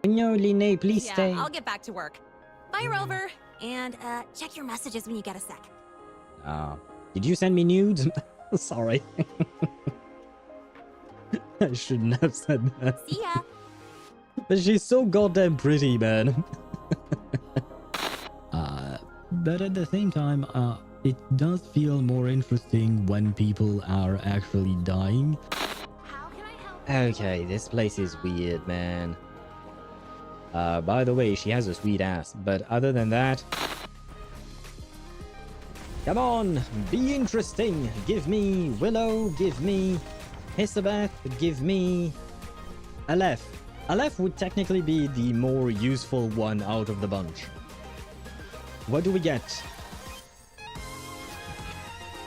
No, Linné, please stay. Yeah, I'll get back to work. Bye, Rover. And, check your messages when you get a sec. Did you send me nudes? Sorry. I shouldn't have said that. See ya. But she's so goddamn pretty, man. But at the same time, it does feel more interesting when people are actually dying. How can I help? Okay, this place is weird, man. By the way, she has a sweet ass, but other than that... Come on, be interesting. Give me Willow, give me Hisabeth, give me Aleph. Aleph would technically be the more useful one out of the bunch. What do we get?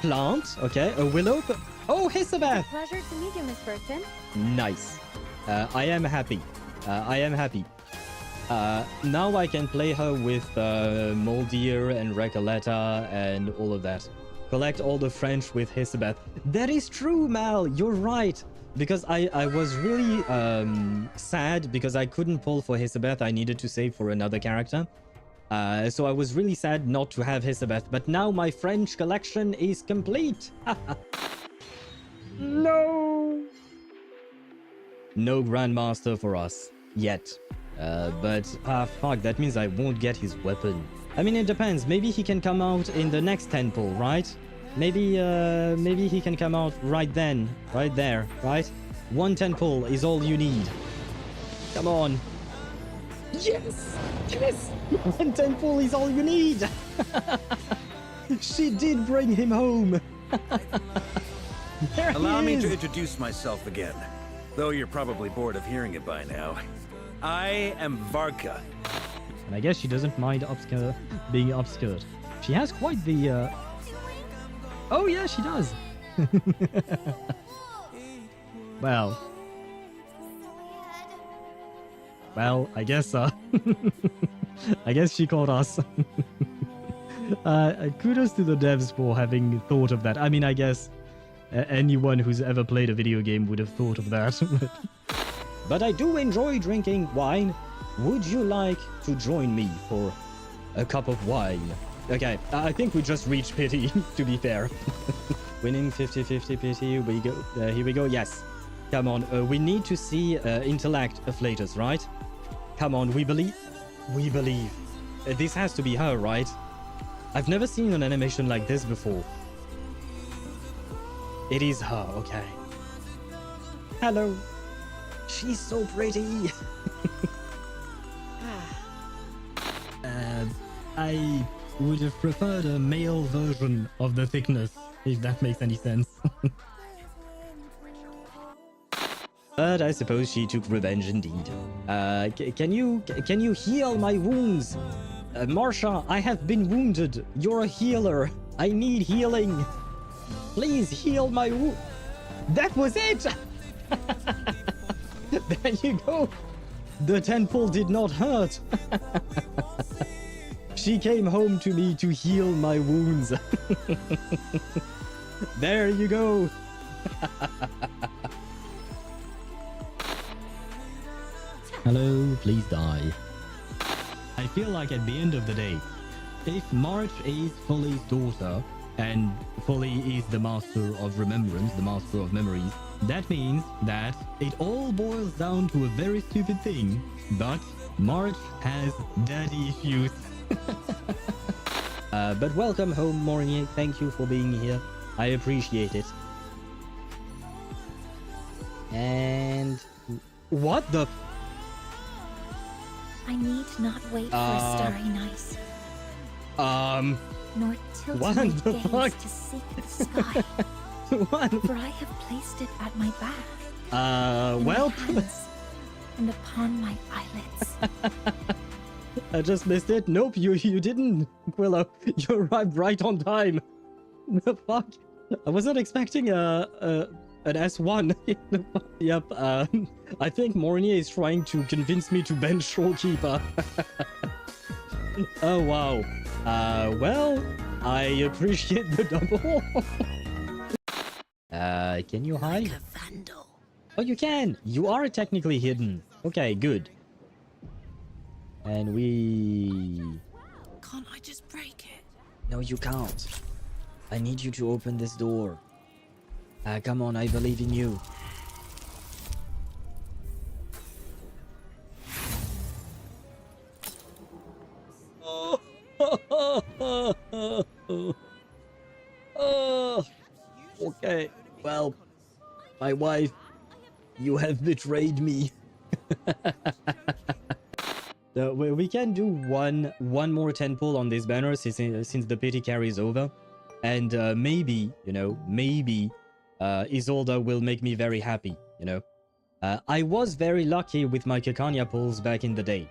Plant, okay, a Willow. Oh, Hisabeth! Pleasure to meet you, Miss Vertin. Nice. I am happy. I am happy. Now I can play her with Moldier and Recoleta and all of that. Collect all the French with Hisabeth. That is true, Mal. You're right. Because I was really sad because I couldn't pull for Hisabeth. I needed to save for another character. So I was really sad not to have Hisabeth. But now my French collection is complete. No. No Grandmaster for us. Yet. But fuck, that means I won't get his weapon. I mean, it depends. Maybe he can come out in the next 10 pull, right? Maybe he can come out right then, right there, right? 1 10 pull is all you need. Come on. Yes! Yes! 1 10 pull is all you need! She did bring him home! Allow me to introduce myself again, though you're probably bored of hearing it by now. I am Varka. And I guess she doesn't mind being upskirt. She has quite the... Oh yeah, she does. Well, I guess I guess she called us. Kudos to the devs for having thought of that. I mean, I guess anyone who's ever played a video game would have thought of that. But I do enjoy drinking wine. Would you like to join me for a cup of wine? Okay, I think we just reached pity, to be fair. Winning 50-50 pity, we go. Here we go, yes. Come on, we need to see intellect afflators, right? Come on, we believe. We believe. This has to be her, right? I've never seen an animation like this before. It is her, okay. Hello. She's so pretty. I would have preferred a male version of the thickness, if that makes any sense. But I suppose she took revenge indeed. Can you heal my wounds? Marsha, I have been wounded. You're a healer. I need healing. Please heal my wound. That was it! There you go. The 10 pull did not hurt. She came home to me to heal my wounds. There you go. Hello, please die. I feel like at the end of the day, if March is Foley's daughter, and Foley is the master of remembrance, the master of memories, that means that it all boils down to a very stupid thing, but March has daddy issues. But welcome home, Mornier. Thank you for being here. I appreciate it. And... What the... I need not wait for a starry night. Nor tilt what my the gaze fuck? to seek the sky. What? For I have placed it at my back. In Well... my hands, and upon my eyelids. I just missed it. Nope, you didn't, Willow. You arrived right on time. The fuck? I wasn't expecting an S1. Yep. I think Mornier is trying to convince me to bench Shorekeeper. Oh wow. Well, I appreciate the double. Can you hide? Like a vandal. Oh, you can. You are technically hidden. Okay, good. And we... Can't I just break it? No, you can't. I need you to open this door. Come on, I believe in you. Okay, well, my wife, you have betrayed me. We can do one more 10 pull on this banner since the pity carry is over, and maybe, you know, maybe Isolda will make me very happy. You know, I was very lucky with my Kekania pulls back in the day,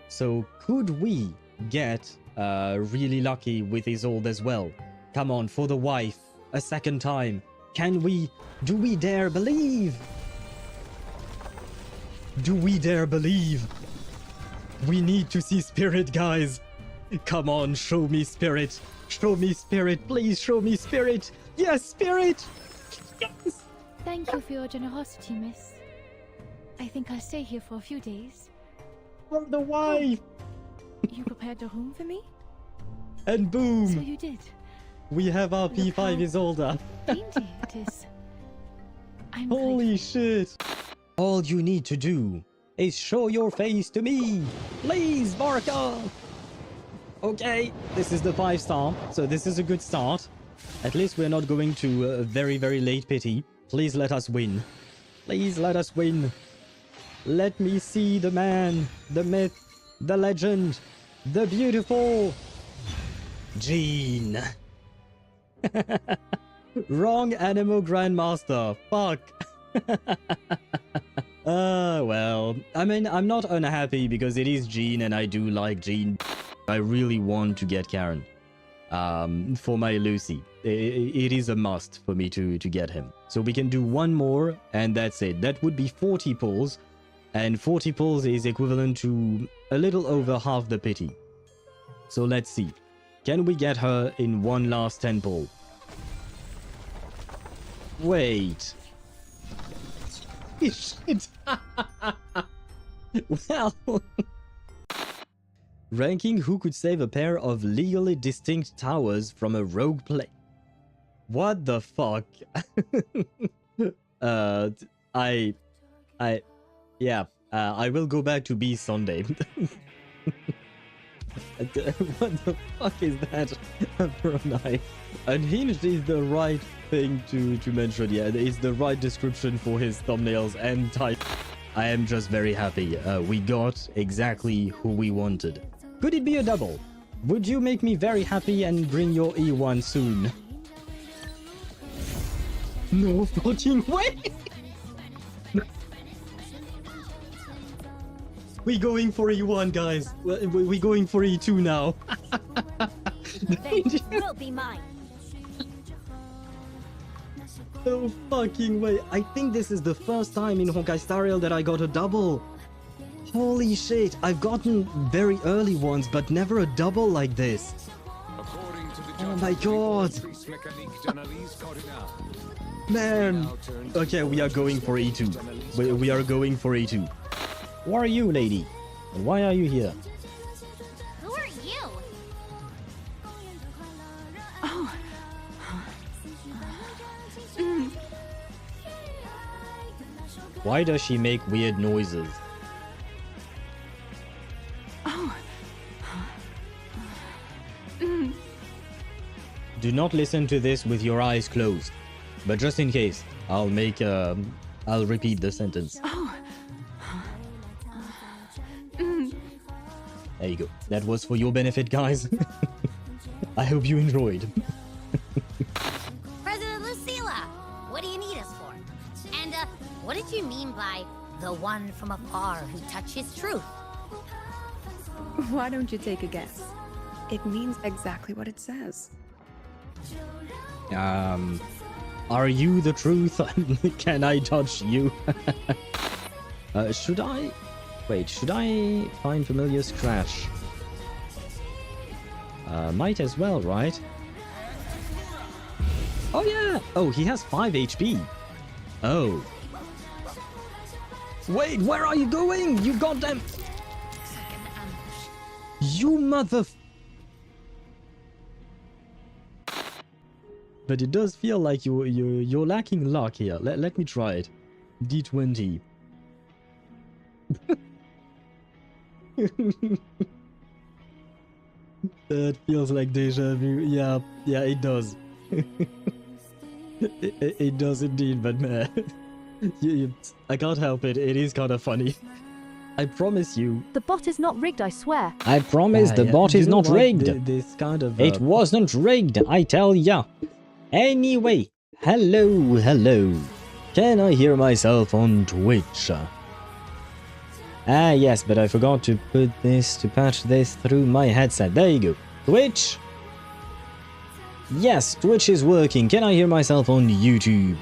so could we get really lucky with Isolde as well? Come on, for the wife, a second time. Can we? Do we dare believe? Do we dare believe? We need to see spirit, guys. Come on, show me spirit. Show me spirit. Please show me spirit. Yes, spirit. Yes. Thank you for your generosity, miss. I think I'll stay here for a few days. For the wife. You prepared a room for me? And boom. So you did. We have our Look P5 how Isolda. dainty it is. I'm Holy grateful. shit. All you need to do is show your face to me. Please, Barca. Okay, this is the 5-star, so this is a good start. At least we're not going to a very, very late pity. Please let us win. Please let us win. Let me see the man, the myth, the legend, the beautiful Jean. Wrong Animo Grandmaster. Fuck. Well, I mean, I'm not unhappy because it is Jean and I do like Jean. I really want to get Karen. For my Lucy. It is a must for me to get him. So we can do one more and that's it. That would be 40 pulls. And 40 pulls is equivalent to a little over half the pity. So let's see. Can we get her in one last 10 pull? Wait. Shit. Well. Ranking who could save a pair of legally distinct towers from a rogue play. What the fuck? Yeah, I will go back to B Sunday. What the fuck is that for a knife? Unhinged is the right thing to mention. Yeah, it's the right description for his thumbnails and type. I am just very happy. We got exactly who we wanted. Could it be a double? Would you make me very happy and bring your E1 soon? No fucking way! We going for E1, guys. We going for E2 now. They will be mine. No fucking way. I think this is the first time in Honkai Star Rail that I got a double. Holy shit. I've gotten very early ones, but never a double like this. Oh my god. Man. Okay, we are going for E2. We are going for E2. Who are you, lady? And why are you here? Who are you? Oh. Why does she make weird noises? Oh. Do not listen to this with your eyes closed. But just in case, I'll repeat the sentence. Oh. There you go. That was for your benefit, guys. I hope you enjoyed. President Lucilla, what do you need us for? And, what did you mean by the one from afar who touches truth? Why don't you take a guess? It means exactly what it says. Are you the truth? Can I touch you? Should I... Wait, should I find familiar scratch? Might as well, right? Oh yeah! Oh, he has 5 HP. Oh. Wait, where are you going? You goddamn... You mother... But it does feel like you're lacking luck here. Let me try it. D20. That feels like deja vu. Yeah, it does. it does indeed, but man, I can't help it. It is kind of funny. I promise you. The bot is not rigged, I swear. I promise the bot is not rigged. This kind of... It wasn't rigged, I tell ya. Anyway, hello. Can I hear myself on Twitch? Ah, yes, but I forgot to patch this through my headset. There you go. Twitch? Yes, Twitch is working. Can I hear myself on YouTube?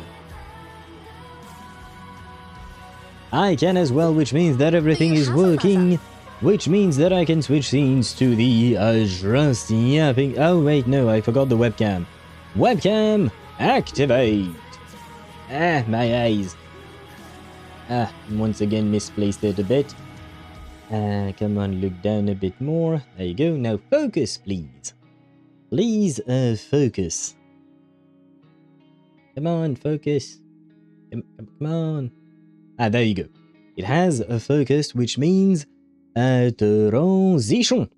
I can as well, which means that everything is working. Which means that I can switch scenes to the just yapping. Oh, wait, no, I forgot the webcam. Webcam, activate. Ah, my eyes. Ah, once again misplaced it a bit. Come on, look down a bit more. There you go. Now focus, please. Please, focus. Come on, focus. Come on. Ah, there you go. It has a focus, which means transition.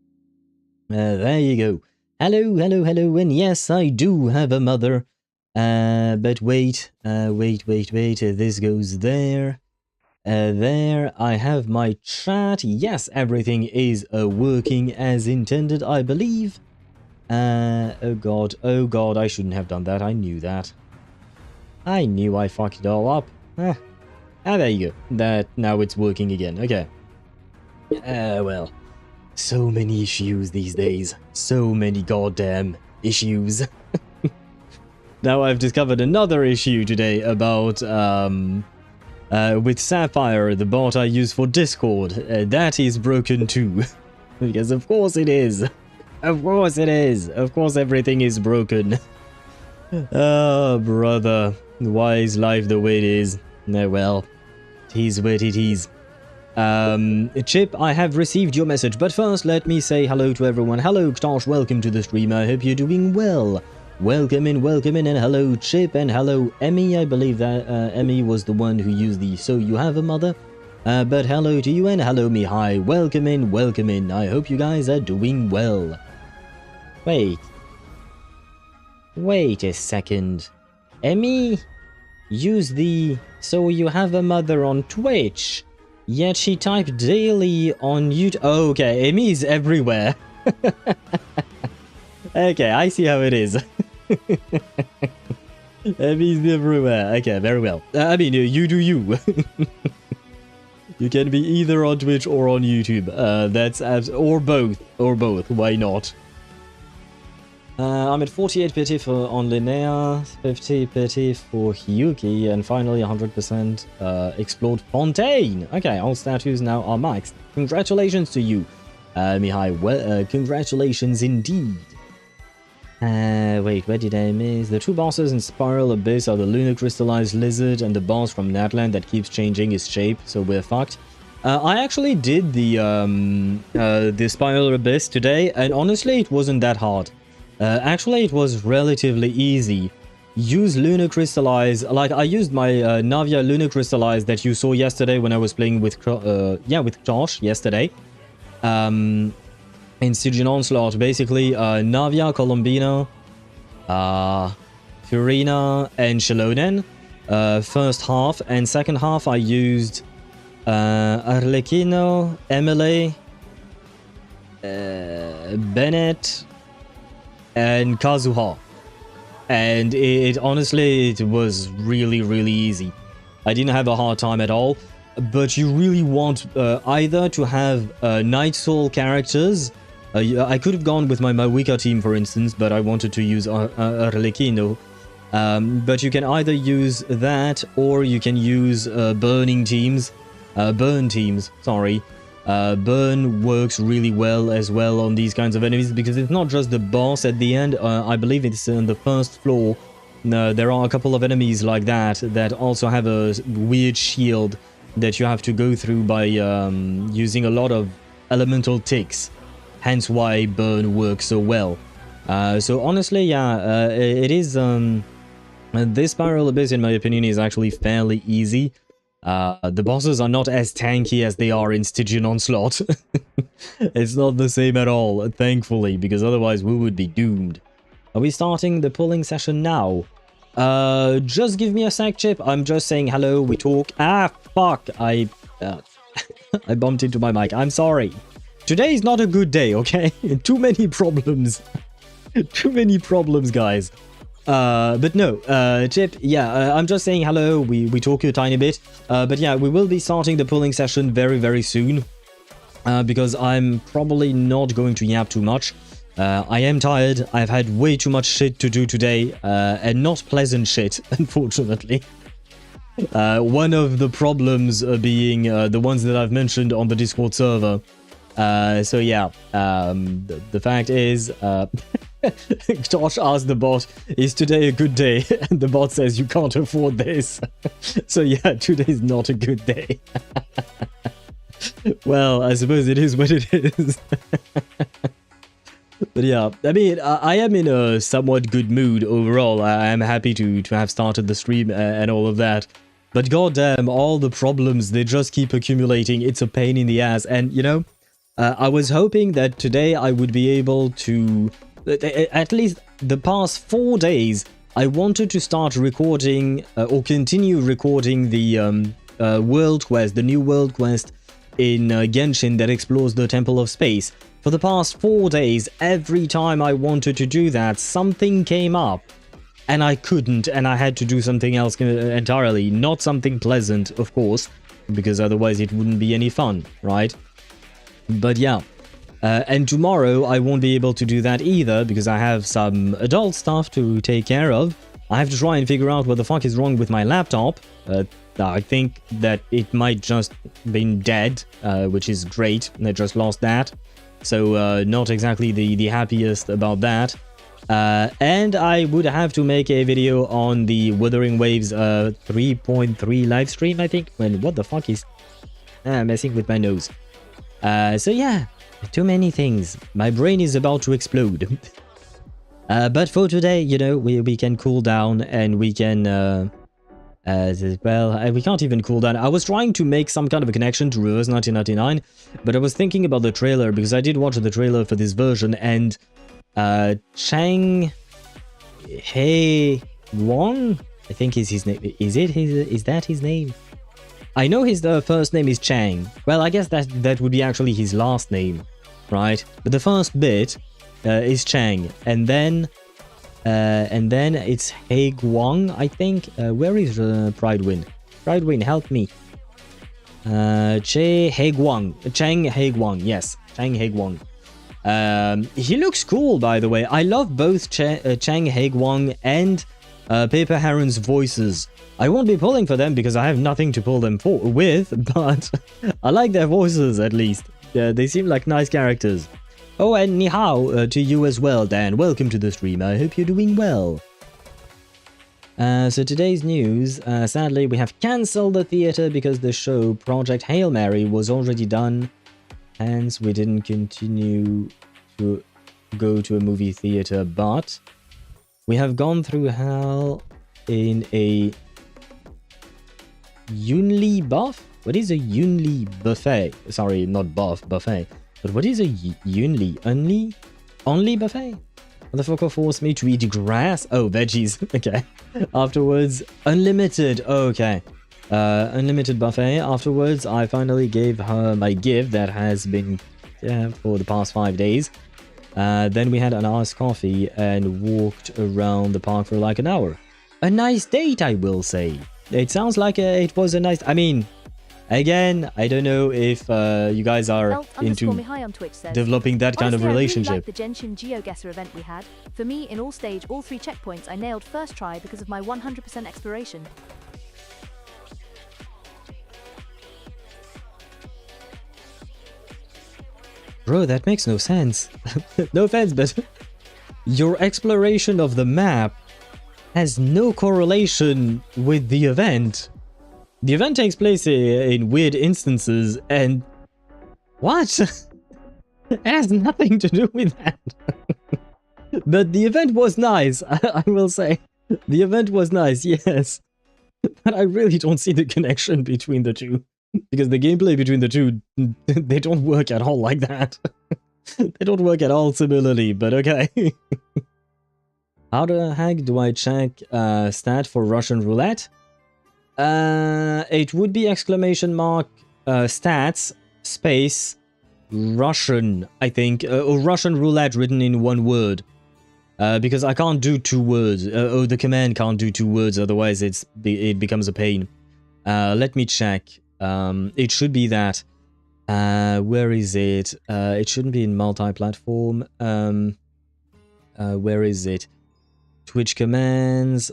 There you go. Hello, and yes, I do have a mother. But wait, this goes there. There, I have my chat. Yes, everything is working as intended, I believe. Oh god, I shouldn't have done that. I knew that. I knew I fucked it all up. There you go. Now it's working again. Okay. Well. So many issues these days. So many goddamn issues. Now I've discovered another issue today about, with Sapphire, the bot I use for Discord. That is broken too. Because of course it is. Of course it is. Of course everything is broken. Oh, brother. Why is life the way it is? No, well. It is what it is. Chip, I have received your message, but first let me say hello to everyone. Hello, Ktosh, welcome to the stream. I hope you're doing well. Welcome in, and hello, Chip, and hello, Emmy. I believe that Emmy was the one who used the "so you have a mother." But hello to you, and hello, Mihai. Welcome in. I hope you guys are doing well. Wait a second. Emmy used the "so you have a mother" on Twitch. Yet she typed daily on YouTube. Oh, okay, Emmy's everywhere. Okay, I see how it is. Emmy's everywhere. Okay, very well. I mean, you do you. You can be either on Twitch or on YouTube. Or both. Why not? I'm at 48 pity on Linnea, 50 pity for Hyuki, and finally 100% explored Fontaine. Okay, all statues now are maxed. Congratulations to you, Mihai. Well, congratulations indeed. Wait, where did I miss? The two bosses in Spiral Abyss are the lunar crystallized lizard and the boss from Natland that keeps changing his shape, so we're fucked. I actually did the Spiral Abyss today, and honestly, it wasn't that hard. Actually, it was relatively easy. Use Lunar Crystallize, like I used my Navia Lunar Crystallize that you saw yesterday when I was playing with Josh yesterday. In Stygian Onslaught, basically Navia, Colombina, Furina, and Shalonen. First half, and second half I used Arlecchino, Emily, Bennett, and Kazuha. And honestly, it was really easy. I didn't have a hard time at all. But you really want either to have Night Soul characters. I could have gone with my Mawika team, for instance, but I wanted to use Arlecchino. But you can either use that, or you can use burn teams, sorry. Burn works really well as well on these kinds of enemies, because it's not just the boss at the end. I believe it's on the first floor. There are a couple of enemies like that also have a weird shield that you have to go through by using a lot of elemental ticks. hence why burn works so well. So honestly, yeah, it is, this spiral abyss, in my opinion, is actually fairly easy. The bosses are not as tanky as they are in Stygian Onslaught. It's not the same at all, thankfully, because otherwise we would be doomed. Are we starting the pulling session now? Just give me a sec, Chip. I'm just saying hello, we talk. Ah, fuck, I bumped into my mic. I'm sorry. Today is not a good day, okay? Too many problems. Too many problems, guys. But no, Chip, yeah, I'm just saying hello, we talk a tiny bit, but yeah, we will be starting the pulling session very, very soon, because I'm probably not going to yap too much. I am tired, I've had way too much shit to do today, and not pleasant shit, unfortunately. One of the problems being the ones that I've mentioned on the Discord server. So yeah, the fact is, Josh asked the bot, is today a good day? And the bot says, you can't afford this. So yeah, today's not a good day. Well, I suppose it is what it is. But yeah, I mean, I am in a somewhat good mood overall. I am happy to have started the stream and all of that. But goddamn, all the problems, they just keep accumulating. It's a pain in the ass. And, you know, I was hoping that today I would be able to... At least the past 4 days, I wanted to start recording or continue recording the world quest, the new world quest in Genshin that explores the Temple of Space. For the past 4 days, every time I wanted to do that, something came up. And I couldn't, and I had to do something else entirely. Not something pleasant, of course, because otherwise it wouldn't be any fun, right? But yeah. And tomorrow I won't be able to do that either because I have some adult stuff to take care of. I have to try and figure out what the fuck is wrong with my laptop. I think that it might just been dead, which is great. I just lost that. So not exactly the happiest about that. And I would have to make a video on the Wuthering Waves 3.3 livestream, I think. When what the fuck is messing with my nose. So yeah. Too many things. My brain is about to explode. But for today, you know, we can cool down and we can... well, we can't even cool down. I was trying to make some kind of a connection to Reverse 1999, but I was thinking about the trailer because I did watch the trailer for this version and... Cheng... Heguang? I think is his name. Is that his name? I know his first name is Cheng. Well, I guess that would be actually his last name, right? But the first bit is Cheng, and then it's Heguang, I think. Where is Pridewind? Pridewind, help me. Cheng Heguang, yes, Cheng Heguang. He looks cool, by the way. I love both Cheng Heguang and Paper Heron's voices. I won't be pulling for them because I have nothing to pull them with, but I like their voices at least. They seem like nice characters. Oh, and ni hao to you as well, Dan. Welcome to the stream. I hope you're doing well. So today's news, sadly we have cancelled the theatre because the show Project Hail Mary was already done. Hence we didn't continue to go to a movie theatre, but we have gone through hell in a Yunli buff? What is a Yunli buffet? Sorry, not buff, buffet. But what is a Yunli? Only buffet? Motherfucker forced me to eat grass? Oh, veggies. Okay. Afterwards, unlimited. Oh, okay. Unlimited buffet. Afterwards, I finally gave her my gift that has been for the past 5 days. Then we had an iced coffee and walked around the park for like an hour. A nice date, I will say. It sounds like it was a nice... I mean, again, I don't know if you guys are into developing that kind of relationship. I really liked the Genshin GeoGuessr event we had. For me, in all stage, all 3 checkpoints I nailed first try because of my 100% exploration. Bro, that makes no sense. No offense, but your exploration of the map has no correlation with the event. The event takes place in weird instances and... What? It has nothing to do with that. But the event was nice, I will say. The event was nice, yes. But I really don't see the connection between the two. Because the gameplay between the two, they don't work at all like that. They don't work at all similarly, but okay. How the heck do I check stat for Russian roulette? It would be exclamation mark stats space Russian, I think, or Russian roulette written in one word. Because I can't do 2 words. The command can't do 2 words, otherwise it becomes a pain. Let me check. It should be that. Where is it? It shouldn't be in multi-platform. Where is it? Twitch commands.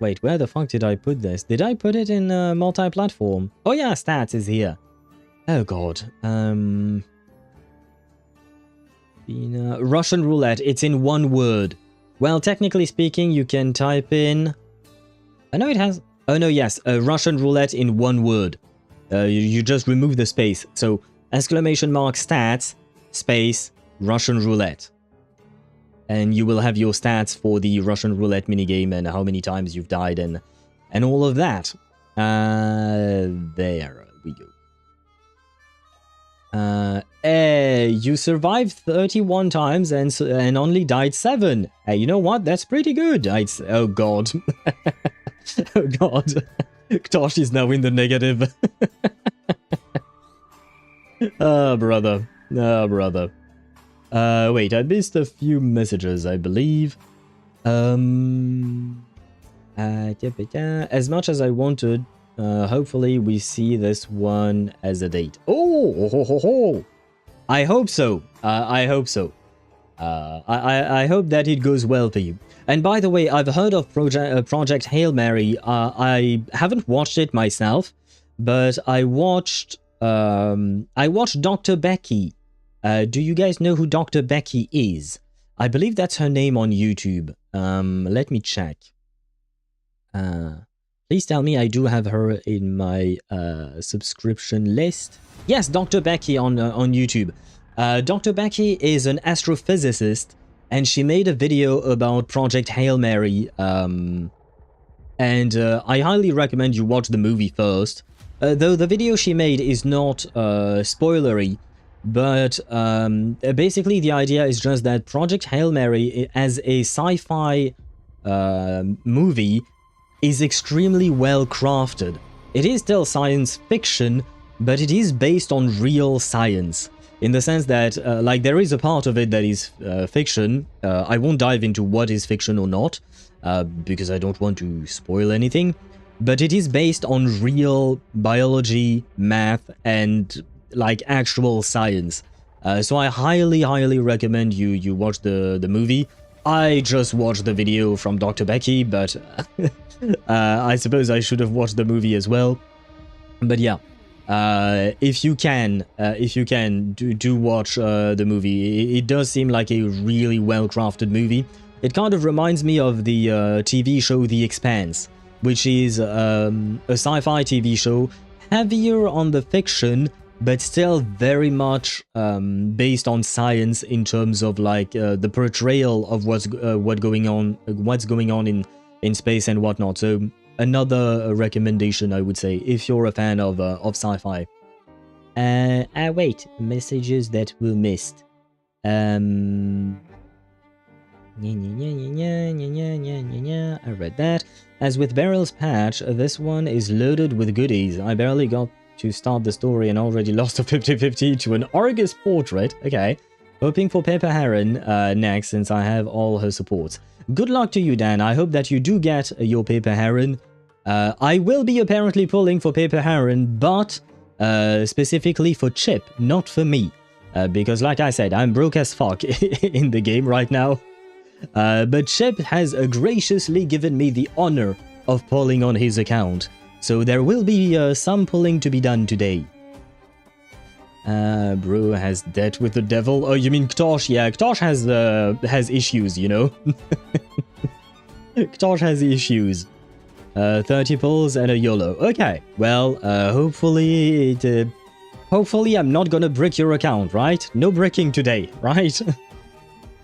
Wait, where the fuck did I put this? Did I put it in multi-platform? Oh yeah, stats is here. Oh god. Russian roulette, it's in 1 word. Well, technically speaking, you can type in... I know it has... Oh no, yes, Russian roulette in 1 word. You just remove the space. So, exclamation mark stats, space, Russian roulette. And you will have your stats for the Russian roulette minigame and how many times you've died and all of that. There we go. You survived 31 times and only died 7. Hey, you know what? That's pretty good. Oh god. Oh god. Ktosh is now in the negative. Oh, brother. Oh, brother. Wait, I missed a few messages, I believe. As much as I wanted, hopefully we see this one as a date. Oh! I hope so. I hope so. I hope that it goes well for you. And by the way, I've heard of Project Hail Mary. I haven't watched it myself, but I watched Dr. Becky. Do you guys know who Dr. Becky is? I believe that's her name on YouTube. Let me check. Please tell me I do have her in my subscription list. Yes, Dr. Becky on YouTube. Dr. Becky is an astrophysicist, and she made a video about Project Hail Mary. And I highly recommend you watch the movie first. Though the video she made is not spoilery, but basically the idea is just that Project Hail Mary as a sci-fi movie is extremely well crafted. It is still science fiction, but it is based on real science. In the sense that, like, there is a part of it that is fiction. I won't dive into what is fiction or not, because I don't want to spoil anything. But it is based on real biology, math, and, like, actual science. So I highly, highly recommend you watch the movie. I just watched the video from Dr. Becky, but I suppose I should have watched the movie as well. But yeah. If you can do watch the movie. It does seem like a really well-crafted movie. It kind of reminds me of the TV show The Expanse, which is a sci-fi TV show, heavier on the fiction, but still very much based on science in terms of like the portrayal of what's going on in space and whatnot. So another recommendation, I would say, if you're a fan of sci-fi. Wait, messages that were missed. I read that. As with Beryl's Patch, this one is loaded with goodies. I barely got to start the story and already lost a 50-50 to an Argus portrait. Okay. Hoping for Paper Heron next, since I have all her supports. Good luck to you, Dan. I hope that you do get your Paper Heron. I will be apparently pulling for Paper Heron, but specifically for Chip, not for me. Because like I said, I'm broke as fuck in the game right now. But Chip has graciously given me the honor of pulling on his account. So there will be some pulling to be done today. Bro has debt with the devil. Oh, you mean Ktosh? Yeah, Ktosh has issues, you know? Ktosh has issues. 30 pulls and a YOLO. Okay, well, hopefully Hopefully I'm not gonna brick your account, right? No bricking today, right?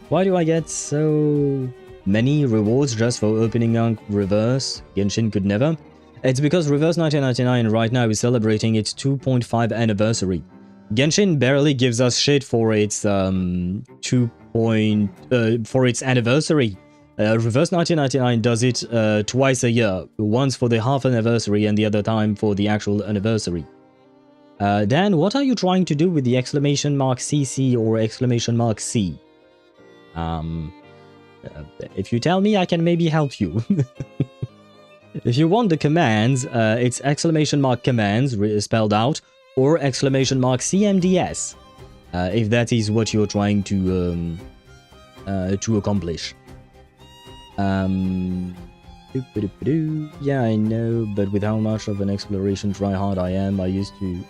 Why do I get so many rewards just for opening up Reverse? Genshin could never. It's because Reverse 1999 right now is celebrating its 2.5 anniversary. Genshin barely gives us shit for its for its anniversary. Reverse 1999 does it twice a year, once for the half anniversary and the other time for the actual anniversary. Dan, what are you trying to do with the exclamation mark CC or exclamation mark C? If you tell me, I can maybe help you. If you want the commands, it's exclamation mark commands spelled out, or exclamation mark CMDS, if that is what you're trying to accomplish. Yeah, I know, but with how much of an exploration tryhard I am, I used to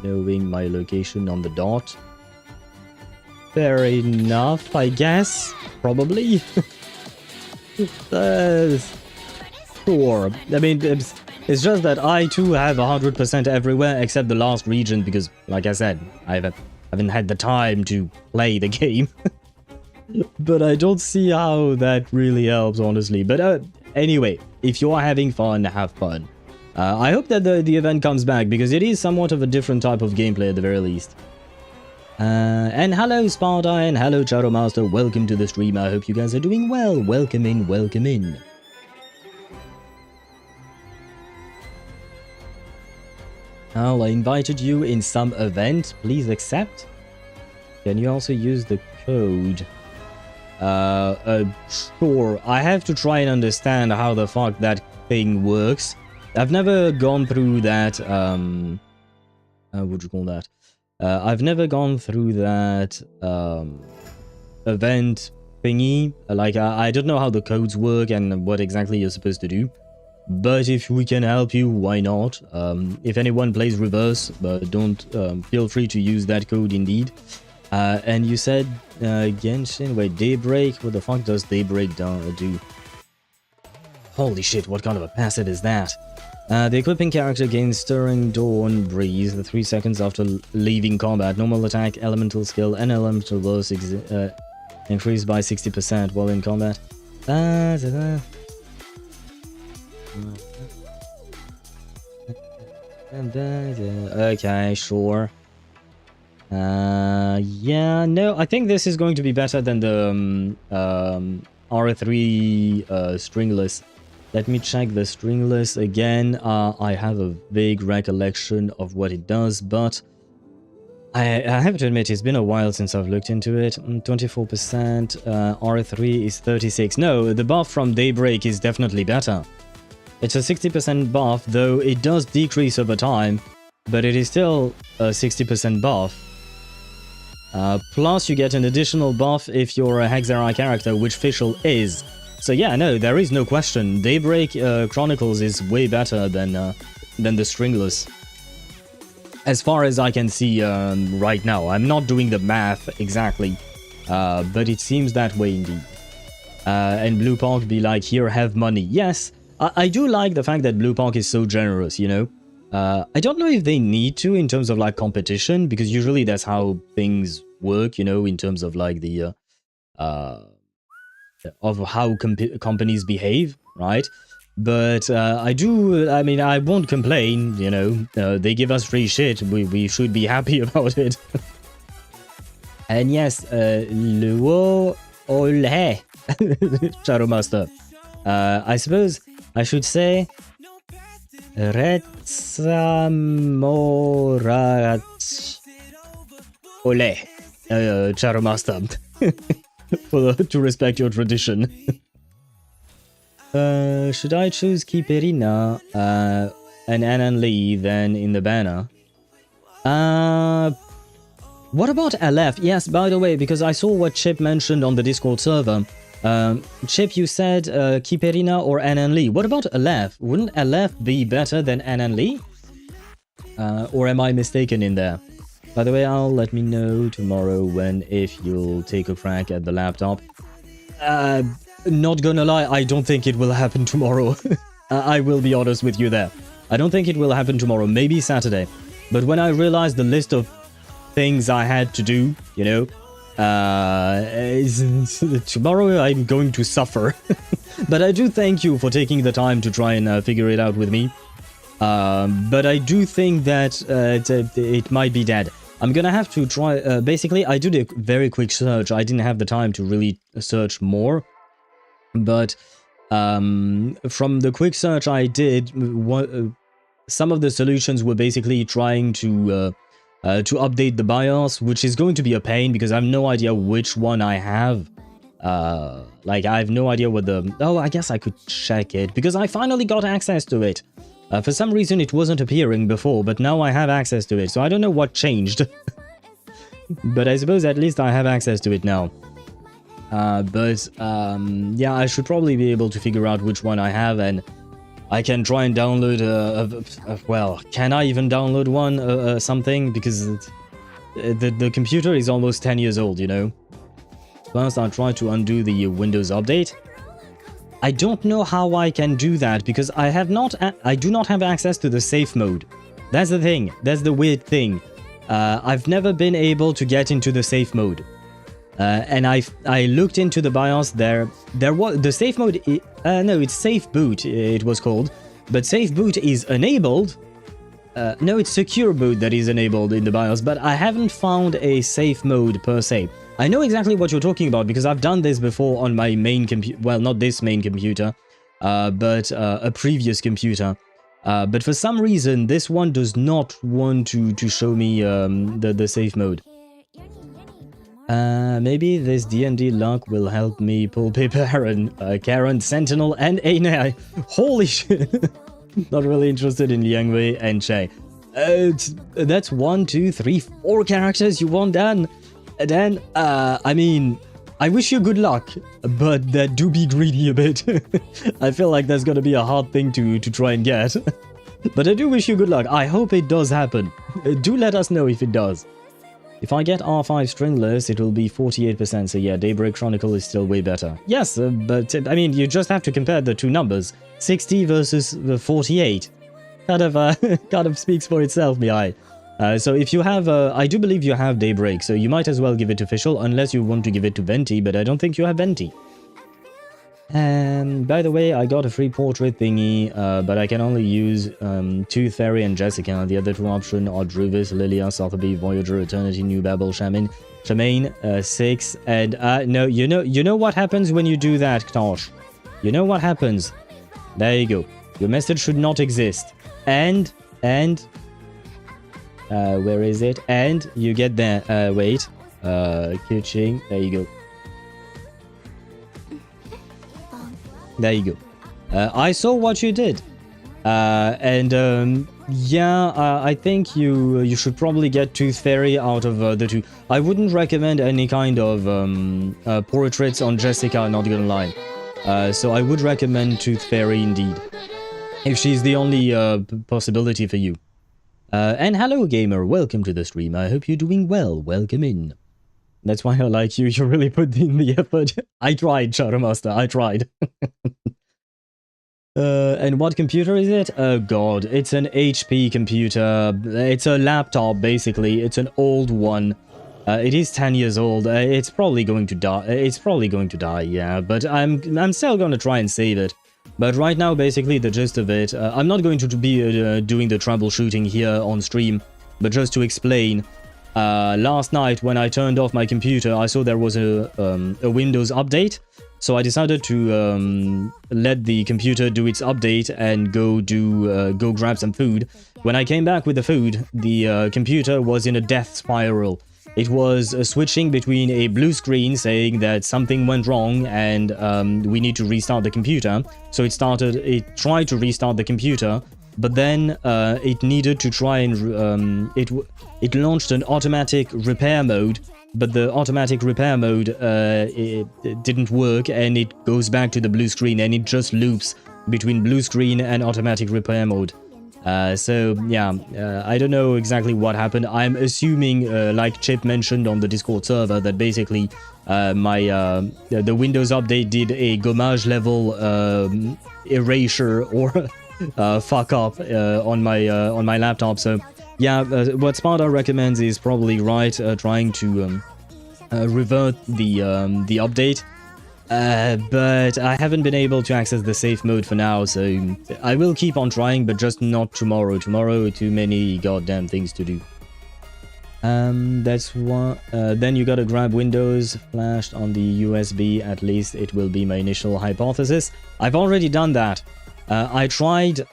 knowing my location on the dot. Fair enough, I guess. Probably. Sure. I mean, it's just that I too have 100% everywhere except the last region because, like I said, I haven't had the time to play the game. But I don't see how that really helps, honestly. But anyway, if you are having fun, have fun. I hope that the event comes back because it is somewhat of a different type of gameplay at the very least. And hello Sparta and hello Shadow Master, welcome to the stream. I hope you guys are doing well. Welcome in, welcome in. Oh, I invited you in some event. Please accept. Can you also use the code? Sure. I have to try and understand how the fuck that thing works. I've never gone through that, what would you call that? I've never gone through that, event thingy. Like, I don't know how the codes work and what exactly you're supposed to do. But if we can help you, why not? If anyone plays Reverse, don't feel free to use that code indeed. And you said Genshin, wait, Daybreak? What the fuck does Daybreak do? Holy shit, what kind of a passive is that? The equipping character gains Stirring Dawn Breeze 3 seconds after leaving combat. Normal attack, elemental skill, and elemental burst increased by 60% while in combat. Okay, sure. Yeah, no, I think this is going to be better than the R3 stringless. Let me check the stringless again. I have a vague recollection of what it does, but I have to admit it's been a while since I've looked into it. 24%, R3 is 36. No, the buff from Daybreak is definitely better. It's a 60% buff, though it does decrease over time, but it is still a 60% buff. Plus you get an additional buff if you're a Hexarai character, which Fischl is. So yeah, no, there is no question. Daybreak Chronicles is way better than the stringless. As far as I can see right now. I'm not doing the math exactly, but it seems that way indeed. And Bluepoch be like, here, have money. Yes, I do like the fact that Bluepoch is so generous, you know. I don't know if they need to in terms of like competition, because usually that's how things work, you know, in terms of like the of how companies behave, right? But I mean, I won't complain, you know. They give us free shit, we should be happy about it. And yes, Luo Ole, Shadow Master. I suppose I should say Retsamorat Ole, Shadow Master. To respect your tradition. Should I choose Kiperina and Anan Lee then in the banner? What about LF? Yes, by the way, because I saw what Chip mentioned on the Discord server. Chip, you said Kiperina or Anan Lee. What about LF? Wouldn't LF be better than Anan Lee? Or am I mistaken in there? By the way, I'll let me know tomorrow if you'll take a crack at the laptop. Not gonna lie, I don't think it will happen tomorrow. I will be honest with you there. I don't think it will happen tomorrow. Maybe Saturday. But when I realized the list of things I had to do, you know, tomorrow I'm going to suffer. But I do thank you for taking the time to try and figure it out with me. But I do think that it might be dead. I'm gonna have to try... basically, I did a very quick search. I didn't have the time to really search more. But from the quick search I did, some of the solutions were basically trying to update the BIOS, which is going to be a pain because I have no idea which one I have. Like, I have no idea what the... Oh, I guess I could check it, because I finally got access to it. For some reason, it wasn't appearing before, but now I have access to it, so I don't know what changed. But I suppose at least I have access to it now. Yeah, I should probably be able to figure out which one I have, and I can try and download well, can I even download one, something? Because the computer is almost 10 years old, you know? First, I'll try to undo the Windows update. I don't know how I can do that, because I do not have access to the safe mode. That's the thing. That's the weird thing. I've never been able to get into the safe mode. And I looked into the BIOS there was the safe mode. No, it's safe boot. It was called, but safe boot is enabled. No, it's secure boot that is enabled in the BIOS, but I haven't found a safe mode per se. I know exactly what you're talking about because I've done this before on my main computer. Well, not this main computer, but a previous computer. But for some reason, this one does not want to show me the safe mode. Maybe this D&D luck will help me pull paper Heron, Karen, Sentinel, and Ainai. Holy shit! Not really interested in Liang Wei and Cheng. That's 1, 2, 3, 4 characters you want, Dan. Dan, I mean, I wish you good luck, but do be greedy a bit. I feel like that's gonna be a hard thing to try and get. But I do wish you good luck. I hope it does happen. Do let us know if it does. If I get R5 stringless, it will be 48%, so yeah, Daybreak Chronicle is still way better. Yes, but I mean, you just have to compare the two numbers. 60 versus 48. Kind of speaks for itself, Mihai. So if you have, I do believe you have Daybreak, so you might as well give it official, unless you want to give it to Venti, but I don't think you have Venti. And by the way, I got a free portrait thingy, but I can only use Tooth Fairy and Jessica. The other two options are Druvis, Lilia, Sotheby, Voyager, Eternity, New Babel, Shamaine, 6, and no, you know what happens when you do that, Ktosh. You know what happens. There you go. Your message should not exist. And where is it? And you get there. Wait. Kuching. There you go. There you go. I saw what you did. Yeah, I think you should probably get Tooth Fairy out of the two. I wouldn't recommend any kind of portraits on Jessica, not gonna lie. So I would recommend Tooth Fairy indeed. If she's the only possibility for you. And hello gamer, welcome to the stream. I hope you're doing well. Welcome in. That's why I like you. You really put in the effort. I tried, Shadowmaster. I tried. And what computer is it? Oh god, it's an HP computer. It's a laptop, basically. It's an old one. It is 10 years old. It's probably going to die. It's probably going to die, yeah. But I'm still going to try and save it. But right now, basically, the gist of it... I'm not going to be doing the troubleshooting here on stream. But just to explain... last night, when I turned off my computer, I saw there was a Windows update. So I decided to let the computer do its update and go grab some food. When I came back with the food, the computer was in a death spiral. It was switching between a blue screen saying that something went wrong and we need to restart the computer. So it tried to restart the computer, but then it needed to try and it launched an automatic repair mode. But the automatic repair mode it didn't work, and it goes back to the blue screen, and it just loops between blue screen and automatic repair mode. So yeah, I don't know exactly what happened. I'm assuming, like Chip mentioned on the Discord server, that basically the Windows update did a gommage level erasure or fuck up on my laptop. So yeah, what Sparta recommends is probably right, trying to revert the update. But I haven't been able to access the safe mode for now, so I will keep on trying, but just not tomorrow. Tomorrow, too many goddamn things to do. That's what. Then you gotta grab Windows flashed on the USB. At least it will be my initial hypothesis. I've already done that. I tried.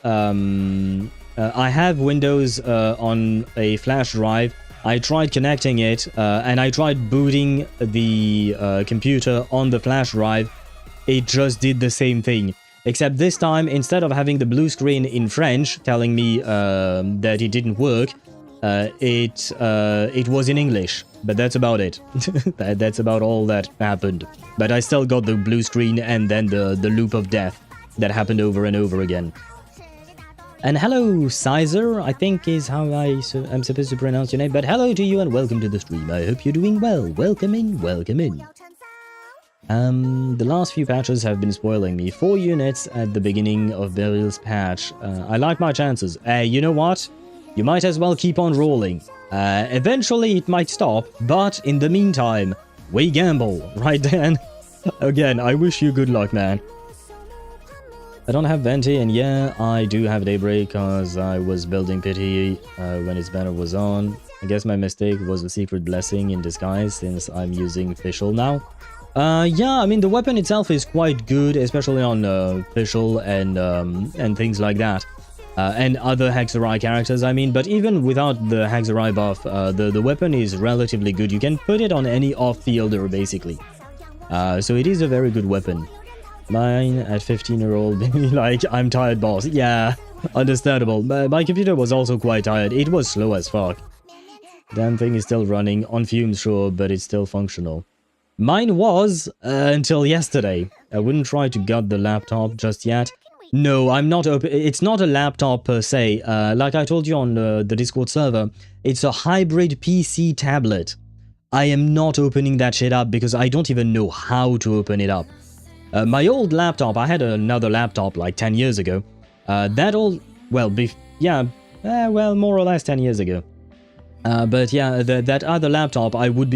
I have Windows on a flash drive. I tried connecting it, and I tried booting the computer on the flash drive. It just did the same thing. Except this time, instead of having the blue screen in French telling me that it didn't work, it was in English. But that's about it. That's about all that happened. But I still got the blue screen and then the loop of death that happened over and over again. And hello, Sizer, I think is how I'm supposed to pronounce your name. But hello to you and welcome to the stream. I hope you're doing well. Welcome in, welcome in. The last few patches have been spoiling me. 4 units at the beginning of Beryl's patch. I like my chances. You know what? You might as well keep on rolling. Eventually it might stop, but in the meantime, we gamble. Right, Dan? Again, I wish you good luck, man. I don't have Venti, and yeah, I do have Daybreak because I was building Pity when its banner was on. I guess my mistake was a secret blessing in disguise since I'm using Fischl now. Yeah, I mean, the weapon itself is quite good, especially on Fischl and things like that. And other Hexerai characters, I mean, but even without the Hexerai buff, the weapon is relatively good. You can put it on any off-fielder, basically. So it is a very good weapon. Mine at 15-year-old baby like, I'm tired, boss. Yeah, understandable. My computer was also quite tired. It was slow as fuck. Damn thing is still running. On fumes, sure, but it's still functional. Mine was until yesterday. I wouldn't try to gut the laptop just yet. No, I'm not open. It's not a laptop per se. Like I told you on the Discord server, it's a hybrid PC tablet. I am not opening that shit up because I don't even know how to open it up. My old laptop, I had another laptop like 10 years ago. That old, well, well, more or less 10 years ago. But yeah, that other laptop, I would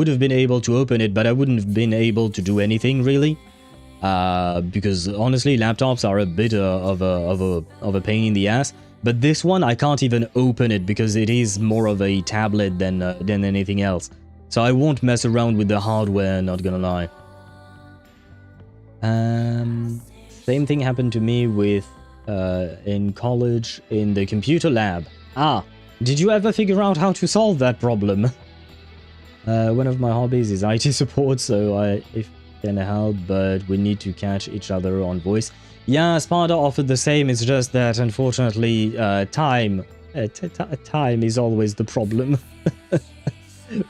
have been able to open it, but I wouldn't have been able to do anything really. Because honestly, laptops are a bit of a pain in the ass. But this one, I can't even open it because it is more of a tablet than anything else. So I won't mess around with the hardware, not gonna lie. Same thing happened to me with in college in the computer lab. Did you ever figure out how to solve that problem? One of my hobbies is IT support, so if can help, but we need to catch each other on voice. Yeah, Sparta offered the same. It's just that unfortunately time is always the problem.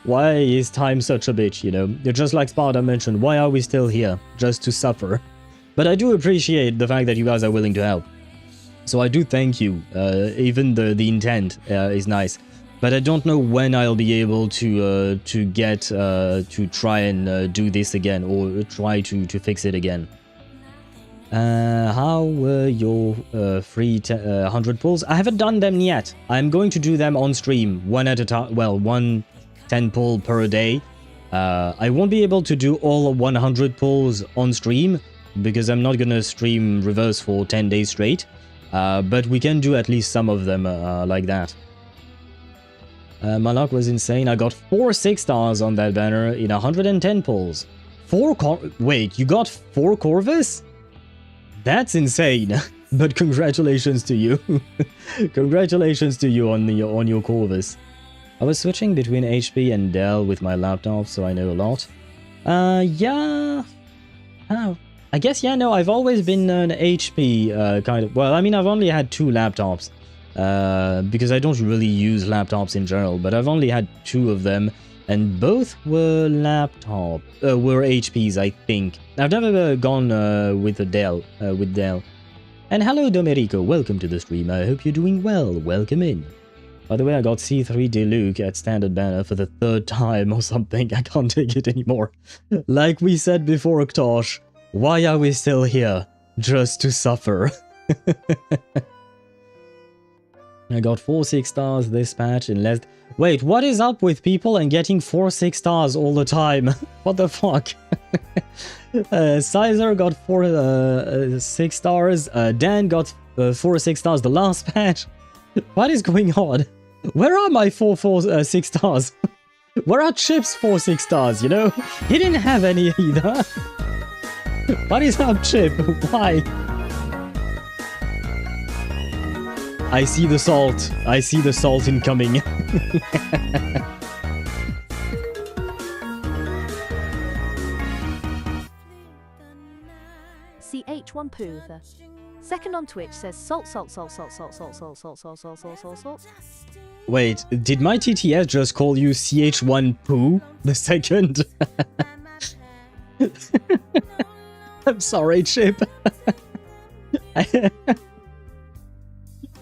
Why is time such a bitch, you know? Just like Sparta mentioned, why are we still here? Just to suffer. But I do appreciate the fact that you guys are willing to help. So I do thank you. Even the intent is nice. But I don't know when I'll be able to get to try and do this again, or try to fix it again. How were your free 100 pulls? I haven't done them yet. I'm going to do them on stream, one at a time. Well, one 10 pull per day. I won't be able to do all 100 pulls on stream because I'm not gonna stream reverse for 10 days straight. But we can do at least some of them like that. My luck was insane. I got 4 6 stars on that banner in 110 pulls. Wait, you got 4 Corvus? That's insane. But congratulations to you. Congratulations to you on your Corvus. I was switching between HP and Dell with my laptop, so I know a lot. Yeah. Oh, I guess, yeah, no, I've always been an HP kind of... Well, I mean, I've only had 2 laptops. Because I don't really use laptops in general, but I've only had 2 of them, and both were were HPs, I think. I've never gone with a Dell, And hello, Domerico, welcome to the stream. I hope you're doing well. Welcome in. By the way, I got C3 Deluxe at standard banner for the 3rd time or something. I can't take it anymore. Like we said before, Ktosh, why are we still here? Just to suffer. I got 4 6 stars this patch in less... Wait, what is up with people and getting 4 6 stars all the time? What the fuck? Sizer got 6 stars. Dan got 4 6 stars the last patch. What is going on? Where are my 6 stars? Where are Chip's 4 6 stars, you know? He didn't have any either. What is up, Chip? Why? I see the salt. I see the salt incoming. CH1 Poo. The second on Twitch says salt, salt, salt, salt, salt, salt, salt, salt, salt, salt, salt, salt, salt. Wait, did my TTS just call you CH1 Poo? The second? I'm sorry, Chip.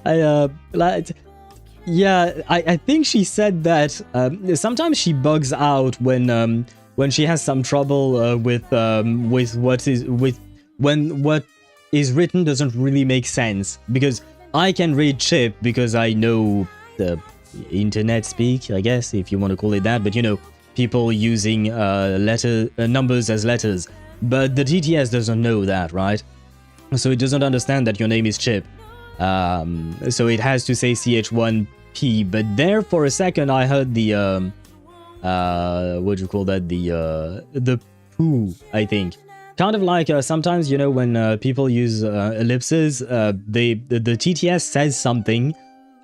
I think she said that sometimes she bugs out when she has some trouble with what is written doesn't really make sense, because I can read Chip because I know the internet speak, I guess, if you want to call it that, but you know, people using numbers as letters, but the TTS doesn't know that, right? So it doesn't understand that your name is Chip. So it has to say CH1P, but there for a second I heard the what do you call that, the poo, I think. Kind of like sometimes, you know, when people use ellipses, the TTS says something,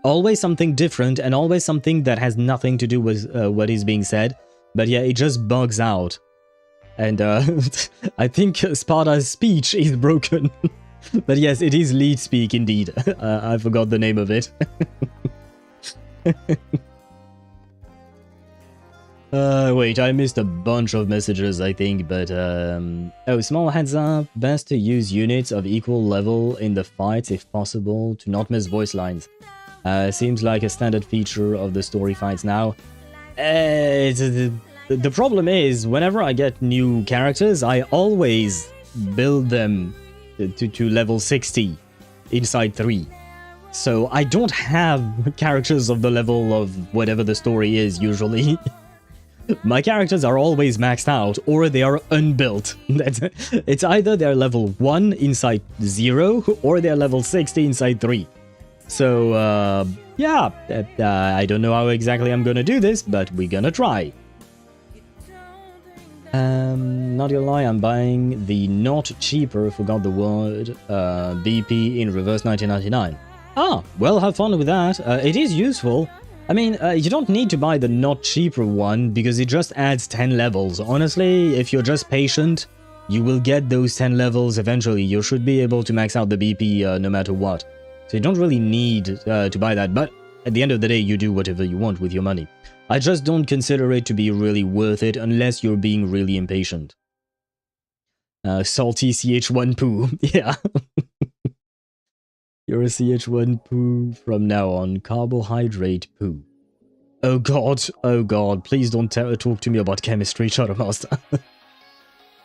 always something different, and always something that has nothing to do with what is being said, but yeah, it just bugs out. And I think Sparta's speech is broken. But yes, it is lead speak indeed. I forgot the name of it. Wait, I missed a bunch of messages, I think, but oh, small heads up, best to use units of equal level in the fights if possible, to not miss voice lines. Seems like a standard feature of the story fights now. The problem is, whenever I get new characters, I always build them to level 60 inside 3. So I don't have characters of the level of whatever the story is usually. My characters are always maxed out, or they are unbuilt. It's either they're level 1 inside 0, or they're level 60 inside 3. So, yeah, I don't know how exactly I'm gonna do this, but we're gonna try. Not gonna lie, I'm buying the not cheaper, forgot the word, BP in reverse 1999. Ah, well, have fun with that. It is useful. I mean, you don't need to buy the not cheaper one, because it just adds 10 levels. Honestly, if you're just patient, you will get those 10 levels eventually. You should be able to max out the BP no matter what. So you don't really need to buy that, but at the end of the day, you do whatever you want with your money. I just don't consider it to be really worth it unless you're being really impatient. Salty CH1 poo. Yeah. You're a CH1 poo from now on. Carbohydrate poo. Oh god, please don't talk to me about chemistry, Shadow Master.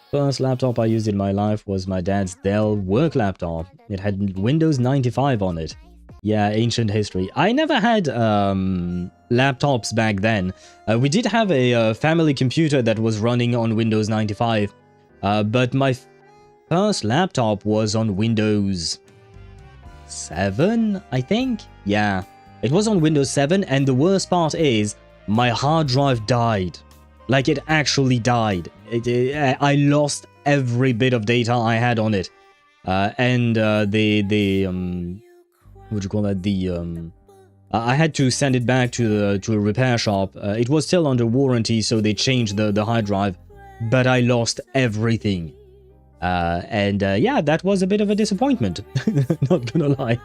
First laptop I used in my life was my dad's Dell work laptop. It had Windows 95 on it. Yeah, ancient history. I never had laptops back then. We did have a family computer that was running on Windows 95, but my first laptop was on Windows 7, I think? Yeah, it was on Windows 7, and the worst part is my hard drive died. Like, it actually died. I lost every bit of data I had on it. And what do you call that? I had to send it back to a repair shop. It was still under warranty, so they changed the hard drive, but I lost everything. Yeah, that was a bit of a disappointment. Not gonna lie.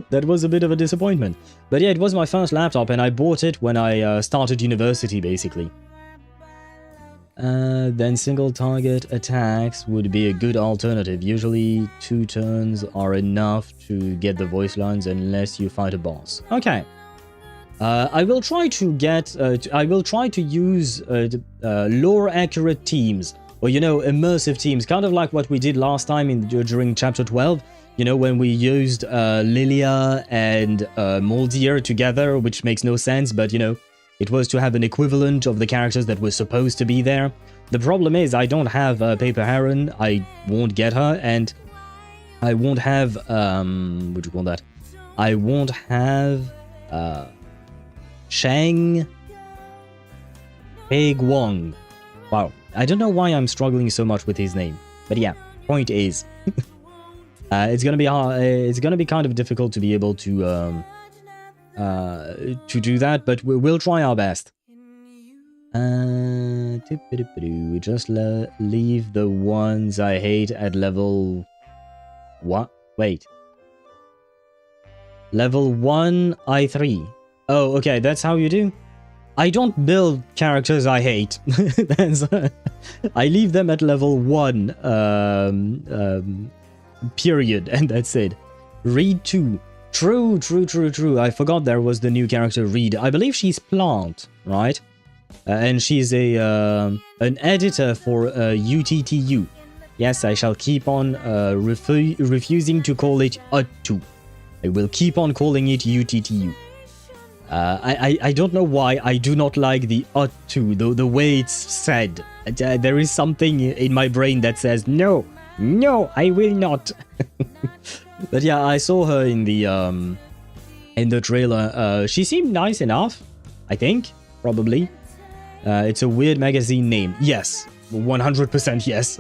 That was a bit of a disappointment. But yeah, it was my first laptop, and I bought it when I started university, basically. Then single target attacks would be a good alternative. Usually 2 turns are enough to get the voice lines unless you fight a boss. Okay. I will try to get I will try to use lore accurate teams or, you know, immersive teams, kind of like what we did last time during Chapter 12, you know, when we used Lilia and Moldier together, which makes no sense, but, you know, it was to have an equivalent of the characters that were supposed to be there. The problem is I don't have Paper Heron, I won't get her, and I won't have, what do you call that? I won't have Cheng Heguang. Wow, I don't know why I'm struggling so much with his name, but yeah, point is, it's gonna be hard. It's gonna be kind of difficult to be able to do that, but we'll try our best. Just leave the ones I hate at level. What? Wait. Level 1, I3. Oh, okay, that's how you do? I don't build characters I hate. I leave them at level 1, period, and that's it. Reed 2. True. I forgot there was the new character Reed. I believe she's Plant, right? And she's an editor for UTTU. Yes, I shall keep on refusing to call it UT2. I will keep on calling it UTTU. I don't know why I do not like the UT2, the way it's said. There is something in my brain that says, no, I will not. But yeah, I saw her in the trailer. She seemed nice enough, I think, probably. It's a weird magazine name. Yes, 100% yes.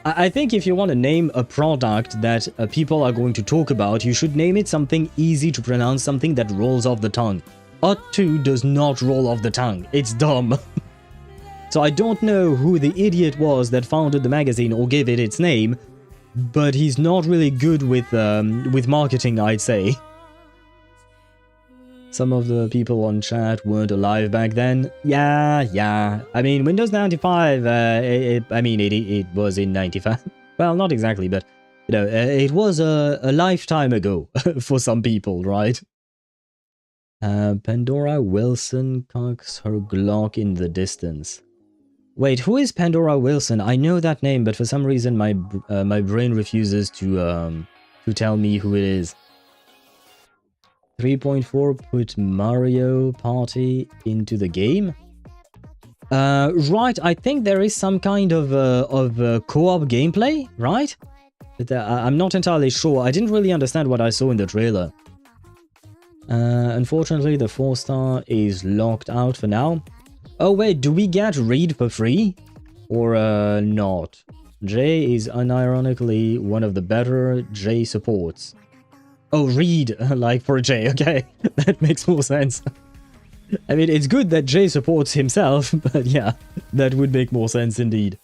I think if you want to name a product that people are going to talk about, you should name it something easy to pronounce, something that rolls off the tongue. UT2 does not roll off the tongue. It's dumb. So I don't know who the idiot was that founded the magazine or gave it its name, but he's not really good with marketing, I'd say. Some of the people on chat weren't alive back then. Yeah. I mean, Windows 95, it was in 95. Well, not exactly, but, you know, it was a lifetime ago for some people, right? Pandora Wilson cocks her Glock in the distance. Wait, who is Pandora Wilson? I know that name, but for some reason my brain refuses to tell me who it is. 3.4 put Mario Party into the game. Right, I think there is some kind of co-op gameplay, right? But, I'm not entirely sure. I didn't really understand what I saw in the trailer. Unfortunately, the 4-star is locked out for now. Oh wait, do we get Reed for free? Or not? Jay is unironically one of the better Jay supports. Oh, Reed, like for Jay, okay. That makes more sense. I mean, it's good that Jay supports himself, but yeah, that would make more sense indeed.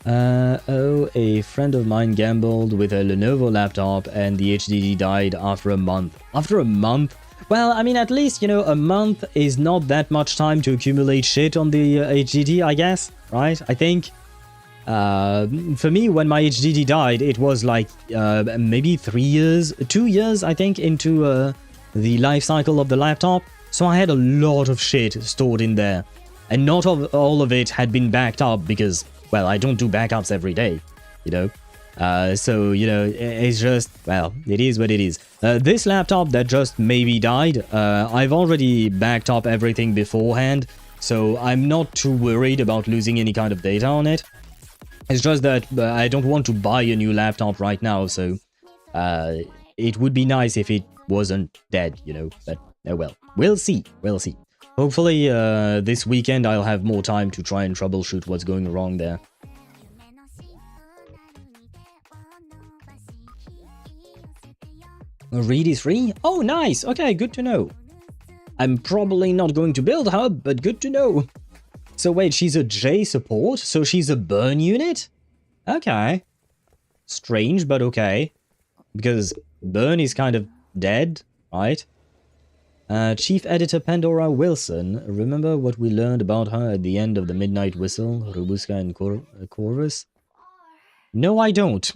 Oh, a friend of mine gambled with a Lenovo laptop and the HDD died after a month. After a month? Well, I mean, at least, you know, a month is not that much time to accumulate shit on the HDD, I guess, right? I think. For me, when my HDD died, it was like maybe 2 years, I think, into the life cycle of the laptop. So I had a lot of shit stored in there. And not all of it had been backed up because, well, I don't do backups every day, you know. So, you know, it's just, well, it is what it is. This laptop that just maybe died, I've already backed up everything beforehand. So I'm not too worried about losing any kind of data on it. It's just that I don't want to buy a new laptop right now, so it would be nice if it wasn't dead, you know, but oh well. We'll see. Hopefully this weekend I'll have more time to try and troubleshoot what's going wrong there. Reed is free? Oh, nice! Okay, good to know. I'm probably not going to build her, but good to know. So wait, she's a J support? So she's a burn unit? Okay. Strange, but okay. Because burn is kind of dead, right? Chief Editor Pandora Wilson. Remember what we learned about her at the end of the Midnight Whistle, Robuska and Corvus? No, I don't.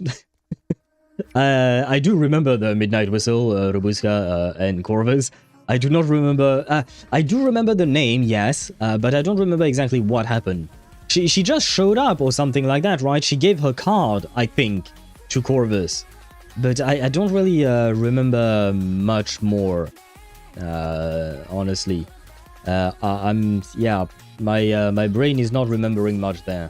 I do remember the Midnight Whistle, Robuska and Corvus. I do not remember. I do remember the name, yes, but I don't remember exactly what happened. She just showed up or something like that, right? She gave her card, I think, to Corvus. But I don't really remember much more, honestly. My brain is not remembering much there.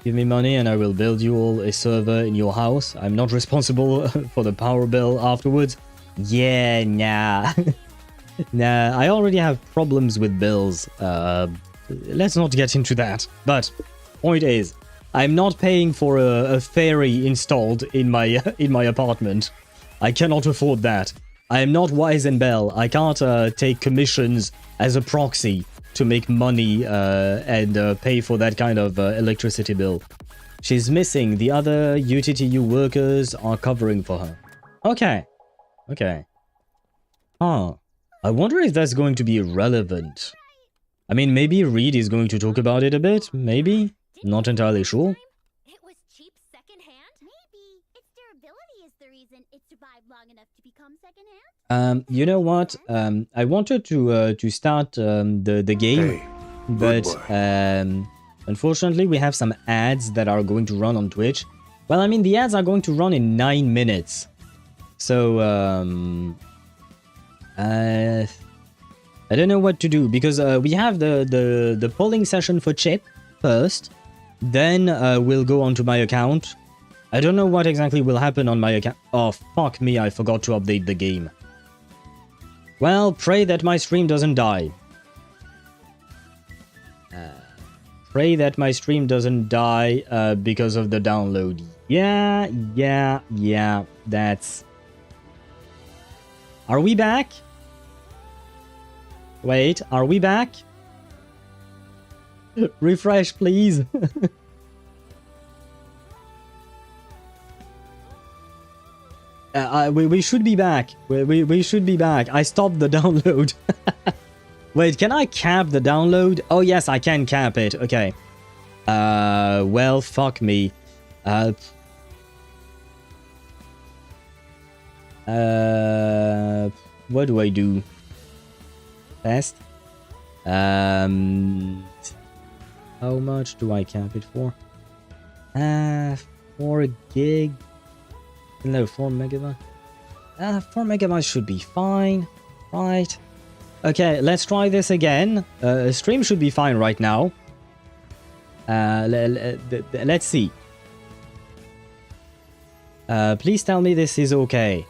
Give me money and I will build you all a server in your house. I'm not responsible for the power bill afterwards. Yeah, nah. Nah, I already have problems with bills. Let's not get into that. But point is, I'm not paying for a fairy installed in my apartment. I cannot afford that. I am not Wise and Bell. I can't take commissions as a proxy to make money and pay for that kind of electricity bill. She's missing. The other UTTU workers are covering for her. Okay. Okay. Huh. I wonder if that's going to be relevant. I mean, maybe Reed is going to talk about it a bit. Maybe. Not entirely sure. It was cheap secondhand? Maybe. Its durability is the reason it survived long enough to become secondhand? You know what? I wanted to start the game, Hey, but boy. unfortunately we have some ads that are going to run on Twitch. Well, I mean, the ads are going to run in 9 minutes. So I don't know what to do, because we have the polling session for Chip first. Then we'll go onto my account. I don't know what exactly will happen on my account. Oh, fuck me, I forgot to update the game. Well, pray that my stream doesn't die. Pray that my stream doesn't die because of the download. Yeah, that's... Are we back? Wait, are we back? Refresh, please. We should be back. We should be back. I stopped the download. Wait, can I cap the download? Oh yes, I can cap it. Okay. Well, fuck me. What do I do? Test. How much do I cap it for? 4 gig. No, 4 megabytes. 4 megabytes should be fine. Right. Okay, let's try this again. Stream should be fine right now. Let's see. Please tell me this is okay.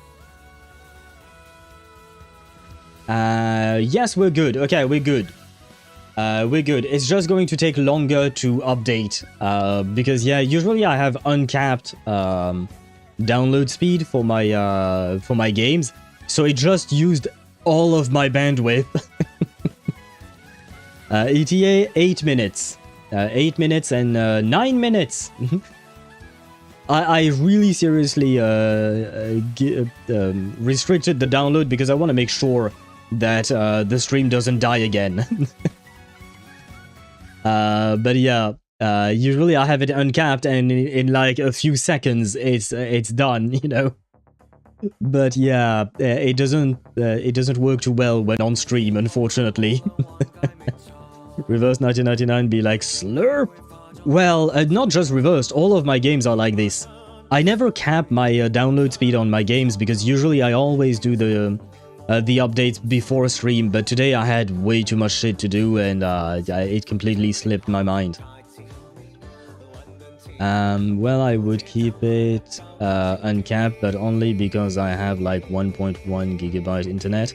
Yes, we're good. Okay, we're good. We're good. It's just going to take longer to update. Because, yeah, usually I have uncapped download speed for my games. So it just used all of my bandwidth. ETA 8 minutes. 8 minutes and 9 minutes. I really seriously restricted the download because I want to make sure that the stream doesn't die again. But yeah, usually I have it uncapped and in like a few seconds it's done, you know. But yeah, it doesn't work too well when on stream, unfortunately. Reverse 1999 be like slurp. Well, not just reversed, all of my games are like this. I never cap my download speed on my games because usually I always do the updates before stream, but today I had way too much shit to do and it completely slipped my mind. Well, I would keep it uncapped, but only because I have like 1.1 gigabyte internet.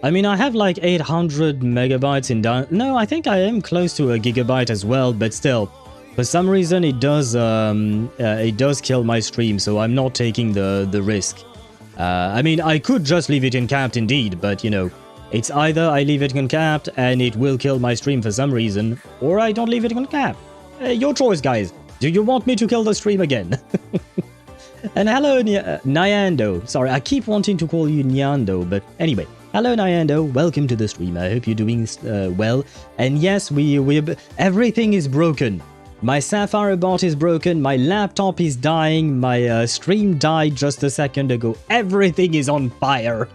I mean, I have like 800 megabytes in down... No, I think I am close to a gigabyte as well, but still. For some reason, it does kill my stream, so I'm not taking the risk. I mean, I could just leave it uncapped indeed, but you know, it's either I leave it uncapped and it will kill my stream for some reason, or I don't leave it uncapped. Your choice, guys. Do you want me to kill the stream again? And hello, Nyando. Sorry, I keep wanting to call you Nyando, but anyway. Hello, Nyando. Welcome to the stream. I hope you're doing well. And yes, everything is broken. My Sapphire bot is broken. My laptop is dying. My stream died just a second ago. Everything is on fire.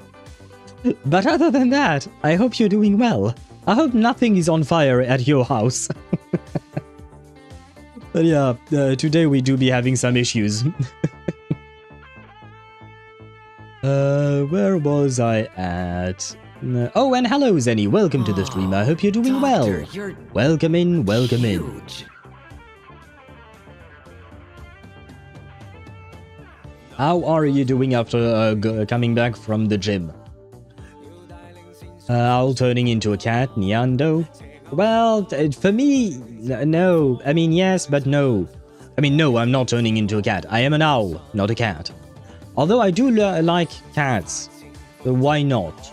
But other than that, I hope you're doing well. I hope nothing is on fire at your house. But yeah, today we do be having some issues. Where was I at? Oh, and hello, Zenny. Welcome to the stream. I hope you're doing well. Welcome in, welcome in. How are you doing after coming back from the gym? Owl turning into a cat, Nyando? Well, for me, no. I mean, yes, but no. I mean, no, I'm not turning into a cat. I am an owl, not a cat. Although I do like cats. Why not?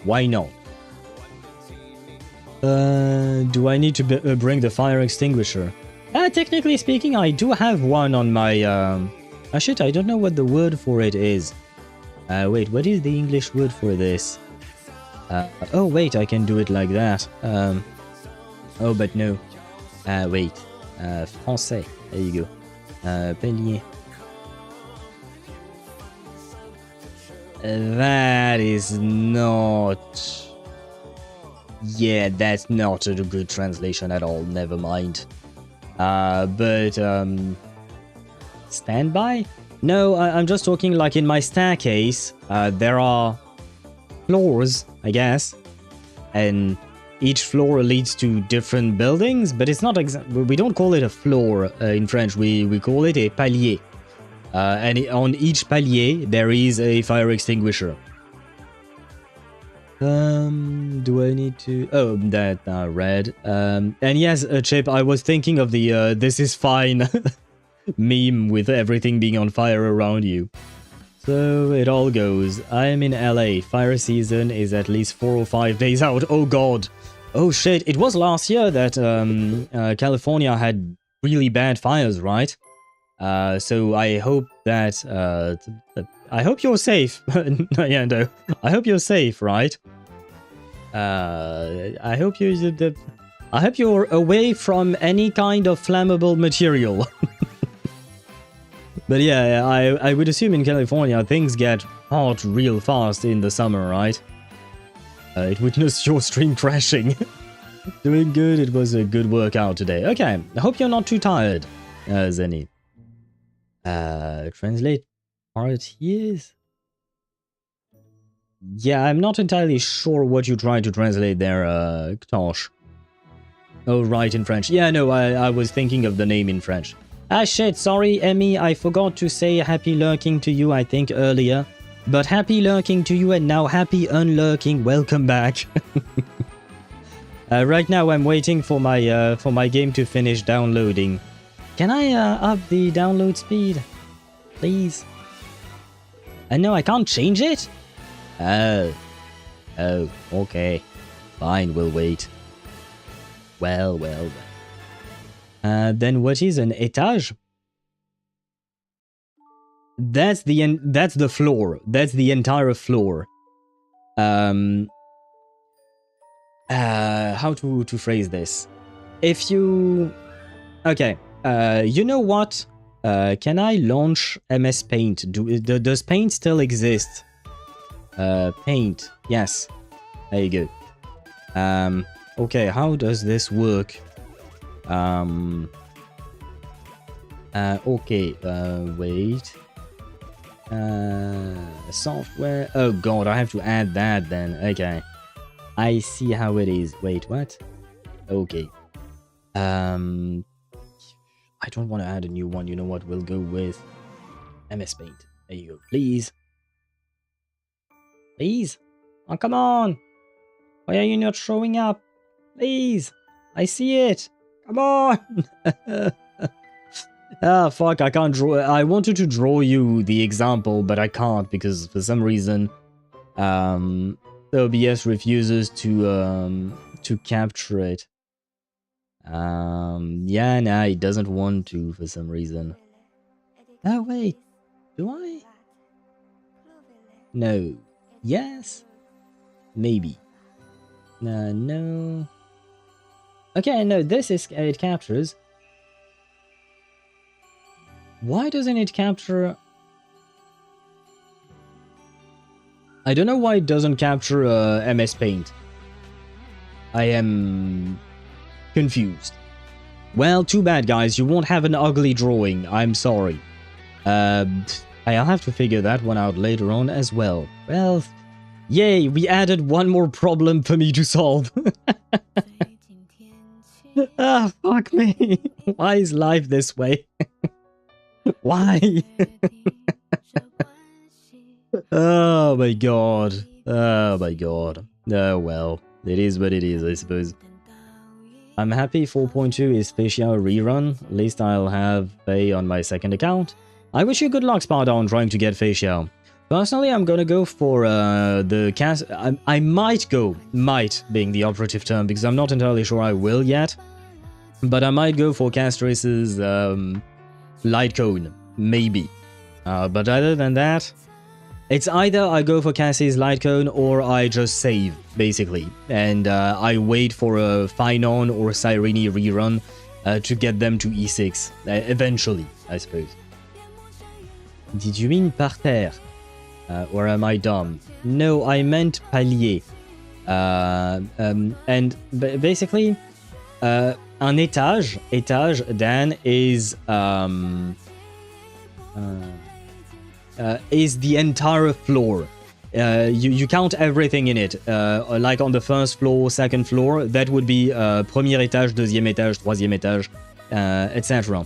Why not? Do I need to bring the fire extinguisher? Technically speaking, I do have one on my... Oh shit, I don't know what the word for it is. Wait, what is the English word for this? Oh wait, I can do it like that. Oh, but no. Wait. Français. There you go. Pelier. That is not... Yeah, that's not a good translation at all. Never mind. Standby? No, I'm just talking like in my staircase. There are floors, I guess. And each floor leads to different buildings, but it's not we don't call it a floor in French. We call it a palier. And on each palier, there is a fire extinguisher. Do I need to... Oh, that red. And yes, Chip, I was thinking of the this is fine meme with everything being on fire around you. So it all goes. I am in LA. Fire season is at least 4 or 5 days out. Oh god. Oh shit. It was last year that California had really bad fires, right? So I hope that... I hope you're safe. Yeah, no. I hope you're safe, right? I hope you're away from any kind of flammable material. But yeah, I would assume in California things get hot real fast in the summer, right? It witnessed your stream crashing. Doing good, it was a good workout today. Okay, I hope you're not too tired, Zenny. Translate parties? Yeah, I'm not entirely sure what you tried to translate there, Ktosh. Oh, right, in French. Yeah, no, I was thinking of the name in French. Ah shit, sorry Emmy, I forgot to say happy lurking to you I think earlier. But happy lurking to you and now happy unlurking, welcome back. Right now I'm waiting for my game to finish downloading. Can I up the download speed? Please? No, I can't change it? Oh, okay. Fine, we'll wait. Well. Then what is an étage? That's the floor. That's the entire floor. How to phrase this? If you... Okay, you know what? Can I launch MS Paint? Does Paint still exist? Paint. Yes. There you go. Okay, how does this work? Okay, wait. Software. Oh god, I have to add that then. Okay. I see how it is. Wait, what? Okay. I don't want to add a new one. You know what? We'll go with MS Paint. There you go. Please. Please? Oh, come on. Why are you not showing up? Please. I see it. Come on. Ah, fuck. I can't draw. I wanted to draw you the example, but I can't because for some reason, OBS refuses to capture it. Yeah, nah, it doesn't want to for some reason. Oh, wait. Do I? No. Yes? Maybe. No. Okay, no, this is... It captures. Why doesn't it capture... I don't know why it doesn't capture MS Paint. I am confused. Well, too bad, guys. You won't have an ugly drawing. I'm sorry. I'll have to figure that one out later on as well. Well, yay, we added one more problem for me to solve. Ah, fuck me. Why is life this way? Why? Oh my god. Oh my god. Oh well. It is what it is, I suppose. I'm happy 4.2 is Facial rerun. At least I'll have Faye on my second account. I wish you good luck, Sparta, on trying to get Facial. Personally, I'm gonna go for the cast. I might go, might being the operative term, because I'm not entirely sure I will yet. But I might go for Castrace's Light Cone, maybe. But other than that, it's either I go for Cassie's Light Cone or I just save, basically. And I wait for a Finon or Cyrene rerun to get them to E6, eventually, I suppose. Did you mean parterre? Or am I dumb? No, I meant palier. And basically, un étage, Dan, is the entire floor. You count everything in it. Like on the first floor, second floor, that would be premier étage, deuxième étage, troisième étage, etc.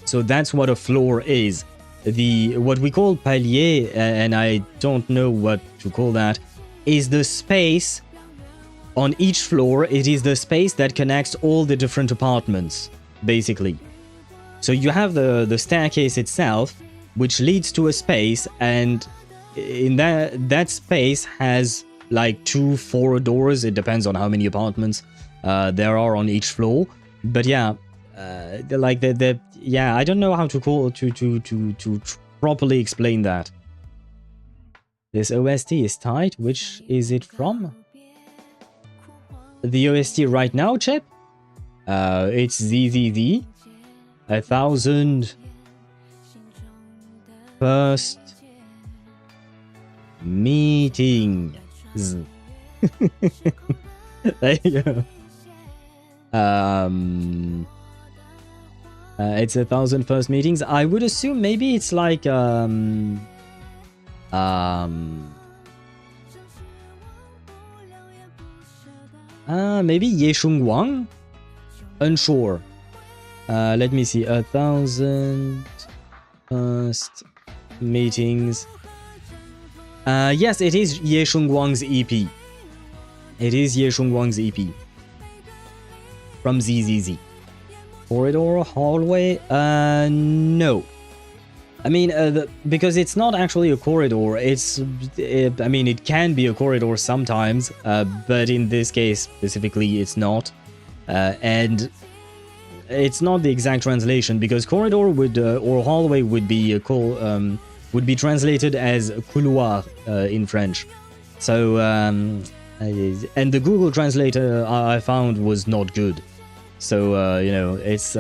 So that's what a floor is. What we call palier, and I don't know what to call that, is the space on each floor. It is the space that connects all the different apartments, basically. So you have the staircase itself, which leads to a space, and in that space has like 2-4 doors. It depends on how many apartments there are on each floor. But yeah, yeah, I don't know how to properly explain that. This OST is tight. Which is it from? The OST right now, Chip? It's ZZZ. 1000 first meetings. There you go. It's 1000 first meetings. I would assume maybe it's like maybe Heguang? Unsure. Let me see. 1000 first meetings. Yes, it is Heguang's EP. It is Heguang's EP. From ZZZ. Corridor, hallway? No. I mean, because it's not actually a corridor. I mean, it can be a corridor sometimes, but in this case specifically, it's not. And it's not the exact translation, because corridor would or hallway would be translated as couloir in French. So and the Google translator I found was not good. So you know, it's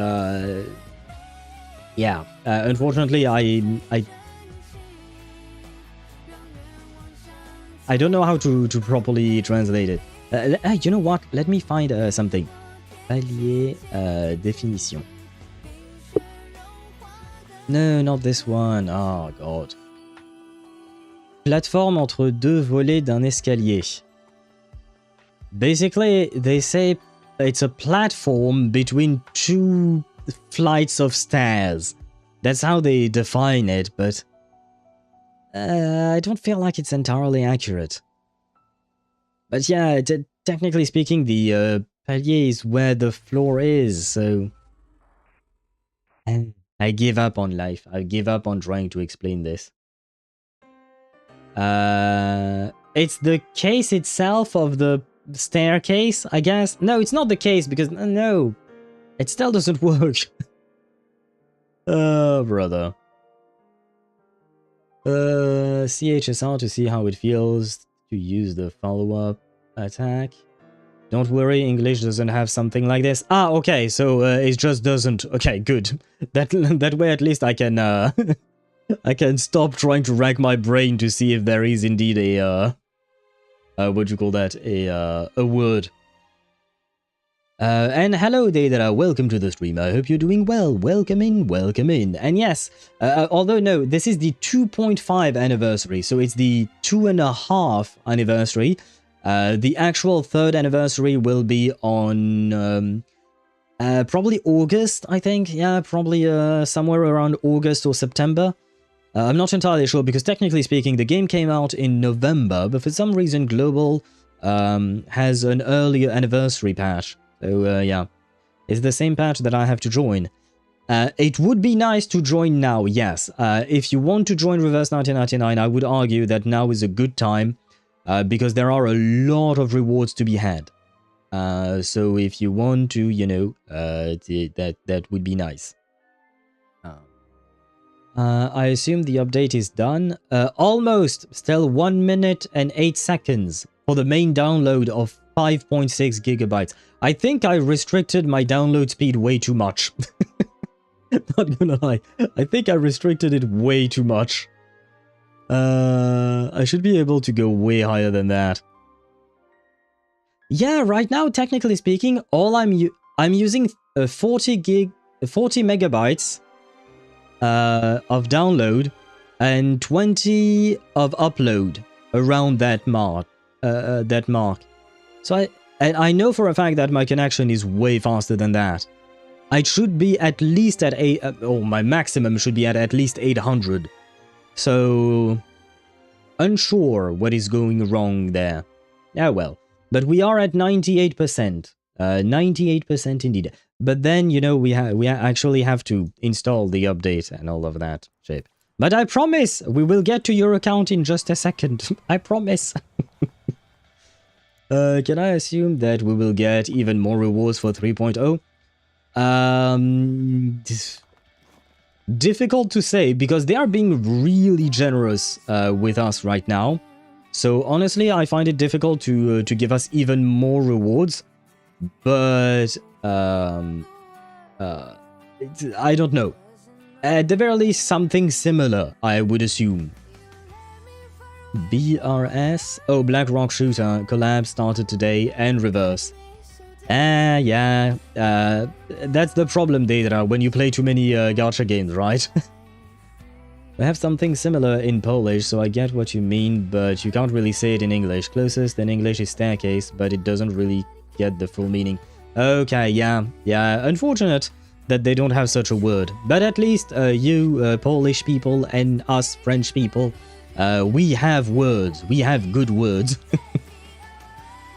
yeah. Unfortunately, I don't know how to properly translate it. You know what? Let me find something. Palier définition. No, not this one. Oh god. Plateforme entre deux volets d'un escalier. Basically, they say it's a platform between two flights of stairs. That's how they define it, but I don't feel like it's entirely accurate. But yeah, technically speaking, the palier is where the floor is, so I give up on life. I give up on trying to explain this. It's the case itself of the staircase, I guess. No, it's not the case, because no, it still doesn't work. Oh, brother. CHSR to see how it feels to use the follow-up attack. Don't worry, English doesn't have something like this. Ah, okay, so it just doesn't. Okay, good. That way at least I can I can stop trying to rack my brain to see if there is indeed a what you call that, a word. And hello there, welcome to the stream. I hope you're doing well. Welcome in, welcome in. And yes, although no, this is the 2.5 anniversary, so it's the 2.5 anniversary. The actual 3rd anniversary will be on probably August, I think. Yeah, probably somewhere around August or September. I'm not entirely sure because technically speaking, the game came out in November, but for some reason Global has an earlier anniversary patch. So yeah, it's the same patch that I have to join. It would be nice to join now, yes. If you want to join Reverse 1999, I would argue that now is a good time because there are a lot of rewards to be had. So if you want to, you know, that would be nice. I assume the update is done. Almost, still 1 minute and 8 seconds for the main download of 5.6 gigabytes. I think I restricted my download speed way too much. Not gonna lie. I think I restricted it way too much. I should be able to go way higher than that. Yeah, right now, technically speaking, all I'm using 40 megabytes of download and 20 of upload around that mark. So I know for a fact that my connection is way faster than that. I should be at least at my maximum should be at least 800. So unsure what is going wrong there. Yeah, well, but we are at 98%. 98% indeed. But then, you know, we actually have to install the update and all of that shit. But I promise we will get to your account in just a second. I promise. Can I assume that we will get even more rewards for 3.0? Difficult to say because they are being really generous with us right now. So honestly, I find it difficult to give us even more rewards. But I don't know. At the very least, something similar, I would assume. BRS? Oh, Black Rock Shooter collab started today and reverse. Yeah. That's the problem, Deidra, when you play too many gacha games, right? We have something similar in Polish, so I get what you mean, but you can't really say it in English. Closest in English is staircase, but it doesn't really get the full meaning. Okay, yeah. Unfortunate that they don't have such a word. But at least you Polish people and us French people, we have words. We have good words.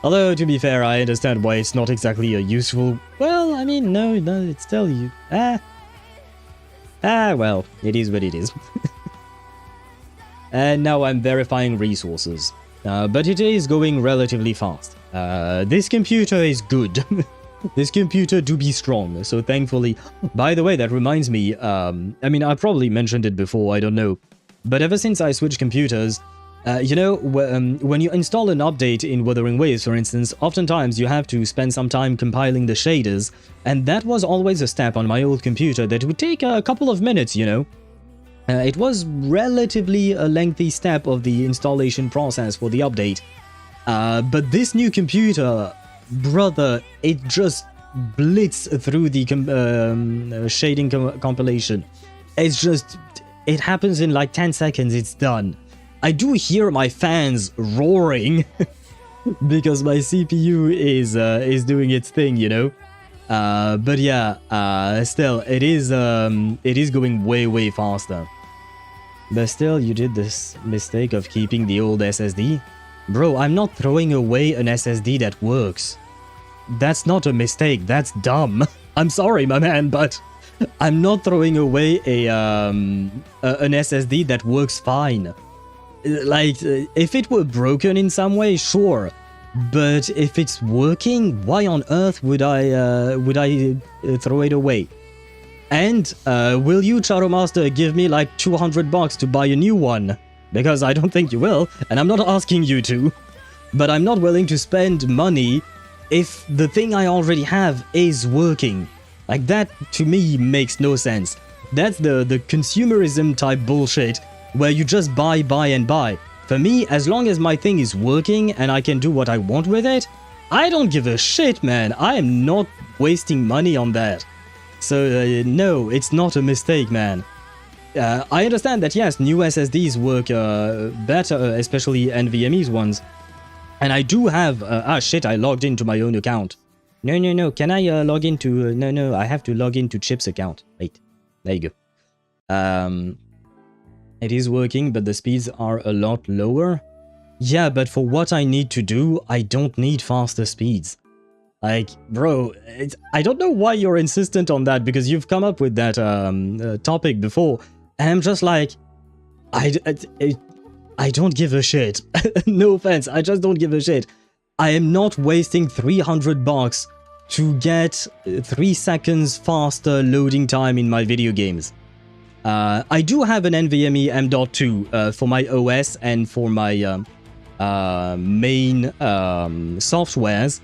Although, to be fair, I understand why it's not exactly a useful... Well, I mean, no, it's still you. Well, it is what it is. And now I'm verifying resources. But it is going relatively fast. This computer is good. This computer do be strong, so thankfully... By the way, that reminds me, I mean, I probably mentioned it before, I don't know. But ever since I switched computers, you know, when you install an update in Wuthering Waves, for instance, oftentimes you have to spend some time compiling the shaders, and that was always a step on my old computer that would take a couple of minutes, you know. It was relatively a lengthy step of the installation process for the update. But this new computer, brother, it just blitzed through the shading compilation. It's just, it happens in like 10 seconds, it's done. I do hear my fans roaring because my CPU is doing its thing, you know. But yeah, still, it is going way faster. But still, you did this mistake of keeping the old SSD. Bro, I'm not throwing away an SSD that works. That's not a mistake, that's dumb. I'm sorry, my man, but I'm not throwing away an SSD that works fine. Like, if it were broken in some way, sure. But if it's working, why on earth would I throw it away? And will you, Charo Master, give me like $200 to buy a new one? Because I don't think you will, and I'm not asking you to. But I'm not willing to spend money if the thing I already have is working. Like, that, to me, makes no sense. That's the consumerism type bullshit where you just buy and buy. For me, as long as my thing is working and I can do what I want with it, I don't give a shit, man. I am not wasting money on that. So no, it's not a mistake, man. I understand that yes, new SSDs work better, especially NVMe's ones. And I do have... shit, I logged into my own account. No, can I log into... no, I have to log into Chip's account. Wait, there you go. It is working, but the speeds are a lot lower. Yeah, but for what I need to do, I don't need faster speeds. Like, bro, I don't know why you're insistent on that, because you've come up with that topic before, and I'm just like, I don't give a shit. No offense, I just don't give a shit. I am not wasting $300 to get 3 seconds faster loading time in my video games. I do have an NVMe M.2 for my OS and for my main softwares,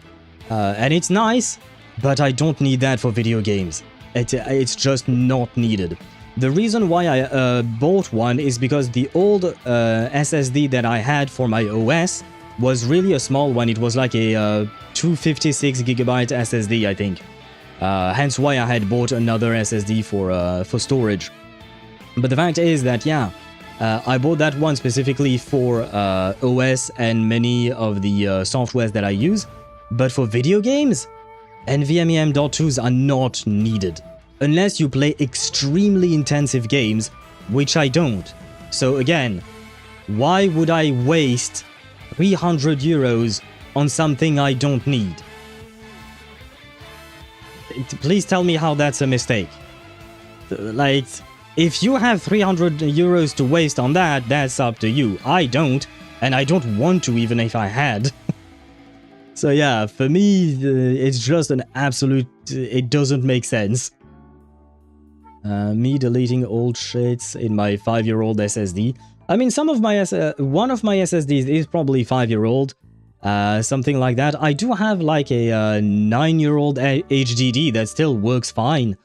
and it's nice, but I don't need that for video games. It's just not needed. The reason why I bought one is because the old SSD that I had for my OS was really a small one. It was like a 256GB SSD, I think. Hence why I had bought another SSD for storage. But the fact is that, yeah, I bought that one specifically for OS and many of the softwares that I use. But for video games, NVMe M.2s are not needed. Unless you play extremely intensive games, which I don't. So again, why would I waste 300 euros on something I don't need? Please tell me how that's a mistake. Like, if you have 300 euros to waste on that, that's up to you. I don't, and I don't want to even if I had. So yeah, for me, it's just an absolute... it doesn't make sense. Me deleting old shits in my 5-year-old SSD. I mean, some of my one of my SSDs is probably 5-year-old, something like that. I do have like a 9-year-old HDD that still works fine,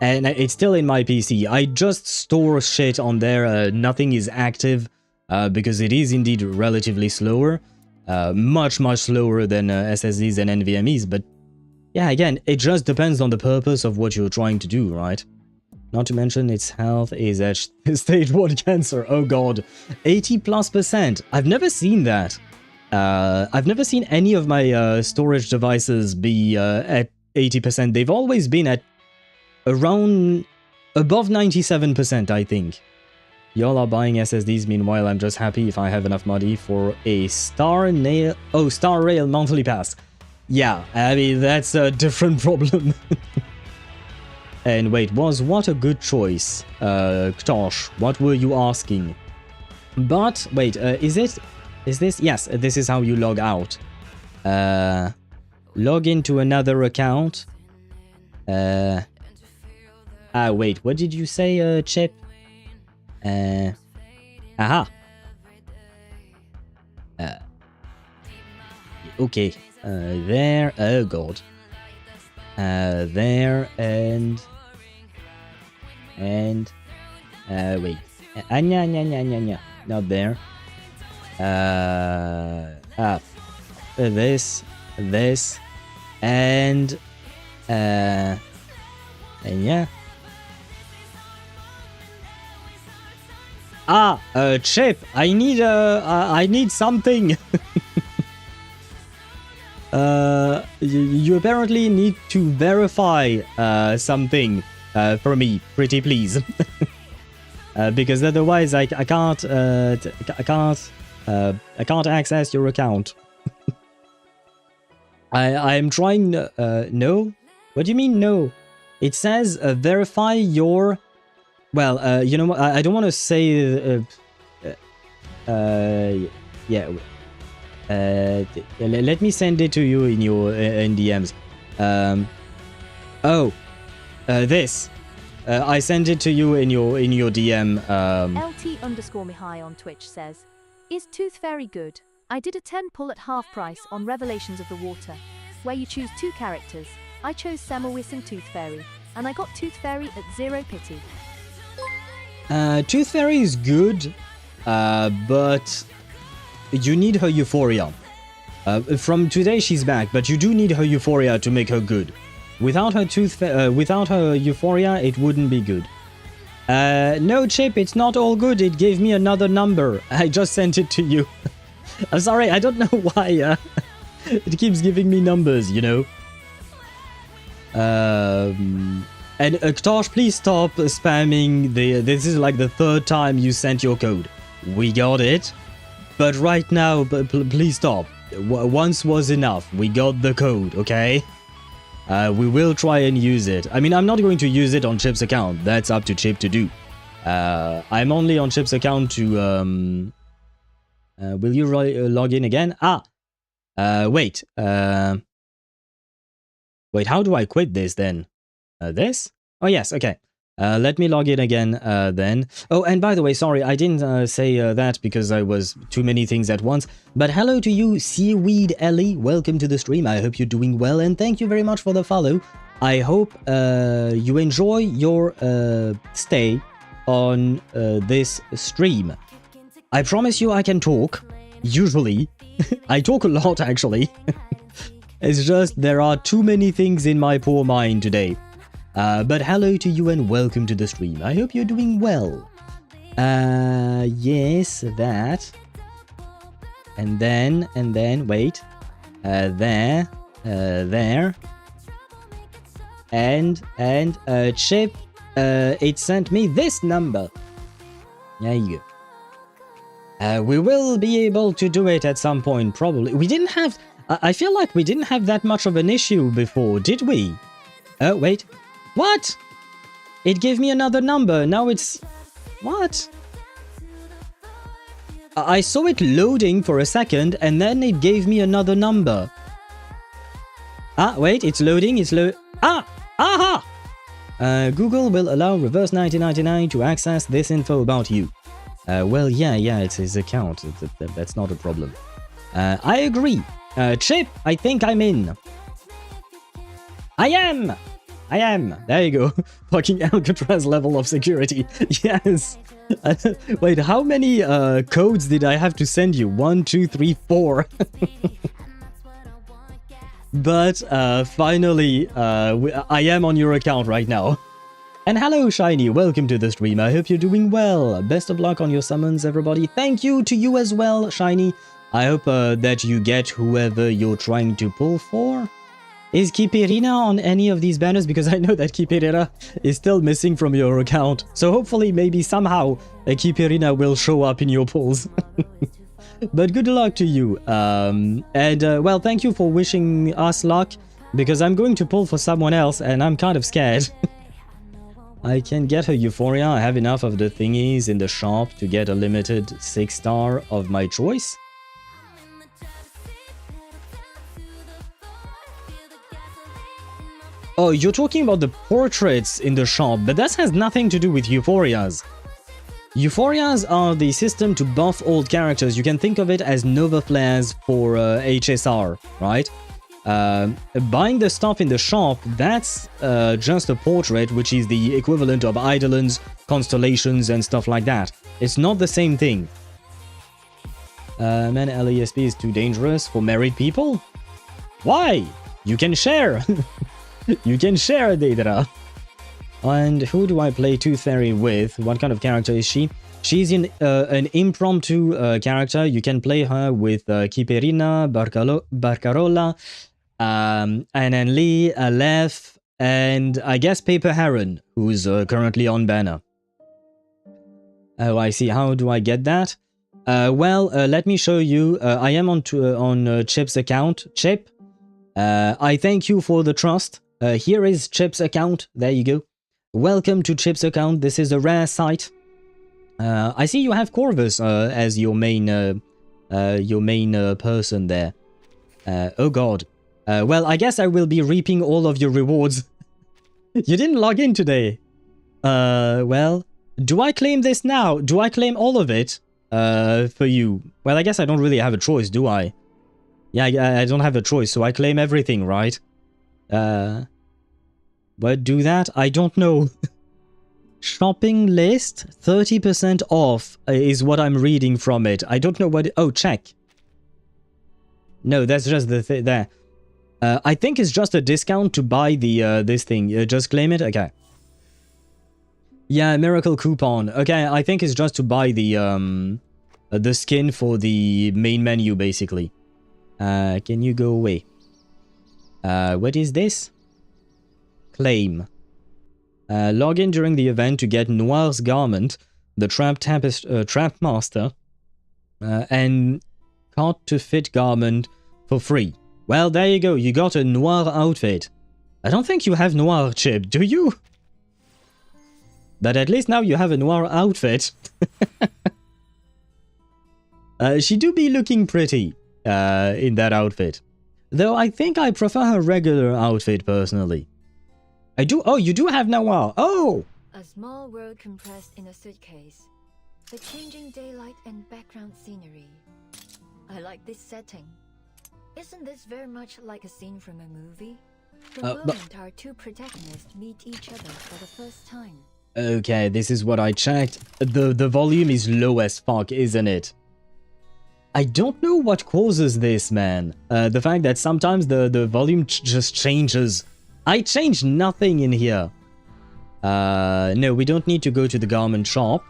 and it's still in my PC. I just store shit on there. Nothing is active because it is indeed relatively slower, much slower than SSDs and NVMe's. But yeah, again, it just depends on the purpose of what you're trying to do, right? Not to mention its health is at stage 1 cancer. Oh god. 80+%. I've never seen that. I've never seen any of my storage devices be at 80%. They've always been at around above 97%, I think. Y'all are buying SSDs. Meanwhile, I'm just happy if I have enough money for a Star Rail monthly pass. Yeah, I mean, that's a different problem. And wait, what a good choice? Ktosh, what were you asking? But, wait, is this? Yes, this is how you log out. Log into another account. Wait, what did you say, Chip? Aha. Okay, there, oh god. There, and wait, not there. This, and yeah. Chip, I need something. You apparently need to verify something for me, pretty please. Because otherwise I can't access your account. I'm trying. No? What do you mean no? It says verify your. Well, you know what? I don't want to say. Yeah. Let me send it to you in your in DMs. This. I sent it to you in your DM. LT_Mihai on Twitch says, "Is Tooth Fairy good? I did a 10 pull at half price on Revelations of the Water, where you choose 2 characters. I chose Semmelweis and Tooth Fairy, and I got Tooth Fairy at 0 pity. Tooth Fairy is good, but you need her Euphoria. From today she's back, but you do need her Euphoria to make her good. Without her without her Euphoria, it wouldn't be good. No, Chip, it's not all good. It gave me another number. I just sent it to you. I'm sorry, I don't know why it keeps giving me numbers, you know. And Ktosh, please stop spamming this is like the third time you sent your code. We got it. But right now, please stop. Once was enough. We got the code, okay? We will try and use it. I mean, I'm not going to use it on Chip's account. That's up to Chip to do. I'm only on Chip's account to... will you log in again? Wait. Wait, how do I quit this then? This? Oh, yes, okay. Let me log in again then. Oh, and by the way, sorry, I didn't say that because I was too many things at once. But hello to you, Seaweed Ellie. Welcome to the stream. I hope you're doing well, and thank you very much for the follow. I hope you enjoy your stay on this stream. I promise you I can talk. Usually. I talk a lot, actually. It's just there are too many things in my poor mind today. But hello to you and welcome to the stream. I hope you're doing well. Yes, that. And then, wait. There. And, Chip, it sent me this number. There you go. We will be able to do it at some point, probably. We didn't have... I feel like we didn't have that much of an issue before, did we? Oh, wait. What? It gave me another number. Now it's... What? I saw it loading for a second, and then it gave me another number. Wait, it's loading, Aha! Google will allow reverse 1999 to access this info about you. Well, yeah, it's his account. That's not a problem. I agree. Chip, I think I'm in. I am! There you go. Fucking Alcatraz level of security. Yes. Wait, how many codes did I have to send you? 1, 2, 3, 4. But finally, I am on your account right now. And hello, Shiny. Welcome to the stream. I hope you're doing well. Best of luck on your summons, everybody. Thank you to you as well, Shiny. I hope that you get whoever you're trying to pull for. Is Kiperina on any of these banners? Because I know that Kiperina is still missing from your account. So hopefully, maybe somehow, a Kiperina will show up in your pulls. But good luck to you. Well, thank you for wishing us luck. Because I'm going to pull for someone else and I'm kind of scared. I can get her Euphoria. I have enough of the thingies in the shop to get a limited 6-star of my choice. Oh, you're talking about the portraits in the shop, but that has nothing to do with Euphorias. Euphorias are the system to buff old characters. You can think of it as Nova Flares for HSR, right? Buying the stuff in the shop, that's just a portrait, which is the equivalent of Eidolons, Constellations, and stuff like that. It's not the same thing. Man, LASP is too dangerous for married people? Why? You can share! You can share, Deidara. And who do I play Tooth Fairy with? What kind of character is she? She's in an impromptu character. You can play her with Kiperina, Barcarola, Ananli, Aleph, and I guess Paper Heron, who's currently on banner. Oh, I see. How do I get that? Well, let me show you. I am on Chip's account. Chip, I thank you for the trust. Here is Chip's account. There you go. Welcome to Chip's account. This is a rare sight. I see you have Corvus as your main person there. Oh god. Well, I guess I will be reaping all of your rewards. You didn't log in today. Well, do I claim this now? Do I claim all of it for you? Well, I guess I don't really have a choice, do I? Yeah, I don't have a choice, so I claim everything, right? But do that? I don't know. Shopping list, 30% off is what I'm reading from it. I don't know what... Oh, check. No, that's just the thing there. I think it's just a discount to buy the this thing. Just claim it? Okay. Yeah, miracle coupon. Okay, I think it's just to buy the skin for the main menu, basically. Can you go away? What is this? Claim. Log in during the event to get Noir's garment, the trap master, and cart to fit garment for free. Well, there you go. You got a Noir outfit. I don't think you have Noir, Chip, do you? But at least now you have a Noir outfit. She do be looking pretty in that outfit. Though I think I prefer her regular outfit personally. I do. Oh, you do have Noir. Oh! A small world compressed in a suitcase. The changing daylight and background scenery. I like this setting. Isn't this very much like a scene from a movie? The moment our two protagonists meet each other for the first time. Okay, this is what I checked. The volume is low as fuck, isn't it? I don't know what causes this, man. The fact that sometimes the volume just changes. I changed nothing in here. No, we don't need to go to the garment shop.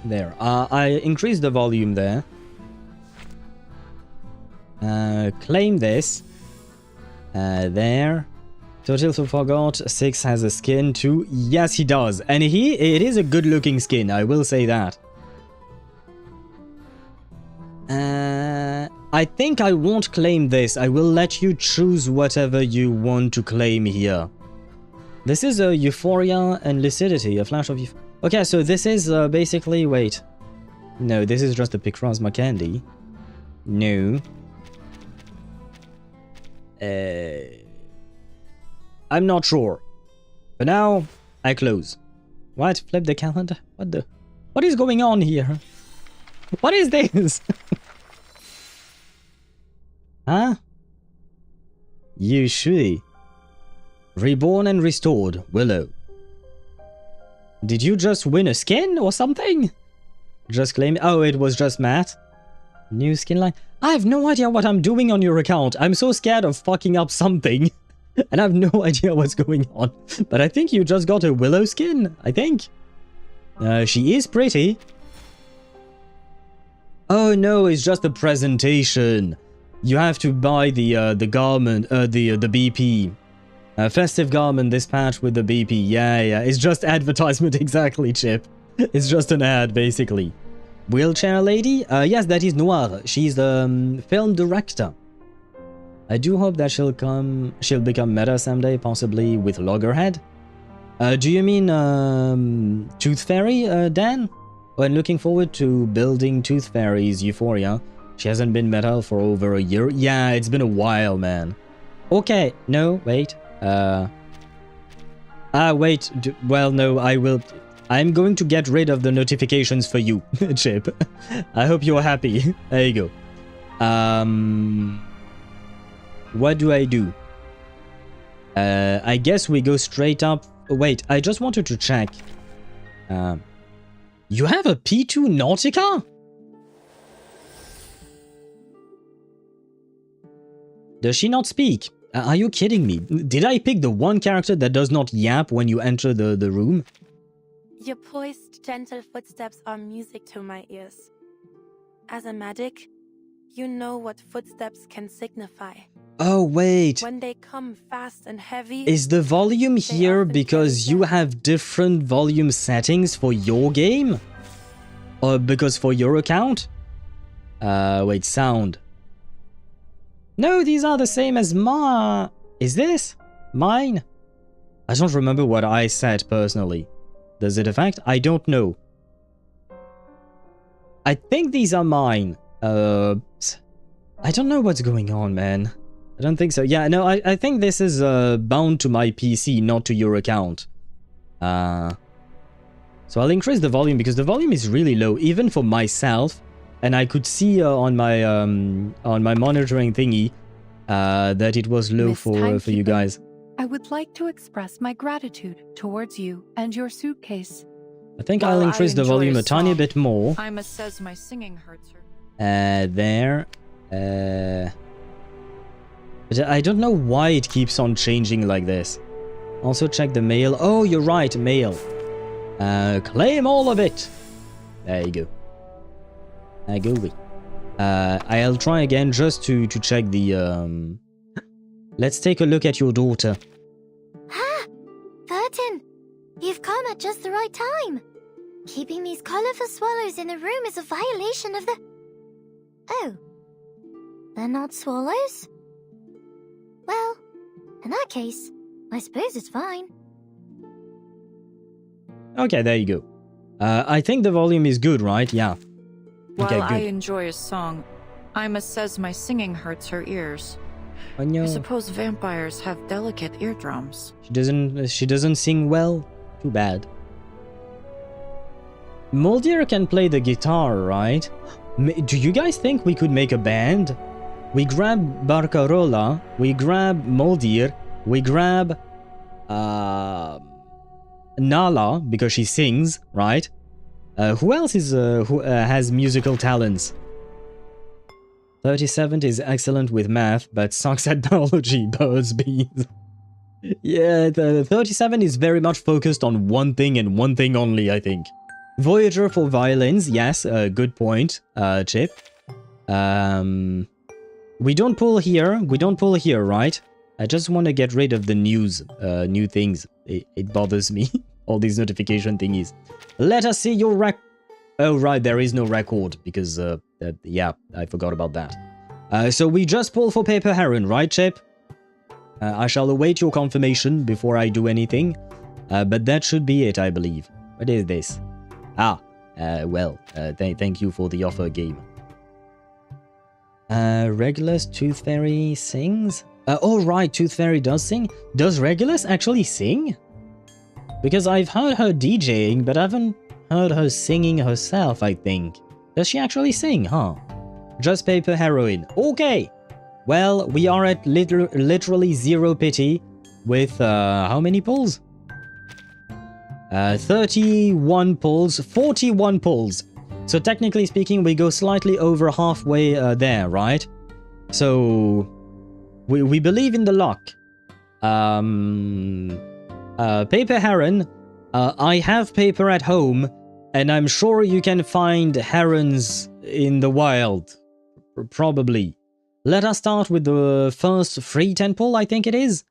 There. I increased the volume there. Claim this. There. Total so forgot. 6 has a skin too. Yes, he does. And it is a good looking skin, I will say that. I think I won't claim this. I will let you choose whatever you want to claim here. This is a Euphoria and Lucidity, a flash of Euphoria. Okay, so this is basically... Wait. No, this is just a Picrasma candy. No. I'm not sure. For now, I close. What? Flip the calendar? What is going on here? What is this? Huh? Yushui. Reborn and restored. Willow. Did you just win a skin or something? Just claim... Oh, it was just Matt. New skin line. I have no idea what I'm doing on your account. I'm so scared of fucking up something. And I have no idea what's going on. But I think you just got a Willow skin. I think. She is pretty. Oh no, it's just a presentation. You have to buy the garment, the BP. Festive garment this patch with the BP. Yeah, it's just advertisement exactly, Chip. It's just an ad, basically. Wheelchair lady? Yes, that is Noir. She's the film director. I do hope that she'll become meta someday, possibly with Loggerhead. Do you mean Tooth Fairy, Dan? When looking forward to building Tooth Fairy's Euphoria. She hasn't been meta for over a year. Yeah, it's been a while, man. Okay, no, wait. Wait. Well, no, I will... I'm going to get rid of the notifications for you, Chip. I hope you're happy. There you go. What do I do? I guess we go straight up... Wait, I just wanted to check. You have a P2 Nautica? Does she not speak? Are you kidding me? Did I pick the one character that does not yap when you enter the room? Your poised, gentle footsteps are music to my ears. As a medic, you know what footsteps can signify. Oh, wait. When they come fast and heavy... Is the volume here because you have different volume settings for your game? Or because for your account? Wait, sound. No, these are the same as ma... Is this? Mine? I don't remember what I said personally. Does it affect? I don't know. I think these are mine. I don't know what's going on, man. I don't think so. Yeah, no, I think this is bound to my PC, not to your account. So I'll increase the volume because the volume is really low, even for myself. and I could see on my monitoring thingy that it was low Miss for you Timekeeper, guys. I would like to express my gratitude towards you and your suitcase. I think Well, I'll I increase the enjoy volume a a tiny song. bit more. Ima says my singing hurts her. There. But I don't know why it keeps on changing like this. Also check the mail. Oh, you're right, mail. Claim all of it. There you go. I go with. I'll try again just to check the Let's take a look at your daughter. Ah! Vertin! You've come at just the right time. Keeping these colorful swallows in the room is a violation of the... Oh. They're not swallows? Well, in that case, I suppose it's fine. Okay, there you go. I think the volume is good, right? Yeah. While Okay, I good. enjoy a song, Ima says my singing hurts her ears. Oh, no. I suppose vampires have delicate eardrums. She doesn't sing well. Too bad. Moldier can play the guitar, right? Do you guys think we could make a band? We grab Barcarola, we grab Moldier, we grab Nala because she sings, right? Who else is who has musical talents? 37 is excellent with math, but sucks at biology, birds, bees. Yeah, the 37 is very much focused on one thing and one thing only, I think. Voyager for violins, yes, good point, Chip. We don't pull here, right? I just want to get rid of the news, new things. It bothers me, all these notification thingies. Let us see your Oh, right, there is no record, because, yeah, I forgot about that. So we just pull for Paper Heron, right, Chip? I shall await your confirmation before I do anything, but that should be it, I believe. What is this? Thank you for the offer, game. Regulus Tooth Fairy sings? Oh, right, Tooth Fairy does sing? Does Regulus actually sing? Because I've heard her DJing, but I haven't heard her singing herself, I think. Does she actually sing, huh? Just Paper Heroine. Okay! Well, we are at literally zero pity with, how many pulls? 31 pulls, 41 pulls. So technically speaking, we go slightly over halfway there, right? So we believe in the luck. Paper Heron, I have paper at home, and I'm sure you can find herons in the wild. Probably. Let us start with the first free 10 pull, I think it is.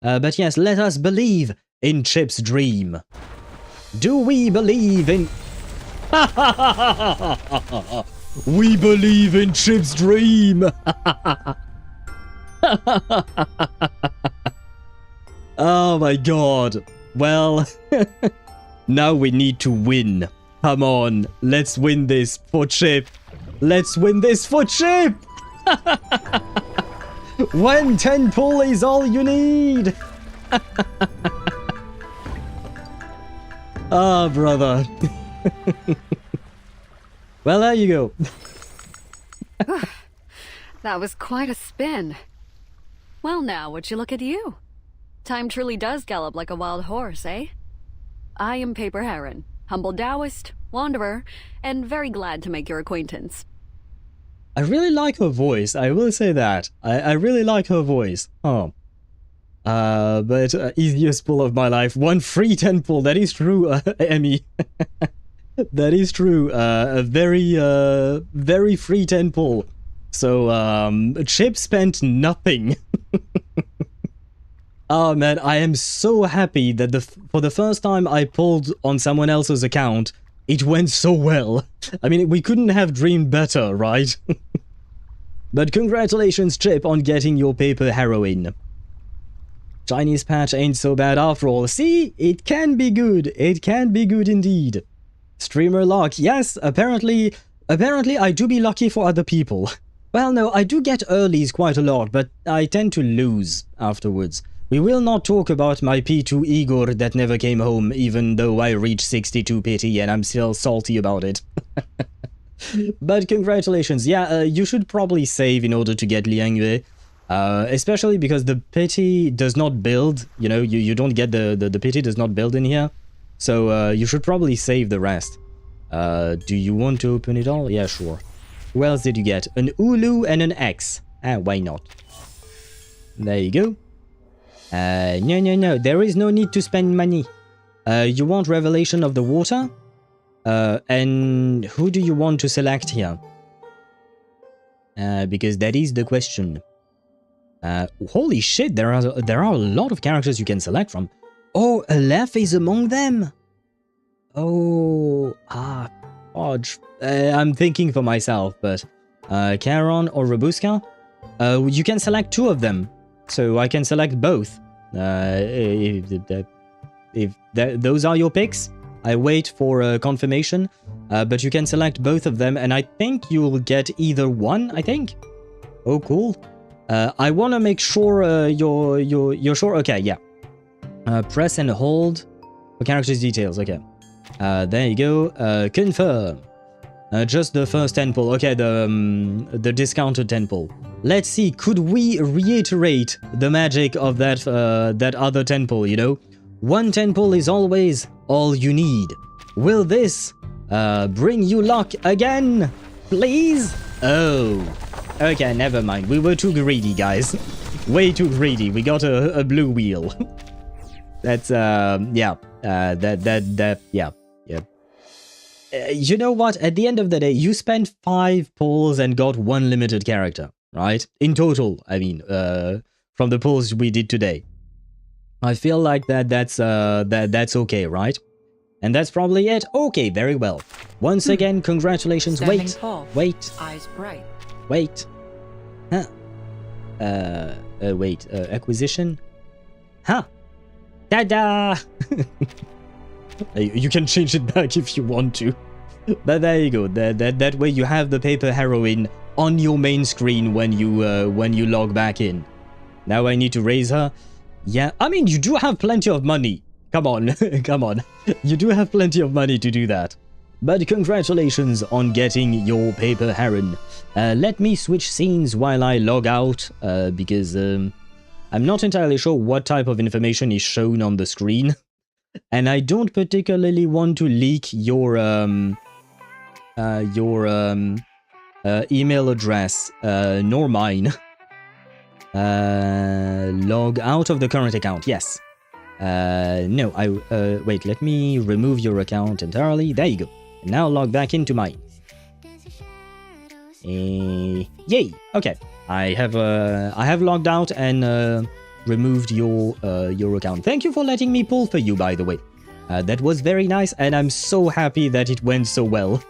But yes, let us believe in Chip's dream. Do we believe in... We believe in Chip's dream! Oh my god. Well, now we need to win. Come on, let's win this for Chip. Let's win this for Chip! When 10 pull is all you need! Ah, brother. Well, there you go. That was quite a spin. Well now, would you look at you? Time truly does gallop like a wild horse, eh? I am Paper Heron, humble Taoist, wanderer, and very glad to make your acquaintance. I really like her voice, I will say that. I really like her voice. Oh. But easiest pull of my life. One free 10 pull, that is true, Emmy. That is true. A very free 10 pull. So, Chip spent nothing. Oh man, I am so happy that for the first time I pulled on someone else's account, it went so well. I mean, we couldn't have dreamed better, right? But congratulations, Chip, on getting your Paper Heroine. Chinese patch ain't so bad after all. See? It can be good. It can be good indeed. Streamer luck. Yes, apparently I do be lucky for other people. Well, no, I do get earlies quite a lot, but I tend to lose afterwards. We will not talk about my P2 Igor that never came home, even though I reached 62 pity and I'm still salty about it. But congratulations. Yeah, you should probably save in order to get Liangyue. Especially because the pity does not build. You know, you don't get the pity does not build in here. So you should probably save the rest. Do you want to open it all? Yeah, sure. Who else did you get? An Ulu and an X. Why not? There you go. No. There is no need to spend money. You want Revelation of the Water? And who do you want to select here? Because that is the question. Holy shit, there are a lot of characters you can select from. Oh, Aleph is among them. Oh, Hodge. I'm thinking for myself, but Heron or Robuska, you can select two of them. So I can select both. If those are your picks, I wait for confirmation. But you can select both of them, and I think you'll get either one. I think. Oh, cool. I want to make sure you're sure. Okay, yeah. Press and hold for characters details. Okay. There you go. Confirm. Just the first temple. Okay, the discounted temple. Let's see. Could we reiterate the magic of that that other temple? You know, one temple is always all you need. Will this bring you luck again? Please? Oh. Okay, never mind. We were too greedy, guys. Way too greedy. We got a blue wheel. That's yeah. Yeah. You know what? At the end of the day, you spent 5 pulls and got 1 limited character, right? In total, I mean, from the pulls we did today. I feel like that's okay, right? And that's probably it. Okay, very well. Once again, congratulations. Standing Wait, tall, wait, eyes bright. wait. Huh? Wait. Acquisition. Huh? Ta-da! You can change it back if you want to. But there you go. That way you have the paper heroine on your main screen when you log back in. Now I need to raise her. Yeah, I mean, you do have plenty of money. Come on, come on. You do have plenty of money to do that. But congratulations on getting your paper heron. Let me switch scenes while I log out, because I'm not entirely sure what type of information is shown on the screen. And I don't particularly want to leak your email address, nor mine. Log out of the current account, yes. No, wait, let me remove your account entirely. There you go. And now log back into mine. Yay! Okay, I have logged out and removed your account. Thank you for letting me pull for you, by the way. That was very nice, and I'm so happy that it went so well.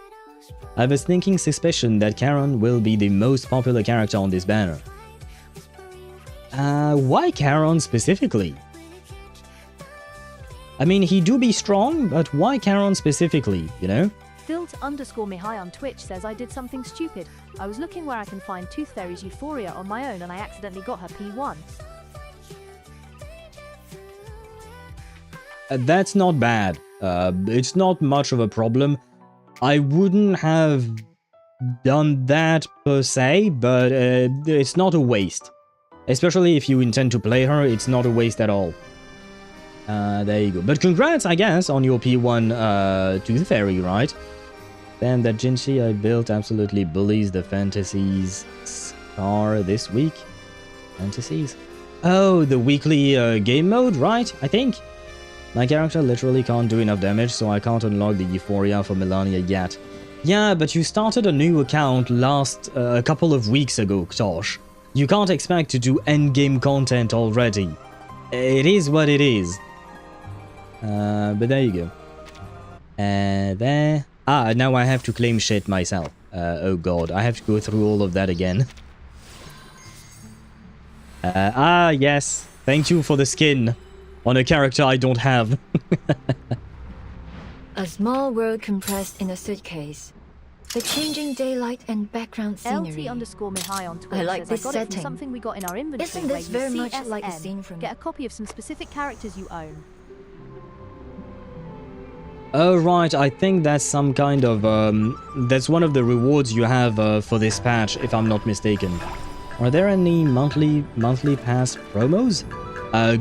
I have a sneaking suspicion that Heron will be the most popular character on this banner. Why Heron specifically? I mean, he do be strong, but why Heron specifically, you know? Filt_me on Twitch says I did something stupid. I was looking where I can find Tooth Fairy's Euphoria on my own and I accidentally got her P1. That's not bad. It's not much of a problem. I wouldn't have done that per se, but it's not a waste. Especially if you intend to play her, it's not a waste at all. There you go. But congrats, I guess, on your P1 Tooth Fairy, right? Damn, that Jinchi I built absolutely bullies the Fantasies Star this week. Fantasies? Oh, the weekly game mode, right? I think. My character literally can't do enough damage, so I can't unlock the Euphoria for Melania yet. Yeah, but you started a new account a couple of weeks ago, Ktosh. You can't expect to do endgame content already. It is what it is. But there you go. There. Now I have to claim shit myself. Oh god, I have to go through all of that again. Yes. Thank you for the skin on a character I don't have. A small world compressed in a suitcase. The changing daylight and background scenery. LT_me on Twitch I like says this I got it from setting. something we got in our inventory. Isn't this where you very much CSN, like a scene from... Get a copy of some specific characters you own. Oh, right, I think that's some kind of, that's one of the rewards you have for this patch, if I'm not mistaken. Are there any monthly pass promos?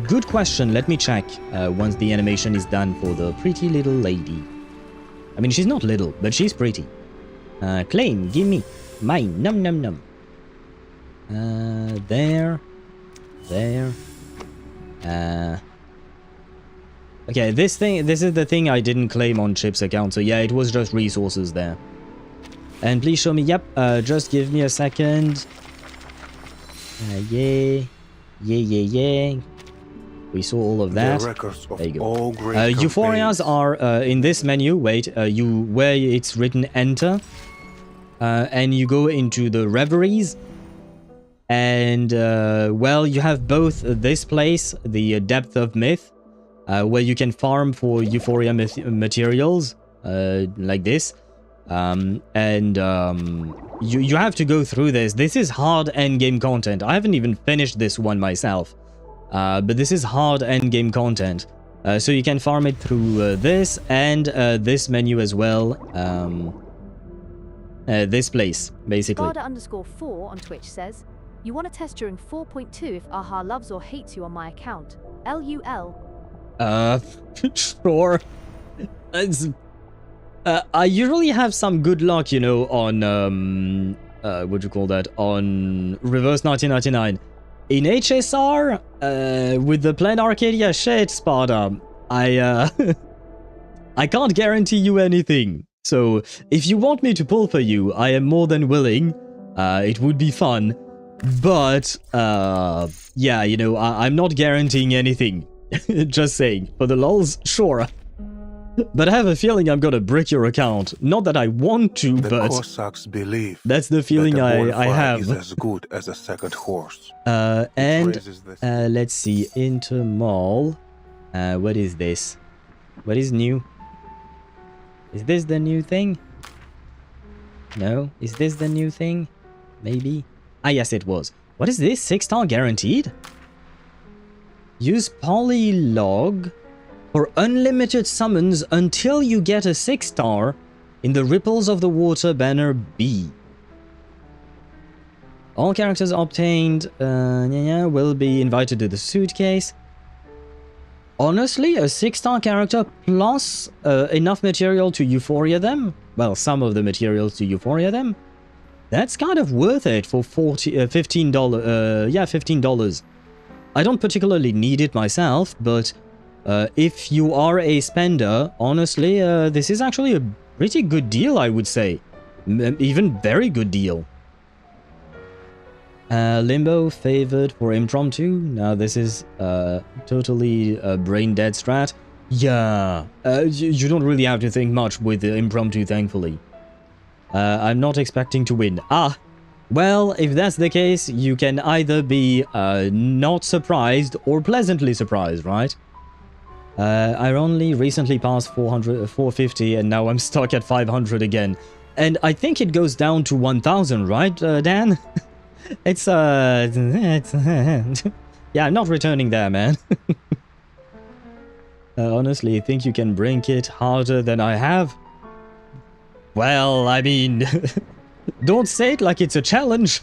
Good question, let me check once the animation is done for the pretty little lady. I mean, she's not little, but she's pretty. Claim, give me. Mine, num num num. There. Okay, this is the thing I didn't claim on Chip's account, so yeah, it was just resources there. And please show me, yep, just give me a second. Yeah. We saw all of that. There you go. Euphorias are in this menu, wait, where it's written enter. And you go into the reveries. And, well, you have both this place, the Depth of Myth, where you can farm for Euphoria materials, like this. You have to go through this. This is hard endgame content. I haven't even finished this one myself. But this is hard endgame content. So you can farm it through this and this menu as well. This place, basically. Sparta_4 on Twitch says, you want to test during 4.2 if Aha loves or hates you on my account. LUL. Sure. I usually have some good luck, you know, on, what do you call that? On Reverse 1999. In HSR, with the Plan Arcadia shit, Sparta, I can't guarantee you anything. So, if you want me to pull for you, I am more than willing. It would be fun. But, yeah, you know, I'm not guaranteeing anything. Just saying. For the lols, sure. But I have a feeling I'm gonna brick your account. Not that I want to, but Cossacks believe that's the feeling I have. Is as good as a second horse. Let's see, Intermall. What is this? What is new? Is this the new thing? No? Is this the new thing? Maybe? Ah, yes, it was. What is this? 6-star guaranteed? Use Polylog for unlimited summons until you get a 6-star in the Ripples of the Water banner B. All characters obtained will be invited to the suitcase. Honestly, a 6-star character plus enough material to Euphoria them, well, some of the materials to Euphoria them, that's kind of worth it for $15. Yeah, $15. I don't particularly need it myself, but if you are a spender, honestly, this is actually a pretty good deal, I would say. Even very good deal. Limbo favored for impromptu. Now this is totally brain dead strat. Yeah, you don't really have to think much with the impromptu, thankfully. I'm not expecting to win. Ah, well, if that's the case, you can either be not surprised or pleasantly surprised, right? I only recently passed 450 and now I'm stuck at 500 again. And I think it goes down to 1000, right, Dan? It's, yeah, I'm not returning there, man. Honestly, I think you can brink it harder than I have. Well, I mean, don't say it like it's a challenge.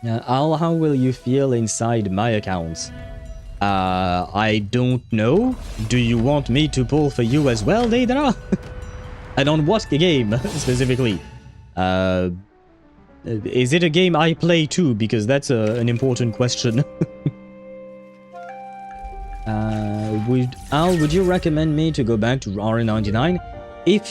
Al, how will you feel inside my accounts? I don't know. Do you want me to pull for you as well, Deidra? And on what game, specifically? Is it a game I play too? Because that's an important question. Al, would you recommend me to go back to R99? If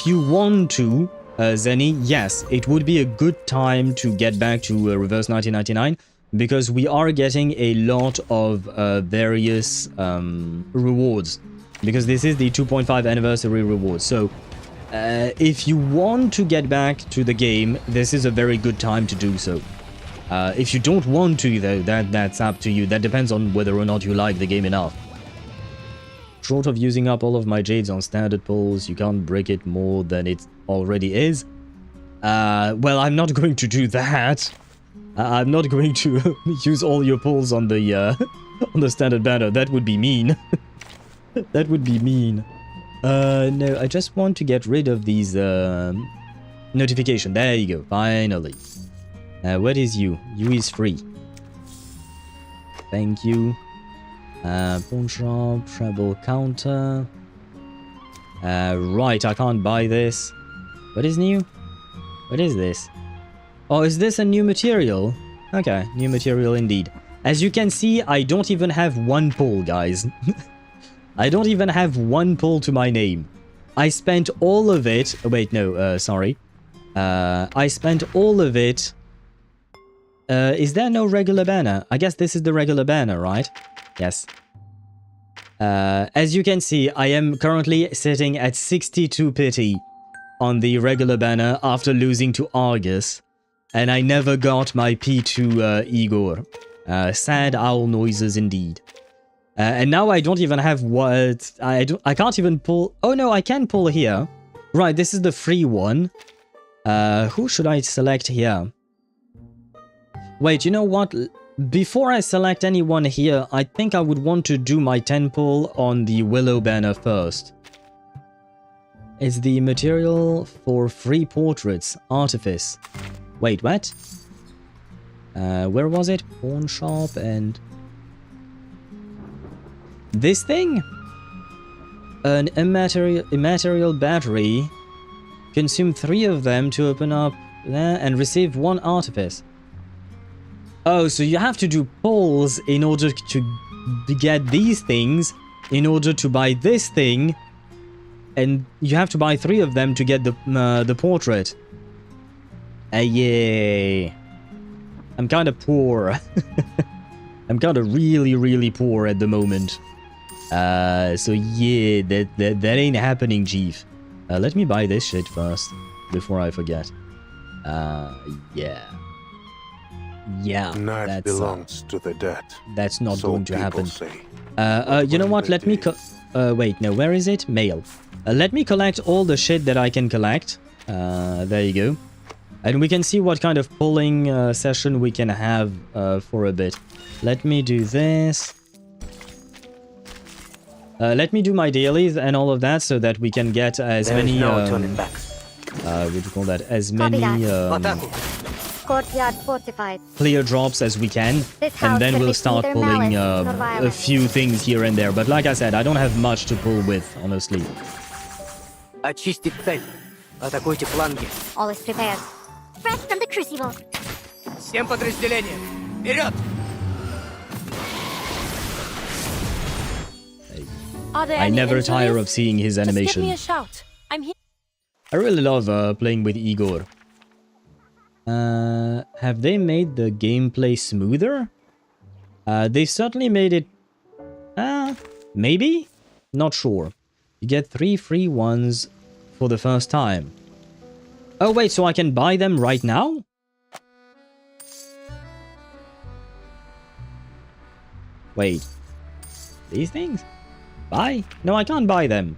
you want to, Zenny, yes, it would be a good time to get back to Reverse 1999 because we are getting a lot of various rewards because this is the 2.5 anniversary reward. So if you want to get back to the game, this is a very good time to do so. If you don't want to, though, that's up to you. That depends on whether or not you like the game enough. Short of using up all of my jades on standard pulls, you can't break it more than it already is. Well, I'm not going to do that. I'm not going to use all your pulls on the on the standard banner. That would be mean. That would be mean. No, I just want to get rid of these notification. There you go, finally. What is you? You is free. Thank you. Pawn shop, treble counter. Right, I can't buy this. What is new? What is this? Oh, is this a new material? Okay, new material indeed. As you can see, I don't even have one pull, guys. I don't even have one pull to my name. I spent all of it... Oh, wait, no, sorry. I spent all of it... is there no regular banner? I guess this is the regular banner, right? Yes. As you can see, I am currently sitting at 62 pity on the regular banner after losing to Argus. And I never got my P2 Igor. Sad owl noises indeed. And now I don't even have what... I can't even pull... Oh no, I can pull here. Right, this is the free one. Who should I select here? Wait, you know what? Before I select anyone here, I think I would want to do my 10 pull on the Willow banner first. It's the material for free portraits, Artifice. Wait, what? Where was it? Pawn shop and... This thing? An immaterial battery. Consume 3 of them to open up there and receive 1 artifice. Oh, so you have to do pulls in order to get these things, in order to buy this thing, and you have to buy 3 of them to get the portrait. Yeah. I'm kind of poor. I'm kind of really poor at the moment. So yeah, that ain't happening, Chief. Let me buy this shit first, before I forget. Yeah. Yeah, Knife belongs to the dead. That's not so going to happen. Say. You know what? Let me wait, no, where is it? Mail. Let me collect all the shit that I can collect. There you go. And we can see what kind of pulling session we can have for a bit. Let me do this. Let me do my dailies and all of that so that we can get as many... what do you call that? As many... Courtyard fortified. Clear drops as we can, and then we'll start pulling a few things here and there. But like I said, I don't have much to pull with, honestly. Очистить цель. Атакуйте фланги. All is prepared. Fresh from the crucible. Всем подразделениям. Вперед! I never tire of seeing his animation. Just give me a shout. I'm here. I really love playing with Igor. Have they made the gameplay smoother? They certainly made it... maybe? Not sure. You get 3 free ones for the first time. Oh wait, so I can buy them right now? Wait. These things? Buy? No, I can't buy them.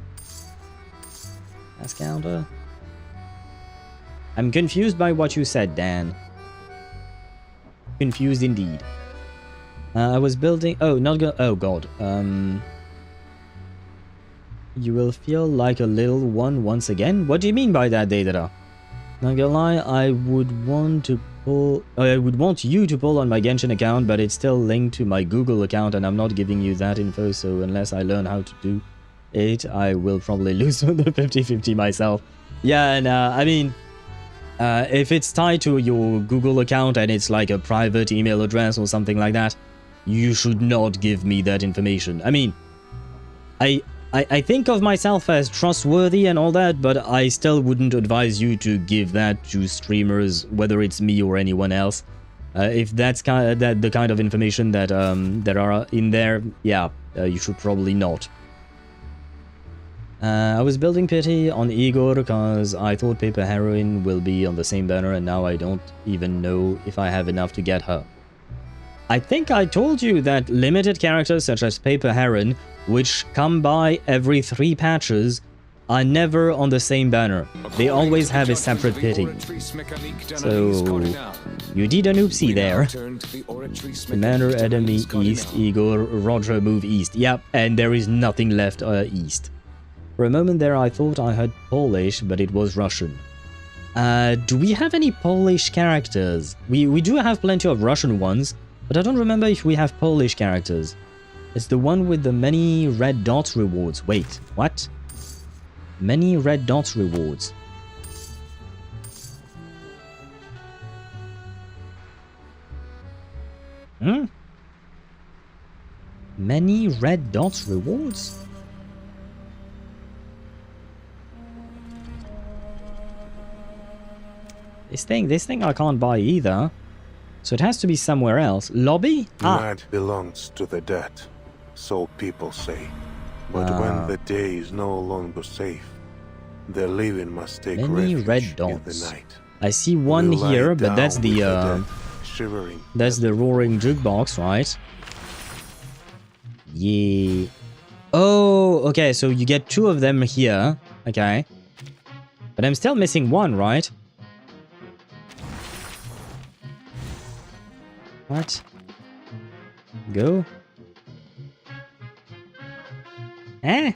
That's counter. I'm confused by what you said, Dan. Confused indeed. I was building... Oh, not go... Oh, God. You will feel like a little one once again? What do you mean by that, Deidara? Not gonna lie, I would want to pull... I would want you to pull on my Genshin account, but it's still linked to my Google account, and I'm not giving you that info, so unless I learn how to do it, I will probably lose the 50-50 myself. Yeah, and I mean... if it's tied to your Google account and it's like a private email address or something like that, you should not give me that information. I mean, I think of myself as trustworthy and all that, but I still wouldn't advise you to give that to streamers, whether it's me or anyone else. If that's the kind of information that are in there, yeah, you should probably not. I was building pity on Igor because I thought Paper Heroine will be on the same banner, and now I don't even know if I have enough to get her. I think I told you that limited characters such as Paper Heron, which come by every 3 patches, are never on the same banner. They always have a separate pity. So, you did an oopsie there. Commander, enemy, east, Igor, Roger, move east. Yep, and there is nothing left east. For a moment there I thought I heard Polish, but it was Russian. Do we have any Polish characters? We do have plenty of Russian ones, but I don't remember if we have Polish characters. It's the one with the many red dots rewards. Wait, what? Many red dots rewards. Many red dots rewards? This thing I can't buy either. So it has to be somewhere else. Lobby? Night belongs to the dead, so people say. But when the day is no longer safe, the living must take many refuge red in dots. the night. I see one here, but that's the shivering. That's the roaring jukebox, right? Yeah. Oh, okay, so you get 2 of them here. Okay. But I'm still missing 1, right? What? Go. Eh?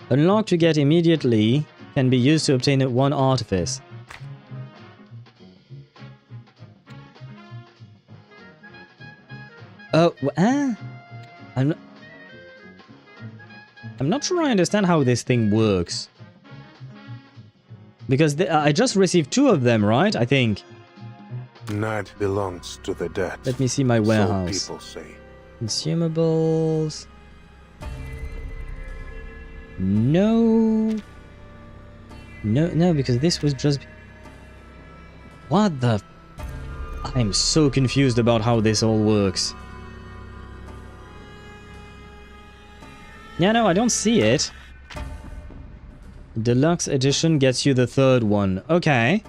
Unlock to get immediately can be used to obtain 1 artifice. Oh, I'm not sure I understand how this thing works. Because I just received 2 of them, right? I think. Night belongs to the dead. Let me see my warehouse. So people say. Consumables. No. No, because this was just... What the... I'm so confused about how this all works. Yeah, no, I don't see it. Deluxe edition gets you the 3rd one. Okay.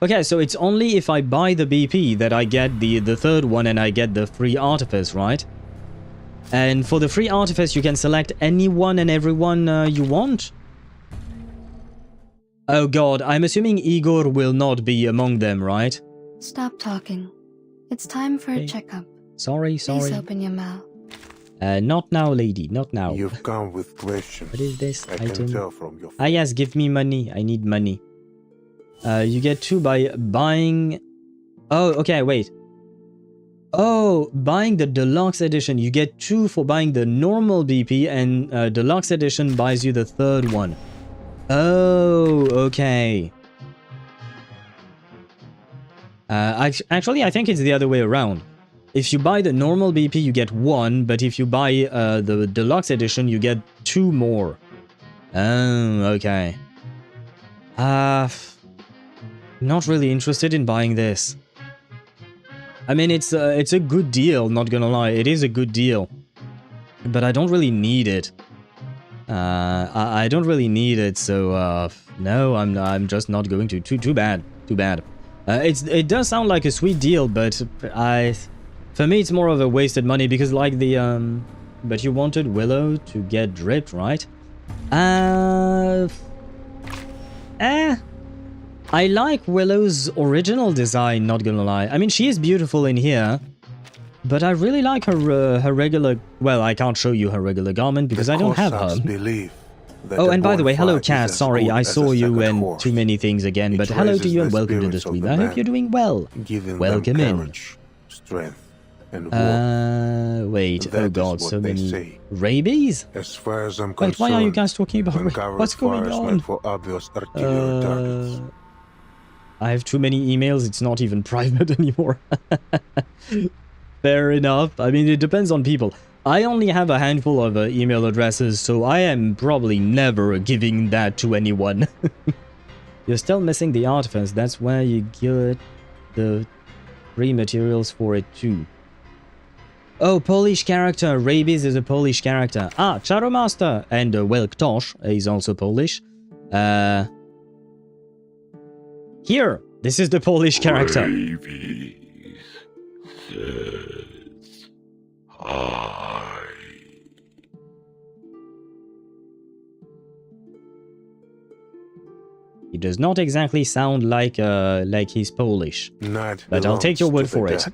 Okay, so it's only if I buy the BP that I get the 3rd one and I get the free artifice, right? And for the free artifice, you can select anyone and everyone you want? Oh god, I'm assuming Igor will not be among them, right? Stop talking. It's time for a checkup. Sorry. Please open your mouth. Not now, lady, not now. You've come with questions. What is this I item? can tell from your... Ah yes, give me money. I need money. You get 2 by buying... Oh, okay, wait. Oh, buying the deluxe edition. You get 2 for buying the normal BP, and deluxe edition buys you the 3rd one. Oh, okay. Actually, I think it's the other way around. If you buy the normal BP, you get 1, but if you buy the deluxe edition, you get 2 more. Oh, okay. Not really interested in buying this. I mean, it's a good deal, not gonna lie. It is a good deal. But I don't really need it. I don't really need it, so no, I'm just not going to. Too bad. Too bad. It does sound like a sweet deal, but for me it's more of a wasted money because like the but you wanted Willow to get dripped, right? I like Willow's original design, not gonna lie. I mean, she is beautiful in here, but I really like her regular... Well, I can't show you her regular garment because I don't have her. Oh, and by the way, hello Cat, sorry, I saw you and too many things again, but hello to you and welcome to the stream. I hope you're doing well. Welcome in. Strength and wait, oh god, so many... Rabies? As far as I'm wait, why are you guys talking about what's going on? For obvious targets. I have too many emails, it's not even private anymore. Fair enough. I mean, it depends on people. I only have a handful of email addresses, so I am probably never giving that to anyone. You're still missing the artifice. That's where you get the free materials for it too. Oh, Polish character. Rabies is a Polish character. Ah, Charomaster. And well, Ktosh is also Polish. Here, this is the Polish character. Rabies says hi. He does not exactly sound like he's Polish. Night but I'll take your word for it.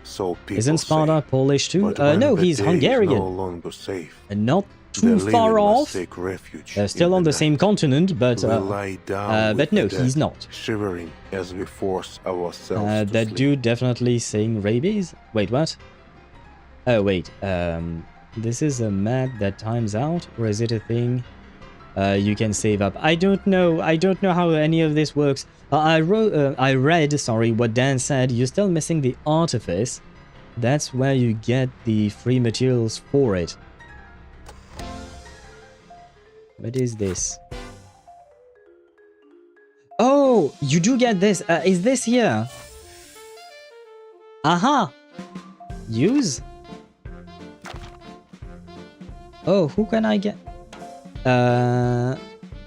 So Isn't Sparta Polish too? No, he's Hungarian. No longer safe, And not too far off. They're still on the same continent, but no, he's not. Shivering as we force ourselves that dude definitely saying rabies? Wait, what? Oh, wait. This is a mat that times out, or is it a thing you can save up? I don't know. I don't know how any of this works. I read, sorry, what Dan said. You're still missing the artifice. That's where you get the free materials for it. What is this? Oh, you do get this. Is this here? Aha! Use? Oh, who can I get?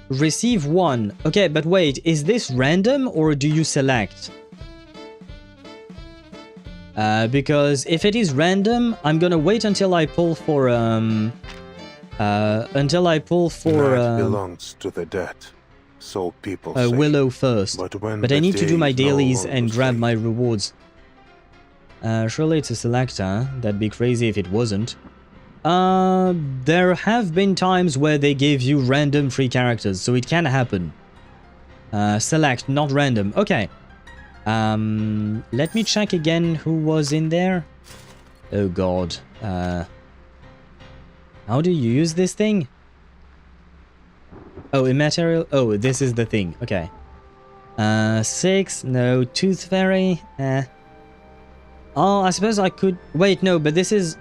Receive one. Okay, but wait, is this random or do you select? Because if it is random, I'm gonna wait until I pull for Night belongs to the dead, so people say. Willow first. But I need to do my dailies and grab my rewards. Surely it's a selector. That'd be crazy if it wasn't. There have been times where they gave you random free characters, so it can happen. Select, not random. Okay. Let me check again who was in there. Oh god. How do you use this thing? Oh, immaterial. Oh, this is the thing. Okay. 6. No. Tooth Fairy. Oh, I suppose I could... Wait, no, but this is...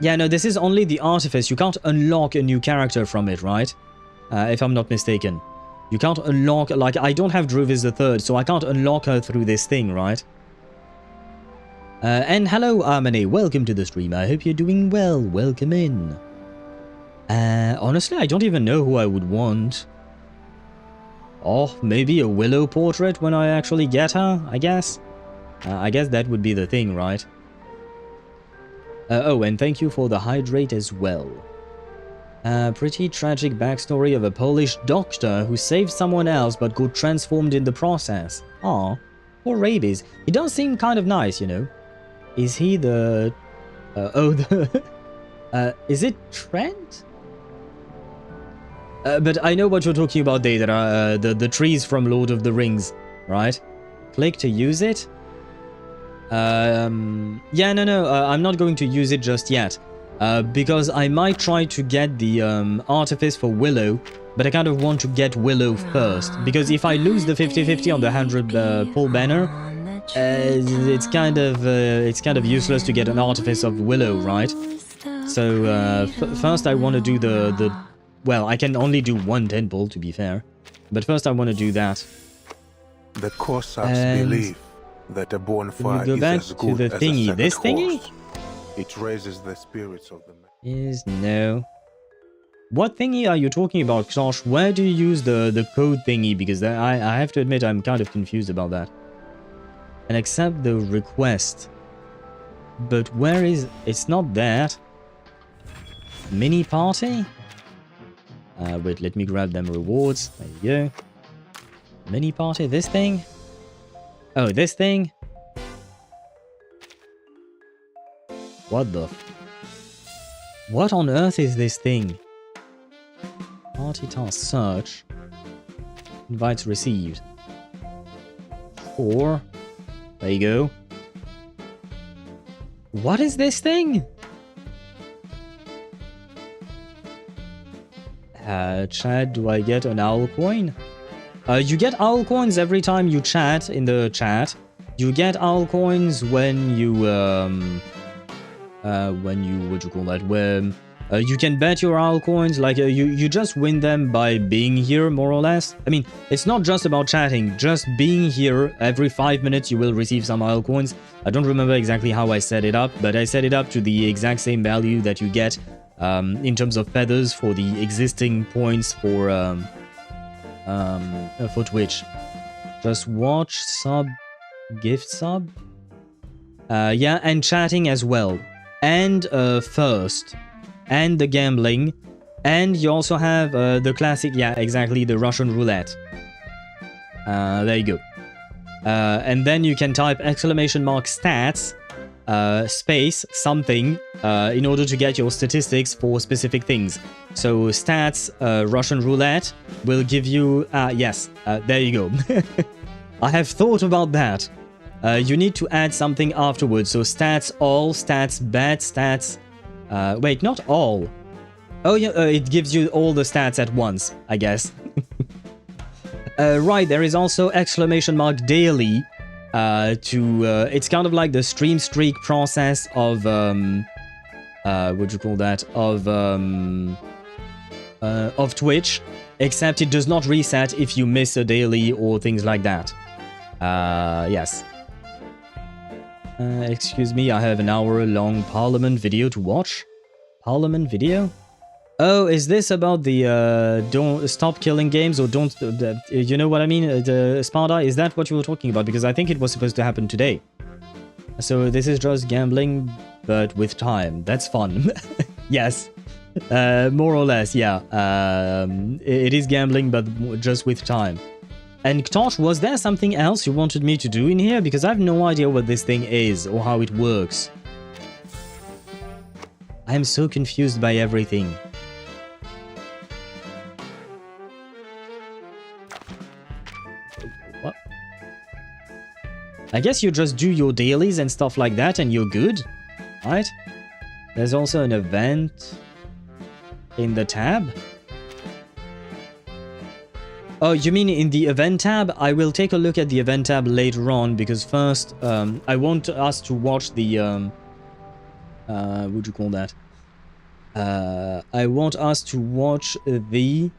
Yeah, no, this is only the artifice. You can't unlock a new character from it, right? If I'm not mistaken. You can't unlock... Like, I don't have Druvis III, so I can't unlock her through this thing, right? And hello, Armani. Welcome to the stream. I hope you're doing well. Welcome in. Honestly, I don't even know who I would want. Oh, maybe a Willow portrait when I actually get her, I guess. I guess that would be the thing, right? Oh, and thank you for the hydrate as well. Pretty tragic backstory of a Polish doctor who saved someone else but got transformed in the process. Aw, poor rabies. He does seem kind of nice, you know. Is he the... is it Trent? But I know what you're talking about, Deidara. The trees from Lord of the Rings, right? Click to use it. Yeah, no, I'm not going to use it just yet. Because I might try to get the artifice for Willow, but I kind of want to get Willow first. Because if I lose the 50-50 on the 100 pull banner, it's kind of useless to get an artifice of Willow, right? So first I want to do the well, I can only do one 10 pull to be fair, but first I want to do that. The Cossacks believe that a bonfire go back is as good to the as thingy. a This thingy? horse. It raises the spirits of the man. Is no. What thingy are you talking about, Josh? Where do you use the code thingy? Because I have to admit I'm kind of confused about that. And accept the request. But where is... It's not that. Mini party? Wait, let me grab them rewards. There you go. Mini party, this thing? Oh, this thing? What the... What on earth is this thing? Party task search. Invites received. 4. There you go. What is this thing? Chat, do I get an owl coin? You get owl coins every time you chat in the chat. You get owl coins when you, what you call that, when you can bet your owl coins, like you just win them by being here, more or less. I mean, it's not just about chatting, just being here. Every 5 minutes you will receive some owl coins. I don't remember exactly how I set it up, but I set it up to the exact same value that you get in terms of feathers for the existing points for Twitch. Just watch, sub, gift sub. Yeah, and chatting as well. And first. And the gambling. And you also have the classic, yeah, exactly, the Russian roulette. There you go. And then you can type !stats space something in order to get your statistics for specific things. So stats Russian roulette will give you yes, there you go. I have thought about that. You need to add something afterwards. So stats all, stats bad, stats wait, not all. Oh yeah, it gives you all the stats at once, I guess. Right, there is also daily it's kind of like the stream streak process of what do you call that, of Twitch, except it does not reset if you miss a daily or things like that. Yes. Excuse me, I have an hour-long Parliament video to watch. Parliament video? Oh, is this about the don't stop killing games or don't you know what I mean? The Sparta, is that what you were talking about? Because I think it was supposed to happen today. So this is just gambling, but with time. That's fun. Yes, more or less, yeah. It is gambling, but just with time. And Ktosh, was there something else you wanted me to do in here? Because I have no idea what this thing is or how it works. I am so confused by everything. What? I guess you just do your dailies and stuff like that and you're good, right? There's also an event in the tab. Oh, you mean in the event tab? I will take a look at the event tab later on, because first, I want us to watch the, what do you call that? I want us to watch the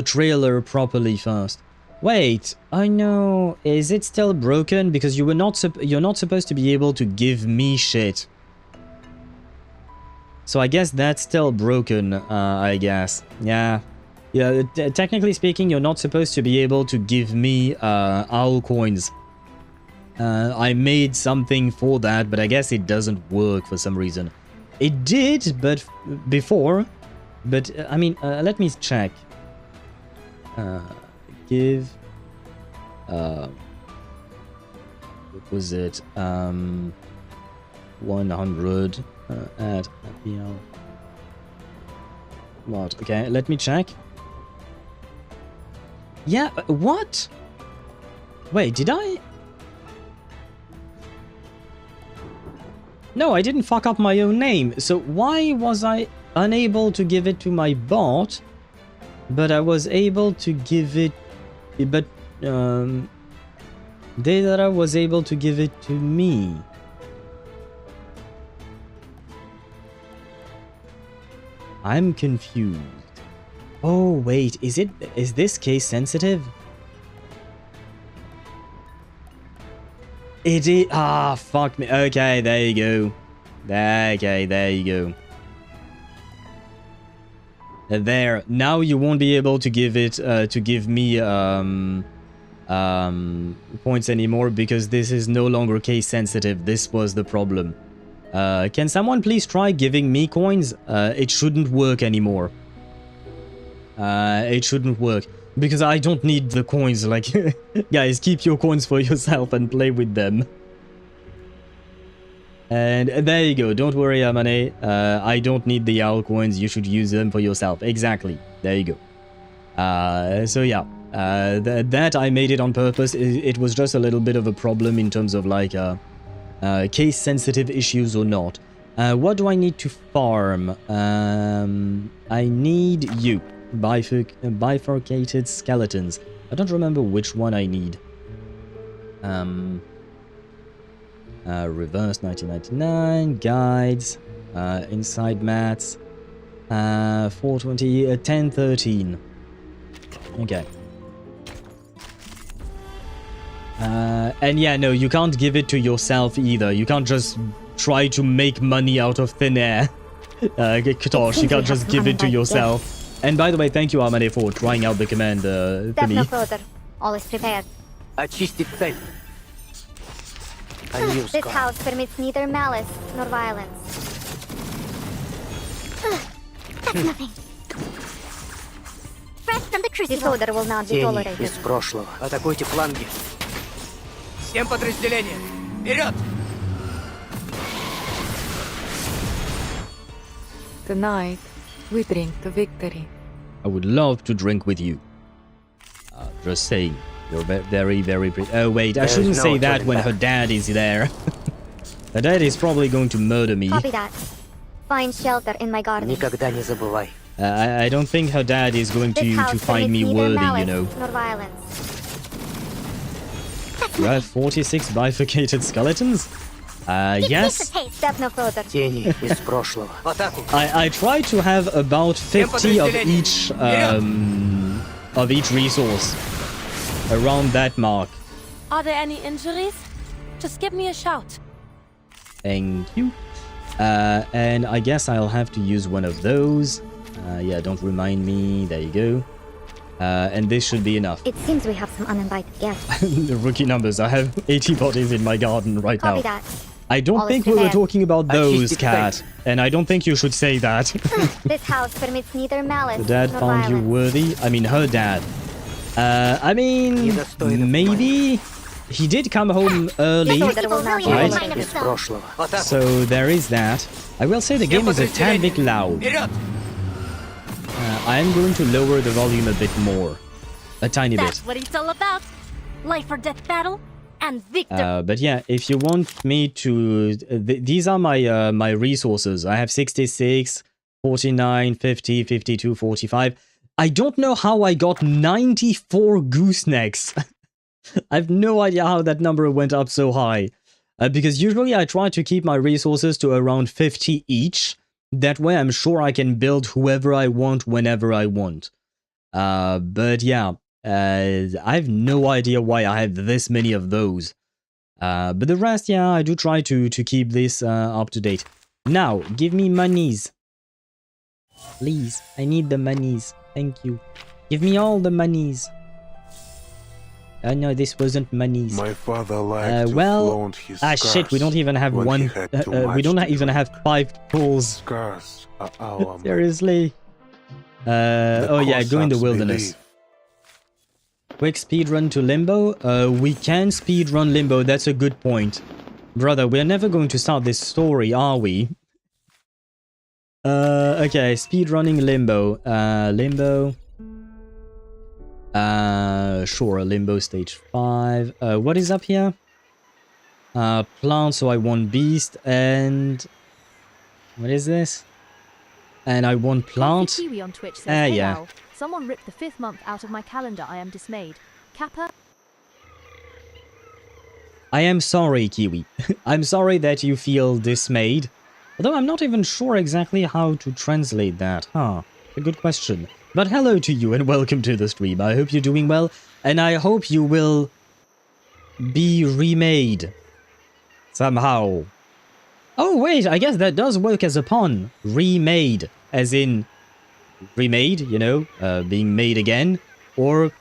trailer properly first. Wait, I know. Is it still broken? Because you're not supposed to be able to give me shit. So I guess that's still broken, I guess. Yeah. Yeah, technically speaking, you're not supposed to be able to give me owl coins. I made something for that, but I guess it doesn't work for some reason. It did, but before. But, I mean, let me check. Give... what was it? 100... add PL. What? Okay, let me check. Yeah, what? Wait, did I? No, I didn't fuck up my own name. So why was I unable to give it to my bot, but I was able to give it... But, Deidara was able to give it to me. I'm confused. Oh, wait, is this case sensitive? It is. Ah, fuck me. Okay, there you go. Okay, there you go. There. Now you won't be able to give it, to give me, points anymore, because this is no longer case sensitive. This was the problem. Can someone please try giving me coins? It shouldn't work anymore. It shouldn't work. Because I don't need the coins, like... Guys, keep your coins for yourself and play with them. And there you go. Don't worry, Amane. I don't need the owl coins. You should use them for yourself. Exactly. There you go. So yeah. That I made it on purpose. It was just a little bit of a problem in terms of like... case-sensitive issues or not. What do I need to farm? I need you. Bifurcated skeletons. I don't remember which one I need. Reverse 1999. Guides. Inside mats. 420. 1013. Okay. And yeah, no, you can't give it to yourself either. You can't just try to make money out of thin air. Ktosh, you can't just give it to yourself. And by the way, thank you, Amane, for trying out the command to me. Always prepared. Очистить цель. This house permits neither malice nor violence. That's nothing. rest from the crucible. Disorder will not be Тени tolerated. из прошлого. Атакуйте фланги. Всем подразделениям! Вперед! Tonight, we drink to victory. I would love to drink with you. Just saying. You're very, very pretty. Oh, wait, I shouldn't say that when her dad is there. Her dad is probably going to murder me. Copy that. Find shelter in my garden. Никогда не забывай. I don't think her dad is going to find me worthy, you know. Nor violence. You have 46 bifurcated skeletons? Yes. Step no further. Тени из прошлого. В атаку! I try to have about 50 of each resource around that mark. Are there any injuries? Just give me a shout. Thank you. And I guess I'll have to use one of those. Yeah, don't remind me. There you go. And this should be enough. It seems we have some uninvited guests. The rookie numbers. I have 80 bodies in my garden right Copy now. that. I don't All think is we were prepared. talking about those, Cat. And I don't think you should say that. This house permits neither malice The dad nor found you violence. worthy. I mean, her dad. I mean, maybe he did come home early, Disorder will not be right? mine of its own. Прошлого. В атаку! So there is that. I will say the game is a tad bit loud. Вперед! I am going to lower the volume a bit more. A tiny bit. That's what it's all about. Life or death battle and victory. But yeah, if you want me to... these are my my resources. I have 66, 49, 50, 52, 45. I don't know how I got 94 goosenecks. I have no idea how that number went up so high. Because usually I try to keep my resources to around 50 each. That way I'm sure I can build whoever I want whenever I want. But yeah, I have no idea why I have this many of those. But the rest, yeah, I do try to keep this up to date. Now, give me monies. Please, I need the monies. Thank you. Give me all the monies. Oh no, this wasn't monies. My father liked to well, flaunt his shit, we don't even have when one. he had too We much don't to even have 5 pulls. Scars are our Seriously. Oh yeah, go in the Cossacks wilderness. believe. Quick speedrun to Limbo? We can speedrun Limbo, that's a good point. Brother, we're never going to start this story, are we? Okay, speedrunning Limbo. Limbo. Sure, Limbo stage 5. What is up here? Plant, so I want beast, and... What is this? And I want plant. Kiwi on Twitch says, hey yeah. Al, someone ripped the 5th month out of my calendar. I am dismayed. Kappa. I am sorry, Kiwi. I'm sorry that you feel dismayed. Although I'm not even sure exactly how to translate that. Huh. A good question. But hello to you and welcome to the stream. I hope you're doing well. And I hope you will be remade. Somehow. Oh wait, I guess that does work as a pun. Remade. As in... remade, you know, being made again. Or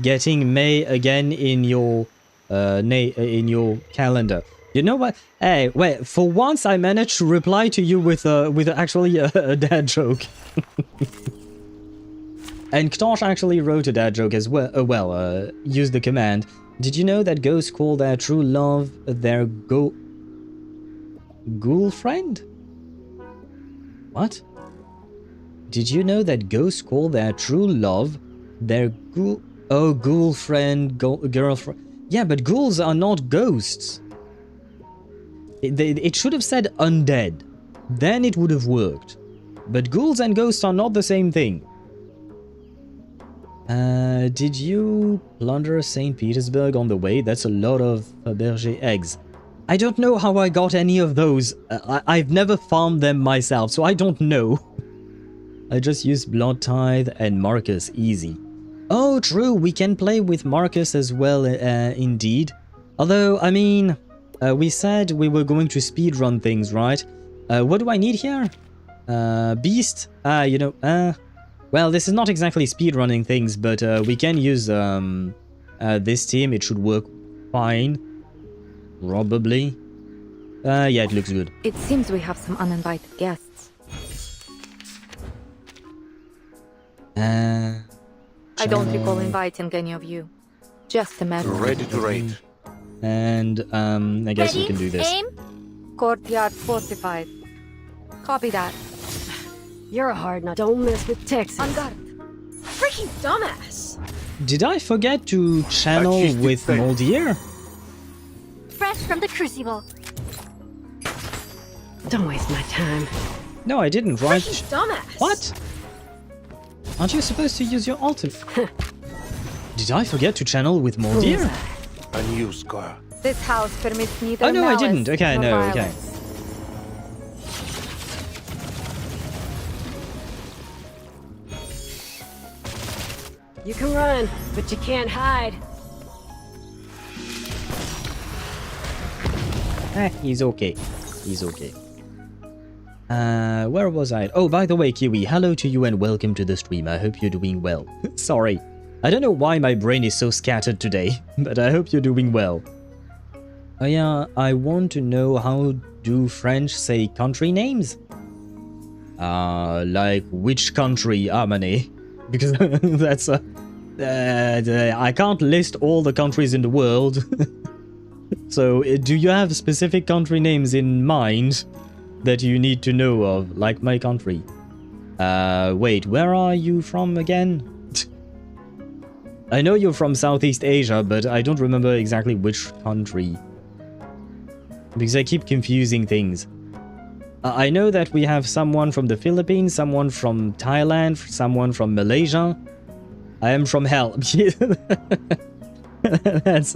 getting May again in your... in your calendar. You know what? Hey, wait, for once I managed to reply to you with actually a dad joke. And Ktosh actually wrote a dad joke as well. Used the command. Did you know that ghosts call their true love their ghoul friend? What? Did you know that ghosts call their true love their ghoul friend, girlfriend? Yeah, but ghouls are not ghosts. It should have said undead. Then it would have worked. But ghouls and ghosts are not the same thing. Did you plunder St. Petersburg on the way? That's a lot of Fabergé eggs. I don't know how I got any of those. I've never farmed them myself, so I don't know. I just used Blood Tithe and Marcus easy. Oh, true, we can play with Marcus as well, indeed. Although, I mean, we said we were going to speedrun things, right? What do I need here? Beast? You know, well, this is not exactly speedrunning things, but we can use this team. It should work fine. Probably. Yeah, it looks good. It seems we have some uninvited guests. I don't recall inviting any of you. Just imagine. Ready to raid. And I guess we can do this. Aim. Courtyard fortified. Copy that. You're a hard nut. Don't mess with Texas. On guard. Freaking dumbass. Did I forget to channel with Moldier? Fresh from the crucible. Don't waste my time. No, I didn't, right? Freaking dumbass. What? Aren't you supposed to use your ultimate? Did I forget to channel with Moldier? A new scar. This house permits neither Oh no, I malice didn't. Okay, nor no, okay. violence. You can run, but you can't hide. He's okay. He's okay. Where was I? Oh, by the way, Kiwi, hello to you and welcome to the stream. I hope you're doing well. Sorry. I don't know why my brain is so scattered today, but I hope you're doing well. Oh yeah, I want to know how do French say country names? Like which country, Amane? Because that's I can't list all the countries in the world. So, do you have specific country names in mind that you need to know of, like my country? Wait, where are you from again? I know you're from Southeast Asia, but I don't remember exactly which country. Because I keep confusing things. I know that we have someone from the Philippines, someone from Thailand, someone from Malaysia. I am from hell. That's...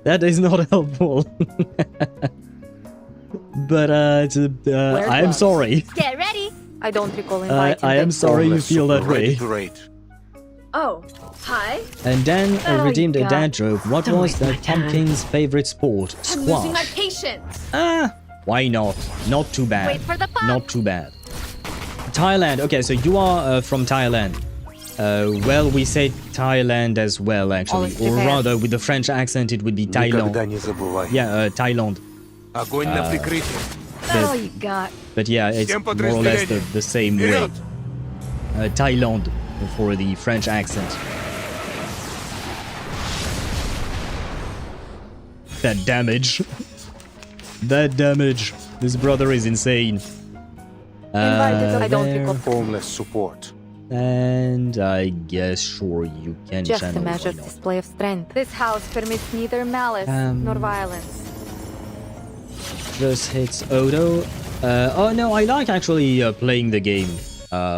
that is not helpful. But I am sorry. Get ready. I don't recall inviting I am sorry you feel that way. Oh, hi. And Dan redeemed a God. dad joke. What Don't was waste the my time. pumpkin's favorite sport? I'm losing my Squash. patience. Why not? Not too bad. Wait for the pump. Not too bad. Thailand. Okay, so you are from Thailand. Well, we say Thailand as well, actually. Always Or prepared. rather, with the French accent, it would be Thailand. Никогда не забывай. Yeah, Thailand. Огонь на прикрытие. That's all you got. But yeah, it's Всем more or less the same way. Вперед! Thailand for the French accent. That damage. That damage. This brother is insane. I don't there. recall. Homeless support. And I guess, sure, you can Just channel. a why measured not? display of strength. This house permits neither malice nor violence. Just hits Odo. Oh no, I like actually playing the game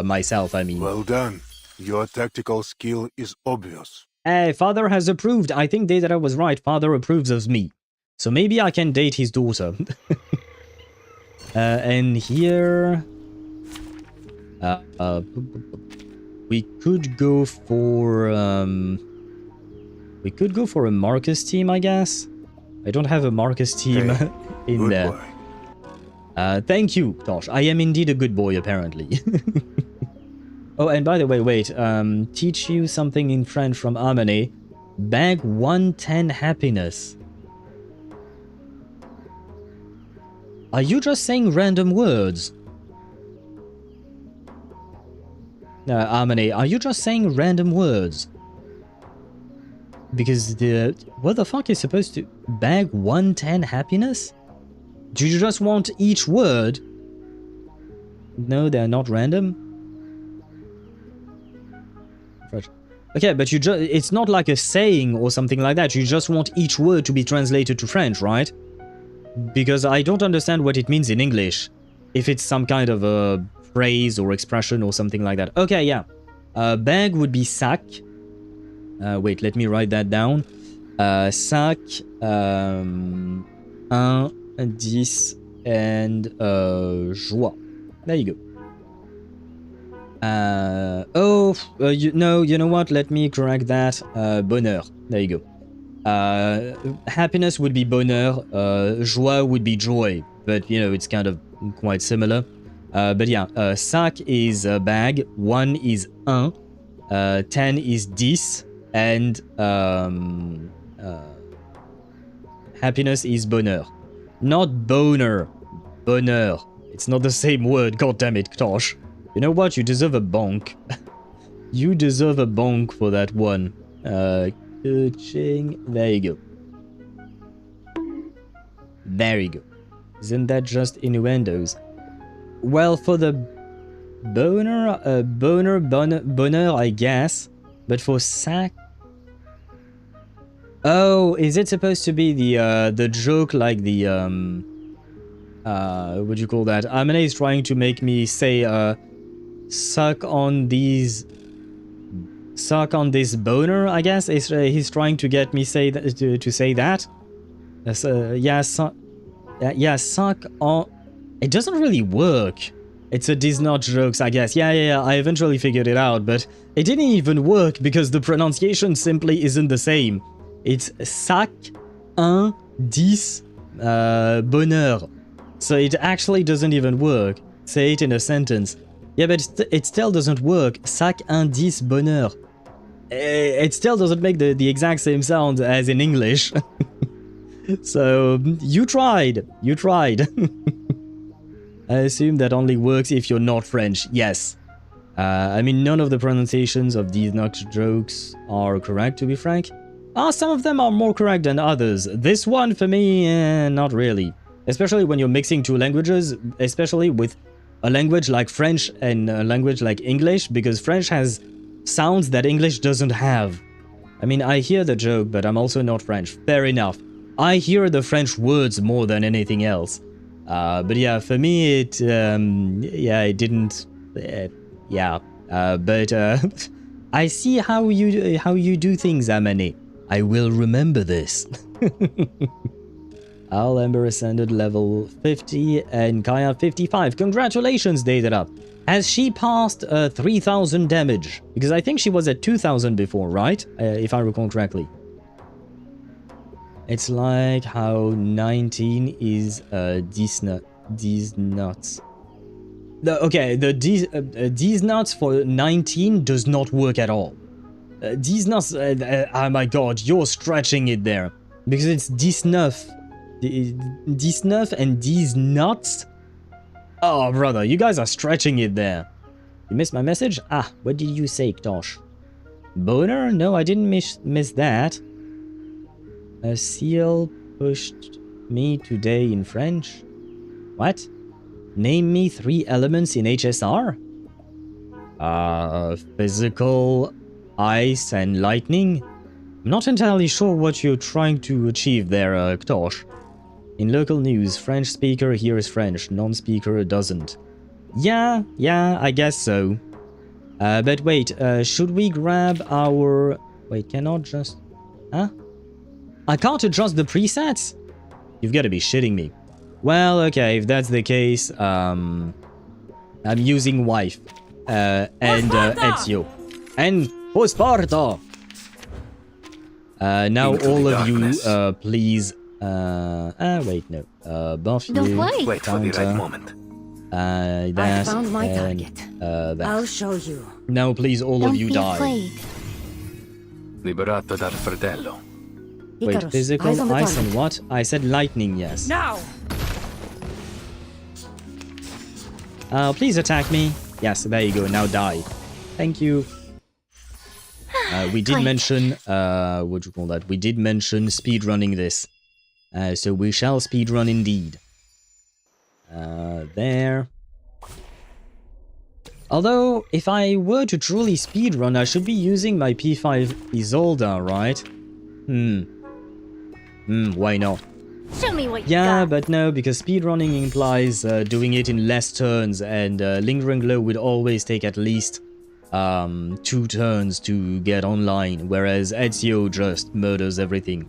myself, I mean. Well done. Your tactical skill is obvious. Hey, father has approved. I think Deidara was right. Father approves of me. So maybe I can date his daughter. And here... we could go for... we could go for a Marcus team, I guess. I don't have a Marcus team in there. Thank you, Tosh. I am indeed a good boy, apparently. Oh, and by the way, wait. Teach you something in French from Amane. Bag 110 happiness. Are you just saying random words? Amane, are you just saying random words? Because the... What the fuck is supposed to... Bag 110 happiness? Do you just want each word? No, they're not random. Okay, but you just... It's not like a saying or something like that. You just want each word to be translated to French, right? Because I don't understand what it means in English. If it's some kind of a phrase or expression or something like that. Okay, yeah. Bag would be sac. Wait, let me write that down. Sac, 1, 10, and joie. There you go. You know what? Let me correct that. Bonheur. There you go. Happiness would be bonheur. Joie would be joy. But, you know, it's kind of quite similar. But yeah, sac is a bag. 1 is 1. 10 is 10. And happiness is bonheur. Not boner. Bonheur. It's not the same word. God damn it, Tosh. You know what? You deserve a bonk. You deserve a bonk for that one. Cheng. There you go. Very good. Isn't that just innuendos? Well, for the boner, I guess. But for sack... Oh, is it supposed to be the joke like the, what do you call that? Amane is trying to make me say, suck on this boner, I guess. He's trying to get me say that, to say that. Yeah, suck on... It doesn't really work. It's a Disney jokes, I guess. Yeah, I eventually figured it out, but it didn't even work because the pronunciation simply isn't the same. It's sac un dix bonheur. So it actually doesn't even work. Say it in a sentence. Yeah, but it still doesn't work. Sac un dix bonheur. It still doesn't make the exact same sound as in English. So, you tried. You tried. I assume that only works if you're not French. Yes. I mean, none of the pronunciations of these jokes are correct, to be frank. Some of them are more correct than others. This one, for me, not really. Especially when you're mixing two languages, especially with a language like French and a language like English, because French has sounds that English doesn't have. I mean, I hear the joke, but I'm also not French. Fair enough. I hear the French words more than anything else. But yeah, for me, it didn't... but I see how you do things, Amane. I will remember this. Al Ember ascended level 50 and Kaya 55. Congratulations, Datara. Has she passed 3000 damage? Because I think she was at 2000 before, right? If I recall correctly. It's like how 19 is these nuts. Okay, these nuts for 19 does not work at all. These nuts, oh my god, you're stretching it there. Because it's this nuff and these nuts. Oh, brother, you guys are stretching it there. You missed my message? Ah, what did you say, Ktosh? Boner? No, I didn't miss that. A seal pushed me today in French. What? Name me 3 elements in HSR? Physical, ice, and lightning? I'm not entirely sure what you're trying to achieve there, Ktosh. In local news, French speaker hears French, non-speaker doesn't. Yeah, I guess so. But wait, should we grab our... Wait, cannot just... Huh? I can't adjust the presets? You've got to be shitting me. Well, okay, if that's the case, I'm using wife. And Ezio. And for Sparta! Now all of you, please... wait, no. Buff you, wait for the right moment. That, I found my target. That. I'll show you. Now please all of you die. Liberato dal fratello. Wait, Icarus, physical, ice and what? I said lightning, yes. Now! Please attack me. Yes, there you go, now die. Thank you. We did mention, what do you call that? We did mention speedrunning this. So we shall speedrun indeed. There. Although, if I were to truly speedrun, I should be using my P5 Isolda, right? Why not? Show me what you Yeah, got. but no, because speedrunning implies doing it in less turns, and Lingering Glow would always take at least 2 turns to get online, whereas Ezio just murders everything.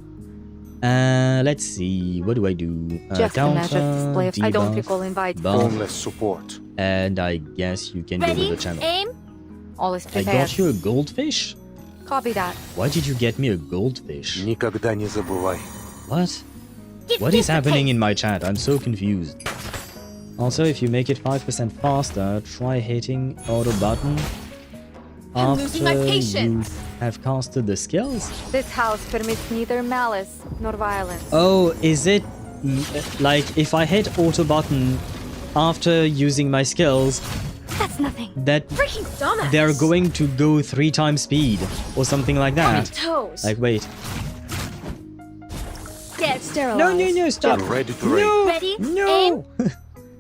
Let's see, what do I do? Just a magic display of I don't debuff, recall invite. Homeless support. and I guess you can go to the channel. Aim. All is I prepared. got you a goldfish? Copy that. Why did you get me a goldfish? Никогда не забывай. What? What is happening in my chat? I'm so confused. Also, if you make it 5% faster, try hitting auto button after you have casted the skills. This house permits neither malice nor violence. Oh, is it like if I hit auto button after using my skills, That's nothing. that Freaking dumbass. they're going to go 3 times speed or something like that. Toes. Like, wait. Get sterilized. No, stop. Ready to No, Ready? no.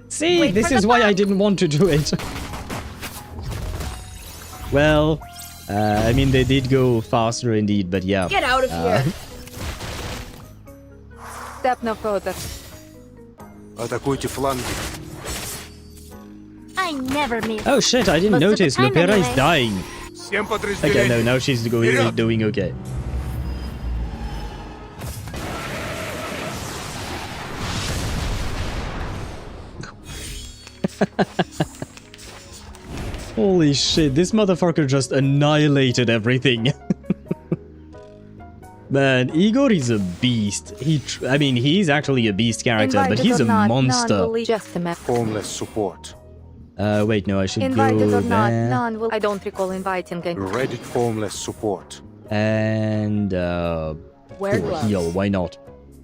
See, Wait this for is the why I bump. didn't want to do it. Well, I mean, they did go faster indeed, but yeah. Get out of here. Step no further. Атакуйте фланги. I never miss. Oh shit, I didn't Most of the notice. time Lupera is anyway. dying. Всем Okay, подразделениям. no, now she's doing okay. Holy shit, this motherfucker just annihilated everything. Man, Igor is a beast. I mean, he's actually a beast character, but Invited he's or a not, monster. none will just a mess. Formless support. Wait, no, I should Invited go or not, there. none will. I don't recall inviting any. Ready formless support. And, Wear or gloves. heal, why not?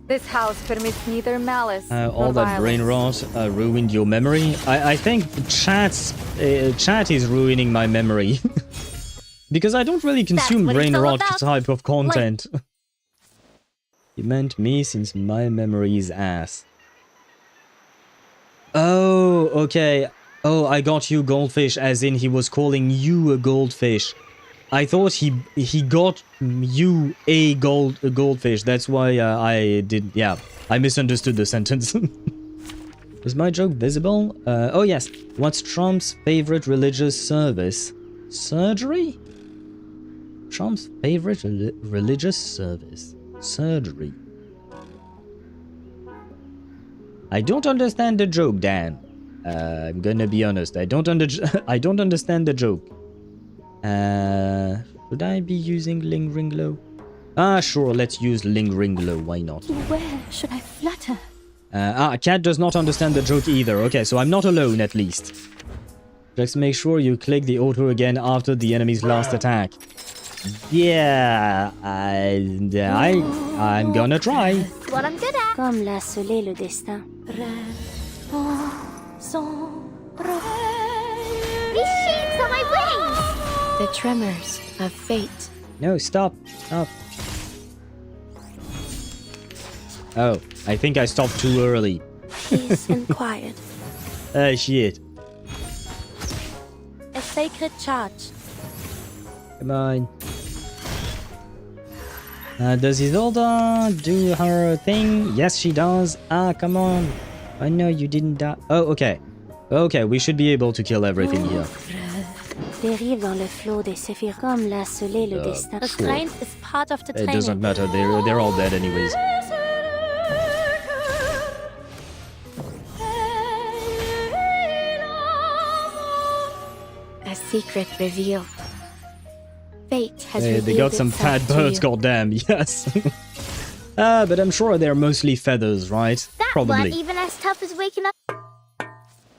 This house permits neither malice All nor that brain violence. rot ruined your memory. I think chat is ruining my memory. Because I don't really consume what it's brain all rot about. type of content. You meant me since my memory is ass. Oh, okay. Oh, I got you goldfish as in he was calling you a goldfish. I thought he got you a goldfish. That's why I misunderstood the sentence. Was my joke visible? Oh yes. What's Trump's favorite religious service? Surgery? Trump's favorite religious service. Surgery. I don't understand the joke, Dan. I'm gonna be honest. I don't understand the joke. Should I be using Lingering Glow? Ah, sure, let's use Lingering Glow, why not? Where should I flutter? Cat does not understand the joke either. Okay, so I'm not alone at least. Just make sure you click the auto again after the enemy's last attack. Yeah, I'm gonna try. That's what I'm good at. Comme l'a scellé le destin. These sheets are my wings. The tremors of fate. No, stop. Stop. Oh, I think I stopped too early. Peace and quiet. Shit. A sacred charge. Come on. Does Isolda do her thing? Yes, she does. Ah, come on. I know you didn't die. Oh, okay. Okay, we should be able to kill everything here. Dérive dans le flot des séphirs. Comme l'a scellé le destin. The sure. strength is part of the It training. doesn't matter. They're all dead anyways. A secret revealed. Fate has They revealed got some itself fat to birds, you. goddamn. Yes. But I'm sure they're mostly feathers, right? That Probably. weren't even as tough as waking up.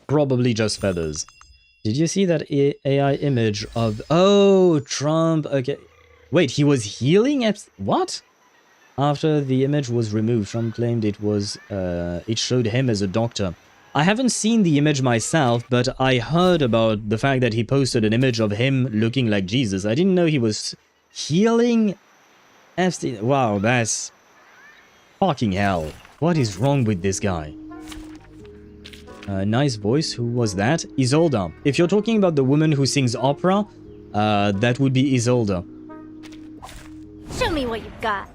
Probably just feathers. Did you see that AI image of... Oh, Trump. Okay. Wait, he was healing? What? After the image was removed, Trump claimed it was... it showed him as a doctor. I haven't seen the image myself, but I heard about the fact that he posted an image of him looking like Jesus. I didn't know he was healing Epstein. Wow, that's... Fucking hell. What is wrong with this guy? Nice voice. Who was that? Isolda. If you're talking about the woman who sings opera, that would be Isolda. Show me what you've got.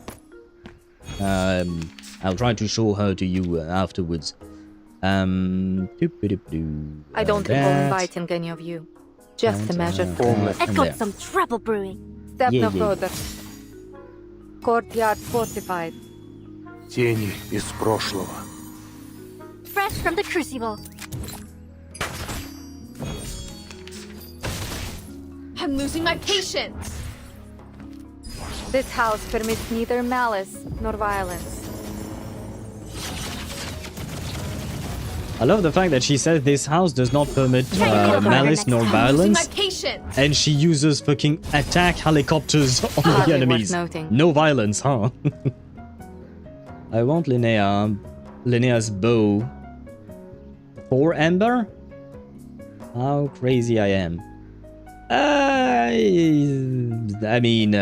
I'll try to show her to you afterwards. I don't recall inviting any of you. Just a measure. I've got some trouble brewing. Step Yeah, no yeah. further. Courtyard fortified. Тени из прошлого. Fresh from the crucible. I'm losing my patience. This house permits neither malice nor violence. I love the fact that she says this house does not permit malice nor violence, Patience. and she uses fucking attack helicopters on the Hardly worth enemies. noting. No violence, huh? I want Linnea's bow. 4 ember? how crazy I am. I mean,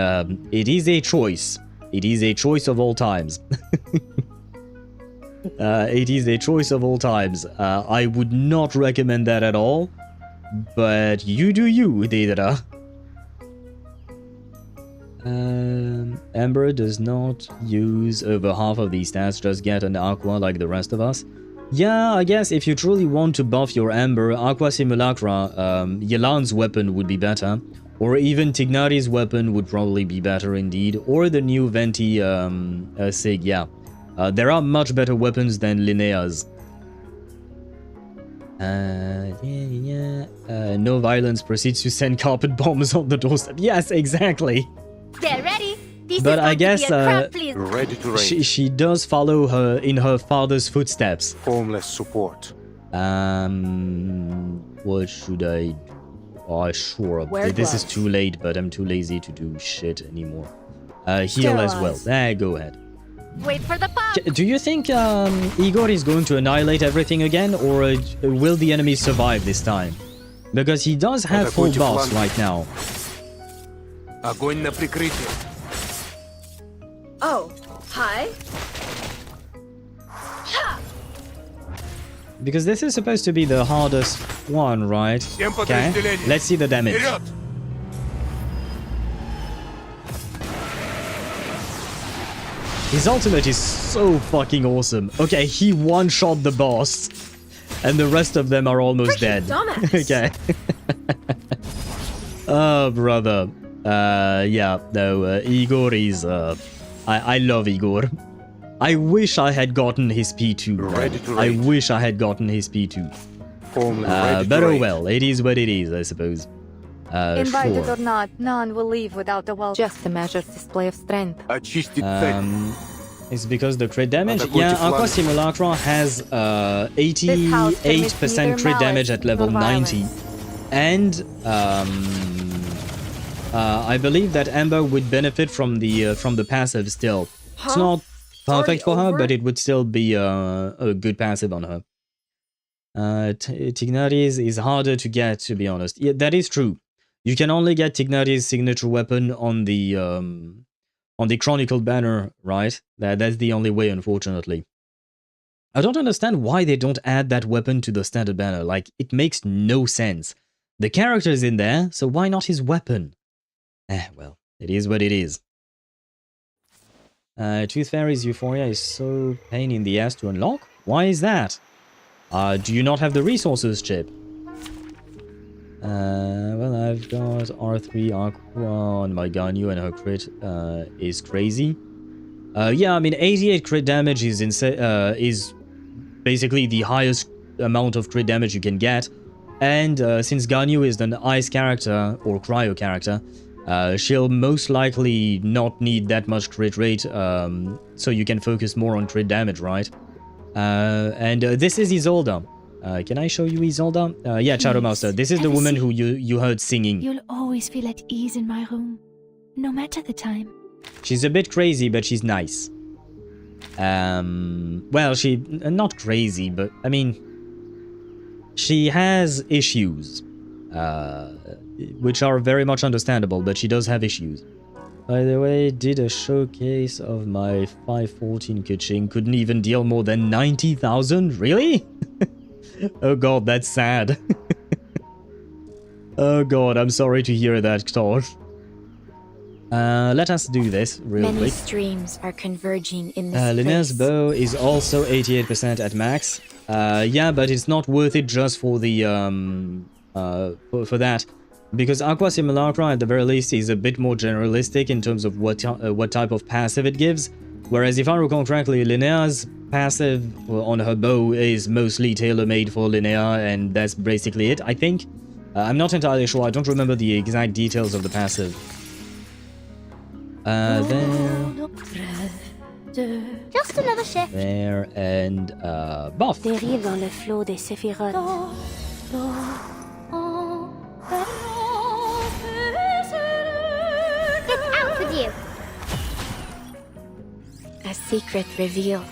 it is a choice. It is a choice of all times. It is a choice of all times. I would not recommend that at all. But you do you, Deidara. Amber does not use over half of these stats, just get an Aqua like the rest of us. Yeah, I guess if you truly want to buff your Amber, Aqua Simulacra, Yelan's weapon would be better. Or even Tignari's weapon would probably be better indeed. Or the new Venti Sig, yeah. There are much better weapons than Linnea's. No violence proceeds to send carpet bombs on the doorstep. Yes, exactly. Get ready. This But is I going guess to be a crap, please. Ready to rain. she does follow in her father's footsteps. Formless support. What should I do? Oh, sure. Wear This is gloves. too late, but I'm too lazy to do shit anymore. Heal as well. Go ahead. Wait for the pop. Do you think Igor is going to annihilate everything again, or will the enemy survive this time? Because he does have full buffs right now. Огонь на прикрытие. Oh, hi. Because this is supposed to be the hardest one, right? Okay, let's see the damage. His ultimate is so fucking awesome. Okay, he one-shot the boss. And the rest of them are almost dead. Okay. Oh, brother. Yeah, no, Igor is... I love Igor. I wish I had gotten his P2. I wish I had gotten his P2. But oh well, it is what it is, I suppose. Invited Sure. or not, none will leave without the welcome. Just a measured display of strength. It's because the crit damage? Атакуйте Yeah, Aqua фланг. Simulacra has 88% crit damage at level 90. And I believe that Amber would benefit from the passive still. It's not perfect for her, but it would still be a good passive on her. Tignari's is harder to get, to be honest. Yeah, that is true. You can only get Tignari's signature weapon on the Chronicled banner, right? That's the only way, unfortunately. I don't understand why they don't add that weapon to the standard banner. Like, it makes no sense. The character is in there, so why not his weapon? Well, it is what it is. Tooth Fairy's Euphoria is so pain in the ass to unlock? Why is that? Do you not have the resources, Chip? Well, I've got R3 Aqua on my Ganyu, and her crit is crazy. Yeah, I mean, 88 crit damage is basically the highest amount of crit damage you can get. And since Ganyu is an ice character, or cryo character, she'll most likely not need that much crit rate, so you can focus more on crit damage, right? And this is Isolda. Can I show you Isolda? Yeah, Shadow Master. This is the woman who you heard singing. You'll always feel at ease in my room, no matter the time. She's a bit crazy, but she's nice. Well, she... not crazy, but, I mean... she has issues. Which are very much understandable, but she does have issues. By the way, did a showcase of my 514 Cheng. Couldn't even deal more than 90,000? Really? Oh god, that's sad. Oh god, I'm sorry to hear that, Thor. Let us do this real Many quick. streams are converging in this Linnea's place. bow is also 88% at max. Yeah, but it's not worth it just for the for that, because Aqua Simulacra at the very least is a bit more generalistic in terms of what type of passive it gives. Whereas if I recall correctly, Linnea's passive on her bow is mostly tailor-made for Linnea, and that's basically it, I think. I'm not entirely sure, I don't remember the exact details of the passive. Just another shift. There, and buff. Dérive dans le flot des séphirotes. It's out with you. A secret revealed.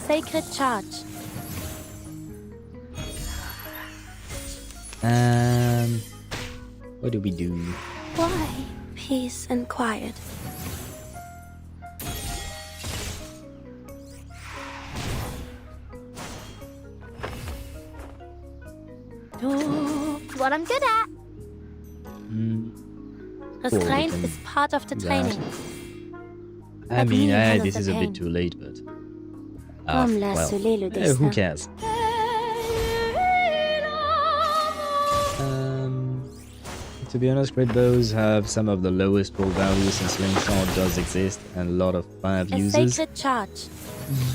sacred charge. What do we do? Why? Peace and quiet. Oh, what I'm good at. Restraint is part of the training. I mean, this is a bit too late, but... Comme l'a scellé le destin. Who cares? To be honest, great bows have some of the lowest roll values since slingshot does exist and a lot of 5 A users. sacred charge.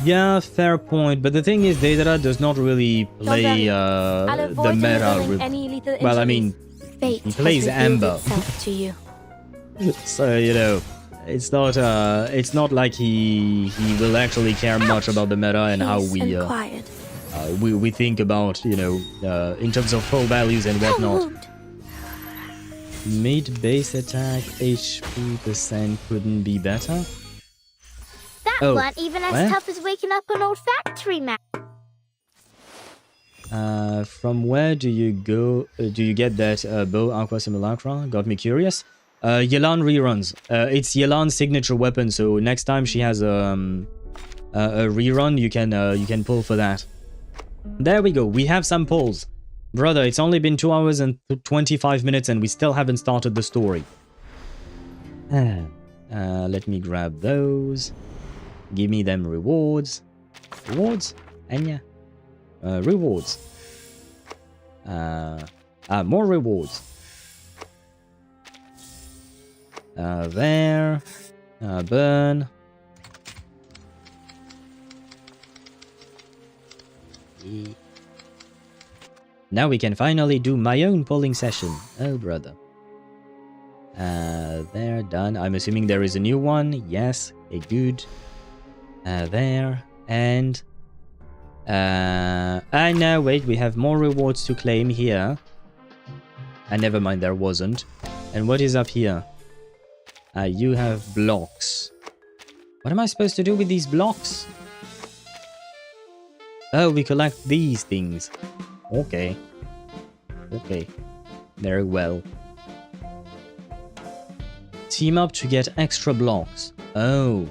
Yeah, fair point, but the thing is, Daedra does not really play the meta. Well, I mean, he plays Amber. To you. So, you know, it's not like he will actually care much about the meta and how we think about, you know, in terms of full values and whatnot. Mid base attack HP % couldn't be better. That weren't even as tough as waking up an old factory map. From where do you go? Do you get that bow aqua simulacra? Got me curious. Yelan reruns. It's Yelan's signature weapon, so next time she has a rerun, you can pull for that. There we go. We have some pulls. Brother, it's only been 2 hours and 25 minutes and we still haven't started the story. Let me grab those. Give me them rewards. Rewards? Anya? Rewards. More rewards. There. Burn. Now we can finally do my own polling session. Oh, brother. There, done. I'm assuming there is a new one. Yes, good. There, and... no, wait, we have more rewards to claim here. Never mind, there wasn't. And what is up here? You have blocks. What am I supposed to do with these blocks? Oh, we collect these things. Okay. Okay. Very well. Team up to get extra blocks. Oh.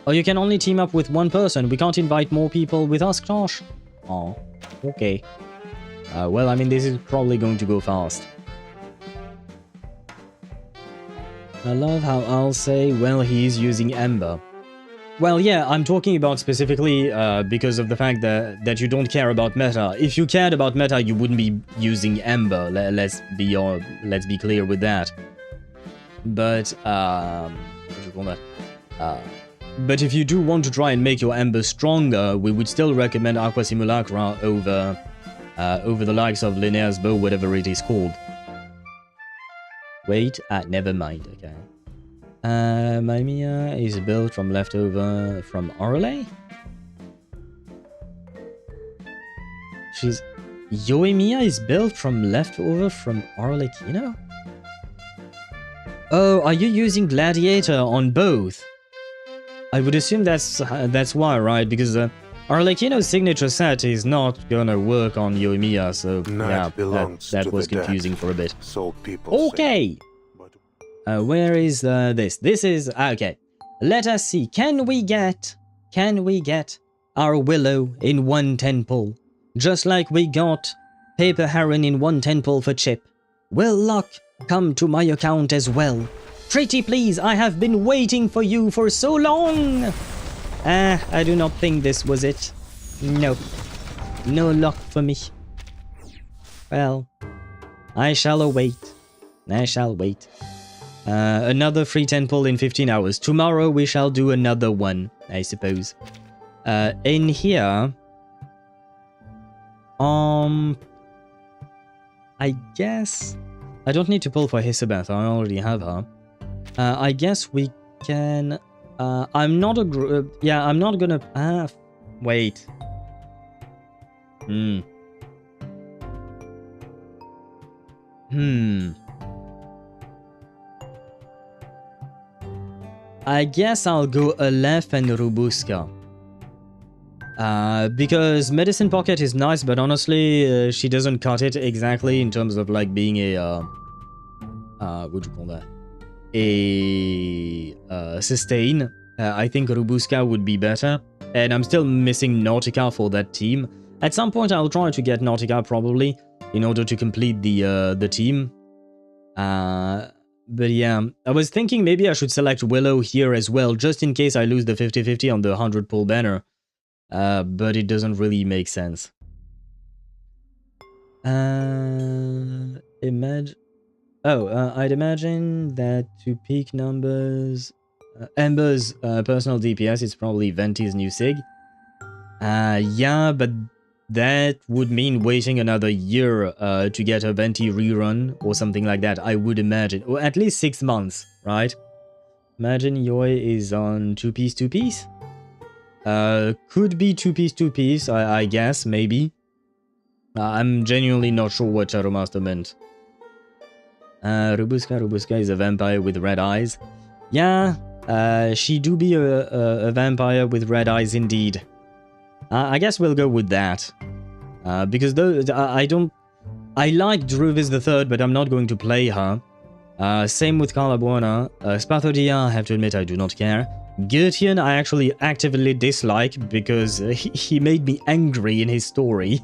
Oh, you can only team up with one person. We can't invite more people with us, Tosh? Oh, okay. Well, I mean, this is probably going to go fast. I love how I'll say, well, he's using Ember. Well, yeah, I'm talking about specifically because of the fact that you don't care about meta. If you cared about meta, you wouldn't be using Ember. Let's be clear with that. But what do you call that? But if you do want to try and make your Ember stronger, we would still recommend Aqua Simulacra over the likes of Linear's Bow, whatever it is called. Wait, never mind. Okay. Mimia is built from leftover from Orle? Yoimiya is built from leftover from Arlecchino? Oh, are you using Gladiator on both? I would assume that's why, right? Because Arlecchino's signature set is not gonna work on Yoimiya, so yeah, that was confusing for a bit. So people okay! Where is this? This is... okay. Let us see. Can we get our Willow in 1 temple? Just like we got Paper Heron in 1 temple for Chip. Will luck come to my account as well? Pretty please, I have been waiting for you for so long! I do not think this was it. Nope. No luck for me. Well, I shall await. I shall wait. Another free temple in 15 hours. Tomorrow we shall do another one, I suppose. In here... I guess... I don't need to pull for Hisabeth, I already have her. I guess we can... I'm not a... yeah, I'm not gonna... wait. I guess I'll go Aleph and Rubuska. Because Medicine Pocket is nice, but honestly, she doesn't cut it exactly in terms of like being a, what do you call that? A sustain. I think Robuska would be better. And I'm still missing Nautica for that team. At some point, I'll try to get Nautica probably in order to complete the team. But yeah, I was thinking maybe I should select Willow here as well, just in case I lose the 50-50 on the 100 pull banner. But it doesn't really make sense. I'd imagine that to peak numbers... Ember's personal DPS is probably Venti's new sig. Yeah, but that would mean waiting another year to get a Venti rerun or something like that, I would imagine. Or at least 6 months, right? Imagine Yoi is on 2-piece, 2-piece? Could be 2-piece, 2-piece, I guess, maybe. I'm genuinely not sure what Shadow Master meant. Robuska is a vampire with red eyes. Yeah, she do be a vampire with red eyes indeed. I guess we'll go with that. Because though I like Druvis the Third, but I'm not going to play her. Same with Calabuena. Spathodia, I have to admit I do not care. Gurtian I actually actively dislike because he made me angry in his story.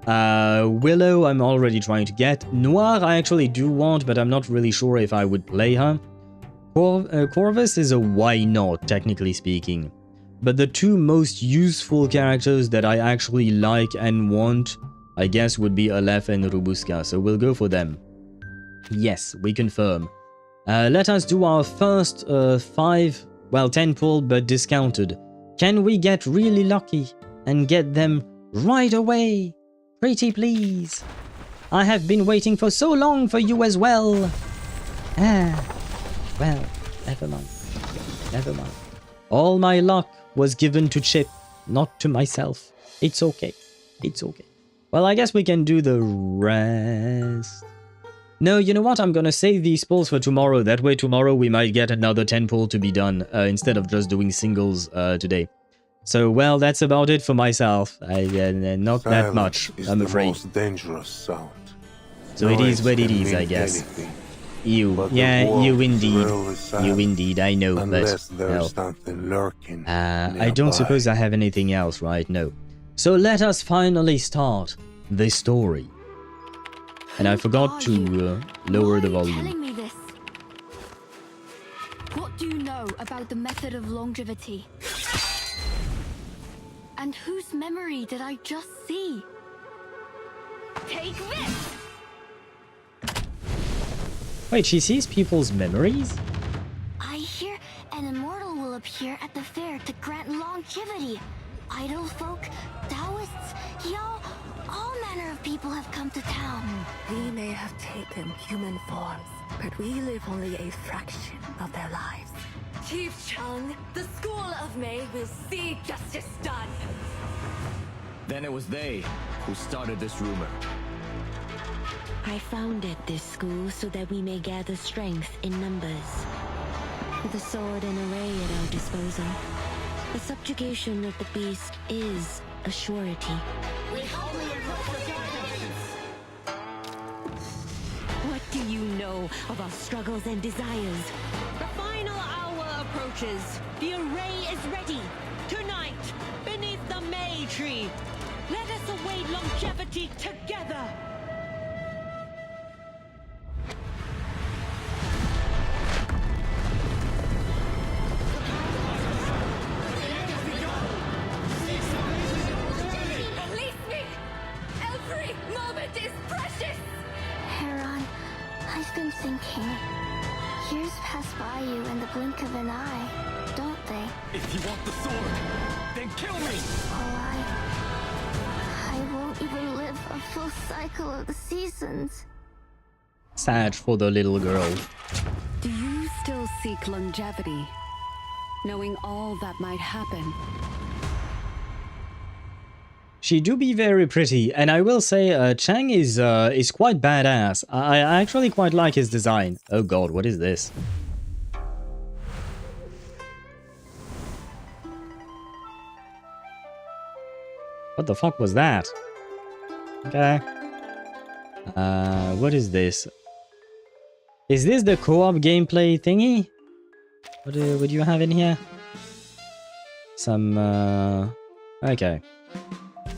Willow I'm already trying to get. Noir I actually do want, but I'm not really sure if I would play her. Corvus is a why not, technically speaking. But the two most useful characters that I actually like and want, I guess, would be Aleph and Robuska, so we'll go for them. Yes, we confirm. Let us do our first 10 pull, but discounted. Can we get really lucky and get them right away? Pretty please. I have been waiting for so long for you as well. Well, never mind. Never mind. All my luck was given to Chip, not to myself. It's okay. It's okay. Well, I guess we can do the rest. No, you know what? I'm gonna save these pulls for tomorrow. That way tomorrow we might get another 10 pull to be done instead of just doing singles today. So, well, that's about it for myself. Not that much, I'm afraid. Most dangerous sound. So it is what it is, I guess. You, yeah, you indeed. You indeed, I know, unless but... there's something lurking I don't suppose I have anything else, right? No. So let us finally start the story. And I forgot to lower the volume. Telling me this? What do you know about the method of longevity? And whose memory did I just see? Take this! Wait, she sees people's memories? I hear an immortal will appear at the fair to grant longevity. Idle folk, Taoists, y'all, all manner of people have come to town. We may have taken human forms, but we live only a fraction of their lives. Chief Cheng, the School of May will see justice done. Then it was they who started this rumor. I founded this school so that we may gather strength in numbers. With a sword and array at our disposal, the subjugation of the beast is a surety. What do you know of our struggles and desires? The final hour approaches. The array is ready. Tonight, beneath the May tree, let us await longevity together. Heron, I've been thinking. Years pass by you in the blink of an eye, don't they? If you want the sword, then kill me! I won't even live a full cycle of the seasons. Sad for the little girl. Do you still seek longevity, knowing all that might happen? She do be very pretty, and I will say Cheng is quite badass. I actually quite like his design. Oh god, what is this? What the fuck was that? Okay. What is this? Is this the co-op gameplay thingy? What do you have in here? Some, okay.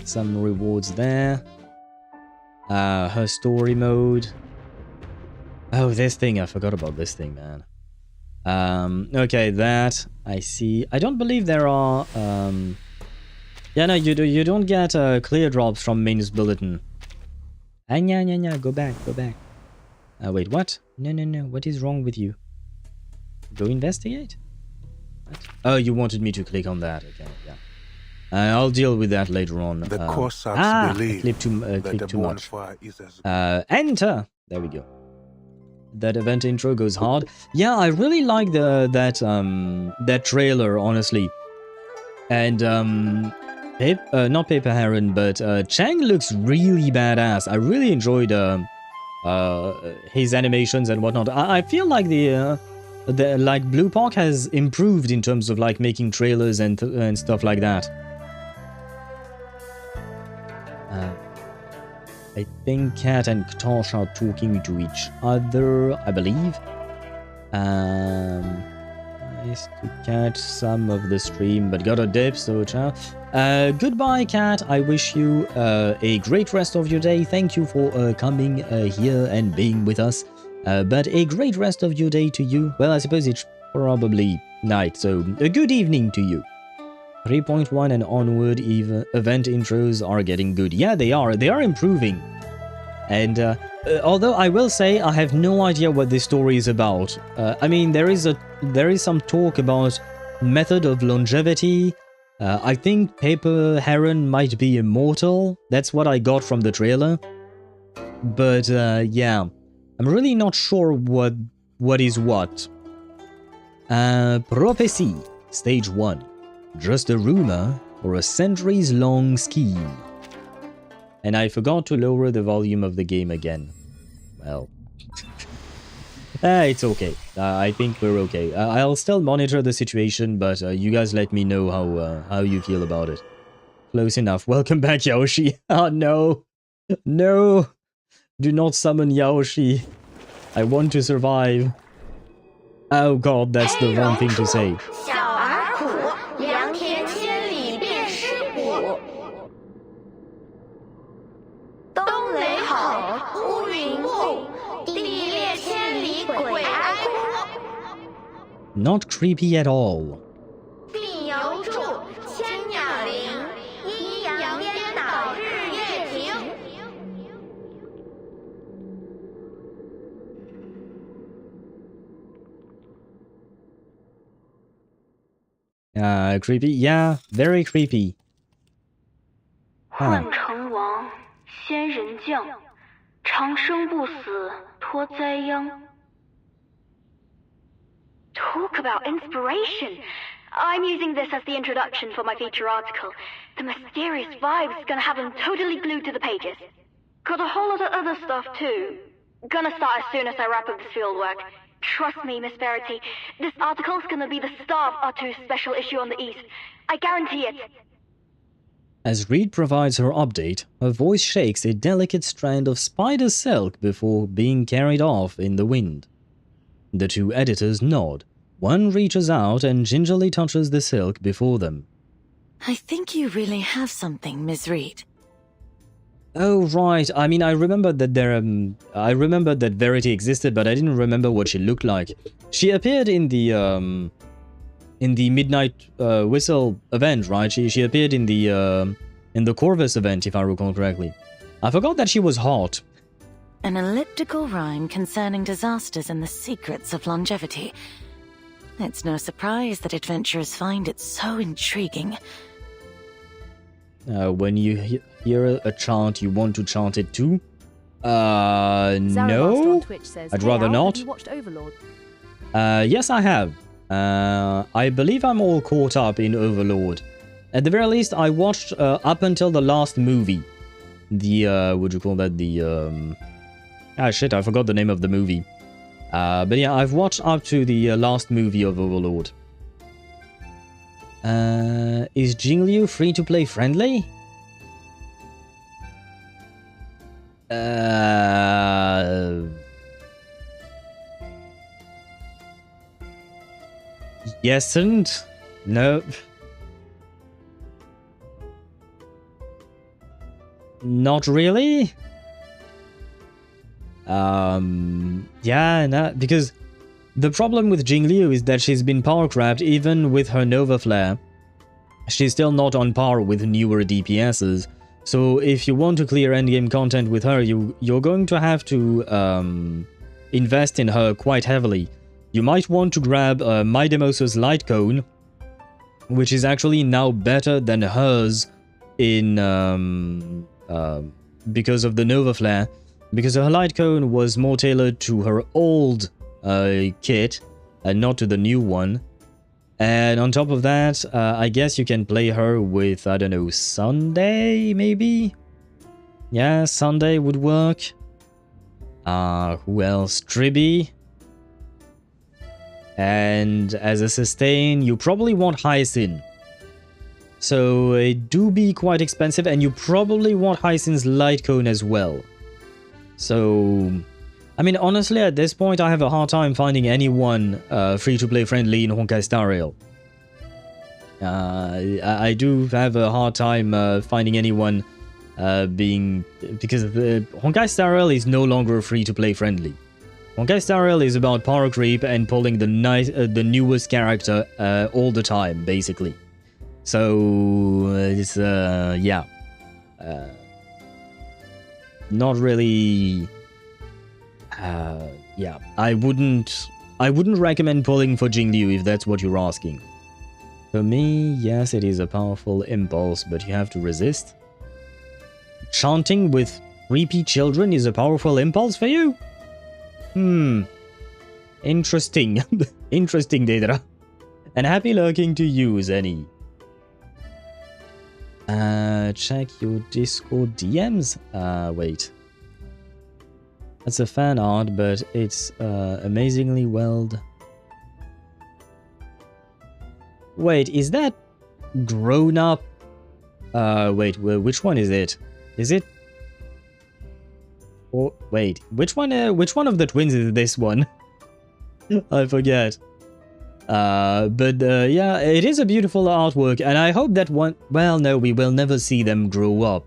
Some rewards there. Her story mode. Oh, this thing. I forgot about this thing, man. Okay, that. I see. I don't believe there are, yeah, no, you don't get clear drops from Main's Bulletin. Go back. Wait, what? No, what is wrong with you? Go investigate? What? Oh, you wanted me to click on that. Okay, yeah. I'll deal with that later on. The Cossacks believe click too much. Is as Enter! There we go. That event intro goes hard. Yeah, I really like that trailer, honestly. And, not Paper Heron, but Cheng looks really badass. I really enjoyed his animations and whatnot. I feel like like Bluepoch has improved in terms of like making trailers and stuff like that. I think Kat and Ktosh are talking to each other, I believe. Nice to catch some of the stream, but got a dip, so ciao. Goodbye, Kat. I wish you a great rest of your day. Thank you for coming here and being with us. But a great rest of your day to you. Well, I suppose it's probably night, so a good evening to you. 3.1 and onward event intros are getting good. Yeah, they are. They are improving. And although I will say I have no idea what this story is about. I mean, there is some talk about method of longevity. I think Paper Heron might be immortal. That's what I got from the trailer. But yeah, I'm really not sure what is what. Prophecy, Stage 1. Just a rumor or a centuries-long scheme. And I forgot to lower the volume of the game again. Well, it's okay. I think we're okay. I'll still monitor the situation, but you guys let me know how you feel about it. Close enough. Welcome back, Yaoshi. Oh no. No. Do not summon Yaoshi. I want to survive. Oh god, that's the wrong thing to say. Not creepy at all. Creepy? Yeah, very creepy. Huh. Talk about inspiration! I'm using this as the introduction for my feature article. The mysterious vibe's gonna have them totally glued to the pages. Got a whole lot of other stuff too. Gonna start as soon as I wrap up this fieldwork. Trust me, Miss Verity, this article's gonna be the star of R2's special issue on the East. I guarantee it. As Reed provides her update, her voice shakes a delicate strand of spider silk before being carried off in the wind. The two editors nod. One reaches out and gingerly touches the silk before them. I think you really have something, Miss Reed. Oh, right. I mean, I remembered that I remembered that Verity existed, but I didn't remember what she looked like. She appeared in the Midnight Whistle event, right? She appeared in the Corvus event, if I recall correctly. I forgot that she was hot. An elliptical rhyme concerning disasters and the secrets of longevity. It's no surprise that adventurers find it so intriguing. When you hear a chant, you want to chant it too? No? On Twitch says, I'd rather not. Have you watched Overlord? Yes, I have. I believe I'm all caught up in Overlord. At the very least, I watched up until the last movie. The, what do you call that? The, shit, I forgot the name of the movie. But yeah, I've watched up to the last movie of Overlord. Is Jingliu free to play friendly? Yes and no. Not really. Yeah, no, because the problem with Jingliu is that she's been power crapped even with her Nova Flare. She's still not on par with newer DPSs. So if you want to clear endgame content with her, you're going to have to invest in her quite heavily. You might want to grab Maidemosa's Light Cone, which is actually now better than hers in because of the Nova Flare, because her Light Cone was more tailored to her old kit and not to the new one. And on top of that, I guess you can play her with, I don't know, Sunday, maybe? Yeah, Sunday would work. Who else? Tribby. And as a sustain, you probably want Hyacinth. So it do be quite expensive, and you probably want Hyacinth's Light Cone as well. So, I mean, honestly, at this point, I have a hard time finding anyone free-to-play friendly in Honkai Star Rail. I do have a hard time finding anyone because Honkai Star Rail is no longer free-to-play friendly. Honkai Star Rail is about power creep and pulling the newest character all the time, basically. So it's yeah, not really. Yeah, I wouldn't recommend pulling for Jingliu if that's what you're asking. For me, yes, it is a powerful impulse, but you have to resist. Chanting with creepy children is a powerful impulse for you? Interesting. Interesting, Daedra. And happy lurking to you, Zenny. Check your Discord DMs. Wait. That's a fan art, but it's amazingly well. Wait, is that grown up? Wait, which one is it? Is it? Oh, wait, which one of the twins is this one? I forget. But yeah, it is a beautiful artwork, and I hope that one. Well, no, we will never see them grow up,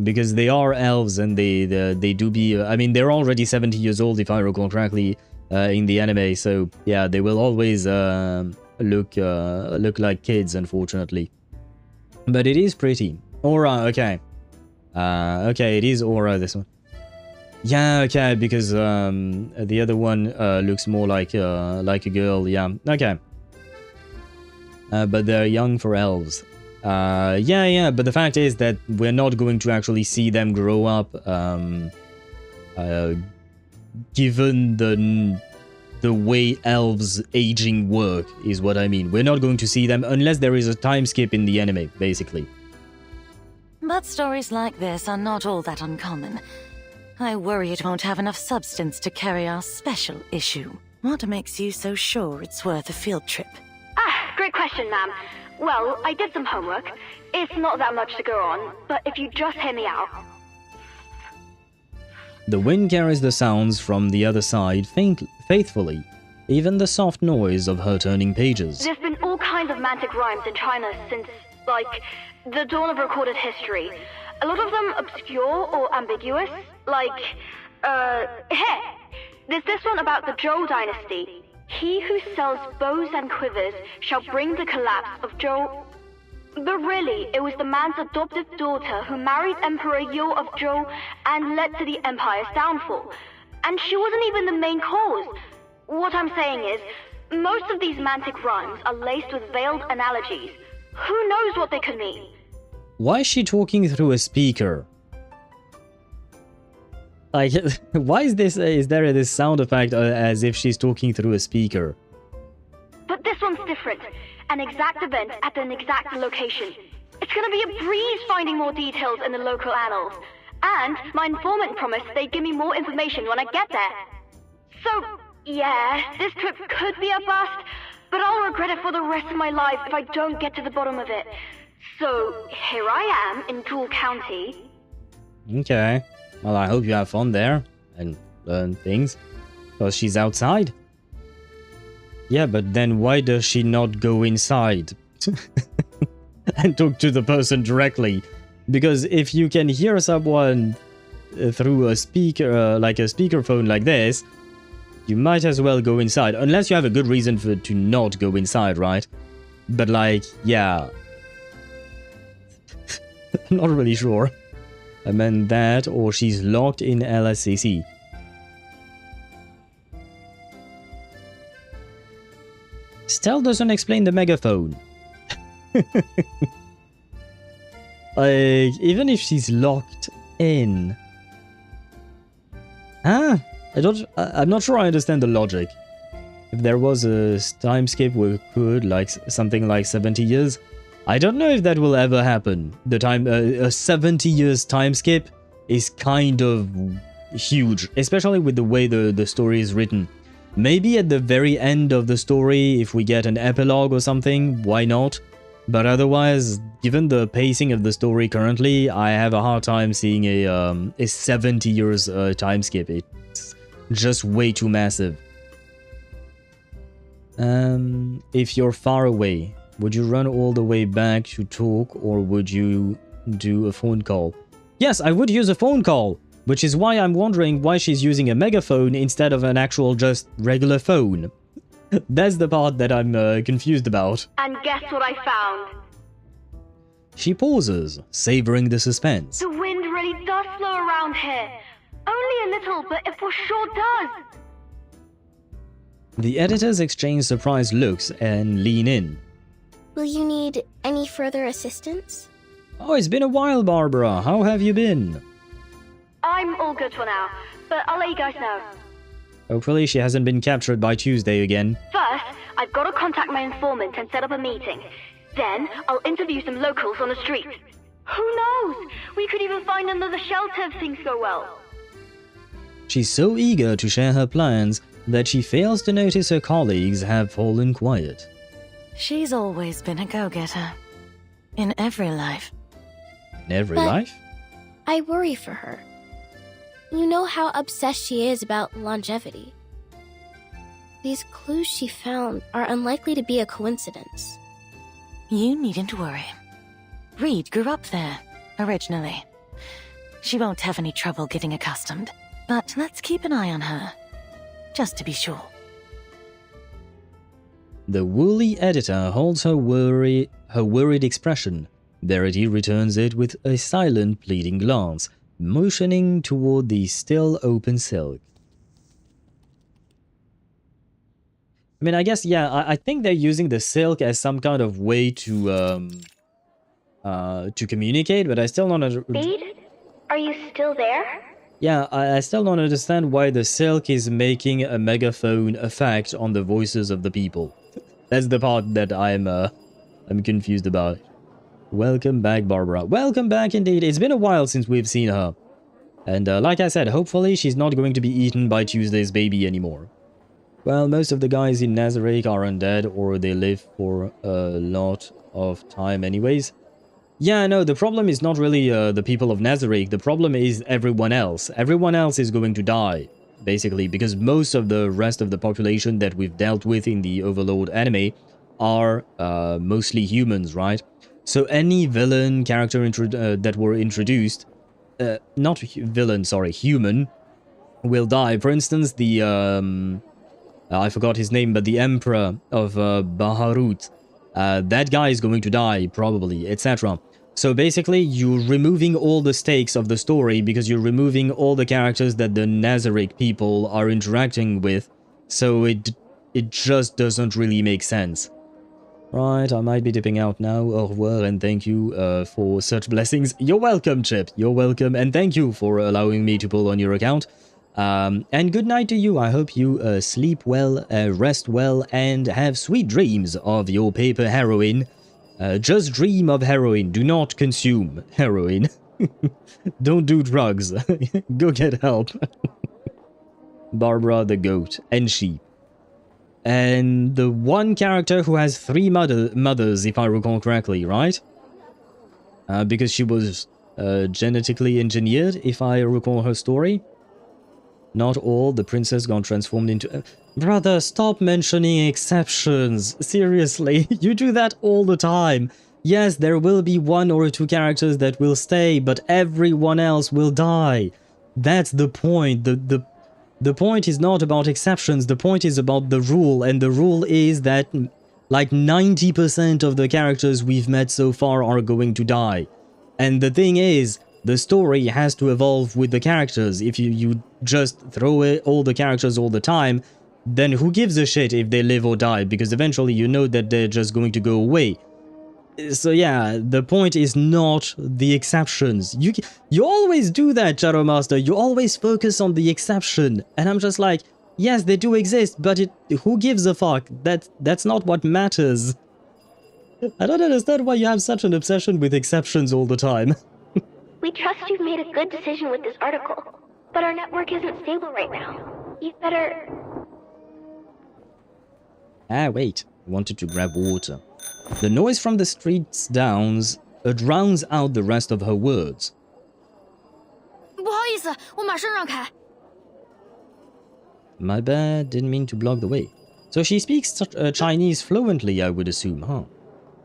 because they are elves, and they do be. I mean, they're already 70 years old, if I recall correctly, in the anime. So yeah, they will always look like kids, unfortunately. But it is pretty. Aura, okay. Okay, it is Aura, this one. Yeah, okay, because the other one looks more like a girl. Yeah, okay. But they're young for elves. Yeah, but the fact is that we're not going to actually see them grow up, given the way elves aging work, is what I mean. We're not going to see them unless there is a time skip in the anime, basically. But stories like this are not all that uncommon. I worry it won't have enough substance to carry our special issue. What makes you so sure it's worth a field trip? Ah, great question, ma'am. Well, I did some homework. It's not that much to go on, but if you just hear me out. The wind carries the sounds from the other side faithfully, even the soft noise of her turning pages. There's been all kinds of mantic rhymes in China since, like, the dawn of recorded history. A lot of them obscure or ambiguous, like, hey, there's this one about the Zhou dynasty. He who sells bows and quivers shall bring the collapse of Zhou. But really, it was the man's adoptive daughter who married Emperor Yo of Zhou and led to the empire's downfall. And she wasn't even the main cause. What I'm saying is, most of these mantic rhymes are laced with veiled analogies. Who knows what they could mean? Why is she talking through a speaker? Like, why is there this sound effect as if she's talking through a speaker? But this one's different. An exact event at an exact location. It's gonna be a breeze finding more details in the local annals. And my informant promised they'd give me more information when I get there. So, yeah, this trip could be a bust, but I'll regret it for the rest of my life if I don't get to the bottom of it. So, here I am in Tool County. Okay. Well, I hope you have fun there and learn things. Because she's outside. Yeah, but then why does she not go inside? And talk to the person directly? Because if you can hear someone through a speaker, like a speakerphone like this, you might as well go inside. Unless you have a good reason to not go inside, right? But like, yeah. I'm not really sure. I meant that, or she's locked in LSCC. Still doesn't explain the megaphone. Like, even if she's locked in. I'm not sure I understand the logic. If there was a time skip we could, like something like 70 years, I don't know if that will ever happen. The time, a 70 years time skip is kind of huge, especially with the way the story is written. Maybe at the very end of the story, if we get an epilogue or something, why not? But otherwise, given the pacing of the story currently, I have a hard time seeing a 70 years time skip. It's just way too massive. If you're far away, would you run all the way back to talk, or would you do a phone call? Yes, I would use a phone call, which is why I'm wondering why she's using a megaphone instead of an actual just regular phone. That's the part that I'm confused about. And guess what I found? She pauses, savoring the suspense. The wind really does flow around here. Only a little, but it for sure does. The editors exchange surprised looks and lean in. Will you need any further assistance? Oh, it's been a while, Barbara. How have you been? I'm all good for now, but I'll let you guys know. Hopefully she hasn't been captured by Tuesday again. First, I've got to contact my informant and set up a meeting. Then, I'll interview some locals on the street. Who knows? We could even find another shelter if things go well. She's so eager to share her plans that she fails to notice her colleagues have fallen quiet. She's always been a go-getter. In every life. In every life? I worry for her. You know how obsessed she is about longevity. These clues she found are unlikely to be a coincidence. You needn't worry. Reed grew up there, originally. She won't have any trouble getting accustomed. But let's keep an eye on her, just to be sure. The woolly editor holds her worried expression. Verity returns it with a silent, pleading glance, motioning toward the still open silk. I mean, I guess, yeah, I think they're using the silk as some kind of way to communicate, but I still don't understand. Are you still there? Yeah, I still don't understand why the silk is making a megaphone effect on the voices of the people. That's the part that I'm confused about. Welcome back, Barbara. Welcome back indeed. It's been a while since we've seen her. And like I said, hopefully she's not going to be eaten by Tuesday's baby anymore. Well, most of the guys in Nazarick are undead, or they live for a lot of time anyways. Yeah, no, the problem is not really the people of Nazarick. The problem is everyone else. Everyone else is going to die, basically, because most of the rest of the population that we've dealt with in the Overlord anime are mostly humans, right? So any villain character that were introduced, not villain, sorry, human, will die. For instance, the, I forgot his name, but the Emperor of Baharut, that guy is going to die, probably, etc. So basically, you're removing all the stakes of the story because you're removing all the characters that the Nazarick people are interacting with, so it just doesn't really make sense. Right, I might be dipping out now. Au revoir, and thank you for such blessings. You're welcome, Chip. You're welcome, and thank you for allowing me to pull on your account. And good night to you. I hope you sleep well, rest well, and have sweet dreams of your paper heroine. Just dream of heroin. Do not consume heroin. Don't do drugs. Go get help. Barbara the goat and sheep. And the one character who has 3 mothers, if I recall correctly, right? Because she was genetically engineered, if I recall her story. Not all, the princess got transformed into... Brother, stop mentioning exceptions. Seriously, you do that all the time. Yes, there will be 1 or 2 characters that will stay, but everyone else will die. That's the point. The point is not about exceptions, the point is about the rule, and the rule is that like 90% of the characters we've met so far are going to die. And the thing is, the story has to evolve with the characters. If you just throw all the characters all the time, then who gives a shit if they live or die, because eventually you know that they're just going to go away. So yeah, the point is not the exceptions. You always do that, Shadow Master. You always focus on the exception. And I'm just like, yes, they do exist, but who gives a fuck? That's not what matters. I don't understand why you have such an obsession with exceptions all the time. We trust you've made a good decision with this article, but our network isn't stable right now. You'd better... Ah, wait. I wanted to grab water. The noise from the streets drowns out the rest of her words. My bad, didn't mean to block the way. So she speaks Chinese fluently, I would assume, huh?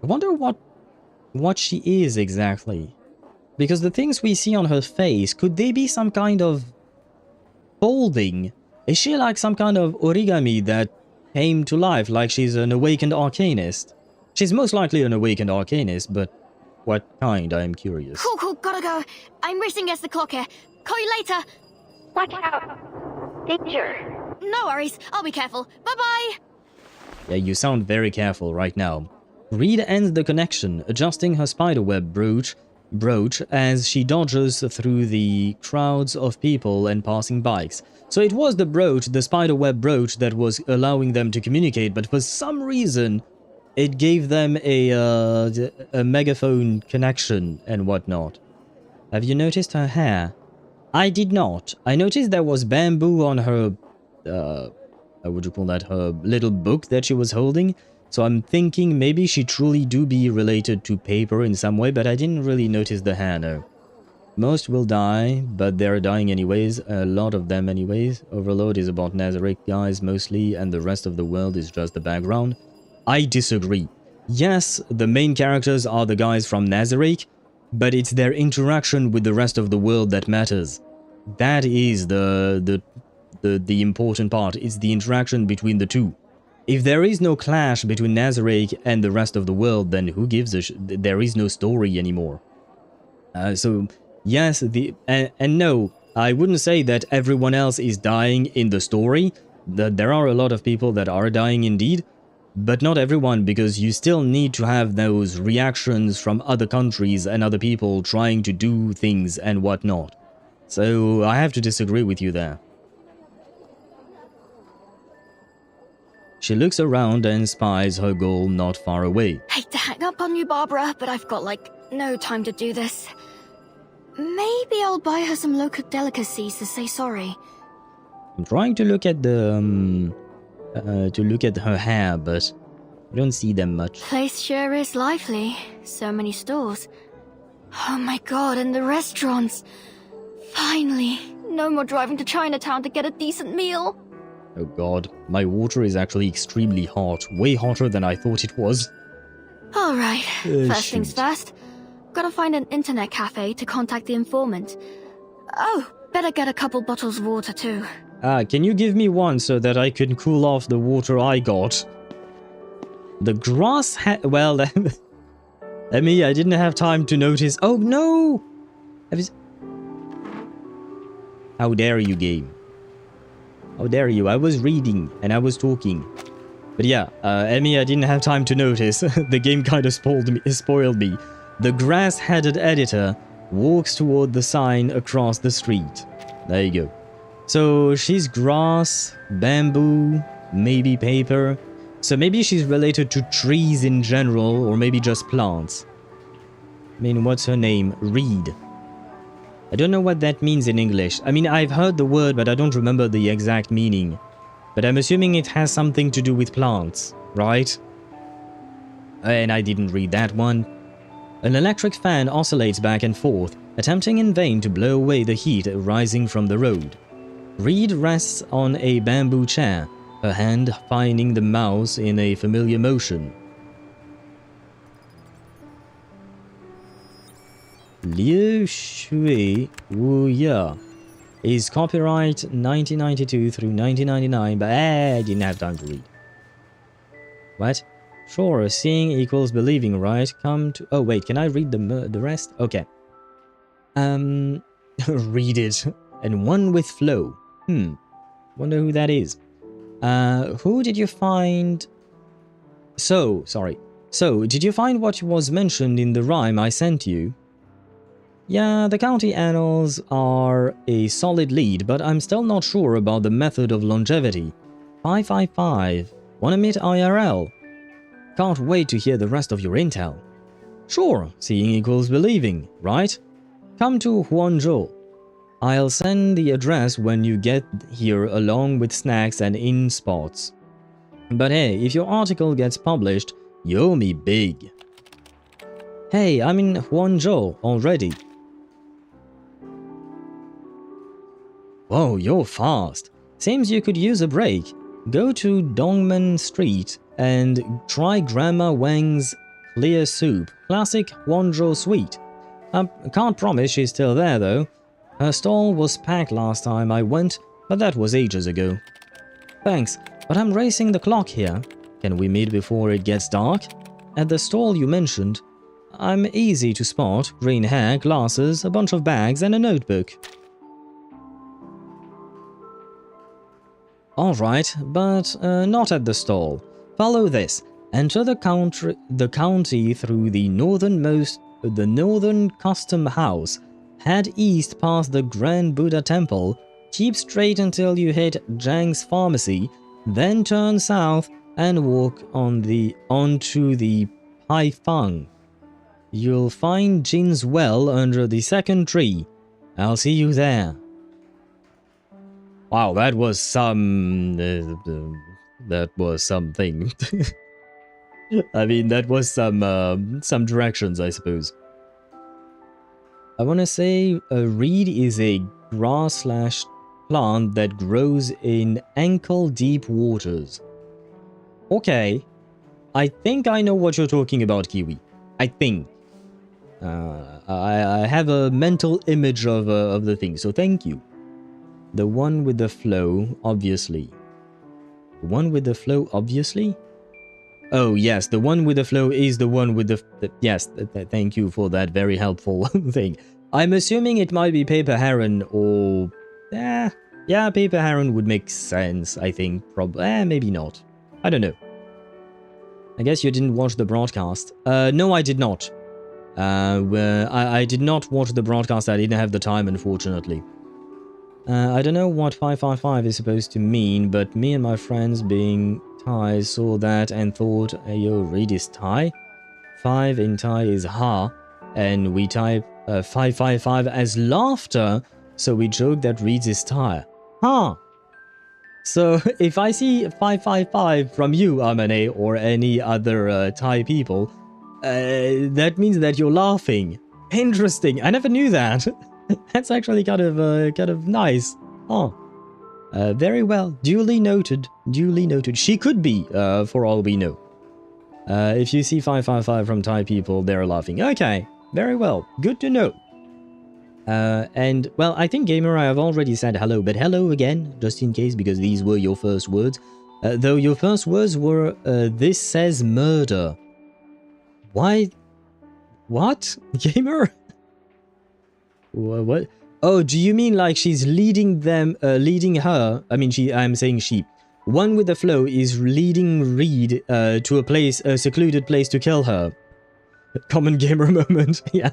I wonder what she is exactly. Because the things we see on her face, could they be some kind of folding? Is she like some kind of origami that came to life, like she's an awakened arcanist? She's most likely an awakened arcanist, but what kind, I'm curious. Cool, gotta go. I'm racing against the clock here. Call you later. Watch out. Danger. No worries, I'll be careful. Bye-bye. Yeah, you sound very careful right now. Reed ends the connection, adjusting her spiderweb brooch as she dodges through the crowds of people and passing bikes. So it was the spiderweb brooch that was allowing them to communicate, but for some reason it gave them a megaphone connection and whatnot. Have you noticed her hair? I did not. I noticed there was bamboo on her, how would you call that, her little book that she was holding. So I'm thinking maybe she truly do be related to paper in some way, but I didn't really notice the hair, no. Most will die, but they're dying anyways, a lot of them anyways. Overload is about Nazarick guys mostly, and the rest of the world is just the background. I disagree. Yes, the main characters are the guys from Nazarick, but it's their interaction with the rest of the world that matters. That is the important part. It's the interaction between the two. If there is no clash between Nazarick and the rest of the world, then who gives a there is no story anymore. So yes, and no, I wouldn't say that everyone else is dying in the story. There are a lot of people that are dying indeed, but not everyone, because you still need to have those reactions from other countries and other people trying to do things and whatnot. So I have to disagree with you there. She looks around and spies her goal not far away. Hate to hang up on you, Barbara, but I've got, like, no time to do this. Maybe I'll buy her some local delicacies to say sorry. I'm trying to look at the, her hair, but I don't see them much. Place sure is lively. So many stores. Oh my god, and the restaurants. Finally, no more driving to Chinatown to get a decent meal. Oh god, my water is actually extremely hot. Way hotter than I thought it was. Alright, first things first. Gotta find an internet cafe to contact the informant. Oh, better get a couple bottles of water too. Can you give me one so that I can cool off the water I got? The grass well, I mean, I didn't have time to notice. Oh no! How dare you, game? How dare you? I was reading and I was talking. But yeah, Emmy, I didn't have time to notice. The game kind of spoiled me. The grass-headed editor walks toward the sign across the street. There you go. So she's grass, bamboo, maybe paper. So maybe she's related to trees in general, or maybe just plants. I mean, what's her name? Reed. I don't know what that means in English. I mean, I've heard the word, but I don't remember the exact meaning. But I'm assuming it has something to do with plants, right? And I didn't read that one. An electric fan oscillates back and forth, attempting in vain to blow away the heat rising from the road. Reed rests on a bamboo chair, her hand finding the mouse in a familiar motion. Liu Shui Wu Ye is copyright 1992 through 1999, but I didn't have time to read. What? Sure, seeing equals believing, right? Come to... Oh, wait, can I read the rest? Okay. Read it. And one with flow. Wonder who that is. Who did you find... So, did you find what was mentioned in the rhyme I sent you? Yeah, the county annals are a solid lead, but I'm still not sure about the method of longevity. 555. Wanna meet IRL? Can't wait to hear the rest of your intel. Sure, seeing equals believing, right? Come to Huanzhou. I'll send the address when you get here along with snacks and in spots. But hey, if your article gets published, you owe me big. Hey, I'm in Huanzhou already. Whoa, you're fast. Seems you could use a break. Go to Dongmen Street and try Grandma Wang's clear soup. Classic Huanzhou sweet. Can't promise she's still there though. Her stall was packed last time I went, but that was ages ago. Thanks, but I'm racing the clock here. Can we meet before it gets dark? At the stall you mentioned. I'm easy to spot. Green hair, glasses, a bunch of bags and a notebook. Alright, but not at the stall. Follow this. Enter the county through the northern custom house. Head east past the Grand Buddha Temple. Keep straight until you hit Zhang's pharmacy. Then turn south and walk onto the Paifang. You'll find Jin's well under the second tree. I'll see you there. Wow, that was some... that was something. I mean, that was some directions, I suppose. I want to say a reed is a grass/plant that grows in ankle-deep waters. Okay. I think I know what you're talking about, Kiwi. I think. I have a mental image of the thing, so thank you. The one with the flow, obviously. The one with the flow, obviously? Oh, yes, the one with the flow is the one with the yes, thank you for that very helpful thing. I'm assuming it might be Paper Heron or... yeah, Paper Heron would make sense, I think. Maybe not. I don't know. I guess you didn't watch the broadcast. No, I did not. I did not watch the broadcast. I didn't have the time, unfortunately. I don't know what 555 is supposed to mean, but me and my friends being Thai saw that and thought, yo, read is Thai. 5 in Thai is ha, and we type 555 as laughter, so we joke that reads is Thai. Huh. So if I see 555 from you, Amane, or any other Thai people, that means that you're laughing. Interesting. I never knew that. That's actually kind of nice. Oh, very well. Duly noted. Duly noted. She could be, for all we know. If you see 555 from Thai people, they're laughing. Okay, very well. Good to know. And, well, I think, Gamer, I have already said hello, but hello again, just in case, because these were your first words. Though your first words were, this says murder. Why? What? Gamer? What? Oh, do you mean like she's leading her? I mean, I'm saying she. One with the flow is leading Reed to a secluded place to kill her. Common gamer moment, yeah.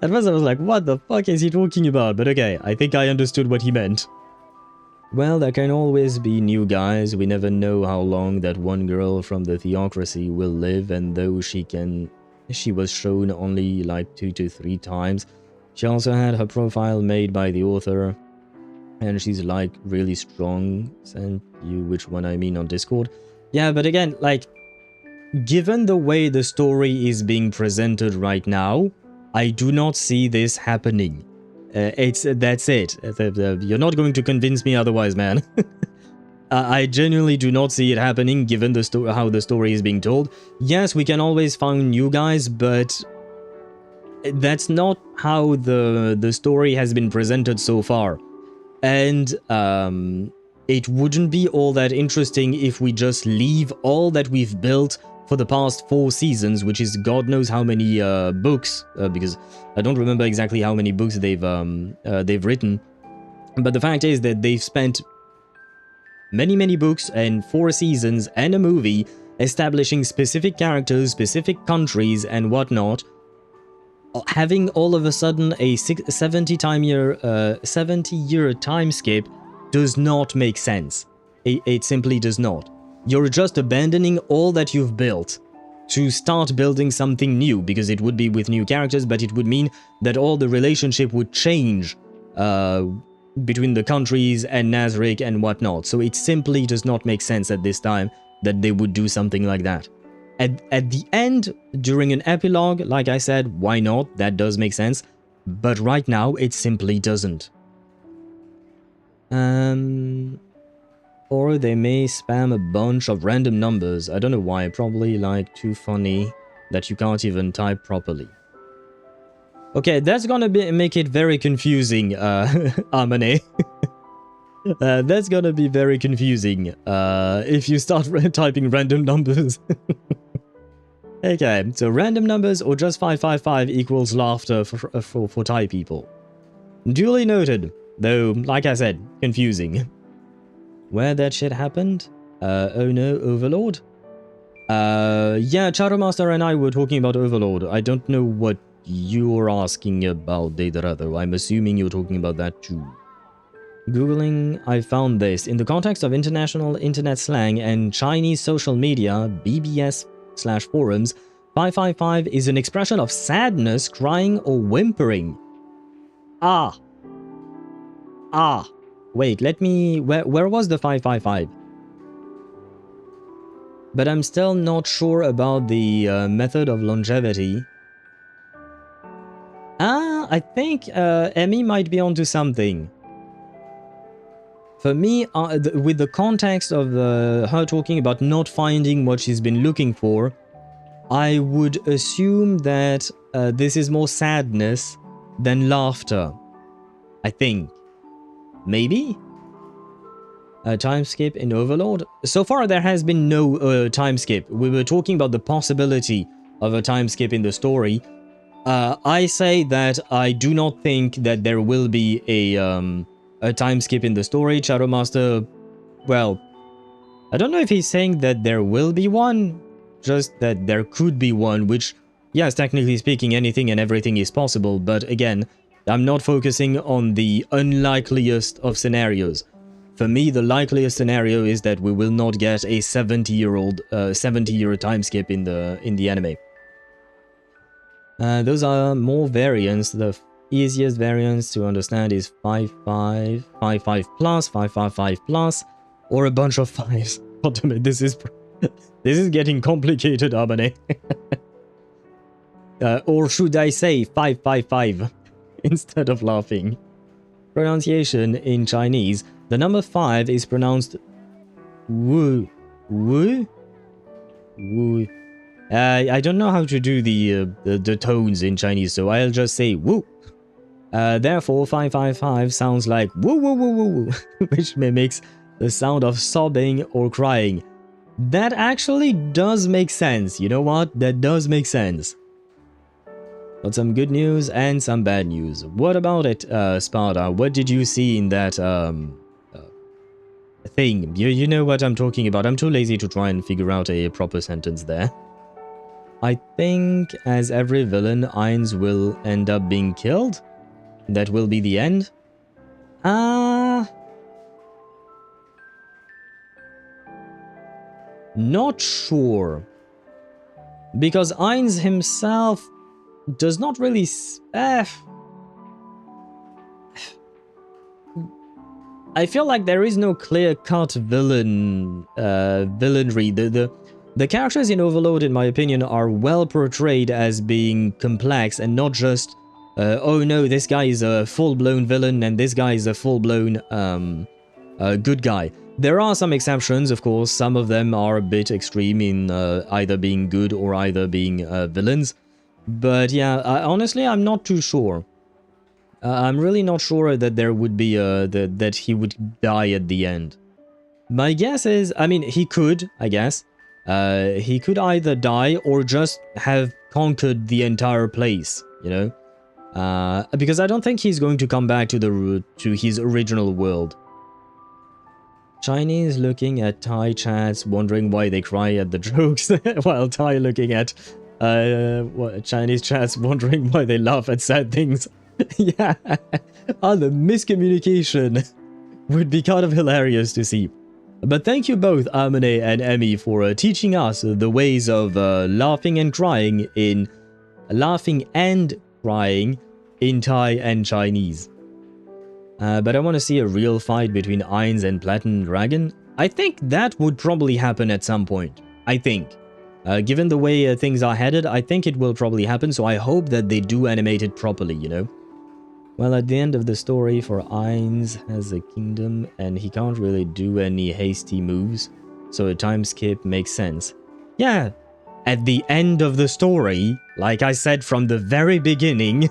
At first I was like, what the fuck is he talking about? But okay, I think I understood what he meant. Well, there can always be new guys. We never know how long that one girl from the theocracy will live, and though she was shown only like 2 to 3 times. She also had her profile made by the author, and she's like really strong. Sent you which one I mean on Discord. Yeah, but again, like, given the way the story is being presented right now, I do not see this happening. That's it. You're not going to convince me otherwise, man. I genuinely do not see it happening given the how the story is being told. Yes, we can always find new guys, but that's not how the story has been presented so far. And it wouldn't be all that interesting if we just leave all that we've built for the past 4 seasons, which is God knows how many books, because I don't remember exactly how many books they've written. But the fact is that they've spent many books and 4 seasons and a movie establishing specific characters, specific countries and whatnot. Having all of a sudden a 70-year time skip does not make sense. It simply does not. You're just abandoning all that you've built to start building something new, because it would be with new characters, but it would mean that all the relationship would change between the countries and Nazarick and whatnot. So it simply does not make sense at this time that they would do something like that. At the end, during an epilogue, like I said, why not? That does make sense. But right now, it simply doesn't. Or they may spam a bunch of random numbers. I don't know why. Probably like too funny that you can't even type properly. Okay, that's gonna make it very confusing, Amane. That's gonna be very confusing if you start typing random numbers. Okay, so random numbers or just 555 equals laughter for Thai people. Duly noted, though, like I said, confusing. Where that shit happened? Oh no, Overlord? Yeah, Chartermaster and I were talking about Overlord. I don't know what you're asking about, Daedra, though. I'm assuming you're talking about that too. Googling, I found this. In the context of international internet slang and Chinese social media, BBS/forums, 555 is an expression of sadness, crying, or whimpering. Ah. Wait, let me... Where was the 555? But I'm still not sure about the method of longevity. I think Emmy might be onto something. For me, with the context of her talking about not finding what she's been looking for, I would assume that this is more sadness than laughter. I think. Maybe? A time skip in Overlord? So far there has been no time skip. We were talking about the possibility of a time skip in the story. I say that I do not think that there will be a time skip in the story. Shadowmaster, well, I don't know if he's saying that there will be one, just that there could be one, which, yes, technically speaking, anything and everything is possible, but again, I'm not focusing on the unlikeliest of scenarios. For me, the likeliest scenario is that we will not get a 70-year time skip in the anime. Those are more variants. The easiest variants to understand is 55, 55 plus, 555 plus, or a bunch of 5s. God damn it, this is getting complicated, Abane. Or should I say 555 instead of laughing? Pronunciation in Chinese, the number 5 is pronounced wu. Wu? Wu. I don't know how to do the tones in Chinese, so I'll just say woo. Therefore, 555 sounds like woo woo woo woo woo, which mimics the sound of sobbing or crying. That actually does make sense. You know what? That does make sense. Got some good news and some bad news. What about it, Sparta? What did you see in that thing? You know what I'm talking about. I'm too lazy to try and figure out a proper sentence there. I think, as every villain, Ainz will end up being killed. That will be the end. Not sure. Because Ainz himself does not really... I feel like there is no clear-cut villainry. The characters in Overlord, in my opinion, are well portrayed as being complex and not just, oh no, this guy is a full-blown villain and this guy is a full-blown good guy. There are some exceptions, of course. Some of them are a bit extreme in either being good or either being villains. But yeah, honestly, I'm not too sure. I'm really not sure that there would be that he would die at the end. My guess is, I mean, he could, I guess. He could either die or just have conquered the entire place, you know? Because I don't think he's going to come back to his original world. Chinese looking at Thai chats, wondering why they cry at the jokes, while Thai looking at Chinese chats, wondering why they laugh at sad things. Yeah, the miscommunication would be kind of hilarious to see. But thank you both, Amane and Emmy, for teaching us the ways of laughing and crying in Thai and Chinese. But I want to see a real fight between Ainz and Platinum Dragon. I think that would probably happen at some point. I think. Given the way things are headed, I think it will probably happen, so I hope that they do animate it properly, you know? Well, at the end of the story, for Ainz has a kingdom, and he can't really do any hasty moves, so a time skip makes sense. Yeah, at the end of the story, like I said from the very beginning,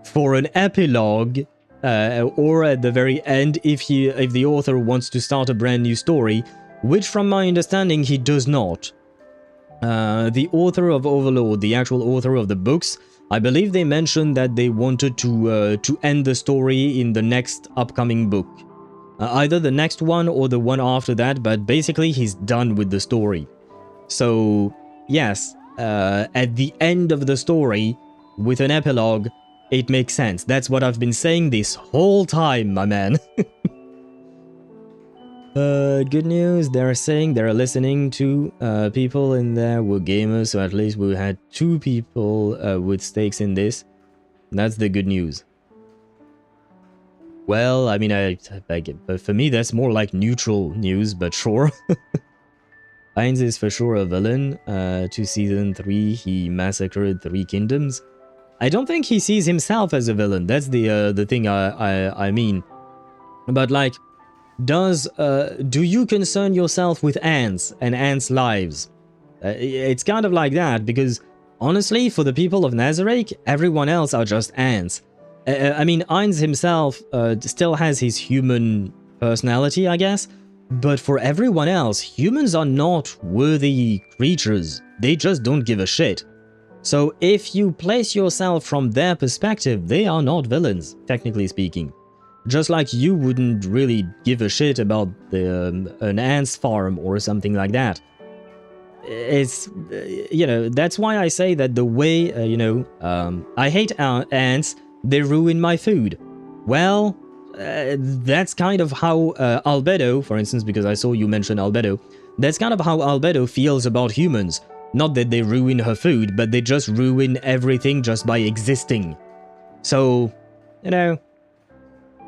for an epilogue, or at the very end, if the author wants to start a brand new story, which from my understanding he does not. The author of Overlord, the actual author of the books, I believe they mentioned that they wanted to end the story in the next upcoming book. Either the next one or the one after that, but basically he's done with the story. So, yes, at the end of the story, with an epilogue, it makes sense. That's what I've been saying this whole time, my man. Good news, they're saying they're listening to people in there were gamers, so at least we had 2 people with stakes in this. That's the good news. Well, I mean, but for me that's more like neutral news, but sure. Ainz is for sure a villain. To season 3, he massacred 3 kingdoms. I don't think he sees himself as a villain. That's the thing I mean. But like, do you concern yourself with ants and ants' lives? It's kind of like that, because honestly, for the people of Nazareth, everyone else are just ants. I mean, Ainz himself still has his human personality, I guess, but for everyone else, humans are not worthy creatures. They just don't give a shit. So if you place yourself from their perspective, they are not villains, technically speaking. Just like you wouldn't really give a shit about an ant's farm or something like that. It's, you know, that's why I say that the way, I hate ants, they ruin my food. Well, that's kind of how Albedo, for instance, because I saw you mention Albedo, that's kind of how Albedo feels about humans. Not that they ruin her food, but they just ruin everything just by existing. So, you know,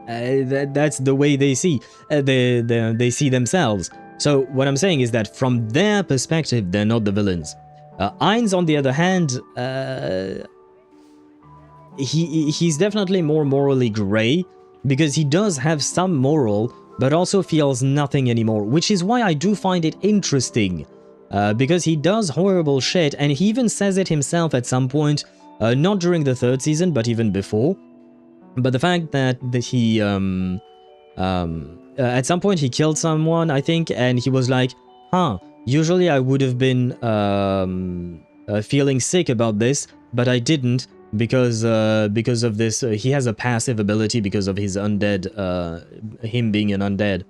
that's the way they see they see themselves. So what I'm saying is that from their perspective, they're not the villains. Ainz, on the other hand, he's definitely more morally grey, because he does have some moral, but also feels nothing anymore, which is why I do find it interesting. Because he does horrible shit, and he even says it himself at some point, not during the 3rd season, but even before. But the fact that he, at some point he killed someone, I think, and he was like, usually I would have been feeling sick about this, but I didn't, because of this, he has a passive ability because of his undead, him being an undead.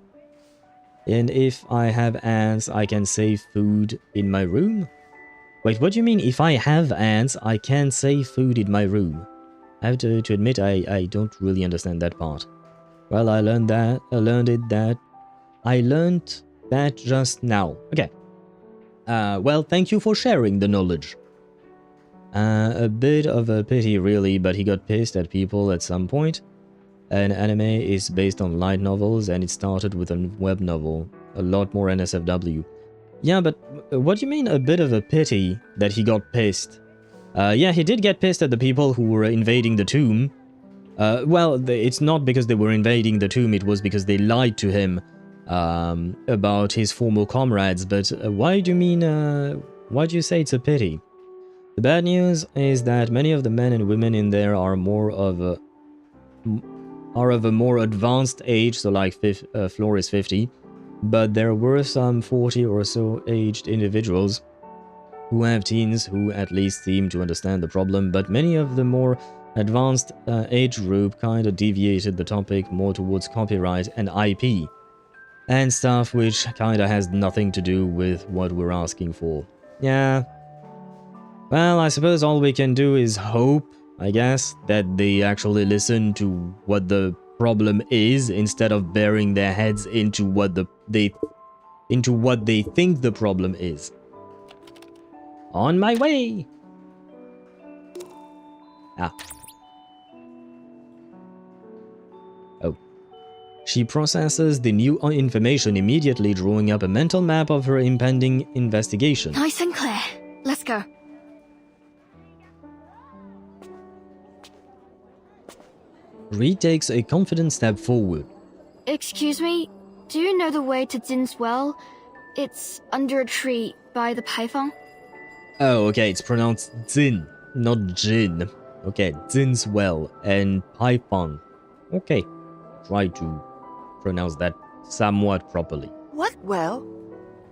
And if I have ants, I can save food in my room? Wait, what do you mean if I have ants, I can save food in my room? I have to admit, I don't really understand that part. Well, I learned that just now. Okay. Well, thank you for sharing the knowledge. A bit of a pity, really, but he got pissed at people at some point. An anime is based on light novels, and it started with a web novel. A lot more NSFW. Yeah, but what do you mean a bit of a pity that he got pissed? Yeah, he did get pissed at the people who were invading the tomb. Well, it's not because they were invading the tomb, it was because they lied to him about his former comrades. But why do you say it's a pity? The bad news is that many of the men and women in there are of a more advanced age, so like Floor is 50, but there were some 40 or so aged individuals who have teens who at least seem to understand the problem, but many of the more advanced age group kind of deviated the topic more towards copyright and IP and stuff which kind of has nothing to do with what we're asking for. Yeah. Well, I suppose all we can do is hope, I guess, that they actually listen to what the problem is instead of burying their heads into what they think the problem is. On my way! Ah. Oh. She processes the new information immediately, drawing up a mental map of her impending investigation. Nice and clear. Let's go. Reed takes a confident step forward. Excuse me, do you know the way to Jin's well? It's under a tree by the python. Oh, okay, it's pronounced Zin, not Jin. Okay, Zin's well and python. Okay, try to pronounce that somewhat properly. What well?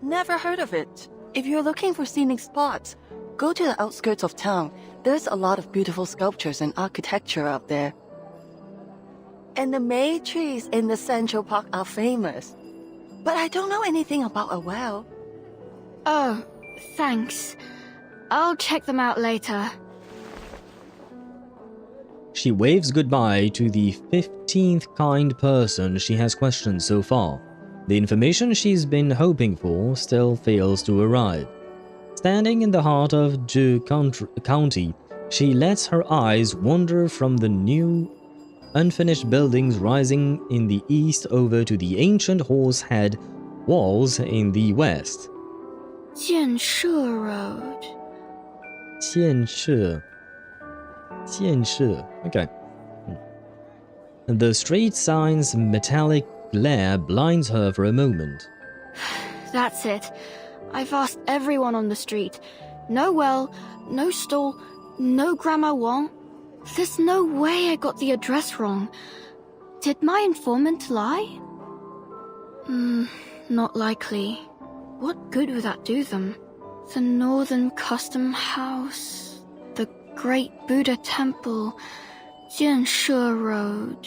Never heard of it. If you're looking for scenic spots, go to the outskirts of town. There's a lot of beautiful sculptures and architecture out there. And the May trees in the Central Park are famous. But I don't know anything about a well. Oh, thanks. I'll check them out later. She waves goodbye to the 15th kind person she has questioned so far. The information she's been hoping for still fails to arrive. Standing in the heart of Zhu County, she lets her eyes wander from the new unfinished buildings rising in the east over to the ancient horse-head walls in the west. Jianshe Road. Jianshe. Okay. The street sign's metallic glare blinds her for a moment. That's it. I've asked everyone on the street. No well, no stall, no Grandma Wong. There's no way I got the address wrong. Did my informant lie? Not likely. What good would that do them? The Northern Custom House, the Great Buddha Temple, Jianshe Road,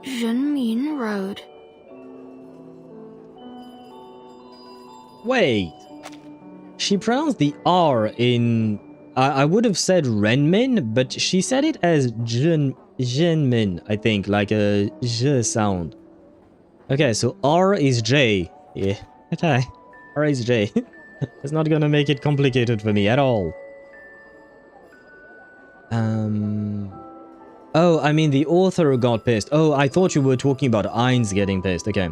Renmin Road. Wait. She pronounced the R in... I would have said Renmin, but she said it as Zhenmin, I think, like a J sound. Okay, so R is J. Yeah, okay. R is J. It's not gonna make it complicated for me at all. Oh, I mean the author got pissed. Oh, I thought you were talking about Ainz getting pissed. Okay.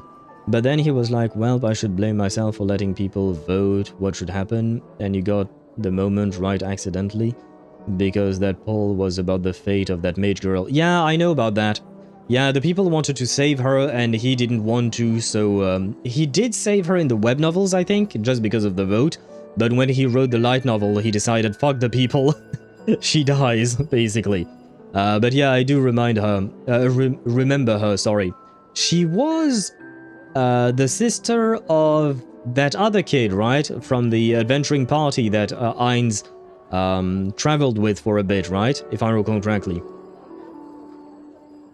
But then he was like, well, I should blame myself for letting people vote what should happen. And you got the moment right accidentally. Because that poll was about the fate of that mage girl. Yeah, I know about that. Yeah, the people wanted to save her and he didn't want to, so he did save her in the web novels, I think, just because of the vote. But when he wrote the light novel, he decided, fuck the people. She dies, basically. But yeah, I do remember her, sorry. She was the sister of that other kid, right? From the adventuring party that Ainz traveled with for a bit, right? If I recall correctly.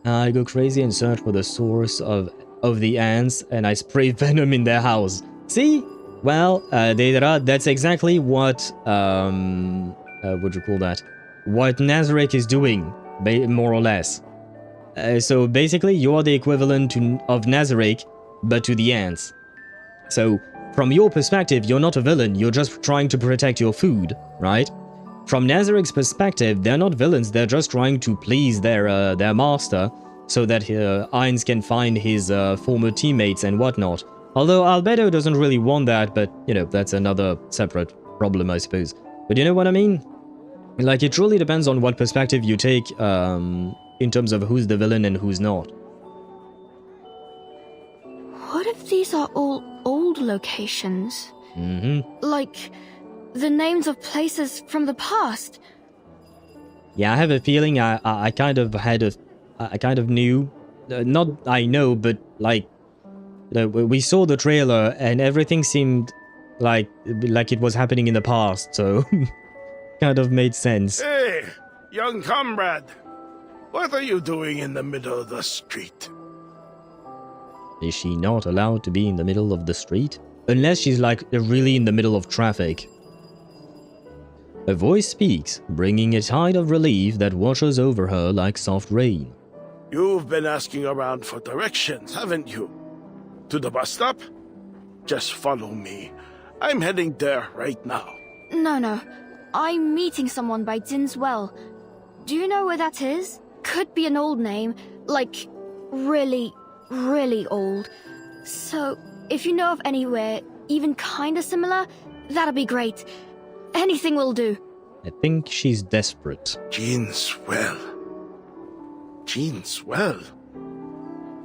I go crazy and search for the source of the ants, and I spray venom in their house. See? Well, that's exactly what, what you call that? What Nazarick is doing, more or less. So basically, you're the equivalent of Nazarick, but to the ants. So, from your perspective, you're not a villain, you're just trying to protect your food, right? From Nazarick's perspective, they're not villains, they're just trying to please their master, so that Ainz can find his former teammates and whatnot. Although Albedo doesn't really want that, but, you know, that's another separate problem, I suppose. But you know what I mean? Like, it truly depends on what perspective you take, in terms of who's the villain and who's not. What if these are all old locations? Mm-hmm. Like, the names of places from the past? Yeah, I have a feeling I kind of knew, not I know, but like, we saw the trailer and everything seemed like it was happening in the past, so kind of made sense. Hey, young comrade, what are you doing in the middle of the street? Is she not allowed to be in the middle of the street? Unless she's like really in the middle of traffic. A voice speaks, bringing a tide of relief that washes over her like soft rain. You've been asking around for directions, haven't you? To the bus stop? Just follow me. I'm heading there right now. No. I'm meeting someone by Din's Well. Do you know where that is? Could be an old name, like really, really old. So, if you know of anywhere even kinda similar, that'd be great. Anything will do. I think she's desperate. Jean's Well. Jean's Well?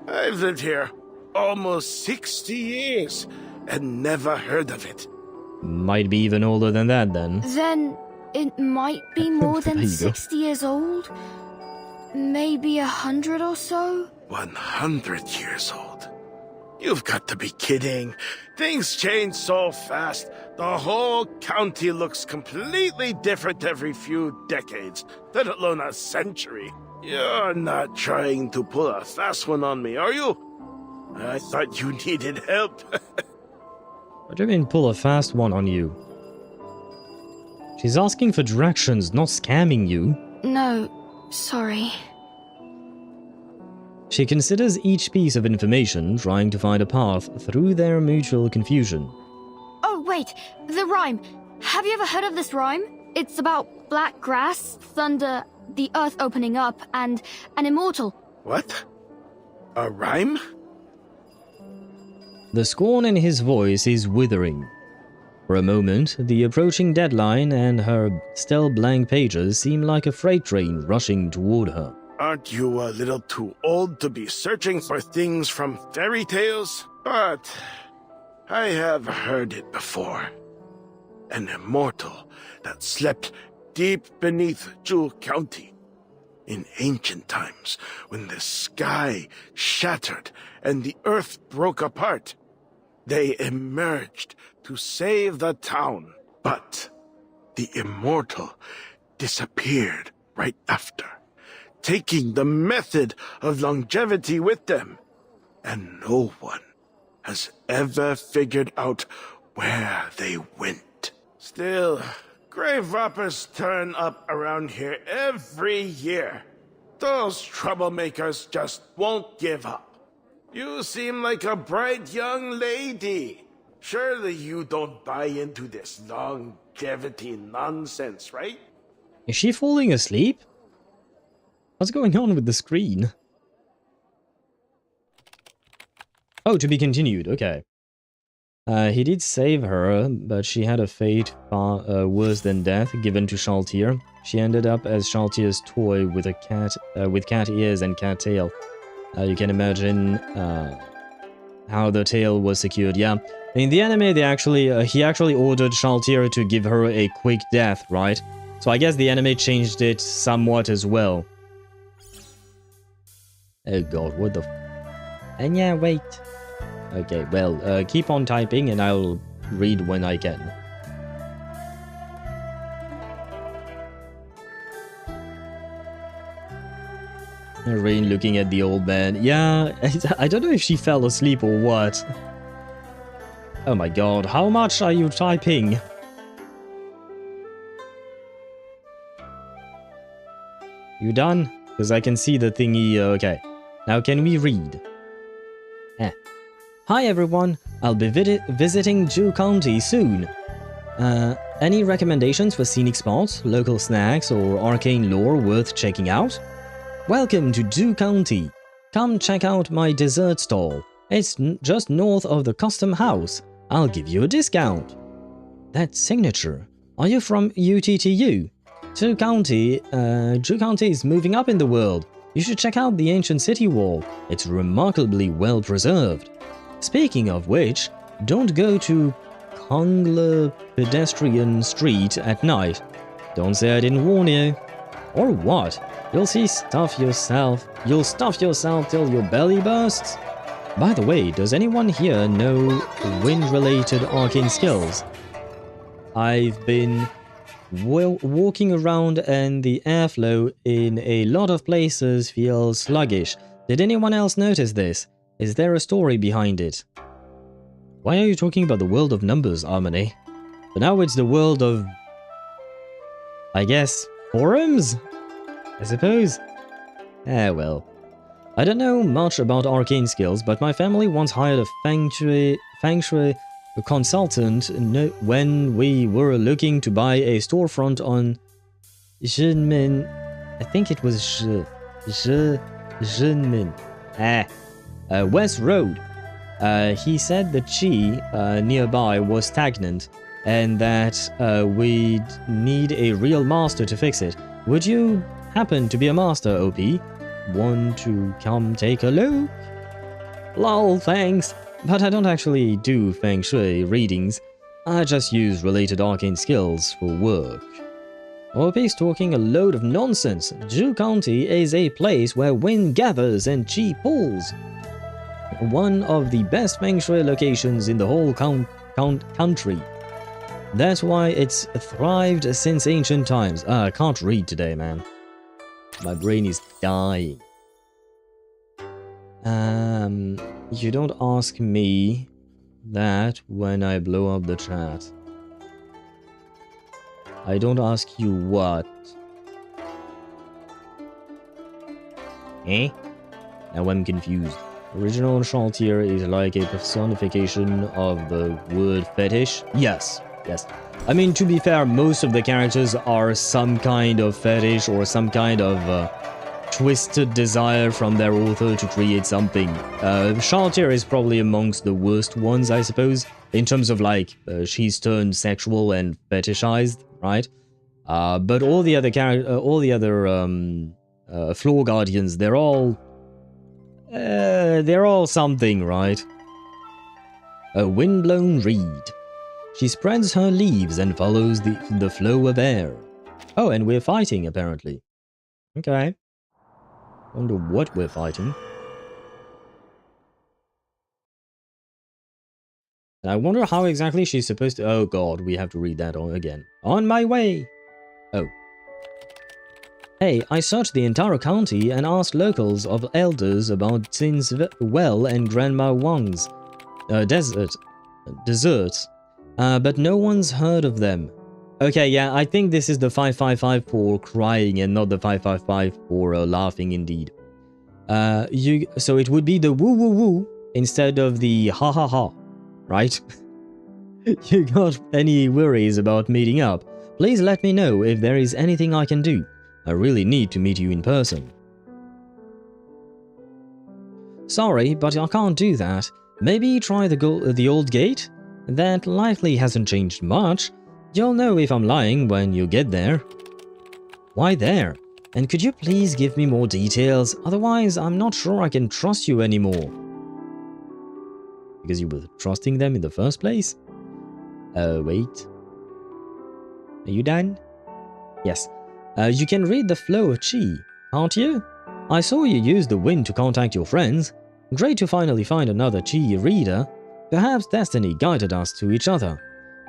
I've lived here almost 60 years and never heard of it. Might be even older than that, then. Then it might be more than 60 years old? Maybe 100 or so? 100 years old? You've got to be kidding. Things change so fast. The whole county looks completely different every few decades, let alone a century. You're not trying to pull a fast one on me, are you? I thought you needed help. What do you mean pull a fast one on you? She's asking for directions, not scamming you. No, sorry. She considers each piece of information, trying to find a path through their mutual confusion. Oh, wait, the rhyme. Have you ever heard of this rhyme? It's about black grass, thunder, the earth opening up, and an immortal. What? A rhyme? The scorn in his voice is withering. For a moment, the approaching deadline and her still blank pages seem like a freight train rushing toward her. Aren't you a little too old to be searching for things from fairy tales? But I have heard it before. An immortal that slept deep beneath Jewel County. In ancient times, when the sky shattered and the earth broke apart, they emerged to save the town. But the immortal disappeared right after, taking the method of longevity with them. And no one has ever figured out where they went. Still, grave robbers turn up around here every year. Those troublemakers just won't give up. You seem like a bright young lady. Surely you don't buy into this longevity nonsense, right? Is she falling asleep? What's going on with the screen? Oh, to be continued, okay. He did save her, but she had a fate far worse than death given to Shaltir. She ended up as Shaltir's toy with a cat, with cat ears and cat tail. You can imagine how the tail was secured. Yeah, in the anime, they actually he actually ordered Shaltir to give her a quick death, right? So I guess the anime changed it somewhat as well. Oh god, what the? And yeah, wait. Okay, well, keep on typing and I'll read when I can. Rain looking at the old man. Yeah, I don't know if she fell asleep or what. Oh my god, how much are you typing? You done? Because I can see the thingy. Okay. Now can we read? Hi everyone, I'll be visiting Jewel County soon. Any recommendations for scenic spots, local snacks, or arcane lore worth checking out? Welcome to Jewel County. Come check out my dessert stall. It's just north of the custom house. I'll give you a discount. That signature. Are you from UTTU? Zhu County is moving up in the world. You should check out the ancient city wall. It's remarkably well preserved. Speaking of which, don't go to Kongla Pedestrian Street at night. Don't say I didn't warn you. Or what? You'll stuff yourself till your belly bursts? By the way, does anyone here know wind-related arcane skills? I've been walking around and the airflow in a lot of places feels sluggish. Did anyone else notice this? Is there a story behind it? Why are you talking about the world of numbers, Harmony? But now it's the world of... I guess... forums? I suppose? Well. I don't know much about arcane skills, but my family once hired a feng shui consultant when we were looking to buy a storefront on Zhenmin. I think it was Zhenmin. West Road. He said the qi nearby was stagnant and that we'd need a real master to fix it. Would you happen to be a master, OP? Want to come take a look? Lol, thanks. But I don't actually do feng shui readings. I just use related arcane skills for work. OP's talking a load of nonsense. Zhu County is a place where wind gathers and qi pulls. One of the best feng shui locations in the whole country. That's why it's thrived since ancient times. I can't read today, man. My brain is dying. You don't ask me that when I blow up the chat. I don't ask you what. Eh? Now I'm confused. Original Chantier is like a personification of the word fetish? Yes. Yes. I mean, to be fair, most of the characters are some kind of fetish or some kind of twisted desire from their author to create something. Chantier is probably amongst the worst ones, I suppose, in terms of like, she's turned sexual and fetishized, right? But all the other floor guardians, they're all something, right? A windblown reed. She spreads her leaves and follows the flow of air. Oh, and we're fighting, apparently. Okay. Wonder what we're fighting. I wonder how exactly she's supposed to... Oh god, we have to read that again. On my way! Oh. Hey, I searched the entire county and asked locals of elders about Tsin's well and Grandma Wang's deserts. But no one's heard of them. Okay, yeah, I think this is the 555 for crying and not the 555 for laughing indeed. So it would be the woo woo woo instead of the ha ha ha, right? You got any worries about meeting up? Please let me know if there is anything I can do. I really need to meet you in person. Sorry, but I can't do that. Maybe try the old gate? That likely hasn't changed much. You'll know if I'm lying when you get there. Why there? And could you please give me more details? Otherwise, I'm not sure I can trust you anymore. Because you were trusting them in the first place? Wait. Are you done? Yes. You can read the flow of qi, can't you? I saw you use the wind to contact your friends. Great to finally find another qi reader. Perhaps destiny guided us to each other.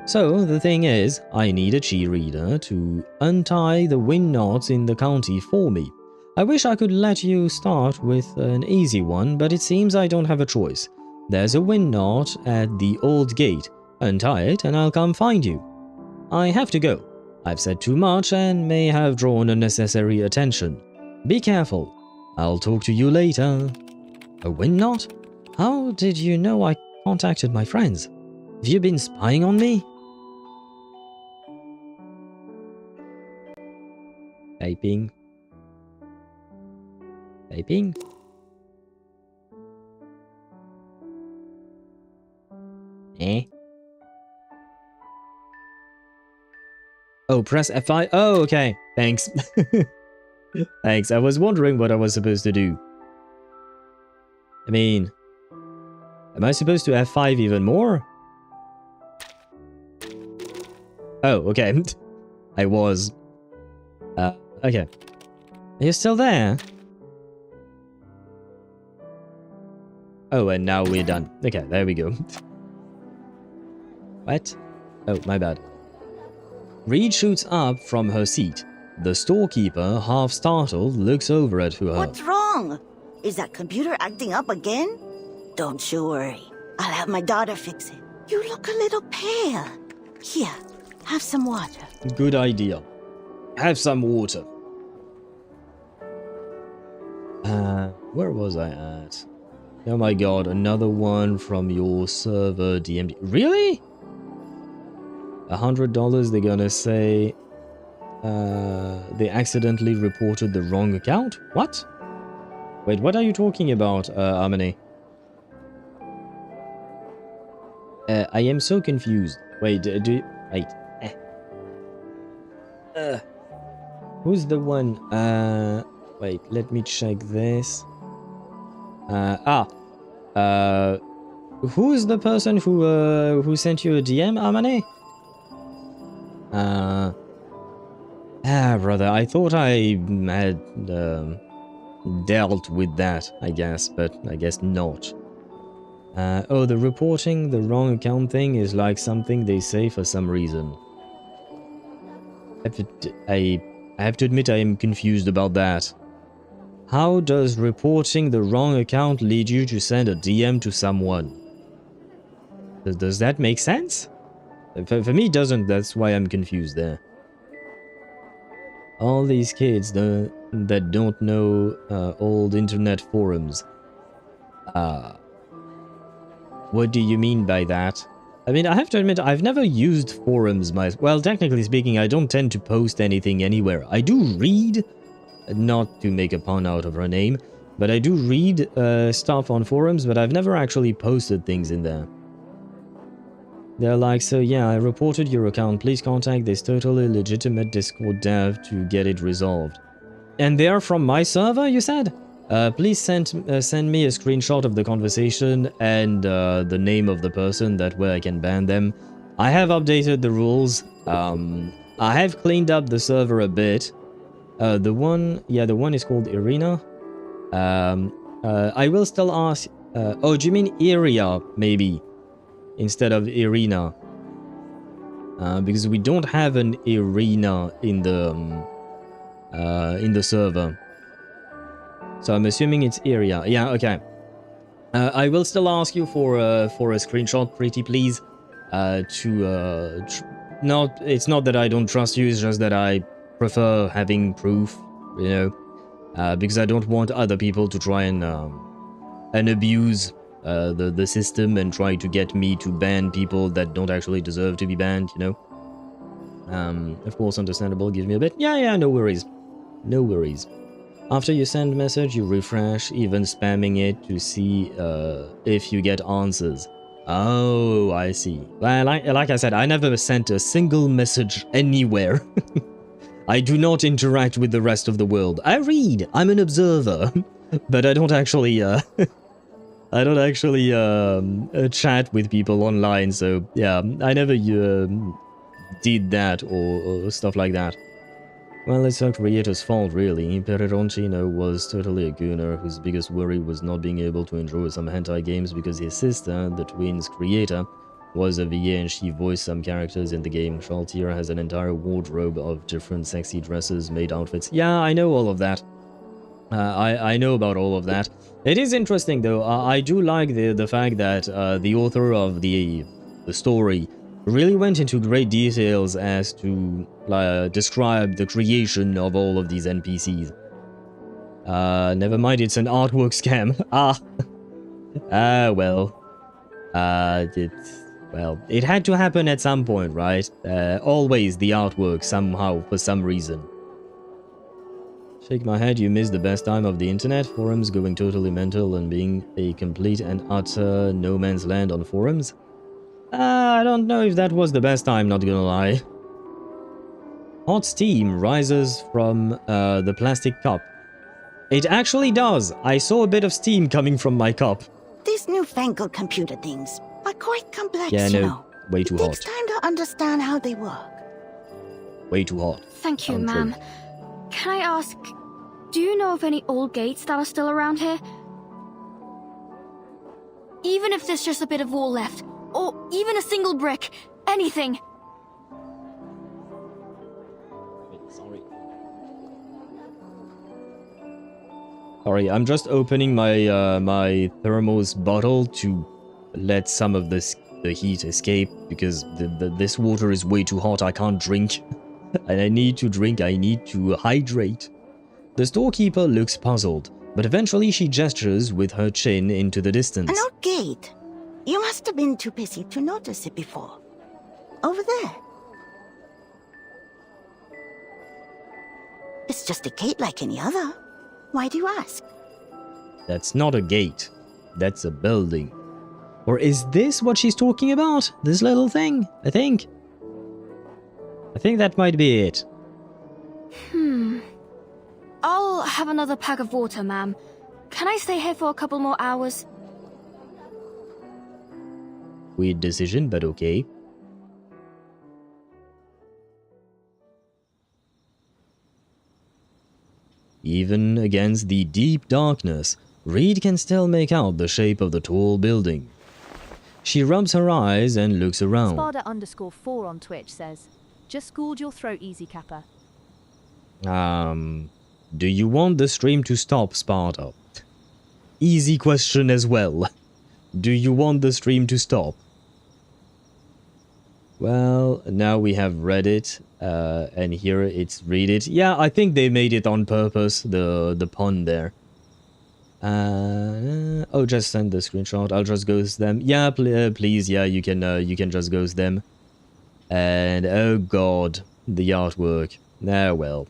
So, the thing is, I need a qi reader to untie the wind knots in the county for me. I wish I could let you start with an easy one, but it seems I don't have a choice. There's a wind knot at the old gate. Untie it and I'll come find you. I have to go. I've said too much and may have drawn unnecessary attention. Be careful. I'll talk to you later. A wind knot? How did you know I contacted my friends? Have you been spying on me? Typing. Typing. Eh? Oh, press F5. Oh, okay. Thanks. Thanks. I was wondering what I was supposed to do. I mean, am I supposed to F5 even more? Oh, okay. I was. Okay. You're still there? Oh, and now we're done. Okay, there we go. What? Oh, my bad. Reed shoots up from her seat. The storekeeper, half startled, looks over at her. What's wrong? Is that computer acting up again? Don't you worry. I'll have my daughter fix it. You look a little pale. Here, have some water. Good idea. Have some water. Where was I at? Oh my god, another one from your server DMD. Really? $100 they're gonna say they accidentally reported the wrong account? What? Wait, what are you talking about, Harmony? I am so confused. Wait, wait. Who's the one? Wait, let me check this. Who is the person who sent you a DM, Harmony? Brother, I thought I had dealt with that, I guess, but I guess not. Oh, the reporting the wrong account thing is like something they say for some reason. I have to admit I am confused about that. How does reporting the wrong account lead you to send a DM to someone? Does that make sense? For me, it doesn't. That's why I'm confused there. All these kids that don't know old internet forums. What do you mean by that? I mean, I have to admit, I've never used forums myself. Well, technically speaking, I don't tend to post anything anywhere. I do read, not to make a pun out of her name, but I do read stuff on forums, but I've never actually posted things in there. They're like, so yeah, I reported your account. Please contact this totally legitimate Discord dev to get it resolved. And they are from my server, you said? Please send me a screenshot of the conversation and the name of the person, that way I can ban them. I have updated the rules. I have cleaned up the server a bit. The one is called Irina. I will still ask... oh, do you mean area, maybe? Instead of Irina. Because we don't have an Irina in the server. So I'm assuming it's area. Yeah, okay. I will still ask you for a screenshot, pretty please. It's not that I don't trust you, it's just that I prefer having proof, you know, because I don't want other people to try and abuse the system and try to get me to ban people that don't actually deserve to be banned, you know. Of course, understandable. Give me a bit. Yeah, no worries. No worries. After you send message, you refresh, even spamming it to see if you get answers. Oh, I see. Well, like I said, I never sent a single message anywhere. I do not interact with the rest of the world. I read. I'm an observer, but I don't actually. I don't actually chat with people online. So yeah, I never did that or stuff like that. Well, it's her creator's fault, really. Peperoncino was totally a gooner whose biggest worry was not being able to enjoy some hentai games because his sister, the twins' creator, was a VA and she voiced some characters in the game. Shaltier has an entire wardrobe of different sexy dresses, maid outfits. Yeah, I know all of that. I know about all of that. It is interesting, though. I do like the fact that the author of the story really went into great details as to describe the creation of all of these NPCs. Never mind, it's an artwork scam. Well. It had to happen at some point, right? Always the artwork, somehow, for some reason. Shake my head, you missed the best time of the internet. Forums going totally mental and being a complete and utter no man's land on forums. I don't know if that was the best time, not gonna lie. Hot steam rises from the plastic cup. It actually does. I saw a bit of steam coming from my cup. These newfangled computer things are quite complex, Yeah, you no, know. way too It takes hot. time to understand how they work. Way too hot. Thank you, I'm ma'am. true. Can I ask, do you know of any old gates that are still around here? Even if there's just a bit of wall left, or even a single brick, anything. Sorry, I'm just opening my my thermos bottle to let some of the heat escape because this water is way too hot. I can't drink, and I need to drink. I need to hydrate. The storekeeper looks puzzled, but eventually she gestures with her chin into the distance. An old gate. You must have been too busy to notice it before. Over there. It's just a gate like any other. Why do you ask? That's not a gate. That's a building. Or is this what she's talking about? This little thing? I think that might be it. I'll have another pack of water, ma'am. Can I stay here for a couple more hours? Weird decision, but okay. Even against the deep darkness, Reed can still make out the shape of the tall building. She rubs her eyes and looks around. Spada_4 on Twitch says, just schooled your throat easy, Kappa. Do you want the stream to stop, Sparta? Easy question as well. Do you want the stream to stop? Well, now we have read it, and here it's read it. Yeah, I think they made it on purpose, the pun there. Oh, just send the screenshot. I'll just ghost them. Yeah, please, yeah, you can just ghost them. And, oh god, the artwork. Ah, well.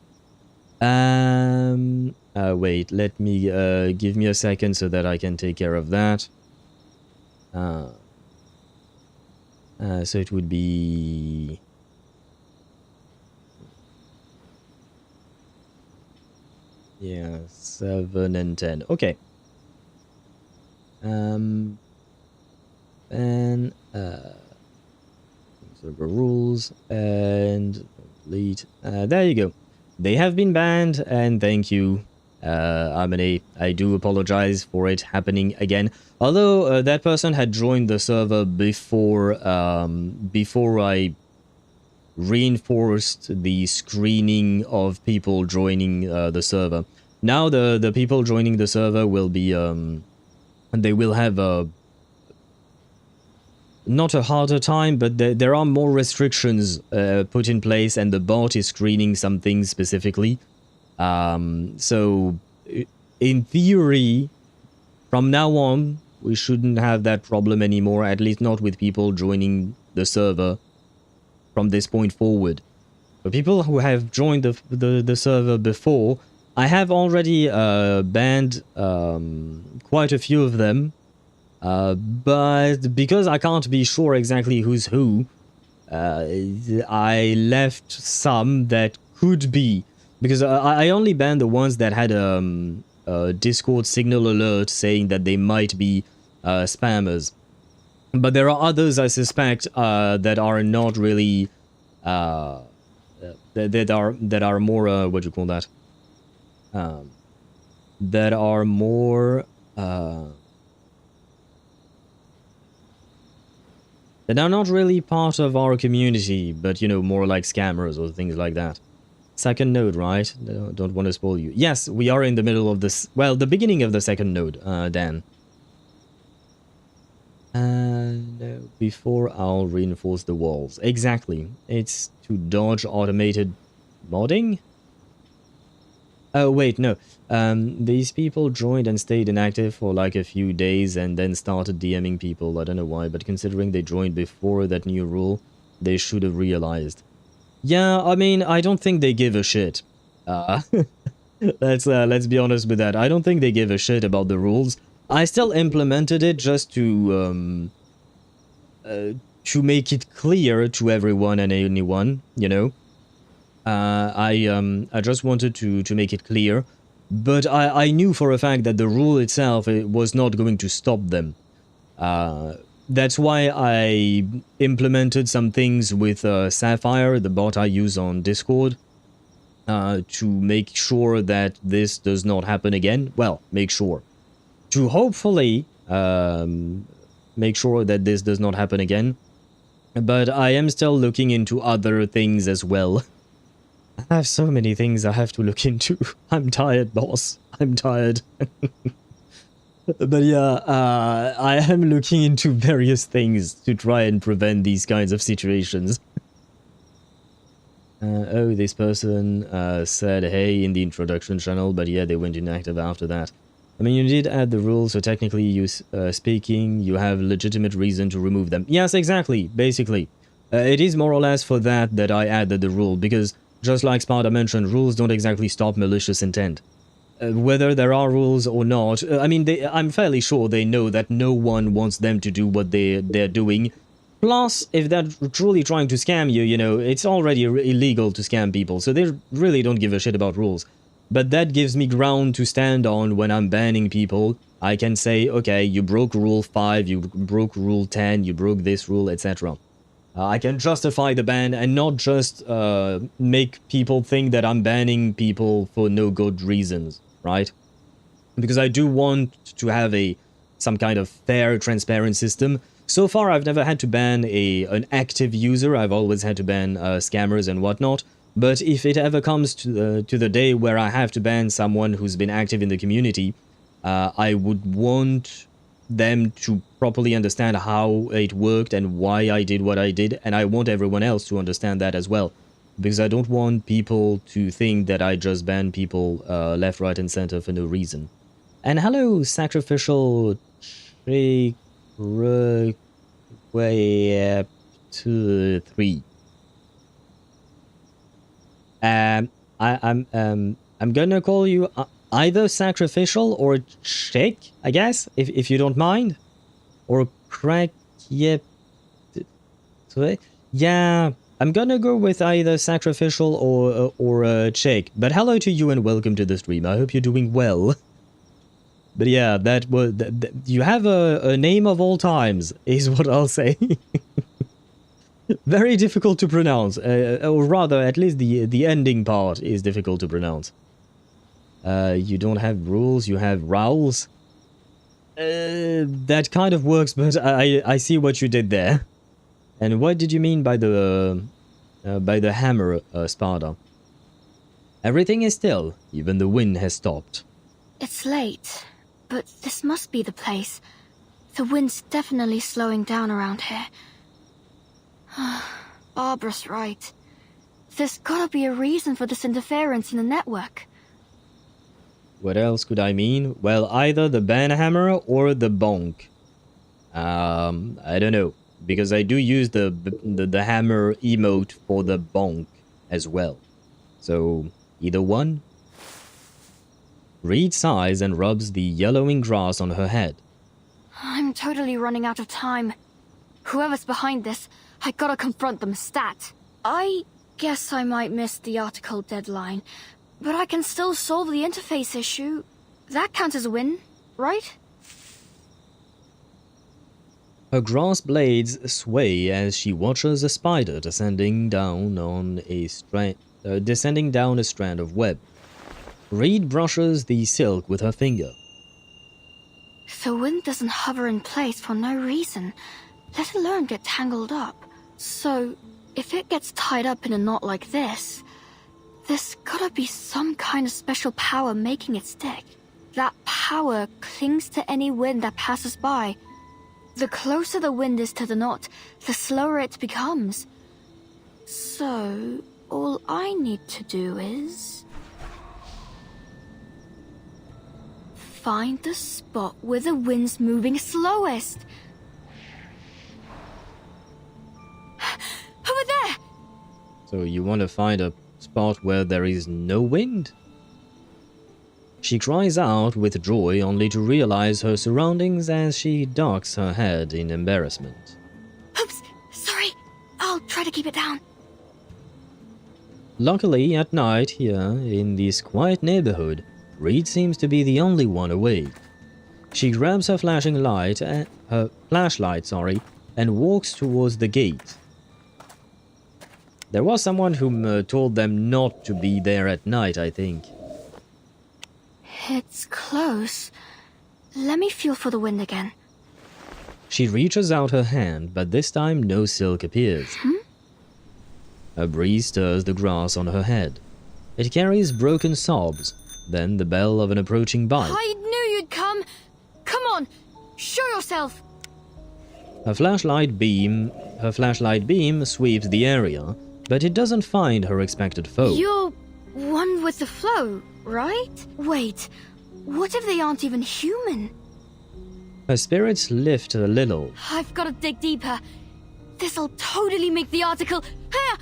Wait, let me, give me a second so that I can take care of that. So it would be... Yeah, 7 and 10. Okay. And server rules and complete. There you go. They have been banned, and thank you, Amine. I do apologize for it happening again. Although that person had joined the server before I reinforced the screening of people joining the server. Now the people joining the server will be they will have not a harder time, but there are more restrictions put in place, and the bot is screening some things specifically. So in theory, from now on, we shouldn't have that problem anymore, at least not with people joining the server from this point forward. For people who have joined the server before, I have already banned quite a few of them, but because I can't be sure exactly who's who, I left some that could be, because I only banned the ones that had a Discord signal alert saying that they might be spammers. But there are others, I suspect, that are not really that are more what do you call that? That are more that are not really part of our community, but you know, more like scammers or things like that. Second node, right? Don't want to spoil you. Yes, we are in the middle of this. Well, the beginning of the second node, Dan. No, before I'll reinforce the walls. Exactly. It's to dodge automated modding? Oh, wait, no. These people joined and stayed inactive for like a few days and then started DMing people. I don't know why, but considering they joined before that new rule, they should have realized. Yeah, I mean, I don't think they give a shit. Let's be honest with that. I don't think they give a shit about the rules. I still implemented it just to to make it clear to everyone and anyone, you know. I just wanted to make it clear, but I knew for a fact that the rule itself was not going to stop them. That's why I implemented some things with Sapphire, the bot I use on Discord, to make sure that this does not happen again. Well, make sure. To hopefully make sure that this does not happen again. But I am still looking into other things as well. I have so many things I have to look into. I'm tired, boss. I'm tired. But yeah, I am looking into various things to try and prevent these kinds of situations. Oh, this person said hey in the introduction channel, but yeah, they went inactive after that. I mean, you did add the rules, so technically you speaking, you have legitimate reason to remove them. Yes, exactly, basically. It is more or less for that I added the rule, because just like Sparta mentioned, rules don't exactly stop malicious intent. Whether there are rules or not, I mean, I'm fairly sure they know that no one wants them to do what they're doing. Plus, if they're truly trying to scam you, you know, it's already illegal to scam people, so they really don't give a shit about rules. But that gives me ground to stand on when I'm banning people. I can say, okay, you broke rule 5, you broke rule 10, you broke this rule, etc. I can justify the ban and not just make people think that I'm banning people for no good reasons, right? Because I do want to have some kind of fair, transparent system. So far, I've never had to ban an active user. I've always had to ban scammers and whatnot. But if it ever comes to the day where I have to ban someone who's been active in the community, I would want them to properly understand how it worked and why I did what I did, and I want everyone else to understand that as well, because I don't want people to think that I just ban people left, right, and center for no reason. And hello, Sacrificial 2, 3. I'm gonna call you either Sacrificial or Cheng, I guess, if you don't mind, or Crack. Yep. Yeah, I'm gonna go with either Sacrificial or Cheng. But hello to you and welcome to the stream. I hope you're doing well. But yeah, that was you have a name of all times, is what I'll say. Very difficult to pronounce, or rather, at least the ending part is difficult to pronounce. You don't have rules, you have rowls. That kind of works, but I see what you did there. And what did you mean by the hammer, Sparta? Everything is still, even the wind has stopped. It's late, but this must be the place. The wind's definitely slowing down around here. Barbara's right. There's gotta be a reason for this interference in the network. What else could I mean? Well, either the banhammer or the bonk. I don't know, because I do use the hammer emote for the bonk as well. So, either one. Reed sighs and rubs the yellowing grass on her head. I'm totally running out of time. Whoever's behind this, I gotta confront them stat. I guess I might miss the article deadline, but I can still solve the interface issue. That counts as a win, right? Her grass blades sway as she watches a spider descending down a strand of web. Reed brushes the silk with her finger. The wind doesn't hover in place for no reason, let alone get tangled up. So, if it gets tied up in a knot like this, there's gotta be some kind of special power making it stick. That power clings to any wind that passes by. The closer the wind is to the knot, the slower it becomes. So, all I need to do is find the spot where the wind's moving slowest. Over there! So you want to find a spot where there is no wind? She cries out with joy only to realize her surroundings as she ducks her head in embarrassment. Oops, keep it down. Luckily, at night here, in this quiet neighborhood, Reed seems to be the only one awake. She grabs her flashlight, and walks towards the gate. There was someone who told them not to be there at night, I think. It's close. Let me feel for the wind again. She reaches out her hand, but this time no silk appears. A breeze stirs the grass on her head. It carries broken sobs, then the bell of an approaching bike. I knew you'd come! Come on! Show yourself! Her flashlight beam sweeps the area, but it doesn't find her expected foe. You're one with the flow, right? Wait, what if they aren't even human? Her spirits lift a little. I've got to dig deeper. This'll totally make the article. Ha!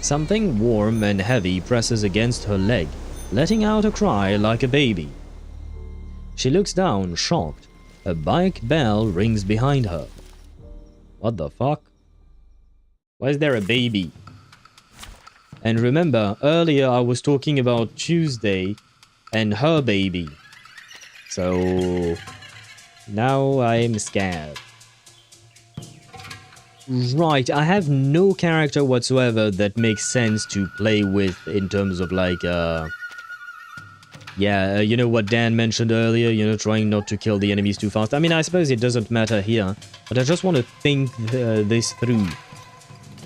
Something warm and heavy presses against her leg, letting out a cry like a baby. She looks down, shocked. A bike bell rings behind her. What the fuck? Why is there a baby? And remember, earlier I was talking about Tuesday and her baby. So now I'm scared. Right, I have no character whatsoever that makes sense to play with in terms of like, you know what Dan mentioned earlier, you know, trying not to kill the enemies too fast. I mean, I suppose it doesn't matter here, but I just want to think this through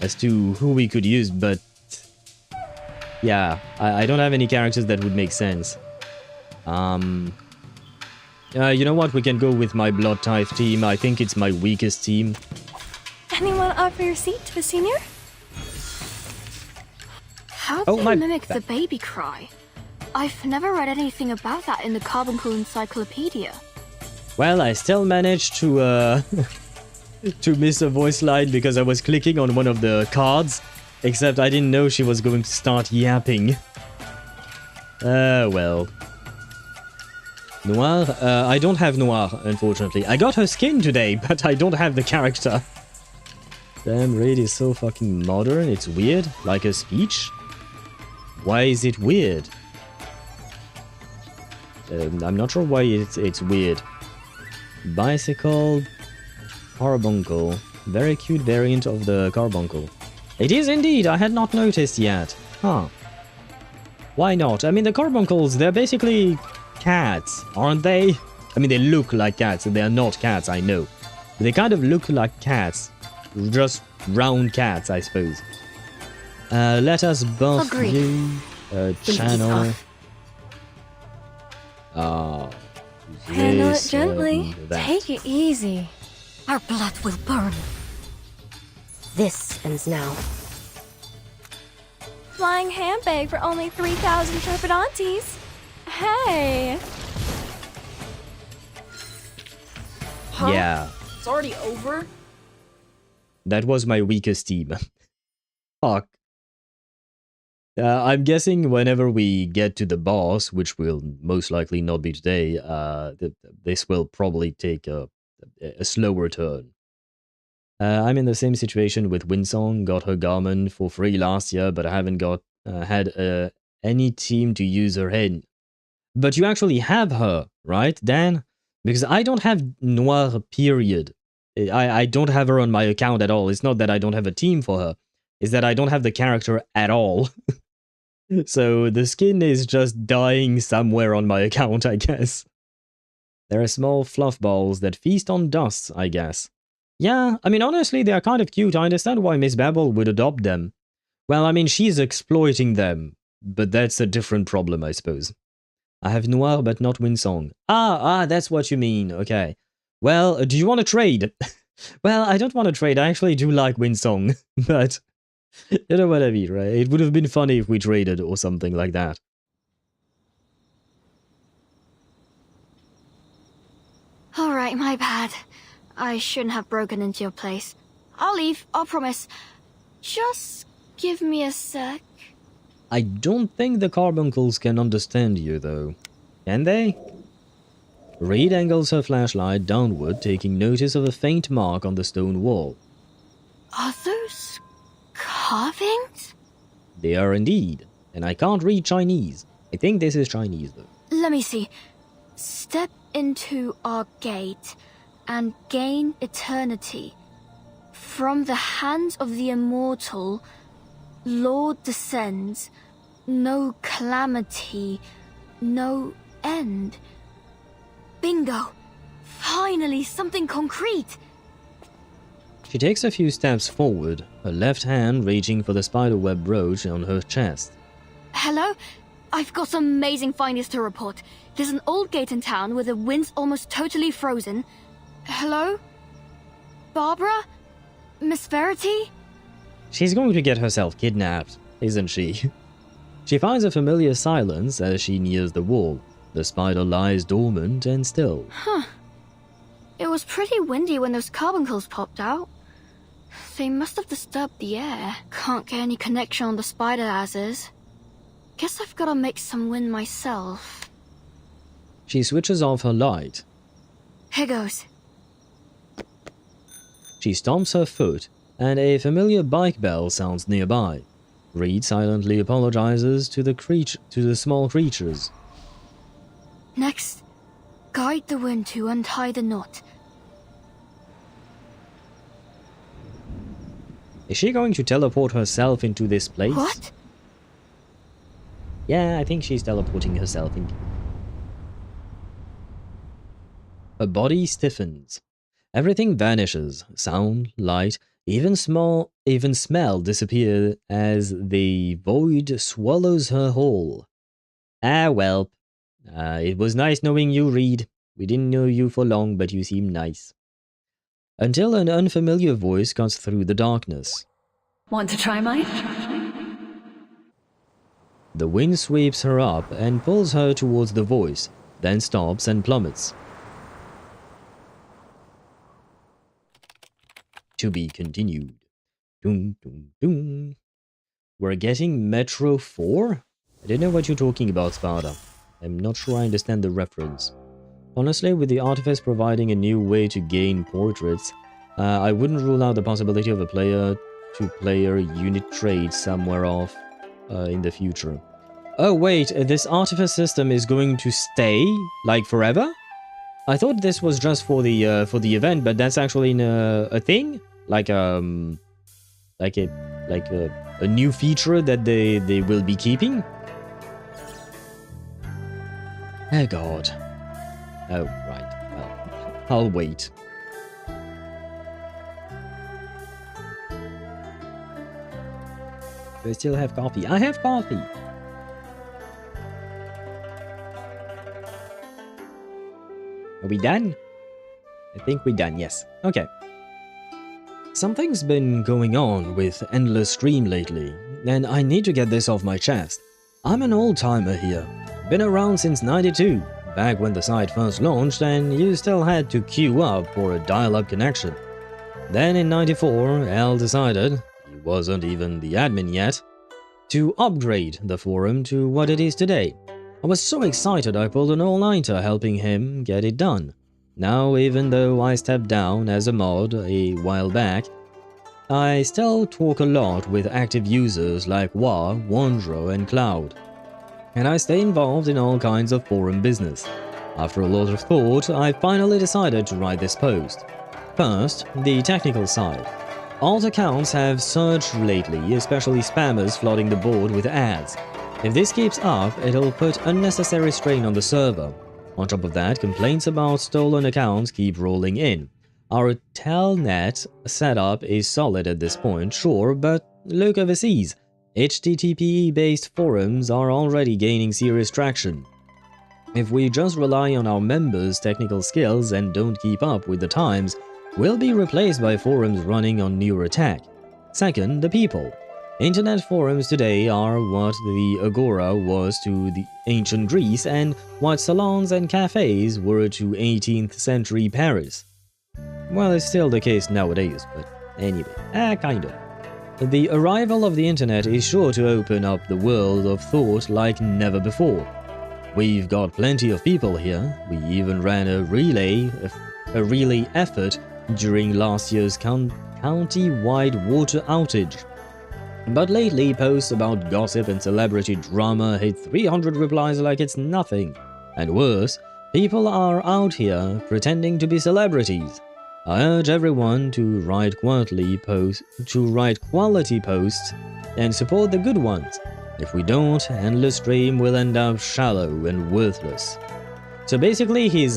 as to who we could use, but yeah, I don't have any characters that would make sense. You know what, we can go with my blood type team. I think it's my weakest team. Anyone offer your seat to the senior? How do they mimic the baby cry? I've never read anything about that in the Carbuncle Encyclopedia. Well, I still managed to to miss a voice line because I was clicking on one of the cards, except I didn't know she was going to start yapping. Well. Noir? I don't have Noir, unfortunately. I got her skin today, but I don't have the character. Damn, Raid is so fucking modern, it's weird. Like her speech? Why is it weird? I'm not sure why it's weird. Bicycle Carbuncle. Very cute variant of the Carbuncle. It is indeed, I had not noticed yet. Huh. Why not? I mean, the Carbuncles, they're basically cats, aren't they? I mean, they look like cats, and they are not cats, I know. But they kind of look like cats. Just round cats, I suppose. Let us buff you. Channel. Handle it gently. Take it easy. Our blood will burn. This ends now. Flying handbag for only 3,000 Turpidantes. Hey. Huh? Yeah. It's already over? That was my weakest team. Fuck. I'm guessing whenever we get to the boss, which will most likely not be today, this will probably take a slower turn. I'm in the same situation with Winsong. Got her garment for free last year, but I haven't had any team to use her head. But you actually have her, right, Dan? Because I don't have Noir, period. I don't have her on my account at all. It's not that I don't have a team for her. It's that I don't have the character at all. So the skin is just dying somewhere on my account, I guess. There are small fluff balls that feast on dust, I guess. Yeah, I mean, honestly, they are kind of cute. I understand why Miss Babel would adopt them. Well, I mean, she's exploiting them. But that's a different problem, I suppose. I have Noir, but not Winsong. Ah, that's what you mean. Okay. Well, do you want to trade? Well, I don't want to trade. I actually do like Winsong. But, you know what I mean, right? It would have been funny if we traded or something like that. Alright, my bad. I shouldn't have broken into your place. I'll leave, I'll promise. Just give me a sec. I don't think the Carbuncles can understand you, though. Can they? Reed angles her flashlight downward, taking notice of a faint mark on the stone wall. Are those carvings? They are indeed, and I can't read Chinese. I think this is Chinese though. Let me see. Step into our gate and gain eternity. From the hands of the immortal, Lord descends. No calamity, no end. Bingo! Finally, something concrete! She takes a few steps forward, her left hand reaching for the spiderweb brooch on her chest. Hello? I've got some amazing findings to report. There's an old gate in town where the wind's almost totally frozen. Hello? Barbara? Miss Verity? She's going to get herself kidnapped, isn't she? She finds a familiar silence as she nears the wall. The spider lies dormant and still. Huh. It was pretty windy when those carbuncles popped out. They must have disturbed the air. Can't get any connection on the spider as is. Guess I've gotta make some wind myself. She switches off her light. Here goes. She stomps her foot, and a familiar bike bell sounds nearby. Reed silently apologizes to the small creatures. Next, guide the wind to untie the knot. Is she going to teleport herself into this place? What? Yeah, I think she's teleporting herself into. Her body stiffens. Everything vanishes. Sound, light, even smell disappear as the void swallows her whole. Ah, well. It was nice knowing you, Reed. We didn't know you for long, but you seem nice. Until an unfamiliar voice cuts through the darkness. Want to try mine? The wind sweeps her up and pulls her towards the voice, then stops and plummets. To be continued. Doom, doom, doom. We're getting Metro 4? I don't know what you're talking about, Sparta. I'm not sure I understand the reference. Honestly, with the artifice providing a new way to gain portraits, I wouldn't rule out the possibility of a player-to-player unit trade somewhere off in the future. Oh wait, this artifice system is going to stay, like, forever? I thought this was just for the event, but that's actually a thing? Like a new feature that they will be keeping? Oh god. Oh, right. Well, I'll wait. Do I still have coffee? I have coffee! Are we done? I think we're done, yes. Okay. Something's been going on with Endless Stream lately, and I need to get this off my chest. I'm an old-timer here. Been around since '92, back when the site first launched and you still had to queue up for a dial-up connection. Then in '94, Al decided, he wasn't even the admin yet, to upgrade the forum to what it is today. I was so excited I pulled an all-nighter helping him get it done. Now, even though I stepped down as a mod a while back, I still talk a lot with active users like Wa, Wandro and Cloud. And I stay involved in all kinds of forum business. After a lot of thought, I finally decided to write this post. First, the technical side. Alt accounts have surged lately, especially spammers flooding the board with ads. If this keeps up, it'll put unnecessary strain on the server. On top of that, complaints about stolen accounts keep rolling in. Our telnet setup is solid at this point, sure, but look overseas. HTTP-based forums are already gaining serious traction. If we just rely on our members' technical skills and don't keep up with the times, we'll be replaced by forums running on newer tech. Second, the people. Internet forums today are what the Agora was to the ancient Greece and what salons and cafes were to 18th century Paris. Well, it's still the case nowadays, but anyway, kind of. The arrival of the internet is sure to open up the world of thought like never before. We've got plenty of people here. We even ran a relay effort during last year's county-wide water outage. But lately, posts about gossip and celebrity drama hit 300 replies like it's nothing. And worse, people are out here pretending to be celebrities. I urge everyone to write quality posts and support the good ones. If we don't, endless stream will end up shallow and worthless. So basically, he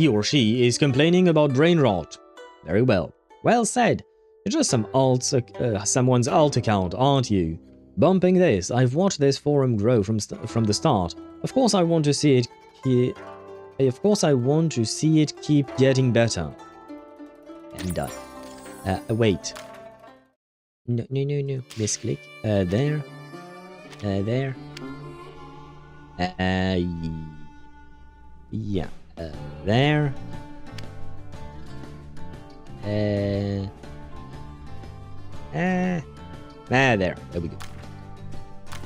or she is complaining about brain rot. Very well. Well said. You're just someone's alt account, aren't you? Bumping this. I've watched this forum grow from the start. Of course, I want to see it. Keep getting better. And done. Wait. No. Misclick. There. There. Yeah. There. There we go.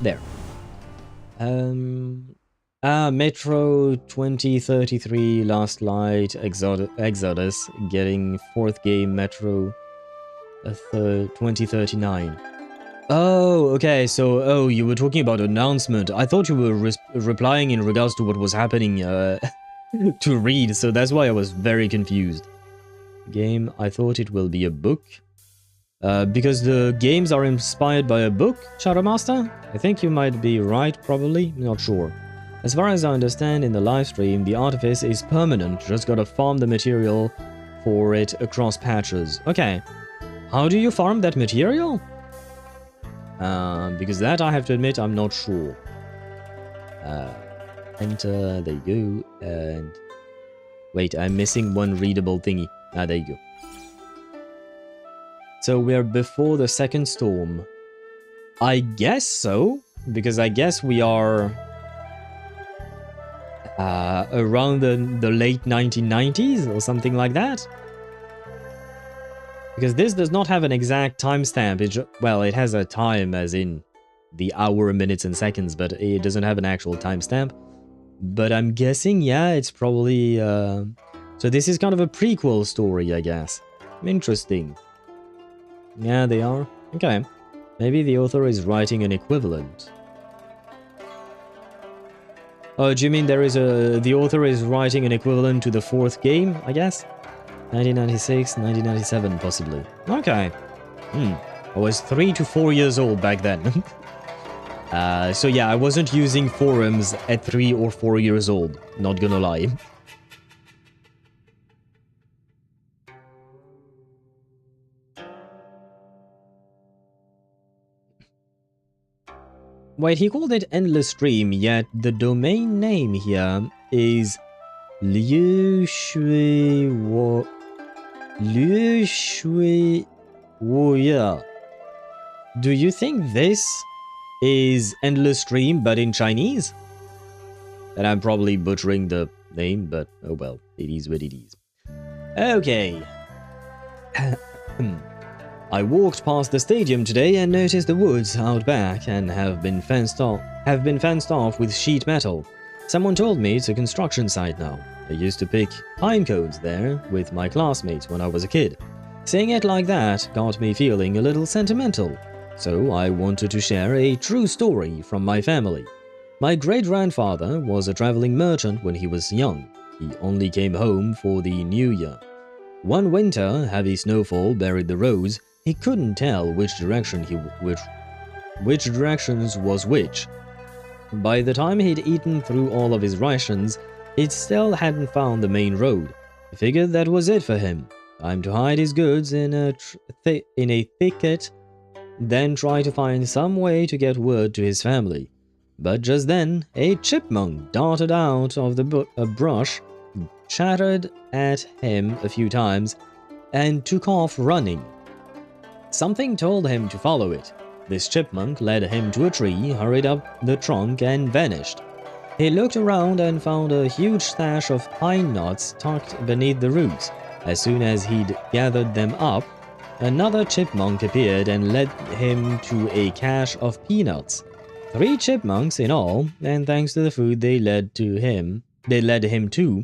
There. Metro 2033 Last Light Exodus getting 4th game Metro 2039. Oh, okay, so, you were talking about announcement. I thought you were replying in regards to what was happening to read, so that's why I was very confused. Game, I thought it will be a book. Because the games are inspired by a book, Shadowmaster? I think you might be right, probably, not sure. As far as I understand in the livestream, the artifice is permanent, just gotta farm the material for it across patches. Okay. How do you farm that material? Because that I have to admit I'm not sure. Enter, there you go, and... Wait, I'm missing one readable thingy. There you go. So we're before the second storm. I guess so, because I guess we are... around the late 1990s or something like that. Because this does not have an exact timestamp. Well, it has a time as in the hour, minutes, and seconds, but it doesn't have an actual timestamp. But I'm guessing, yeah, it's probably... So this is kind of a prequel story, I guess. Interesting. Yeah, they are. Okay. Maybe the author is writing an equivalent. Oh, do you mean the author is writing an equivalent to the 4th game, I guess? 1996, 1997, possibly. Okay. I was 3 to 4 years old back then. So yeah, I wasn't using forums at 3 or 4 years old, not gonna lie. Wait, he called it Endless Stream, yet the domain name here is Liu Shui Woya. Do you think this is Endless Stream but in Chinese? And I'm probably butchering the name, but oh well, it is what it is. Okay. I walked past the stadium today and noticed the woods out back and have been fenced off with sheet metal. Someone told me it's a construction site now. I used to pick pine cones there with my classmates when I was a kid. Saying it like that got me feeling a little sentimental, so I wanted to share a true story from my family. My great-grandfather was a traveling merchant when he was young. He only came home for the New Year. One winter, heavy snowfall buried the roads. He couldn't tell which directions was which. By the time he'd eaten through all of his rations, he still hadn't found the main road. He figured that was it for him. Time to hide his goods in a thicket, then try to find some way to get word to his family. But just then, a chipmunk darted out of the brush, chattered at him a few times, and took off running. Something told him to follow it. This chipmunk led him to a tree, hurried up the trunk, and vanished. He looked around and found a huge stash of pine nuts tucked beneath the roots. As soon as he'd gathered them up, another chipmunk appeared and led him to a cache of peanuts. 3 chipmunks in all, and thanks to the food they led him to,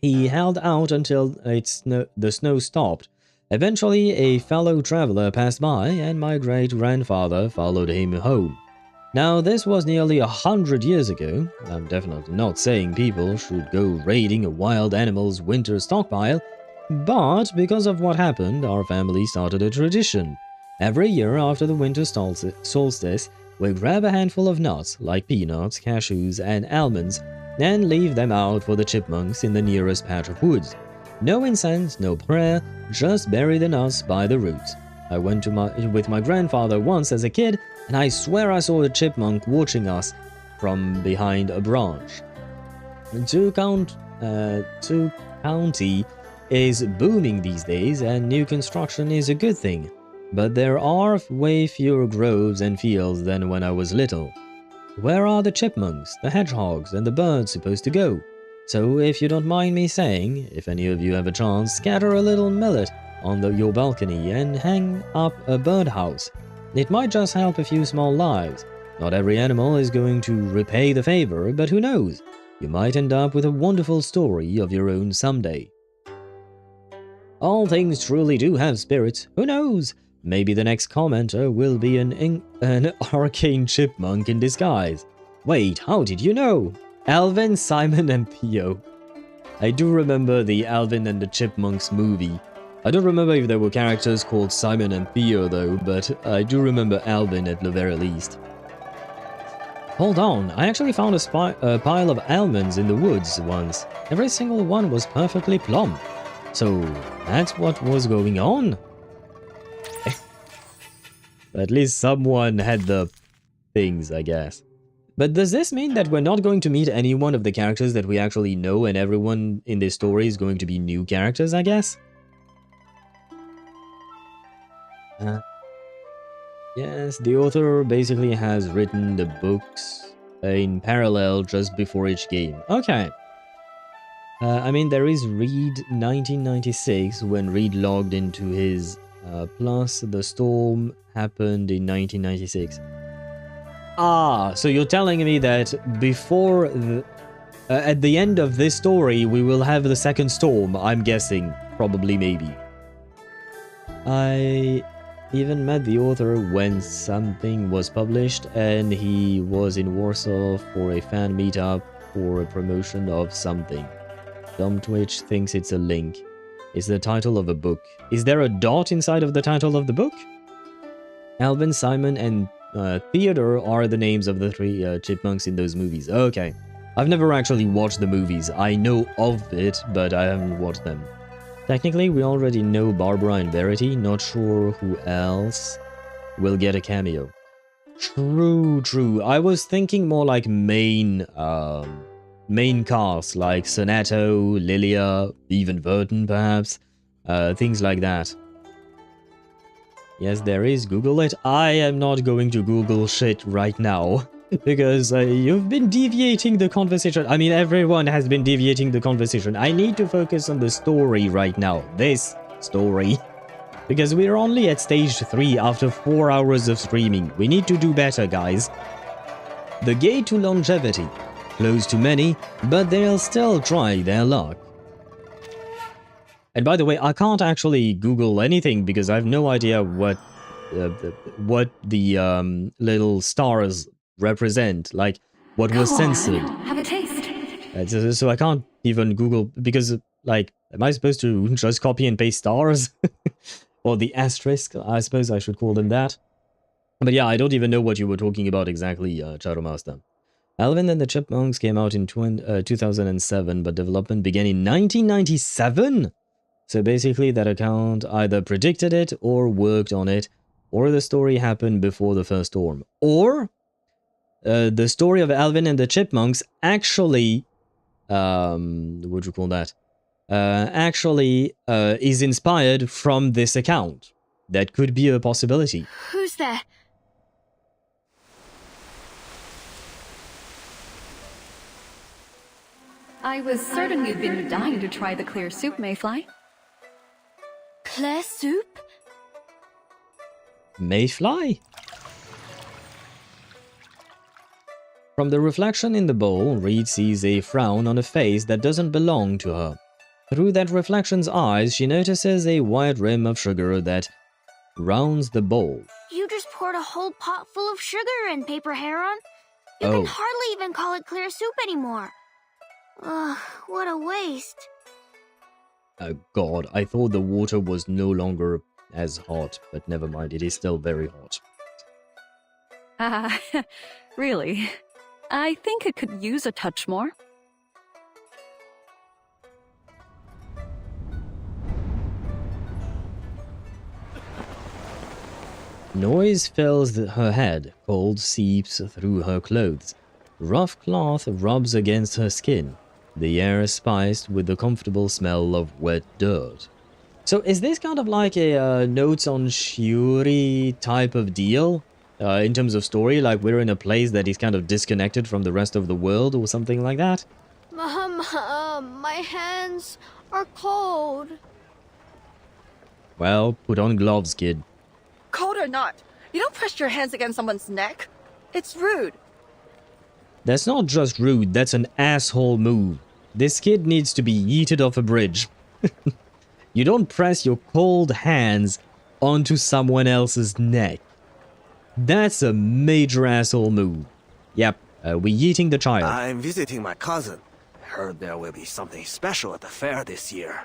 He held out until the snow stopped. Eventually, a fellow traveler passed by, and my great-grandfather followed him home. Now, this was nearly 100 years ago. I'm definitely not saying people should go raiding a wild animal's winter stockpile, but because of what happened, our family started a tradition. Every year after the winter solstice, we grab a handful of nuts, like peanuts, cashews, and almonds, and leave them out for the chipmunks in the nearest patch of woods. No incense, no prayer, just bury the nuts by the roots. I went with my grandfather once as a kid, and I swear I saw a chipmunk watching us from behind a branch. County is booming these days, and new construction is a good thing. But there are way fewer groves and fields than when I was little. Where are the chipmunks, the hedgehogs, and the birds supposed to go? So if you don't mind me saying, if any of you have a chance, scatter a little millet on your balcony and hang up a birdhouse. It might just help a few small lives. Not every animal is going to repay the favor, but who knows? You might end up with a wonderful story of your own someday. All things truly do have spirits. Who knows? Maybe the next commenter will be an arcane chipmunk in disguise. Wait, how did you know? Alvin, Simon, and Theo. I do remember the Alvin and the Chipmunks movie. I don't remember if there were characters called Simon and Theo though, but I do remember Alvin at the very least. Hold on, I actually found a pile of almonds in the woods once. Every single one was perfectly plump. So, that's what was going on? At least someone had the things, I guess. But does this mean that we're not going to meet any one of the characters that we actually know, and everyone in this story is going to be new characters, I guess? Yes, the author basically has written the books in parallel just before each game. Okay. I mean, there is Reed 1996 when Reed logged into his... plus the storm happened in 1996. Ah, so you're telling me that before... at the end of this story, we will have the second storm, I'm guessing. Probably, maybe. I even met the author when something was published, and he was in Warsaw for a fan meetup for a promotion of something. Dumb Twitch thinks it's a link. It's the title of a book. Is there a dot inside of the title of the book? Alvin, Simon, and Theodore are the names of the three chipmunks in those movies. Okay. I've never actually watched the movies. I know of it, but I haven't watched them. Technically, we already know Barbara and Verity. Not sure who else will get a cameo. True. I was thinking more like main cast, like Sonato, Lilia, even Vertin, perhaps. Things like that. Yes, there is. Google it. I am not going to Google shit right now. Because you've been deviating the conversation. I mean, everyone has been deviating the conversation. I need to focus on the story right now. This story. Because we're only at stage 3 after 4 hours of streaming. We need to do better, guys. The gate to longevity. Closed to many, but they'll still try their luck. And by the way, I can't actually Google anything because I have no idea what the little stars represent, like what was censored. Have a taste. So I can't even Google because, like, am I supposed to just copy and paste stars? Or the asterisk, I suppose I should call them that. But yeah, I don't even know what you were talking about exactly, Shadow Master. Alvin and the Chipmunks came out in 2007, but development began in 1997? So basically that account either predicted it or worked on it, or the story happened before the first storm. Or the story of Alvin and the Chipmunks actually, what would you call that? Actually is inspired from this account. That could be a possibility. Who's there? I was certain you'd been dying to try the clear soup, Mayfly. Clear soup? Mayfly? From the reflection in the bowl, Reed sees a frown on a face that doesn't belong to her. Through that reflection's eyes, she notices a white rim of sugar that rounds the bowl. You just poured a whole pot full of sugar in, Paper Heron. You can hardly even call it clear soup anymore. Ugh, what a waste. Oh god, I thought the water was no longer as hot, but never mind, it is still very hot. Really? I think it could use a touch more. Noise fills her head, cold seeps through her clothes. Rough cloth rubs against her skin. The air is spiced with the comfortable smell of wet dirt. So is this kind of like a Notes on Shiori type of deal? In terms of story, like we're in a place that is kind of disconnected from the rest of the world or something like that? My hands are cold. Well, put on gloves, kid. Cold or not, you don't press your hands against someone's neck. It's rude. That's not just rude, that's an asshole move. This kid needs to be yeeted off a bridge. You don't press your cold hands onto someone else's neck. That's a major asshole move. Yep, we're yeeting the child. I'm visiting my cousin. Heard there will be something special at the fair this year.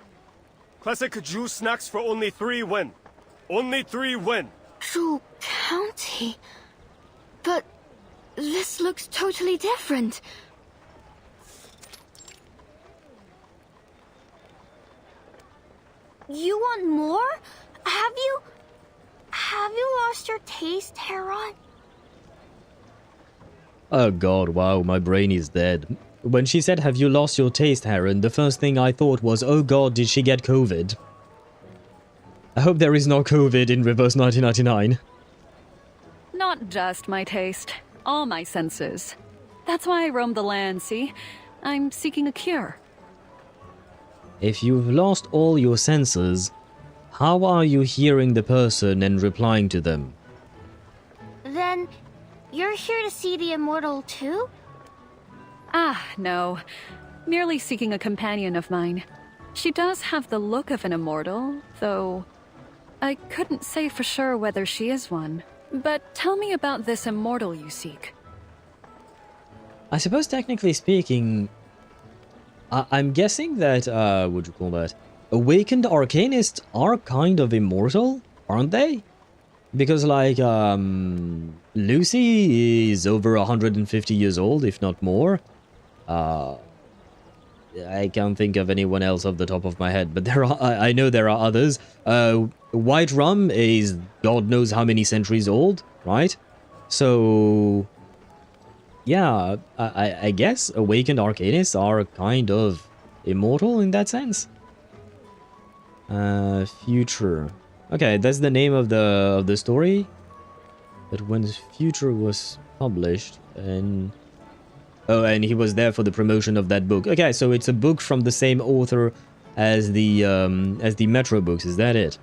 Classic juice snacks for only 3 win. Only 3 win. True County? But this looks totally different. You want more? Have you lost your taste, Heron? Oh god, wow, my brain is dead. When she said, "Have you lost your taste, Heron?" the first thing I thought was, oh god, did she get COVID? I hope there is no COVID in Reverse 1999. Not just my taste, all my senses. That's why I roam the land, see? I'm seeking a cure. If you've lost all your senses, how are you hearing the person and replying to them? Then, you're here to see the immortal too? Ah, no. Merely seeking a companion of mine. She does have the look of an immortal, though I couldn't say for sure whether she is one. But tell me about this immortal you seek. I suppose technically speaking, I'm guessing that, what do you call that? Awakened arcanists are kind of immortal, aren't they? Because like, Lucy is over 150 years old, if not more. I can't think of anyone else off the top of my head, but there are, I know there are others. White Rum is God knows how many centuries old, right? So, yeah, I guess Awakened Arcanists are kind of immortal in that sense. Future. Okay, that's the name of the story. But when Future was published, and oh, and he was there for the promotion of that book. Okay, so it's a book from the same author as the Metro books. Is that it?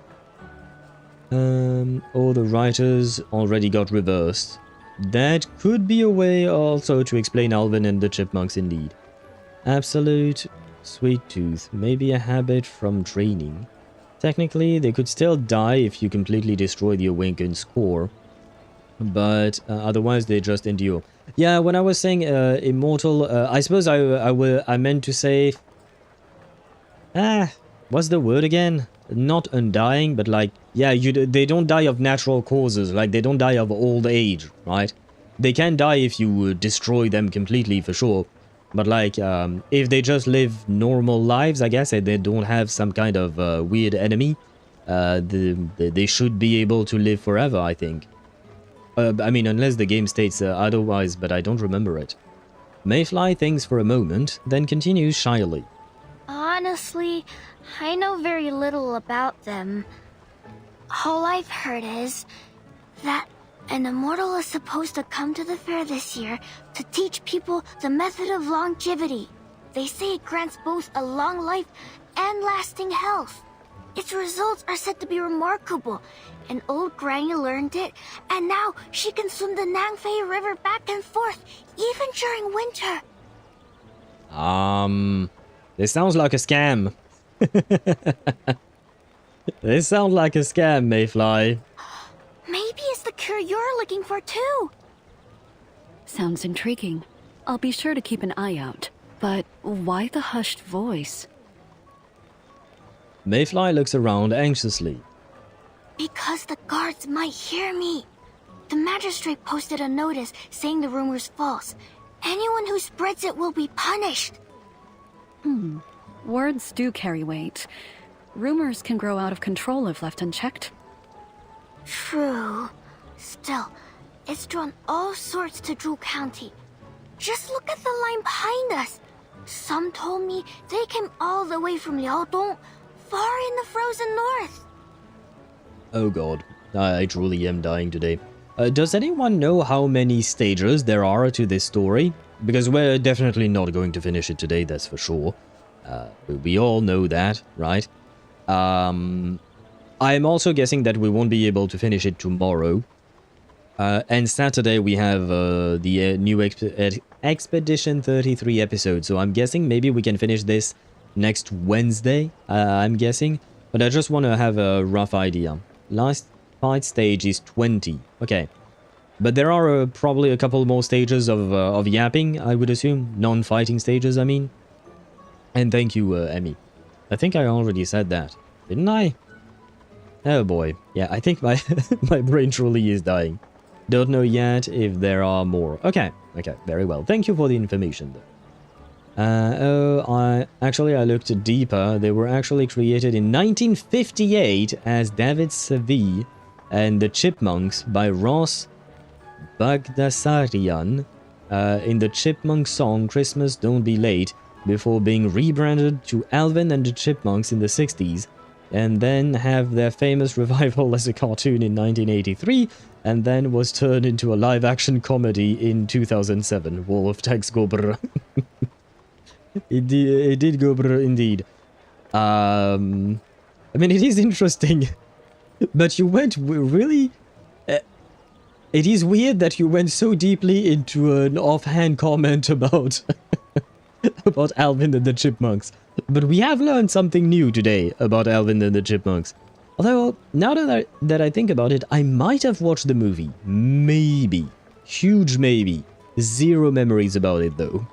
All the writers already got reversed. That could be a way also to explain Alvin and the Chipmunks indeed. Absolute Sweet Tooth. Maybe a habit from training. Technically, they could still die if you completely destroy the Awakened's core. But otherwise, they just endure. Yeah, when I was saying immortal, I suppose I meant to say... what's the word again? Not undying, but like, yeah, they don't die of natural causes, like they don't die of old age, right? They can die if you destroy them completely, for sure. But like, if they just live normal lives, I guess, and they don't have some kind of weird enemy, they should be able to live forever, I think. I mean, unless the game states otherwise, but I don't remember it. Mayfly thinks for a moment, then continues shyly. Honestly, I know very little about them. All I've heard is that an immortal is supposed to come to the fair this year to teach people the method of longevity. They say it grants both a long life and lasting health. Its results are said to be remarkable. An old granny learned it, and now she can swim the Nangfei River back and forth, even during winter. This sounds like a scam. They sound like a scam, Mayfly. Maybe it's the cure you're looking for too. Sounds intriguing. I'll be sure to keep an eye out. But why the hushed voice? Mayfly looks around anxiously. Because the guards might hear me. The magistrate posted a notice saying the rumor's false. Anyone who spreads it will be punished. Words do carry weight. Rumors can grow out of control if left unchecked. True. Still, it's drawn all sorts to Drew County. Just look at the line behind us. Some told me they came all the way from Liaodong, far in the frozen north. Oh god, I truly am dying today. Does anyone know how many stages there are to this story? Because we're definitely not going to finish it today, that's for sure. We all know that, right? I'm also guessing that we won't be able to finish it tomorrow. And Saturday we have the new Expedition 33 episode, so I'm guessing maybe we can finish this next Wednesday, I'm guessing. But I just want to have a rough idea. Last fight stage is 20, okay. But there are probably a couple more stages of yapping, I would assume. Non-fighting stages, I mean. And thank you, Emmy. I think I already said that, didn't I? Oh boy, yeah, I think my my brain truly is dying. Don't know yet if there are more. Okay, very well. Thank you for the information, though. I looked deeper. They were actually created in 1958 as David Seville and the Chipmunks by Ross Bagdasarian in the Chipmunk song Christmas Don't Be Late, before being rebranded to Alvin and the Chipmunks in the 60s, and then have their famous revival as a cartoon in 1983, and then was turned into a live-action comedy in 2007. Wolf Tax go brr. It did go brr indeed. I mean, it is interesting, but you went really... it is weird that you went so deeply into an offhand comment about... about Alvin and the Chipmunks. But we have learned something new today about Alvin and the Chipmunks. Although, now that I think about it, I might have watched the movie. Maybe. Huge maybe. Zero memories about it, though.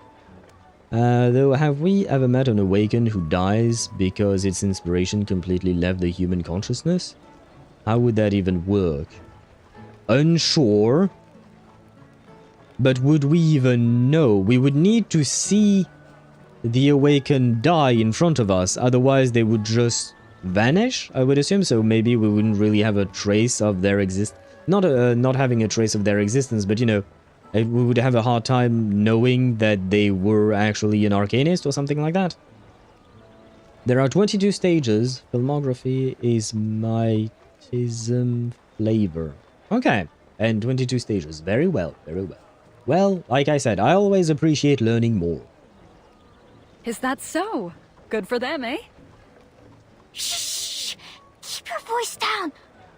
Though, have we ever met an Awakened who dies because its inspiration completely left the human consciousness? How would that even work? Unsure. But would we even know? We would need to see the Awakened die in front of us, otherwise they would just vanish, I would assume. So maybe we wouldn't really have a trace of their not having a trace of their existence, but you know, we would have a hard time knowing that they were actually an arcanist or something like that. There are 22 stages. Filmography is mytism flavor. Okay, and 22 stages. Very well, very well. Well, like I said, I always appreciate learning more. Is that so? Good for them, eh? Shh! Keep your voice down!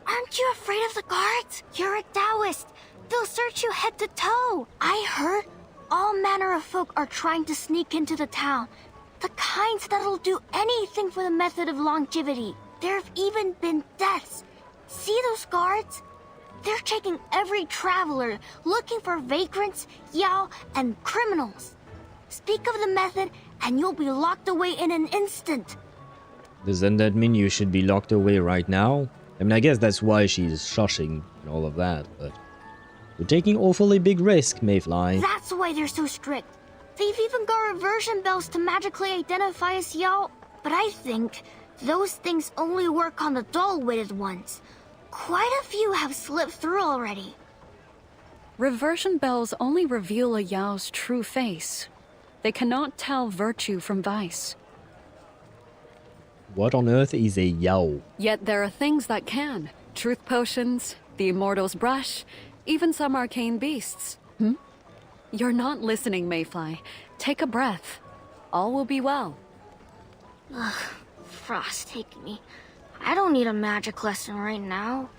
Aren't you afraid of the guards? You're a Taoist. They'll search you head to toe. I heard all manner of folk are trying to sneak into the town. The kinds that'll do anything for the method of longevity. There have even been deaths. See those guards? They're checking every traveler, looking for vagrants, yao, and criminals. Speak of the method, and you'll be locked away in an instant. Doesn't that mean you should be locked away right now? I mean, I guess that's why she's shushing and all of that, but... You're taking awfully big risk, Mayfly. That's why they're so strict. They've even got reversion bells to magically identify us, yao. But I think those things only work on the dull-witted ones. Quite a few have slipped through already. Reversion bells only reveal a Yao's true face. They cannot tell virtue from vice. What on earth is a Yao? Yet there are things that can. Truth potions, the immortal's brush, even some arcane beasts. You're not listening, Mayfly. Take a breath. All will be well. Ugh, Frost take me. I don't need a magic lesson right now.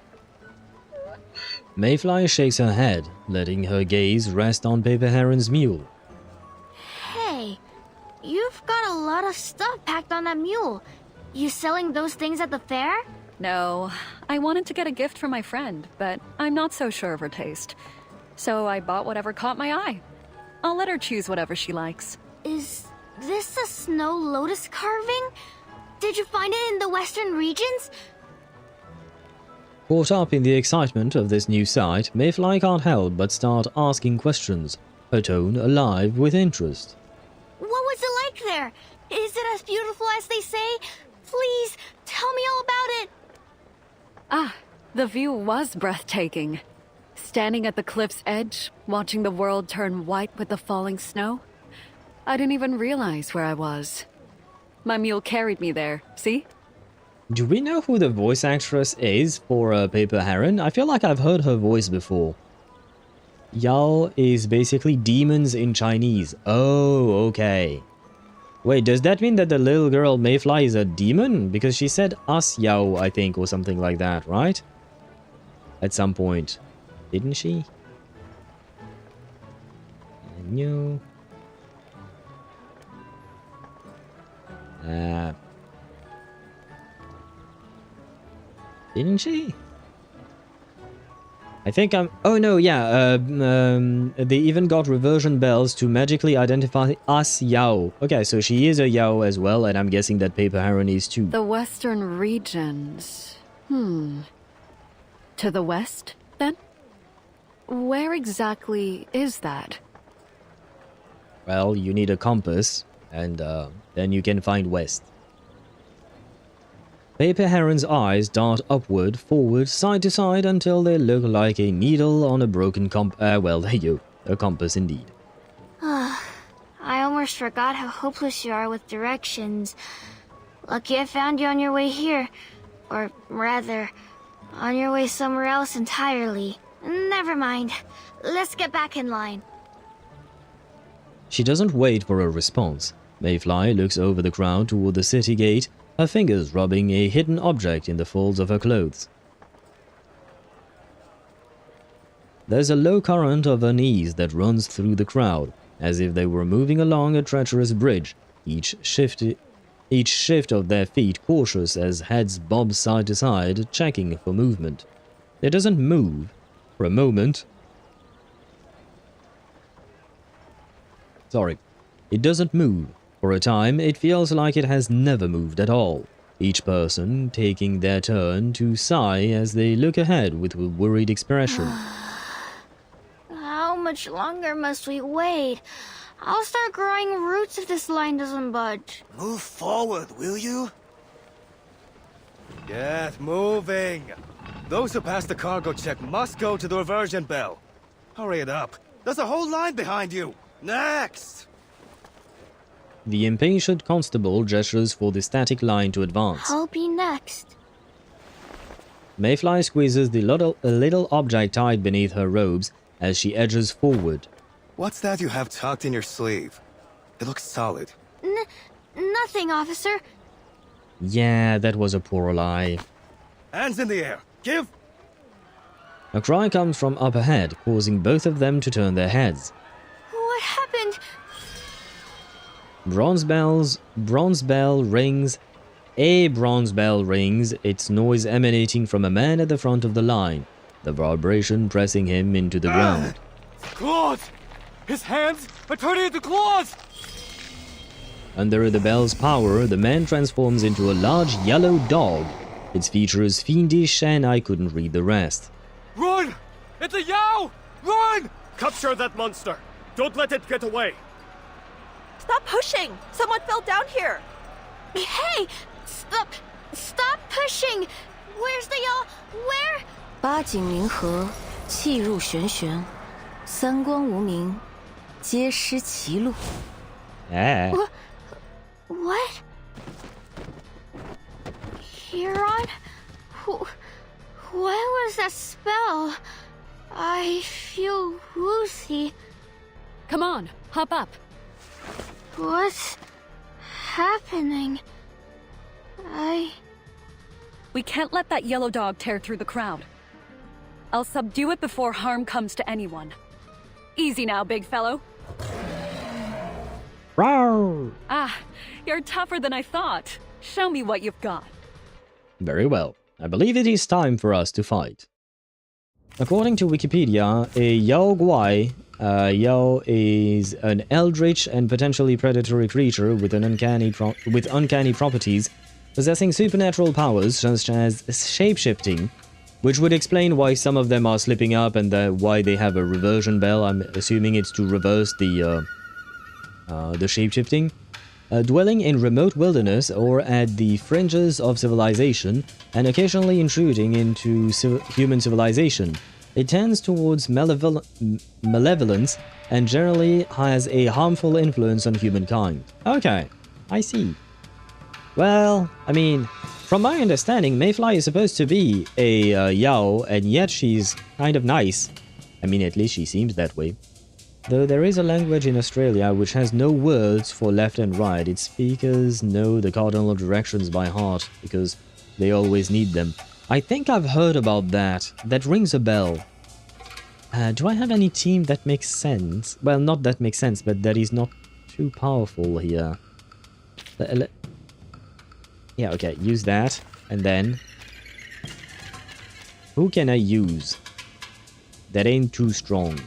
Mayfly shakes her head, letting her gaze rest on Paper Heron's mule. Hey, you've got a lot of stuff packed on that mule. You selling those things at the fair? No, I wanted to get a gift for my friend, but I'm not so sure of her taste. So I bought whatever caught my eye. I'll let her choose whatever she likes. Is this a snow lotus carving? Did you find it in the western regions? Caught up in the excitement of this new sight, Mayfly can't help but start asking questions, her tone alive with interest. What was it like there? Is it as beautiful as they say? Please, tell me all about it! Ah, the view was breathtaking. Standing at the cliff's edge, watching the world turn white with the falling snow. I didn't even realize where I was. My mule carried me there, see? Do we know who the voice actress is for Paper Heron? I feel like I've heard her voice before. Yao is basically demons in Chinese. Oh, okay. Wait, does that mean that the little girl Mayfly is a demon? Because she said us Yao, I think, or something like that, right? At some point. Didn't she? No. Didn't she? I think I'm... Oh no, yeah, they even got reversion bells to magically identify us Yao. Okay, so she is a Yao as well, and I'm guessing that Paper Heron is too. The western regions... To the west, then? Where exactly is that? Well, you need a compass, and then you can find west. Paper Heron's eyes dart upward, forward, side to side until they look like a needle on a broken well, there you go. A compass indeed. I almost forgot how hopeless you are with directions. Lucky I found you on your way here. Or rather, on your way somewhere else entirely. Never mind. Let's get back in line. She doesn't wait for a response. Mayfly looks over the crowd toward the city gate, her fingers rubbing a hidden object in the folds of her clothes. There's a low current of unease that runs through the crowd, as if they were moving along a treacherous bridge, each shift of their feet cautious as heads bob side to side, checking for movement. It doesn't move. For a moment... Sorry. It doesn't move. For a time, it feels like it has never moved at all, each person taking their turn to sigh as they look ahead with a worried expression. How much longer must we wait? I'll start growing roots if this line doesn't budge. Move forward, will you? Get moving! Those who pass the cargo check must go to the reversion bell. Hurry it up. There's a whole line behind you. Next! The impatient constable gestures for the static line to advance. I'll be next. Mayfly squeezes the little object tied beneath her robes as she edges forward. What's that you have tucked in your sleeve? It looks solid. Nothing, officer. Yeah, that was a poor lie. Hands in the air. Give! A cry comes from up ahead, causing both of them to turn their heads. What happened? Bronze bell rings, its noise emanating from a man at the front of the line, the vibration pressing him into the ground. Claws! His hands are turning into claws! Under the bell's power, the man transforms into a large yellow dog. Its features fiendish and I couldn't read the rest. Run! It's a Yao! Run! Capture that monster! Don't let it get away! Stop pushing! Someone fell down here! Hey! Stop pushing! Where's the Yao? Where? 八景冥河，气入玄玄，三光无名，皆失其路。What? Heron? What was that spell? I feel woozy. Come on, hop up. What's happening? We can't let that yellow dog tear through the crowd. I'll subdue it before harm comes to anyone. Easy now, big fellow. Rawr! Ah, you're tougher than I thought. Show me what you've got. Very well. I believe it is time for us to fight. According to Wikipedia, a Heguang, Yao is an eldritch and potentially predatory creature with uncanny properties, possessing supernatural powers such as shapeshifting, which would explain why some of them are slipping up and why they have a reversion bell. I'm assuming it's to reverse the shapeshifting. Dwelling in remote wilderness or at the fringes of civilization, and occasionally intruding into human civilization. It tends towards malevolence and generally has a harmful influence on humankind. Okay, I see. Well, I mean, from my understanding, Mayfly is supposed to be a Yao, and yet she's kind of nice. I mean, at least she seems that way. Though there is a language in Australia which has no words for left and right, its speakers know the cardinal directions by heart, because they always need them. I think I've heard about that. That rings a bell. Do I have any team that makes sense? Well, not that makes sense, but that is not too powerful here. Yeah, okay, use that, and then... who can I use? That ain't too strong.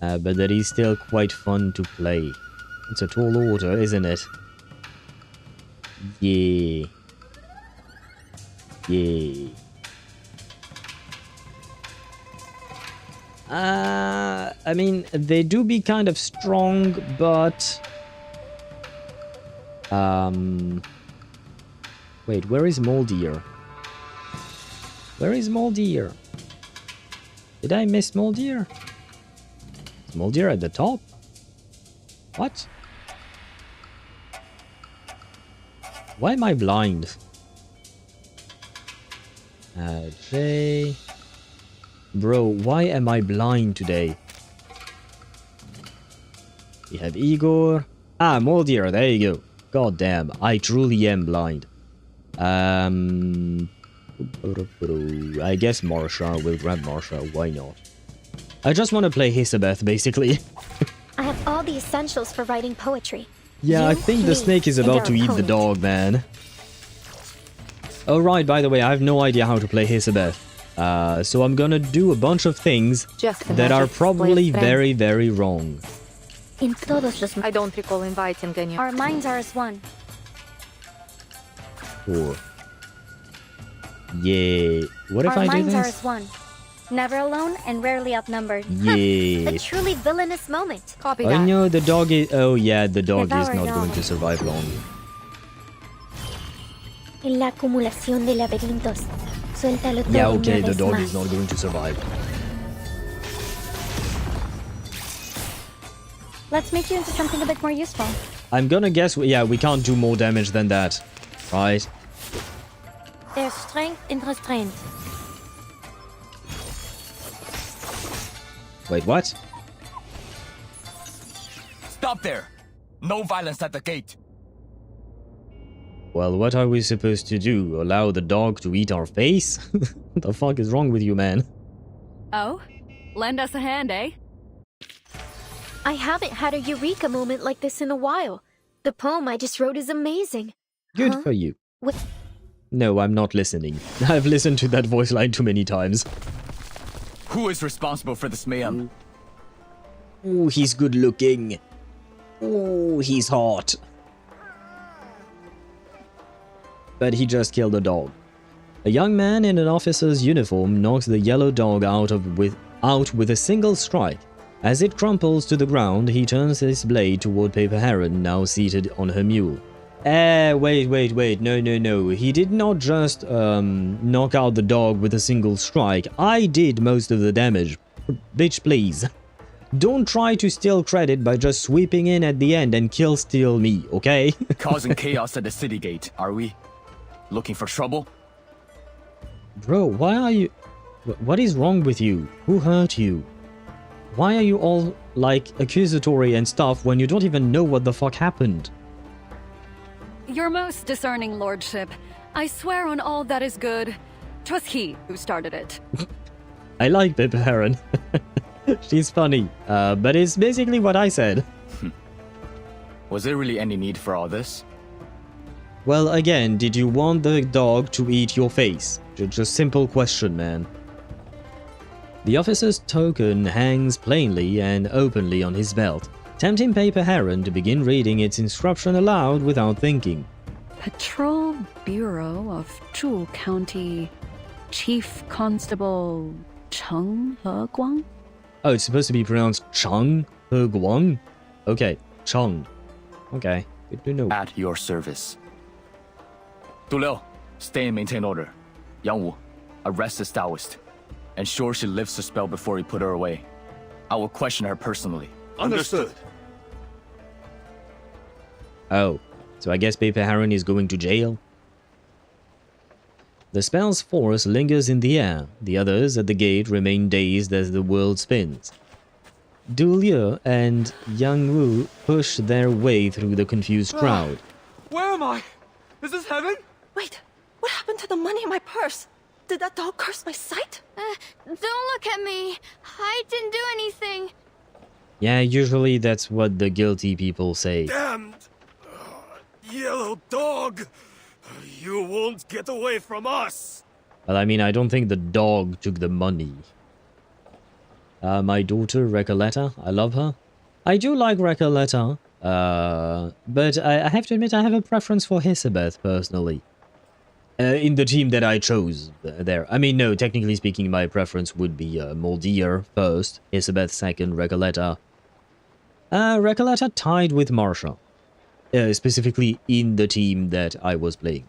But that is still quite fun to play. It's a tall order, isn't it? Yeah. Yeah. I mean, they do be kind of strong, but... Wait, where is Moldier? Where is Moldier? Did I miss Moldier? Is Moldier at the top? What? Why am I blind? Jay... Bro, why am I blind today? We have Igor. Ah, Moldier, there you go. God damn, I truly am blind. I guess Marsha, will grab Marsha, why not? I just want to play Hisabeth, basically. I have all the essentials for writing poetry. Yeah, I think the snake is about to eat the dog, man. Oh right, by the way, I have no idea how to play Hisabeth. So I'm gonna do a bunch of things that are probably very, very wrong. I don't recall inviting any. Our minds are as one. Cool. Yeah. What if I do Our minds are this? as one. Never alone and rarely outnumbered. Yeah. A truly villainous moment. Copy Oh that. no, the dog is... Oh yeah, the dog is Devour not it all. going to survive long. En la acumulación de laberintos. Suéltalo todo Yeah, una okay, the vez dog más. is not going to survive. Let's make you into something a bit more useful. I'm gonna guess... Yeah, we can't do more damage than that. Right? There's strength in restraint. Wait, what? Stop there! No violence at the gate. Well, what are we supposed to do? Allow the dog to eat our face? What the fuck is wrong with you, man? Oh? Lend us a hand, eh? I haven't had a eureka moment like this in a while. The poem I just wrote is amazing. Good for you. What? No, I'm not listening. I've listened to that voice line too many times. Who is responsible for this mayhem? Ooh, he's good looking. Ooh, he's hot. But he just killed a dog. A young man in an officer's uniform knocks the yellow dog out with a single strike. As it crumples to the ground, he turns his blade toward Paper Heron, now seated on her mule. Wait. No. He did not just, knock out the dog with a single strike. I did most of the damage. Bitch, please. Don't try to steal credit by just sweeping in at the end and steal me, okay? Causing chaos at the city gate, are we? Looking for trouble? Bro, why are you... What is wrong with you? Who hurt you? Why are you all, like, accusatory and stuff when you don't even know what the fuck happened? Your most discerning lordship. I swear on all that is good. 'Twas he who started it. I like Paper Heron. She's funny, but it's basically what I said. Was there really any need for all this? Well, again, did you want the dog to eat your face? Just simple question, man. The officer's token hangs plainly and openly on his belt, tempting Paper Heron to begin reading its inscription aloud without thinking. Patrol Bureau of Zhu County Chief Constable Cheng Heguang? Oh, it's supposed to be pronounced Cheng Heguang? Okay, Cheng. Okay, good to know. At your service. Du Liu, stay and maintain order. Yang Wu, arrest this Taoist. Ensure she lifts the spell before we put her away. I will question her personally. Understood. Oh, so I guess Paper Heron is going to jail? The spell's force lingers in the air. The others at the gate remain dazed as the world spins. Du Liu and Yang Wu push their way through the confused crowd. Where am I? Is this heaven? Wait, what happened to the money in my purse? Did that dog curse my sight? Don't look at me. I didn't do anything. Yeah, usually that's what the guilty people say. Damned yellow dog! You won't get away from us! Well, I mean, I don't think the dog took the money. My daughter, Recoleta, I love her. I do like Recoleta, but I have to admit I have a preference for Hisabeth, personally. In the team that I chose there. I mean, no, technically speaking, my preference would be Moldier first, Hisabeth second, Recoleta. Recoleta tied with Marsha, specifically in the team that I was playing.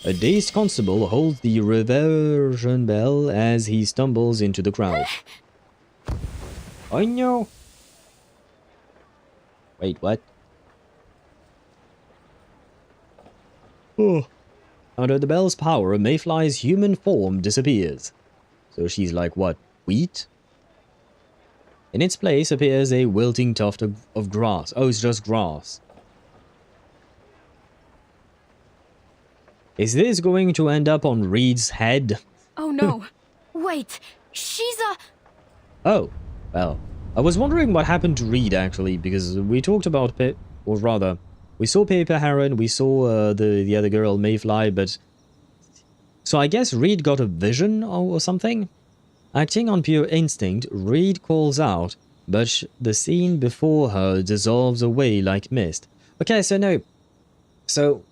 A dazed constable holds the reversion bell as he stumbles into the crowd. I know. Wait, what? Oh. Under the bell's power, Mayfly's human form disappears. So she's like, what, wheat? In its place appears a wilting tuft of grass. Oh, it's just grass. Is this going to end up on Reed's head? Oh no. Wait, she's a... Oh, well. I was wondering what happened to Reed, actually, because we talked about or rather, we saw Paper Heron, we saw the other girl, Mayfly, but... So I guess Reed got a vision or something? Acting on pure instinct, Reed calls out, but the scene before her dissolves away like mist. Okay, so no. So...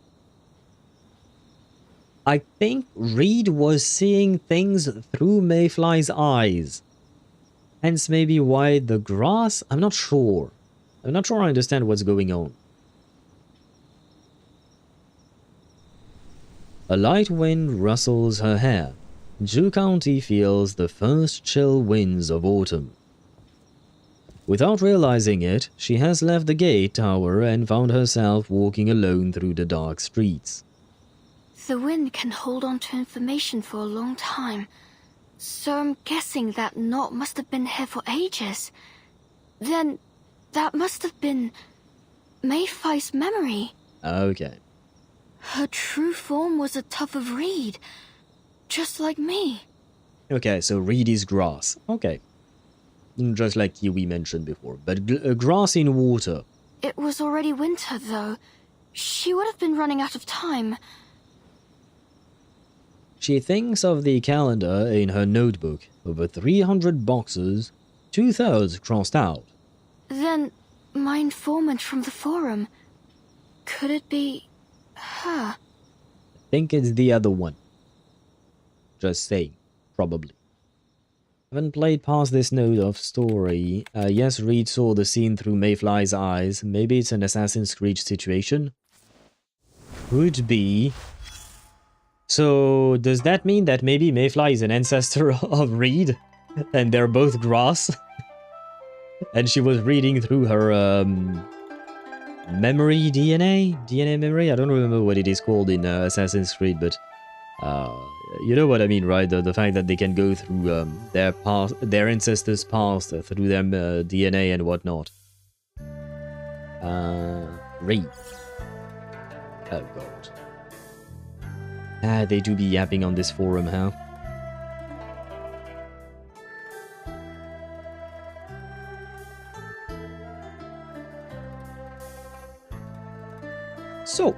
I think Reed was seeing things through Mayfly's eyes. Hence maybe why the grass? I'm not sure. I'm not sure I understand what's going on. A light wind rustles her hair. Zhu County feels the first chill winds of autumn. Without realizing it, she has left the gate tower and found herself walking alone through the dark streets. The wind can hold on to information for a long time, so I'm guessing that knot must have been here for ages. Then, that must have been Mayfly's memory. Okay. Her true form was a tuft of reed, just like me. Okay, so reed is grass. Okay. Just like we mentioned before, but grass in water. It was already winter, though. She would have been running out of time. She thinks of the calendar in her notebook. Over 300 boxes, 2/3 crossed out. Then, my informant from the forum. Could it be her? I think it's the other one. Just saying. Probably. Haven't played past this node of story. Yes, Reed saw the scene through Mayfly's eyes. Maybe it's an Assassin's Creed situation? Could be. So, does that mean that maybe Mayfly is an ancestor of Reed? And they're both grass? And she was reading through her, memory DNA? DNA memory? I don't remember what it is called in Assassin's Creed, but... you know what I mean, right? The fact that they can go through their ancestors' past through their DNA and whatnot. Reed. Oh god. They do be yapping on this forum, huh? So,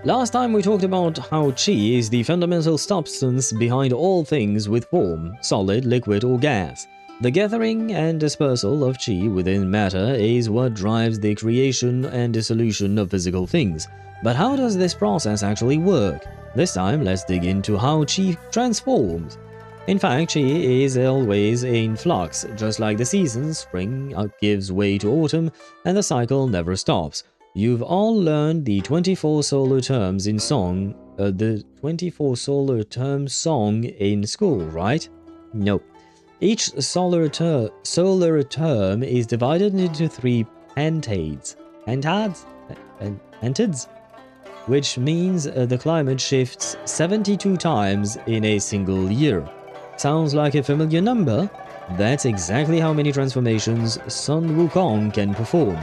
last time we talked about how chi is the fundamental substance behind all things with form, solid, liquid, or gas. The gathering and dispersal of chi within matter is what drives the creation and dissolution of physical things. But how does this process actually work? This time, let's dig into how chi transforms. In fact, chi is always in flux, just like the seasons. Spring gives way to autumn, and the cycle never stops. You've all learned the 24 solar terms in song, the 24 solar term song in school, right? No. Each solar term is divided into 3 pentades. Pentids? Which means the climate shifts 72 times in a single year. Sounds like a familiar number? That's exactly how many transformations Sun Wukong can perform.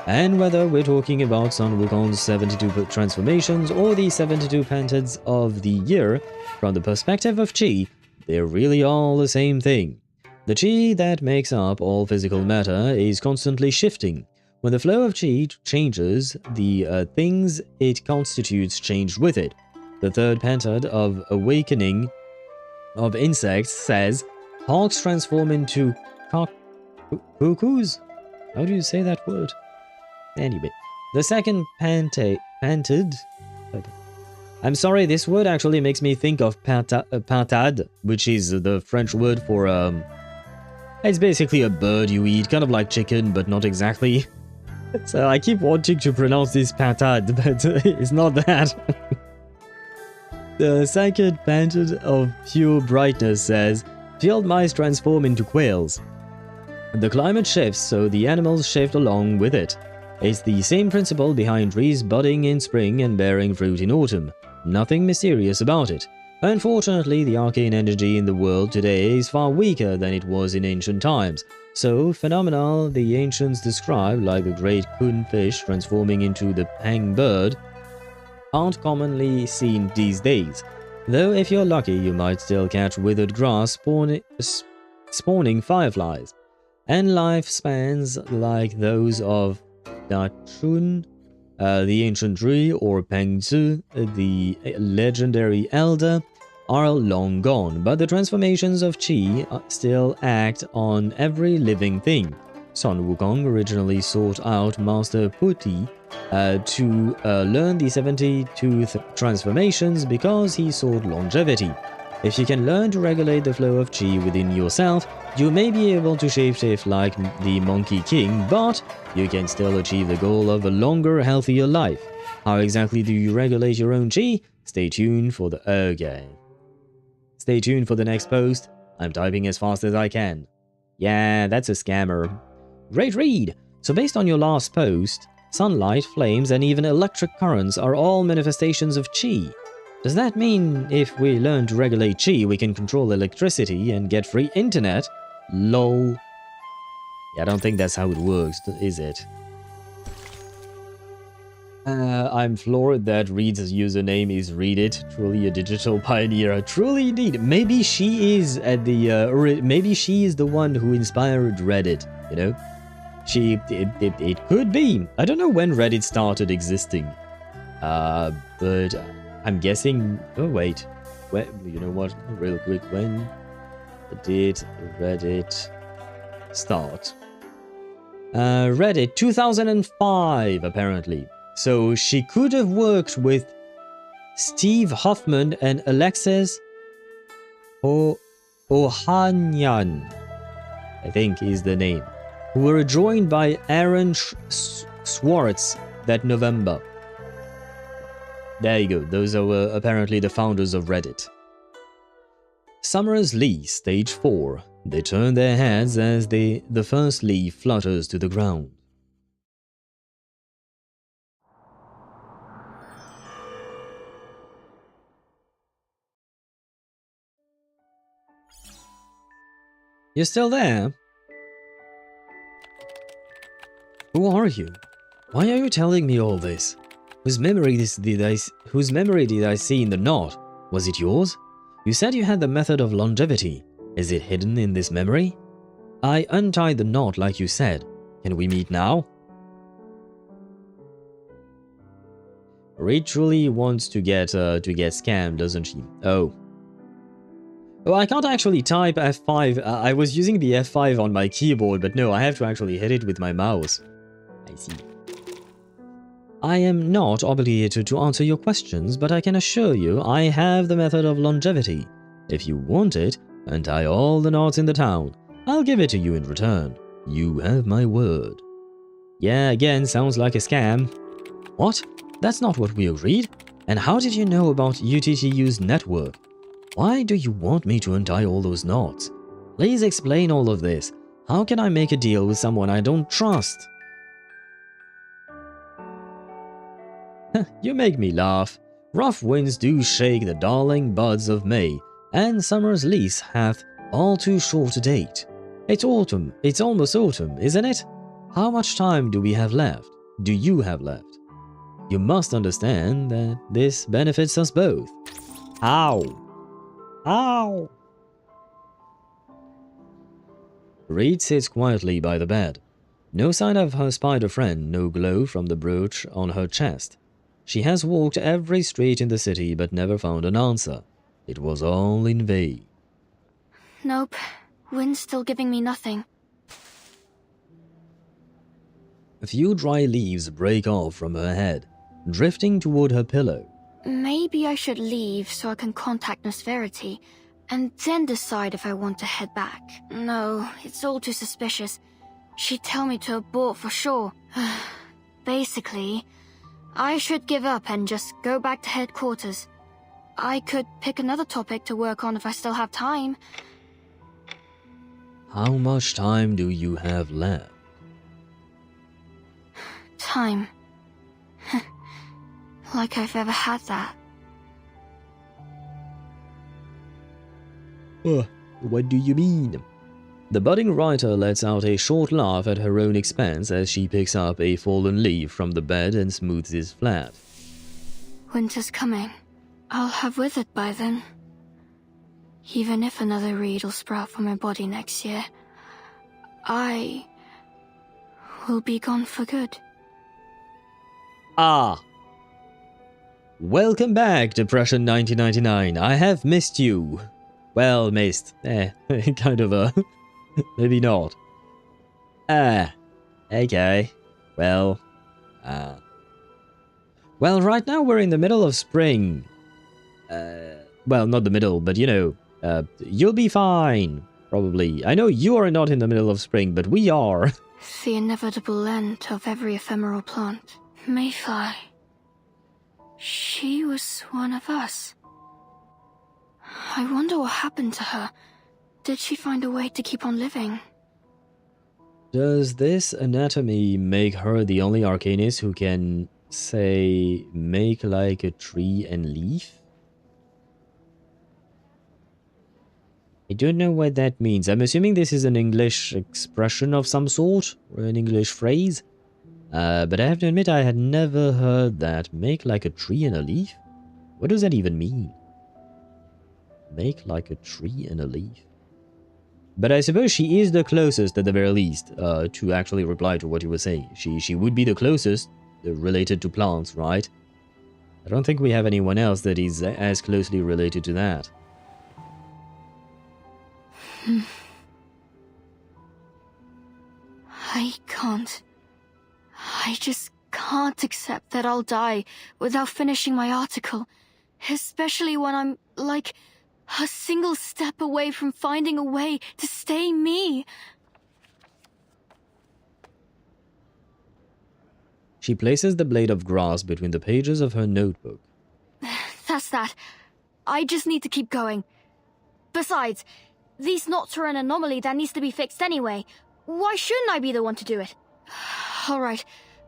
And whether we're talking about Sun Wukong's 72 transformations or the 72 pentids of the year, from the perspective of chi, they're really all the same thing. The chi that makes up all physical matter is constantly shifting. When the flow of chi changes, the things it constitutes change with it. The third pentad of Awakening of Insects says, hawks transform into cuckoos? How do you say that word? Anyway, the second pentad... I'm sorry, this word actually makes me think of patade, which is the French word for, it's basically a bird you eat, kind of like chicken, but not exactly. So I keep wanting to pronounce this patade, but it's not that. The second pentad of Pure Brightness says, field mice transform into quails. The climate shifts, so the animals shift along with it. It's the same principle behind trees budding in spring and bearing fruit in autumn. Nothing mysterious about it. Unfortunately, the arcane energy in the world today is far weaker than it was in ancient times, so phenomena the ancients described, like the great kun fish transforming into the pang bird, aren't commonly seen these days. Though if you're lucky, you might still catch withered grass spawning fireflies. And lifespans like those of Dachun, the ancient tree, or Pengzi, the legendary elder, are long gone, but the transformations of chi still act on every living thing. Sun Wukong originally sought out Master Puti to learn the 72 transformations because he sought longevity. If you can learn to regulate the flow of chi within yourself, you may be able to shapeshift like the Monkey King, but you can still achieve the goal of a longer, healthier life. How exactly do you regulate your own chi? Stay tuned for the Stay tuned for the next post. I'm typing as fast as I can. Yeah, that's a scammer. Great read! So based on your last post, sunlight, flames, and even electric currents are all manifestations of chi. Does that mean if we learn to regulate chi, we can control electricity and get free internet? LOL. Yeah, I don't think that's how it works, is it? I'm floored that Reed's username is ReadIt, truly a digital pioneer, truly indeed. Maybe she is at the, maybe she is the one who inspired Reddit, you know? It could be. I don't know when Reddit started existing, but I'm guessing, oh wait, you know what, real quick, when did Reddit start? Reddit 2005 apparently. So she could have worked with Steve Hoffman and Alexis Ohanian, I think is the name, who were joined by Aaron Swartz that November. There you go, those are apparently the founders of Reddit. Summer's Lee, Stage 4. They turn their heads as the first leaf flutters to the ground. You're still there? Who are you? Why are you telling me all this? Whose memory did I see in the knot? Was it yours? You said you had the method of longevity. Is it hidden in this memory? I untied the knot like you said. Can we meet now? Reed truly wants to get scammed, doesn't she? Oh. Oh, I can't actually type F5. I was using the F5 on my keyboard, but no, I have to actually hit it with my mouse. I see. I am not obligated to answer your questions, but I can assure you I have the method of longevity. If you want it, and tie all the knots in the town, I'll give it to you in return. You have my word. Yeah, again, sounds like a scam. What? That's not what we agreed. And how did you know about UTTU's network? Why do you want me to untie all those knots? Please explain all of this. How can I make a deal with someone I don't trust? You make me laugh. Rough winds do shake the darling buds of May, and summer's lease hath all too short a date. It's autumn. It's almost autumn, isn't it? How much time do we have left? Do you have left? You must understand that this benefits us both. Ow! Ow! Reed sits quietly by the bed. No sign of her spider friend, no glow from the brooch on her chest. She has walked every street in the city but never found an answer. It was all in vain. Nope. Wind's still giving me nothing. A few dry leaves break off from her head, drifting toward her pillow. Maybe I should leave so I can contact Miss Verity, and then decide if I want to head back. No, it's all too suspicious. She'd tell me to abort for sure. Basically, I should give up and just go back to headquarters. I could pick another topic to work on if I still have time. How much time do you have left? Time. Like I've ever had that. What do you mean? The budding writer lets out a short laugh at her own expense as she picks up a fallen leaf from the bed and smooths it flat. Winter's coming. I'll have withered by then. Even if another reed will sprout from my body next year, I will be gone for good. Ah! Welcome back, Depression 1999. I have missed you. Well, missed. Kind of maybe not. Okay. Well, well, right now we're in the middle of spring. Well, not the middle, but you know, you'll be fine, probably. I know you are not in the middle of spring, but we are. The inevitable end of every ephemeral plant. Mayfly. She was one of us. I wonder what happened to her. Did she find a way to keep on living? Does this anatomy make her the only arcanist who can, say, make like a tree and leaf? I don't know what that means. I'm assuming this is an English expression of some sort, or an English phrase. But I have to admit I had never heard that. Make like a tree and a leaf? What does that even mean? Make like a tree and a leaf? But I suppose she is the closest, at the very least, to actually reply to what you were saying. She would be the closest related to plants, right? I don't think we have anyone else that is as closely related to that. I can't. I just can't accept that I'll die without finishing my article. Especially when I'm, like, a single step away from finding a way to stay me. She places the blade of grass between the pages of her notebook. That's that. I just need to keep going. Besides, these knots are an anomaly that needs to be fixed anyway. Why shouldn't I be the one to do it? Alright,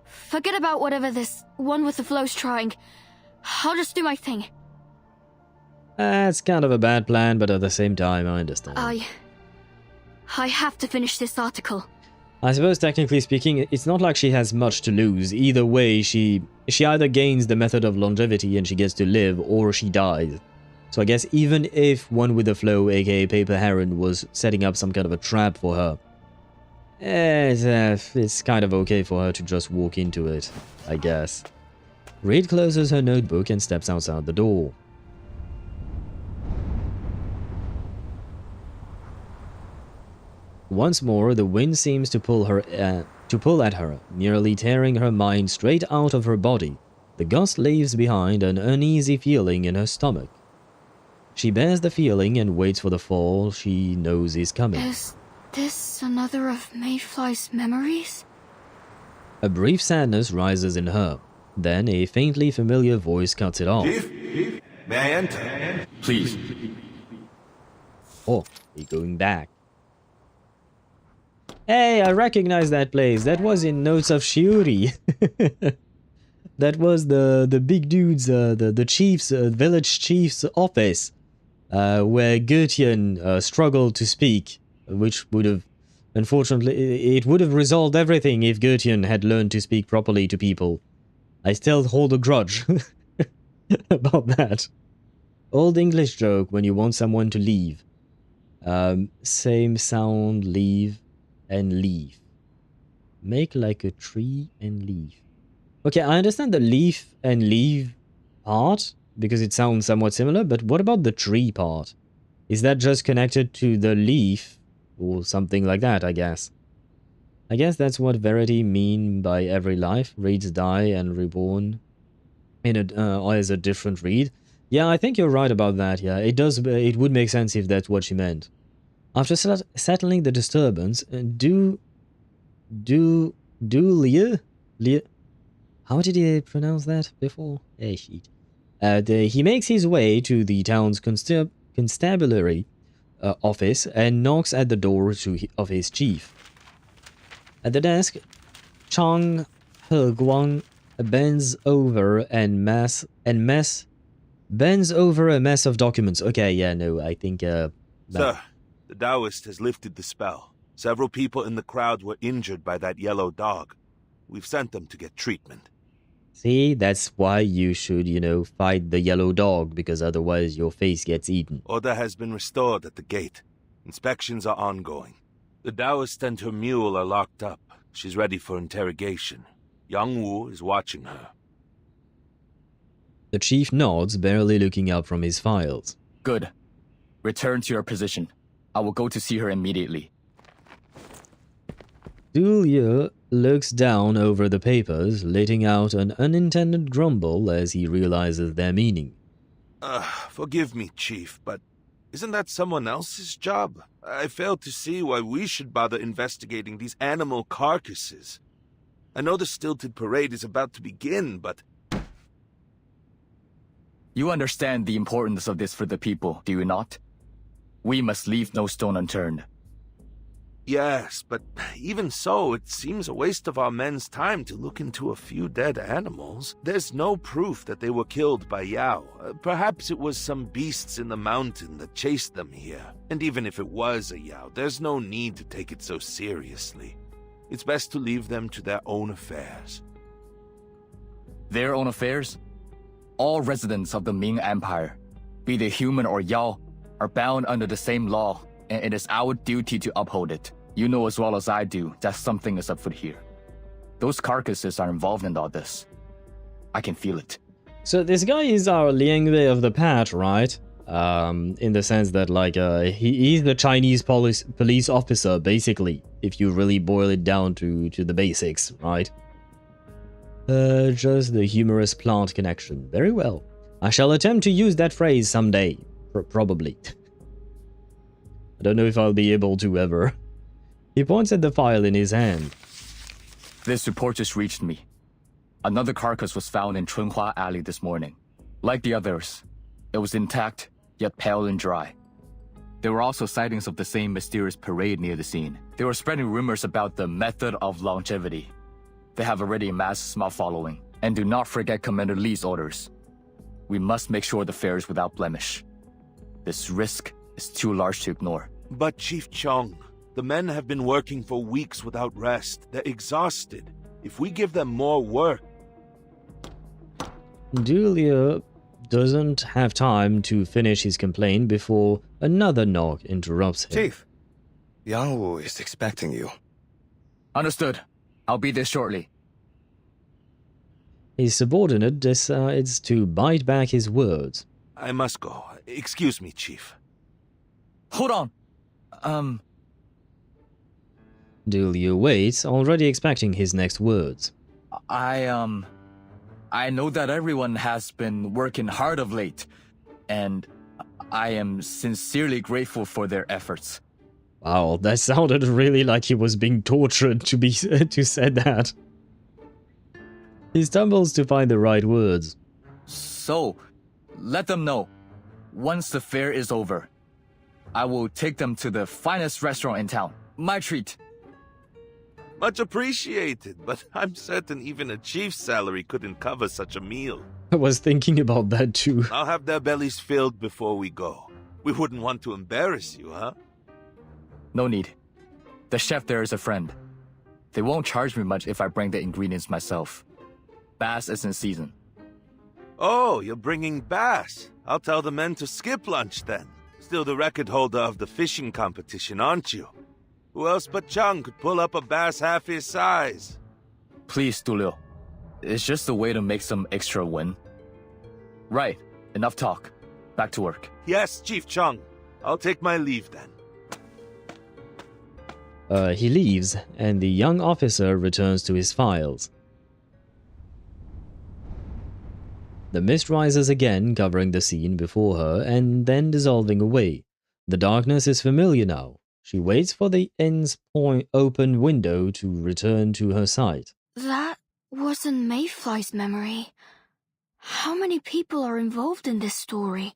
forget about whatever this one with the flow's trying. I'll just do my thing. It's kind of a bad plan, but at the same time, I understand. I have to finish this article. I suppose, technically speaking, it's not like she has much to lose. Either way, she either gains the method of longevity and she gets to live, or she dies. So I guess even if One with the Flow, aka Paper Heron, was setting up some kind of a trap for her, it's kind of okay for her to just walk into it, I guess. Reed closes her notebook and steps outside the door. Once more, the wind seems to pull at her, nearly tearing her mind straight out of her body. The gust leaves behind an uneasy feeling in her stomach. She bears the feeling and waits for the fall she knows is coming. Is this another of Mayfly's memories? A brief sadness rises in her. Then a faintly familiar voice cuts it off. Chief, may I enter? Please. Oh, he's going back. Hey, I recognize that place. That was in Notes of Shiori. That was the big dude's, the chief's, village chief's office, where Gutian struggled to speak, which would have, unfortunately, it would have resolved everything if Gutian had learned to speak properly to people. I still hold a grudge about that. Old English joke when you want someone to leave. Same sound, leave and leaf. Make like a tree and leaf. Okay, I understand the leaf and leave part, because it sounds somewhat similar, but what about the tree part? Is that just connected to the leaf, or something like that, I guess? I guess that's what Verity mean by every life. Reeds die and reborn in as a different reed. Yeah, I think you're right about that, yeah. It would make sense if that's what she meant. After settling the disturbance, how did he pronounce that before? Shit. He makes his way to the town's constabulary office and knocks at the door of his chief. At the desk, Cheng Heguang bends over a mess of documents. Okay, yeah, no, I think Sir, the Taoist has lifted the spell. Several people in the crowd were injured by that yellow dog. We've sent them to get treatment. See, that's why you should, fight the yellow dog, because otherwise your face gets eaten. Order has been restored at the gate. Inspections are ongoing. The Taoist and her mule are locked up. She's ready for interrogation. Yang Wu is watching her. The chief nods, barely looking up from his files. Good. Return to your position. I will go to see her immediately. Du Liu looks down over the papers, letting out an unintended grumble as he realizes their meaning. Forgive me, Chief, but isn't that someone else's job? I fail to see why we should bother investigating these animal carcasses. I know the stilted parade is about to begin, but... You understand the importance of this for the people, do you not? We must leave no stone unturned. Yes, but even so, it seems a waste of our men's time to look into a few dead animals. There's no proof that they were killed by Yao. Perhaps it was some beasts in the mountain that chased them here. And even if it was a Yao, there's no need to take it so seriously. It's best to leave them to their own affairs. Their own affairs? All residents of the Ming Empire, be they human or Yao, are bound under the same law, and it is our duty to uphold it. You know as well as I do that something is afoot here. Those carcasses are involved in all this. I can feel it. So this guy is our Liang Wei of the patch, right? In the sense that, he's the Chinese police officer, basically, if you really boil it down to the basics, right? Just the humorous plant connection. Very well. I shall attempt to use that phrase someday. Probably. I don't know if I'll be able to ever. He points at the file in his hand. This report just reached me. Another carcass was found in Chunhua Alley this morning. Like the others, it was intact, yet pale and dry. There were also sightings of the same mysterious parade near the scene. They were spreading rumors about the method of longevity. They have already amassed a small following. And do not forget Commander Lee's orders. We must make sure the fair is without blemish. This risk is too large to ignore. But Chief Cheng, the men have been working for weeks without rest. They're exhausted. If we give them more work... Du doesn't have time to finish his complaint before another knock interrupts him. Chief, Yang Wu is expecting you. Understood. I'll be there shortly. His subordinate decides to bite back his words. I must go. Excuse me, Chief. Hold on. Dulio waits, already expecting his next words. I know that everyone has been working hard of late, and I am sincerely grateful for their efforts. Wow, that sounded really like he was being tortured to say that. He stumbles to find the right words. So, let them know. Once the fair is over, I will take them to the finest restaurant in town. My treat. Much appreciated, but I'm certain even a chief's salary couldn't cover such a meal. I was thinking about that too. I'll have their bellies filled before we go. We wouldn't want to embarrass you, huh? No need. The chef there is a friend. They won't charge me much if I bring the ingredients myself. Bass is in season. Oh, you're bringing bass. I'll tell the men to skip lunch then. Still the record holder of the fishing competition, aren't you? Who else but Cheng could pull up a bass half his size? Please, Dulio. It's just a way to make some extra win. Right. Enough talk. Back to work. Yes, Chief Cheng. I'll take my leave then. He leaves, and the young officer returns to his files. The mist rises again, covering the scene before her, and then dissolving away. The darkness is familiar now. She waits for the inn's open window to return to her sight. That wasn't Mayfly's memory. How many people are involved in this story?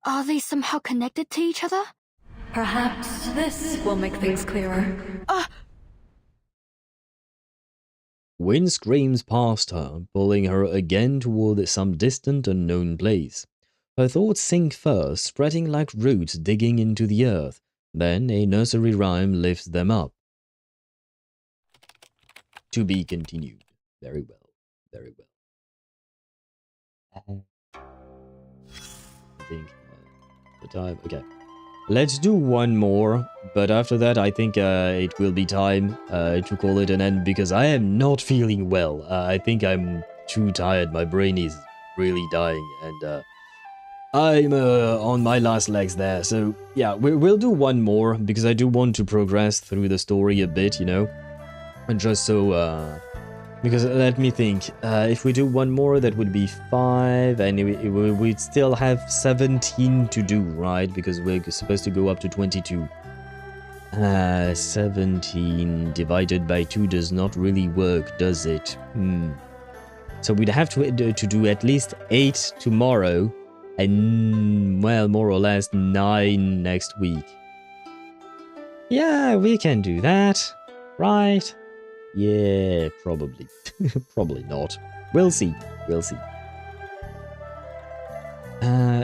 Are they somehow connected to each other? Perhaps this will make things clearer. Wind screams past her, pulling her again toward some distant unknown place. Her thoughts sink first, spreading like roots digging into the earth. Then a nursery rhyme lifts them up. To be continued. Very well. Very well. I think the time... Okay. Let's do one more, but after that I think it will be time to call it an end because I am not feeling well. I think I'm too tired. My brain is really dying and I'm on my last legs there. So yeah, we'll do one more because I do want to progress through the story a bit, you know. And just so... because let me think, if we do one more that would be 5 and we'd still have 17 to do, right? Because we're supposed to go up to 22. 17 divided by 2 does not really work, does it? So we'd have to do at least 8 tomorrow and, well, more or less 9 next week. Yeah, we can do that, right? Yeah, probably. Probably not. We'll see. We'll see.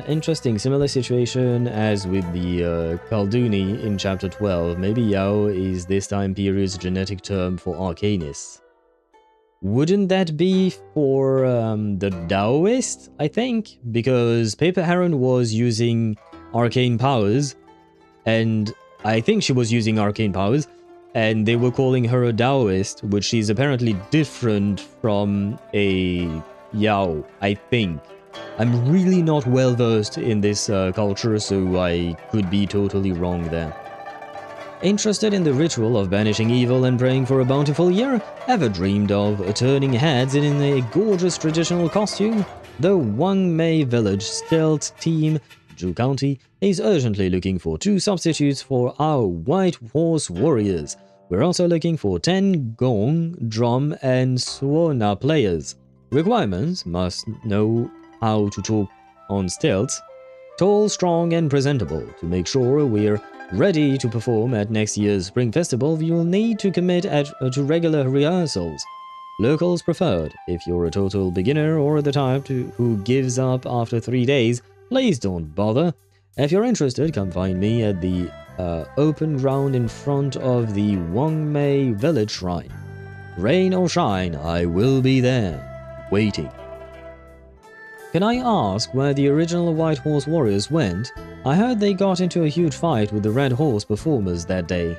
Interesting. Similar situation as with the Kalduni in Chapter 12. Maybe Yao is this time period's genetic term for arcanist. Wouldn't that be for the Taoist, I think? Because Paper Heron was using arcane powers, and I think she was using arcane powers, and they were calling her a Taoist, which is apparently different from a Yao, I think. I'm really not well versed in this culture, so I could be totally wrong there. Interested in the ritual of banishing evil and praying for a bountiful year? Ever dreamed of turning heads in a gorgeous traditional costume? The Wangmei Village Stealth Team, Zhu County, is urgently looking for 2 substitutes for our White Horse Warriors. We're also looking for 10 gong, drum, and suona players. Requirements: must know how to talk on stilts, tall, strong, and presentable. To make sure we're ready to perform at next year's Spring Festival, you'll need to commit to regular rehearsals. Locals preferred. If you're a total beginner or the type who gives up after 3 days, please don't bother. If you're interested, come find me at the open ground in front of the Wangmei Village Shrine. Rain or shine, I will be there, waiting. Can I ask where the original White Horse Warriors went? I heard they got into a huge fight with the Red Horse performers that day.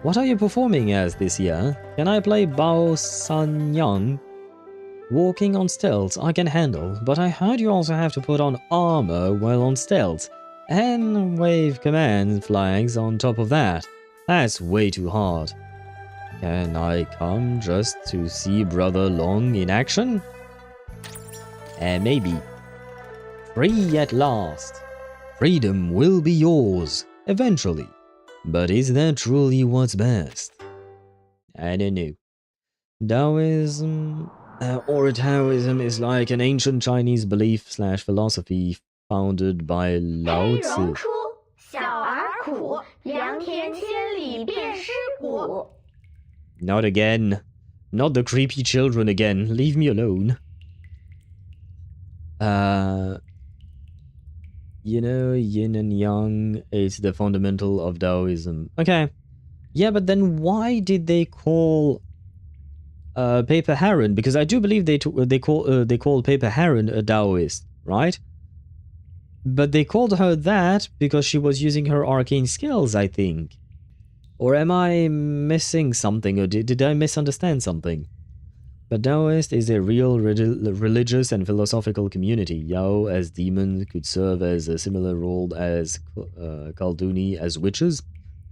What are you performing as this year? Can I play Bao San Yang? Walking on stilts I can handle, but I heard you also have to put on armor while on stilts, and wave command flags on top of that. That's way too hard. Can I come just to see Brother Long in action? Maybe. Free at last. Freedom will be yours, eventually. But is that truly what's best? I don't know. Taoism, or Taoism is like an ancient Chinese belief / philosophy founded by Lao Tzu. Not again. Not the creepy children again. Leave me alone. You know, yin and yang is the fundamental of Taoism. Okay. Yeah, but then why did they call Paper Heron? Because I do believe they called Paper Heron a Taoist, right? But they called her that because she was using her arcane skills, I think. Or am I missing something, or did I misunderstand something? But Taoist is a real religious and philosophical community. Yao as demons could serve as a similar role as Kalduni as witches.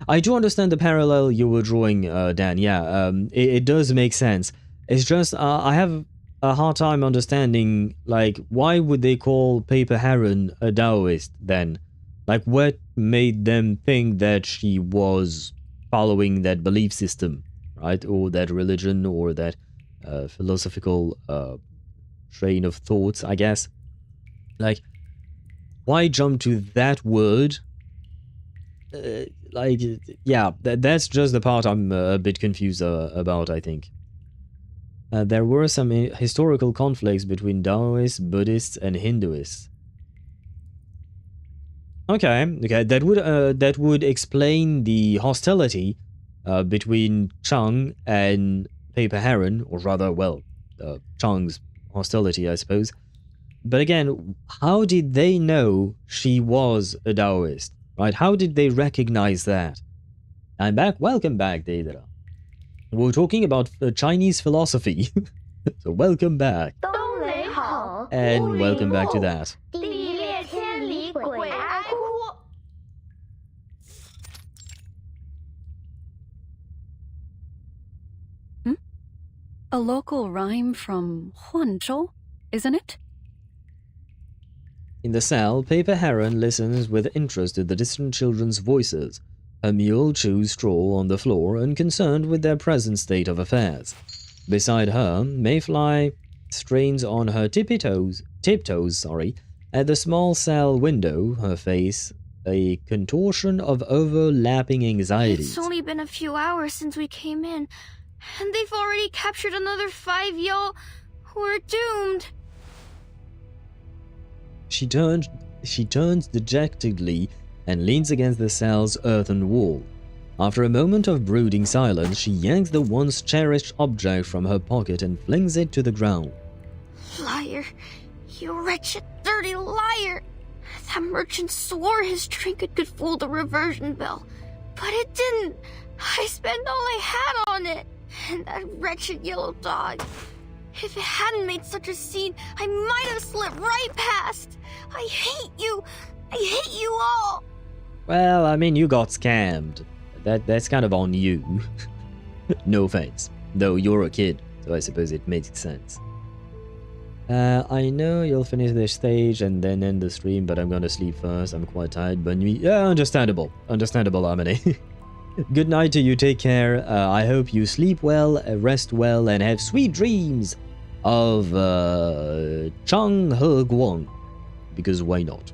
I do understand the parallel you were drawing, Dan. Yeah, it does make sense. It's just I have a hard time understanding, like, why would they call Paper Heron a Taoist then? Like, what made them think that she was following that belief system, right? Or that religion, or that philosophical train of thoughts, I guess. Like, why jump to that word? Like, yeah, that's just the part I'm a bit confused about, I think. There were some historical conflicts between Taoists, Buddhists, and Hinduists. Okay, that would explain the hostility between Cheng and Paper Heron, or rather, well, Cheng's hostility, I suppose. But again, how did they know she was a Taoist, right? How did they recognize that? I'm back. Welcome back, Deidara. We're talking about Chinese philosophy, so welcome back. And welcome back to that. A local rhyme from Huanzhou, isn't it? In the cell, Paper Heron listens with interest to the distant children's voices. Her mule chews straw on the floor, unconcerned with their present state of affairs. Beside her, Mayfly strains on her tiptoes, at the small cell window, her face a contortion of overlapping anxieties. It's only been a few hours since we came in, and they've already captured another 5 y'all. We're doomed. She turns dejectedly and leans against the cell's earthen wall. After a moment of brooding silence, she yanks the once cherished object from her pocket and flings it to the ground. Liar. You wretched, dirty liar. That merchant swore his trinket could fool the reversion bell, but it didn't. I spent all I had on it. And that wretched yellow dog. If it hadn't made such a scene, I might have slipped right past. I hate you. I hate you all. Well, I mean, you got scammed. That's kind of on you. No offense. Though you're a kid, so I suppose it makes sense. I know you'll finish this stage and then end the stream, but I'm gonna sleep first. I'm quite tired, but yeah, understandable. Understandable, Amine. Good night to you, take care. I hope you sleep well, rest well, and have sweet dreams of Cheng Heguang. Because why not?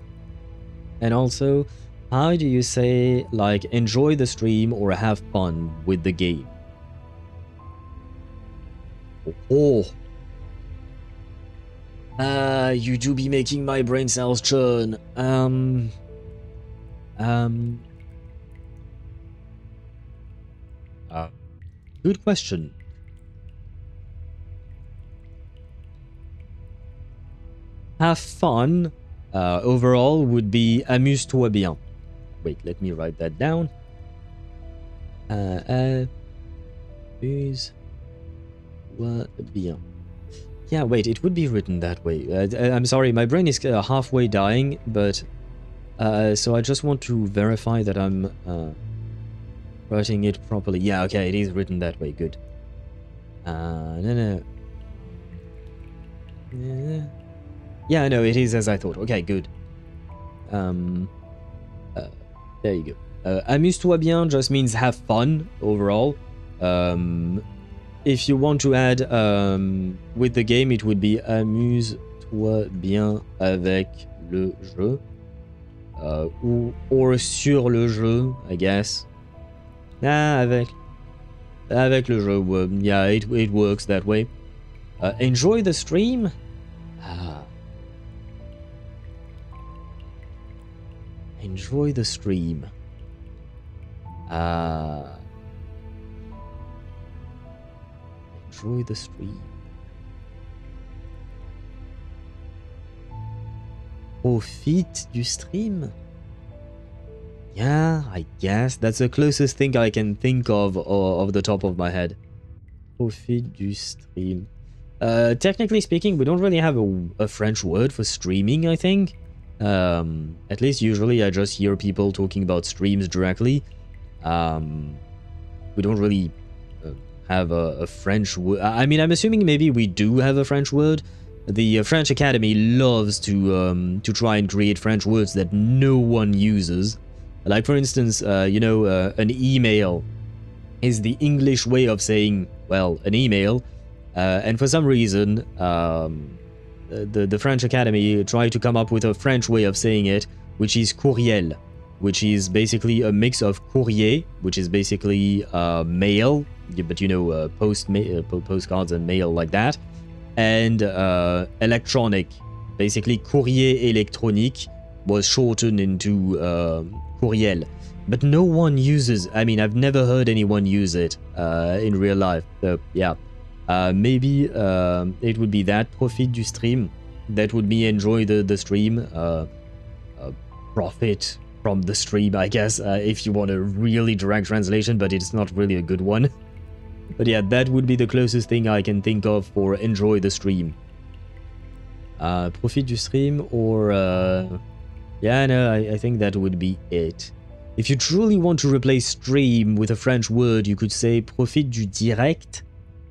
And also, how do you say, like, enjoy the stream or have fun with the game? Oh. You do be making my brain cells churn. Good question. Have fun, overall, would be amuse-toi bien. Wait, let me write that down. Amuse-toi bien. Yeah, wait, it would be written that way. I'm sorry, my brain is halfway dying, but... so I just want to verify that I'm writing it properly. Yeah, okay, it is written that way, good. No. Yeah, no, it is as I thought. Okay, good. There you go. Amuse-toi bien just means have fun, overall. If you want to add with the game, it would be amuse-toi bien avec le jeu. Or sur le jeu, I guess. Avec le jeu, yeah, it works that way. Enjoy the stream? Enjoy the stream. Enjoy the stream. Profite du stream? Yeah, I guess. That's the closest thing I can think of the top of my head. Profite du stream. Technically speaking, we don't really have a French word for streaming, I think. At least usually I just hear people talking about streams directly. We don't really have a French word. I mean, I'm assuming maybe we do have a French word. The French Academy loves to try and create French words that no one uses. Like, for instance, you know, an email is the English way of saying, well, an email. And for some reason, the French Academy tried to come up with a French way of saying it, which is courriel, which is basically a mix of courrier, which is basically mail, but you know, postcards and mail like that, and electronic. Basically, courrier électronique was shortened into courriel. But no one uses, I mean, I've never heard anyone use it in real life. So, yeah. Maybe it would be that, profit du stream. That would be enjoy the stream. Profit from the stream, I guess, if you want a really direct translation, but it's not really a good one. But yeah, that would be the closest thing I can think of for enjoy the stream. Profit du stream, or... yeah, no, I think that would be it. If you truly want to replace stream with a French word, you could say profit du direct.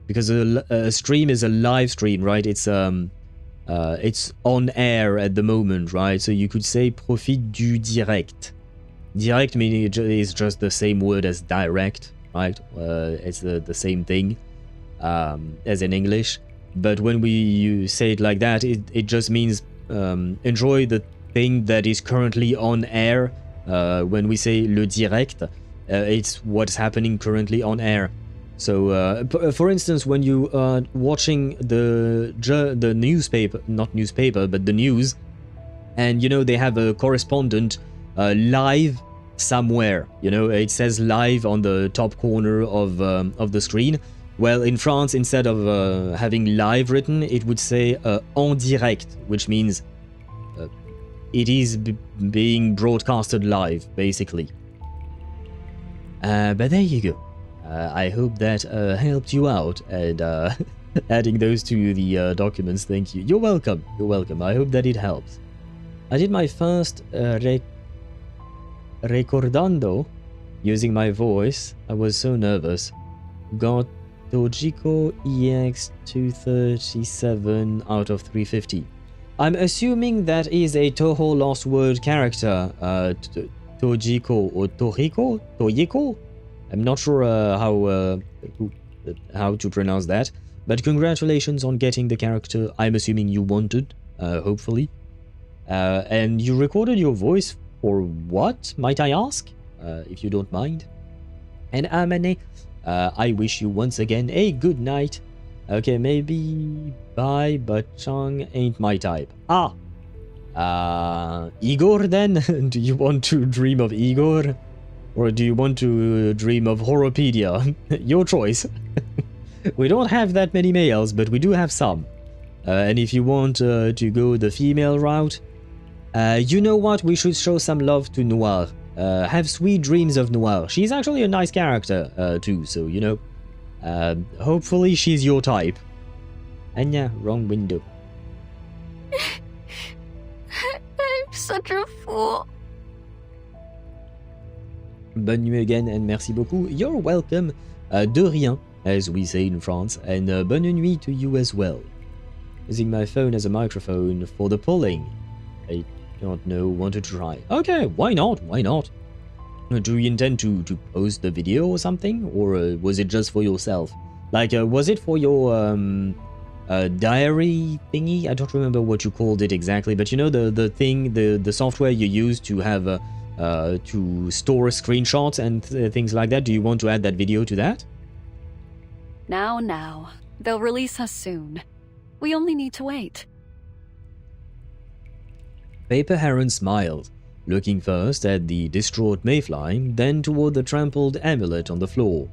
Because a stream is a live stream, right? It's on air at the moment, right? So you could say profit du direct. Direct meaning it is just the same word as direct, right? It's the same thing as in English. But when you say it like that, it just means enjoy the thing that is currently on air. When we say le direct, it's what's happening currently on air. So, for instance, when you are watching the newspaper, not newspaper, but the news, and, you know, they have a correspondent live somewhere, you know, it says live on the top corner of the screen. Well, in France, instead of having live written, it would say en direct, which means it is being broadcasted live, basically. But there you go. I hope that helped you out, and adding those to the documents, thank you. You're welcome, you're welcome. I hope that it helps. I did my first recordando using my voice. I was so nervous. Got Tojiko EX 237 out of 350. I'm assuming that is a Toho Lost Word character, Tojiko or Toriko? Toyiko? I'm not sure how to pronounce that, but congratulations on getting the character I'm assuming you wanted, hopefully. And you recorded your voice for what, might I ask? If you don't mind. And Amane, I wish you once again a good night. Okay, maybe bye, but Cheng ain't my type. Igor then? Do you want to dream of Igor? Or do you want to dream of Horopedia? Your choice. We don't have that many males, but we do have some. And if you want to go the female route, you know what? We should show some love to Noir. Have sweet dreams of Noir. She's actually a nice character, too, so, you know. Hopefully she's your type. Anya, wrong window. I'm such a fool. Bonne nuit again and merci beaucoup. You're welcome. De rien, as we say in France, and bonne nuit to you as well. Using my phone as a microphone for the polling. I don't know, want to try. Okay, why not? Why not? Do you intend to post the video or something? Or was it just for yourself? Like, was it for your diary thingy? I don't remember what you called it exactly, but you know the thing, the software you use to have to store screenshots and things like that. Do you want to add that video to that? Now. They'll release us soon. We only need to wait. Paper Heron smiled, looking first at the distraught Mayfly, then toward the trampled amulet on the floor.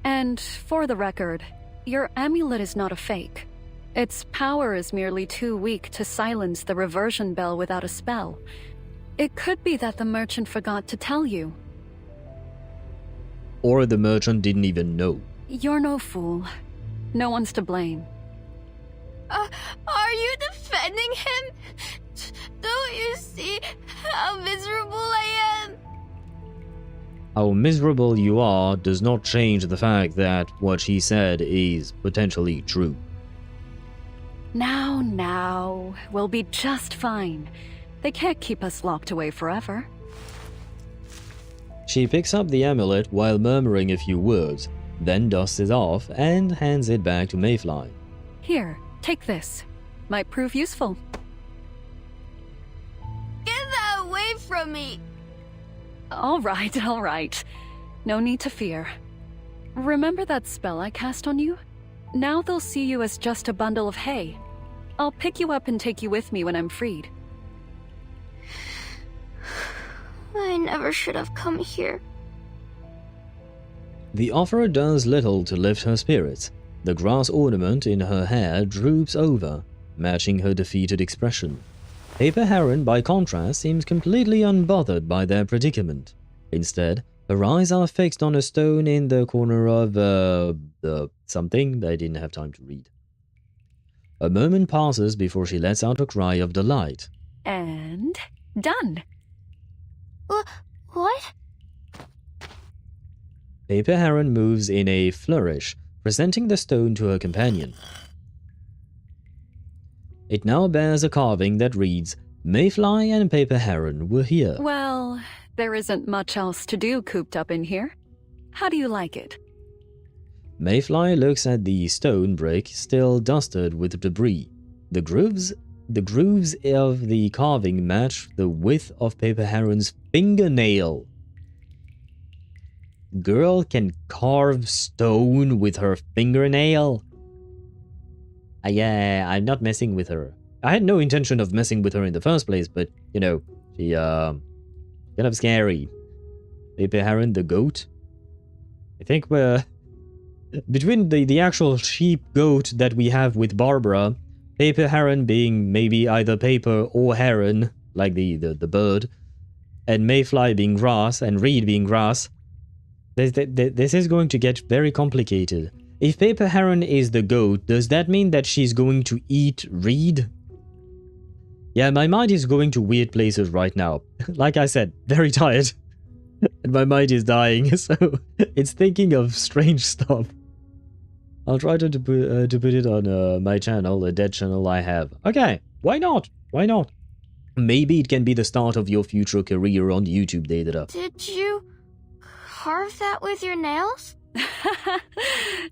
And for the record, your amulet is not a fake. Its power is merely too weak to silence the reversion bell without a spell. It could be that the merchant forgot to tell you. Or the merchant didn't even know. You're no fool. No one's to blame. Are you defending him? Don't you see how miserable I am? How miserable you are does not change the fact that what she said is potentially true. Now, we'll be just fine. They can't keep us locked away forever. She picks up the amulet while murmuring a few words, then dusts it off and hands it back to Mayfly. Here, take this. Might prove useful. Get that away from me! All right. No need to fear. Remember that spell I cast on you? Now they'll see you as just a bundle of hay. I'll pick you up and take you with me when I'm freed. I never should have come here. The offer does little to lift her spirits. The grass ornament in her hair droops over, matching her defeated expression. Paper Heron, by contrast, seems completely unbothered by their predicament. Instead, her eyes are fixed on a stone in the corner of, something I didn't have time to read. A moment passes before she lets out a cry of delight. And done! What? Paper Heron moves in a flourish, presenting the stone to her companion. It now bears a carving that reads, Mayfly and Paper Heron were here. Well, there isn't much else to do cooped up in here. How do you like it? Mayfly looks at the stone brick, still dusted with debris. The grooves of the carving match the width of Paper Heron's fingernail. Girl can carve stone with her fingernail? Yeah, I'm not messing with her. I had no intention of messing with her in the first place, but, you know, she, kind of scary. Paper Heron the goat? I think we're... Between the actual sheep-goat that we have with Barbara, Paper Heron being maybe either paper or heron, like the bird, and Mayfly being grass, and Reed being grass, this is going to get very complicated. If Paper Heron is the goat, does that mean that she's going to eat Reed? Yeah, my mind is going to weird places right now. Like I said, very tired. And my mind is dying, so it's thinking of strange stuff. I'll try to put it on my channel, a dead channel I have. Okay, why not? Why not? Maybe it can be the start of your future career on YouTube, Daedra. Did you carve that with your nails?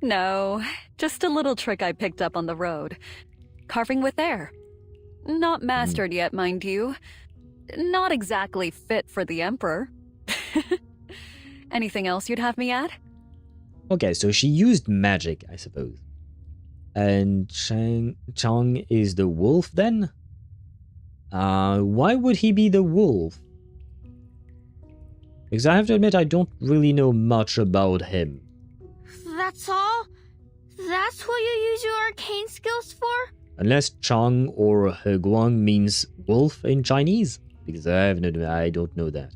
No, just a little trick I picked up on the road. Carving with air. Not mastered yet, mind you. Not exactly fit for the Emperor. Anything else you'd have me add? Okay, so she used magic, I suppose. And Cheng is the wolf then? Why would he be the wolf? Because I have to admit I don't really know much about him. That's all? That's what you use your arcane skills for? Unless Cheng or Heguang means wolf in Chinese. Because I don't know that.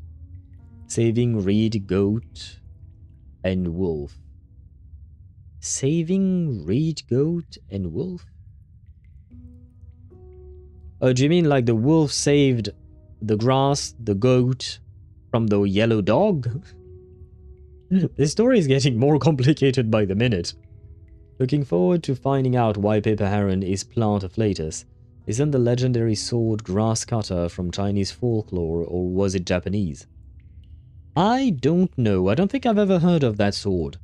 Saving Reed, goat, and wolf. Saving Reed, goat, and wolf? Oh, do you mean like the wolf saved the grass, the goat, from the yellow dog? This story is getting more complicated by the minute. Looking forward to finding out why Paper Heron is plant afflatus. Isn't the legendary sword grass cutter from Chinese folklore, or was it Japanese? I don't know. I don't think I've ever heard of that sword.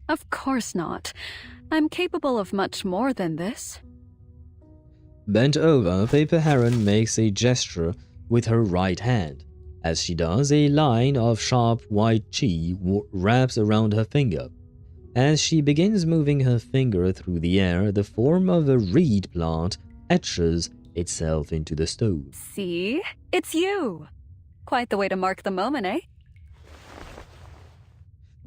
Of course not. I'm capable of much more than this. Bent over, Paper Heron makes a gesture with her right hand. As she does, a line of sharp white chi wraps around her finger. As she begins moving her finger through the air, the form of a reed plant etches itself into the stone. See? It's you! Quite the way to mark the moment, eh?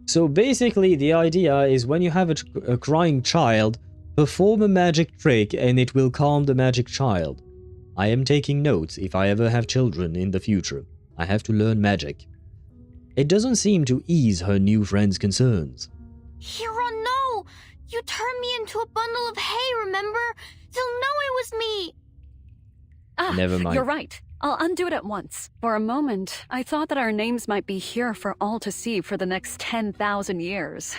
So basically, the idea is when you have a crying child, perform a magic trick and it will calm the magic child. I am taking notes if I ever have children in the future. I have to learn magic. It doesn't seem to ease her new friend's concerns. Heron, no! You turned me into a bundle of hay, remember? They'll know it was me! Never mind. You're right. I'll undo it at once. For a moment, I thought that our names might be here for all to see for the next 10,000 years.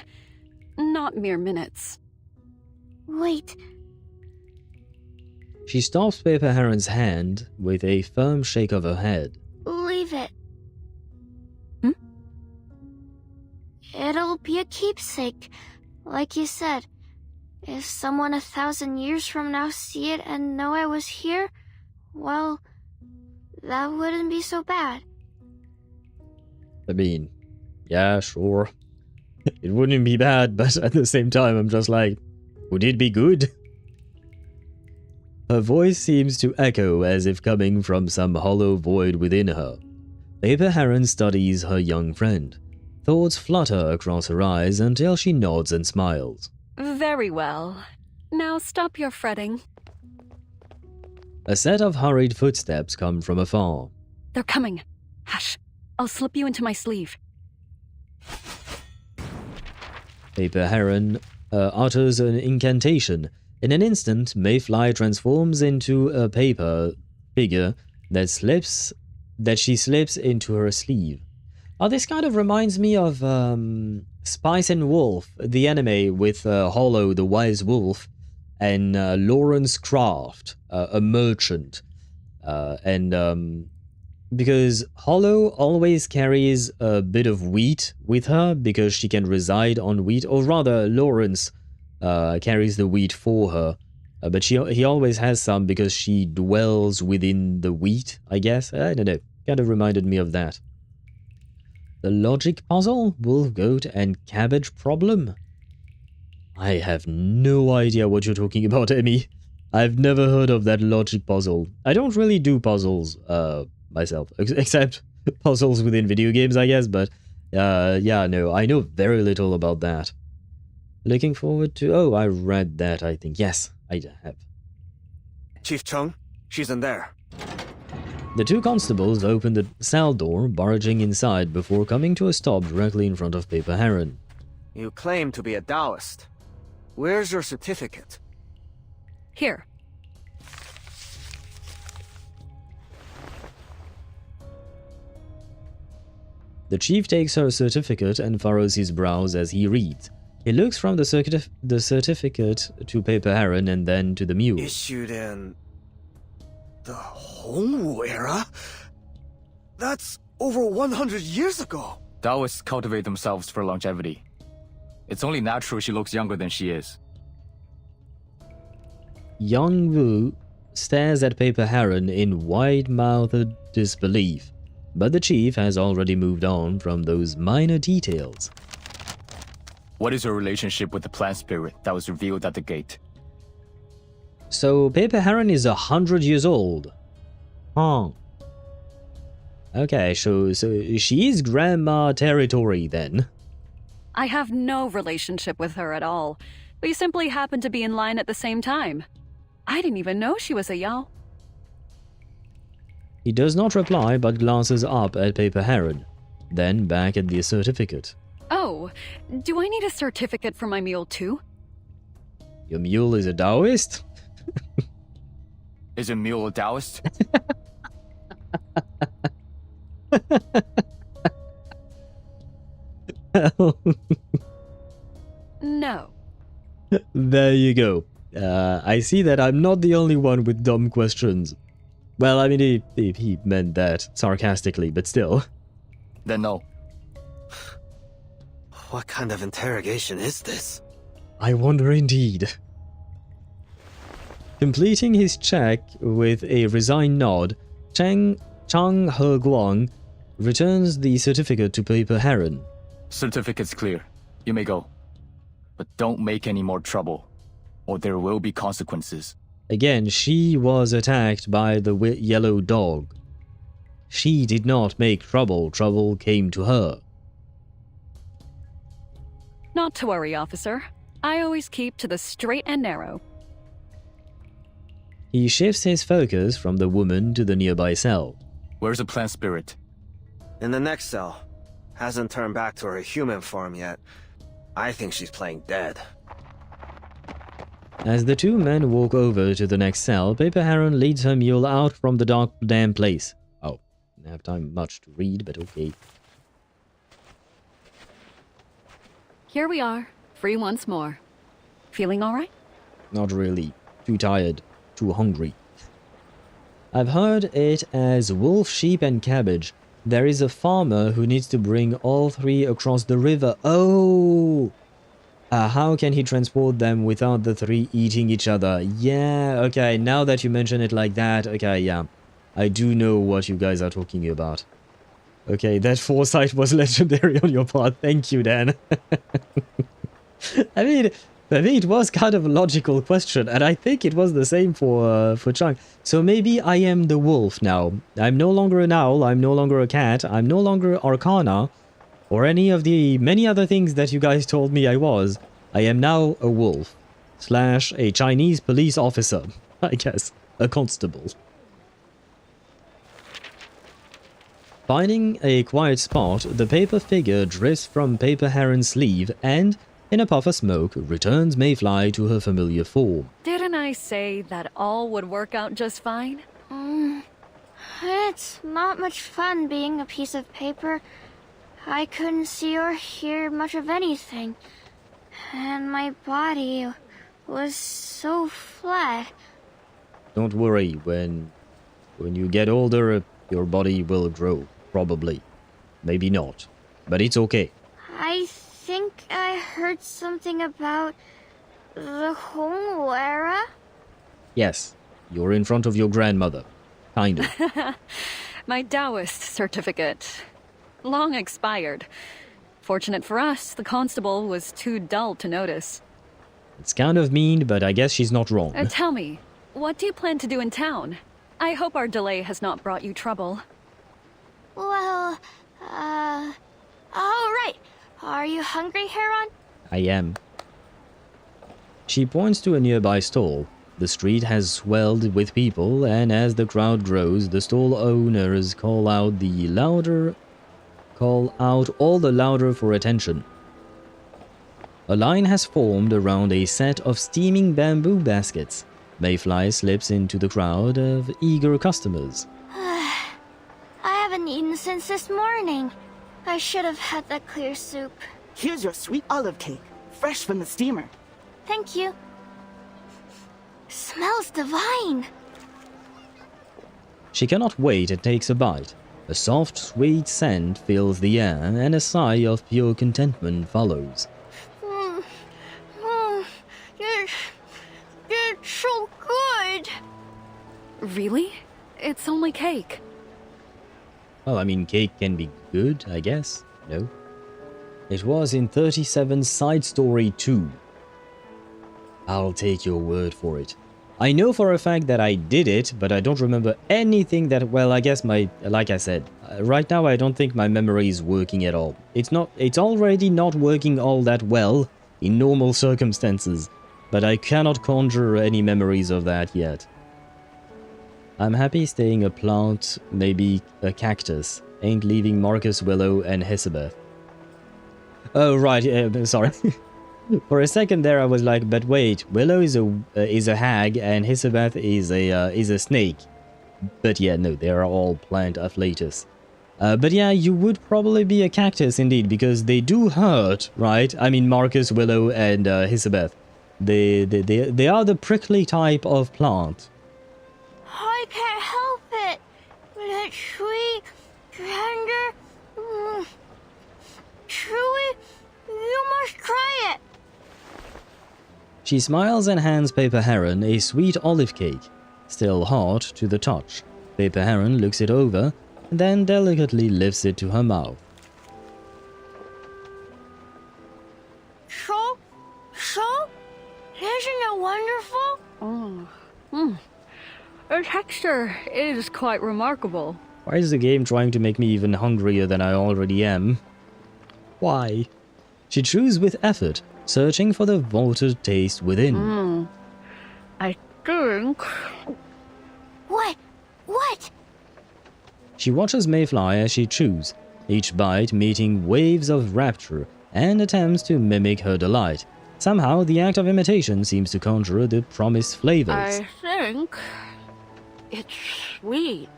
Not mere minutes. Wait. She stops Paper Heron's hand with a firm shake of her head. Leave it. It'll be a keepsake, like you said. If someone 1,000 years from now see it and know I was here, well, that wouldn't be so bad. I mean, yeah, sure. It wouldn't be bad, but at the same time, I'm just like, would it be good? Her voice seems to echo as if coming from some hollow void within her. Paper Heron studies her young friend. Thoughts flutter across her eyes until she nods and smiles. Very well. Now stop your fretting. A set of hurried footsteps come from afar. They're coming. Hush. I'll slip you into my sleeve. Paper Heron utters an incantation. In an instant, Mayfly transforms into a paper figure that she slips into her sleeve. Oh, this kind of reminds me of Spice and Wolf, the anime with Hollow the Wise Wolf, and Lawrence Craft, a merchant. Because Hollow always carries a bit of wheat with her because she can reside on wheat, or rather Lawrence carries the wheat for her, but he always has some because she dwells within the wheat, I guess. I don't know, kind of reminded me of that. The logic puzzle, wolf, goat, and cabbage problem? I have no idea what you're talking about, Emmy. I've never heard of that logic puzzle. I don't really do puzzles myself, except puzzles within video games, I guess, but yeah, no, I know very little about that. Looking forward to... Oh, I read that, I think. Yes, I have. Chief Cheng, she's in there. The two constables open the cell door, barging inside before coming to a stop directly in front of Paper Heron. You claim to be a Taoist. Where's your certificate? Here. The chief takes her certificate and furrows his brows as he reads. He looks from the certificate to Paper Heron and then to the mule. Issued in the Hongwu era? That's over 100 years ago. Taoists cultivate themselves for longevity. It's only natural she looks younger than she is. Young Wu stares at Paper Heron in wide-mouthed disbelief, but the chief has already moved on from those minor details. What is your relationship with the plant spirit that was revealed at the gate? So Paper Heron is 100 years old. Huh. Okay, so she is grandma territory then. I have no relationship with her at all. We simply happened to be in line at the same time. I didn't even know she was a Yao. He does not reply but glances up at Paper Heron, then back at the certificate. Oh, do I need a certificate for my mule too? Your mule is a Taoist? Is it mule or Taoist? No. There you go. I see that I'm not the only one with dumb questions. Well, I mean, he meant that sarcastically, but still. Then no. What kind of interrogation is this? I wonder indeed. Completing his check with a resigned nod, Cheng Heguang returns the certificate to Paper Heron. Certificate's clear. You may go. But don't make any more trouble, or there will be consequences. Again, she was attacked by the yellow dog. She did not make trouble. Trouble came to her. Not to worry, officer. I always keep to the straight and narrow. He shifts his focus from the woman to the nearby cell. Where's the plant spirit? In the next cell. Hasn't turned back to her human form yet. I think she's playing dead. As the two men walk over to the next cell, Paper Heron leads her mule out from the dark damn place. Oh, didn't have time much to read, but okay. Here we are, free once more. Feeling all right? Not really. Too tired. Too hungry. I've heard it as wolf, sheep, and cabbage. There is a farmer who needs to bring all three across the river. Oh! How can he transport them without the three eating each other? Yeah, okay, now that you mention it like that, okay, yeah. I do know what you guys are talking about. Okay, that foresight was legendary on your part. Thank you, Dan. I mean, it was kind of a logical question, and I think it was the same for Cheng. So maybe I am the wolf now. I'm no longer an owl, I'm no longer a cat, I'm no longer Arcana, or any of the many other things that you guys told me I was. I am now a wolf. / a Chinese police officer. I guess. A constable. Finding a quiet spot, the paper figure drifts from Paper Heron's sleeve and, in a puff of smoke, returns Mayfly to her familiar form. Didn't I say that all would work out just fine? It's not much fun being a piece of paper. I couldn't see or hear much of anything. And my body was so flat. Don't worry, when you get older, your body will grow, probably. Maybe not, but it's okay. I think I heard something about the Hong era? Yes, you're in front of your grandmother. Kind of. My Taoist certificate. Long expired. Fortunate for us, the constable was too dull to notice. It's kind of mean, but I guess she's not wrong. Tell me, what do you plan to do in town? I hope our delay has not brought you trouble. Well, all right. Are you hungry, Heron? I am. She points to a nearby stall. The street has swelled with people, and as the crowd grows, the stall owners call out all the louder for attention. A line has formed around a set of steaming bamboo baskets. Mayfly slips into the crowd of eager customers. I haven't eaten since this morning. I should have had that clear soup. Here's your sweet olive cake, fresh from the steamer. Thank you. Smells divine. She cannot wait and takes a bite. A soft, sweet scent fills the air, and a sigh of pure contentment follows. You're so good. Really? It's only cake. Well, I mean, cake can be good, I guess. No? It was in 37 Side Story 2. I'll take your word for it. I know for a fact that I did it, but I don't remember anything that, well, I guess like I said, right now I don't think my memory is working at all. It's already not working all that well in normal circumstances, but I cannot conjure any memories of that yet. I'm happy staying a plant, maybe a cactus, ain't leaving Marcus Willow and Hesabeth. Oh, right, sorry. For a second there, I was like, but wait, Willow is a hag and Hisabeth is a snake. But yeah, no, they are all plant afflatus. But yeah, you would probably be a cactus indeed, because they do hurt, right? I mean, Marcus, Willow, and Hisabeth. They are the prickly type of plant. I can't help it. That sweet, tender, chewy. You must try it. She smiles and hands Paper Heron a sweet olive cake, still hot to the touch. Paper Heron looks it over, then delicately lifts it to her mouth. So, isn't it wonderful? The texture is quite remarkable. Why is the game trying to make me even hungrier than I already am? Why? She chews with effort, searching for the vaulted taste within. I think... What? She watches Mayfly as she chews, each bite meeting waves of rapture, and attempts to mimic her delight. Somehow, the act of imitation seems to conjure the promised flavors. I think... it's sweet.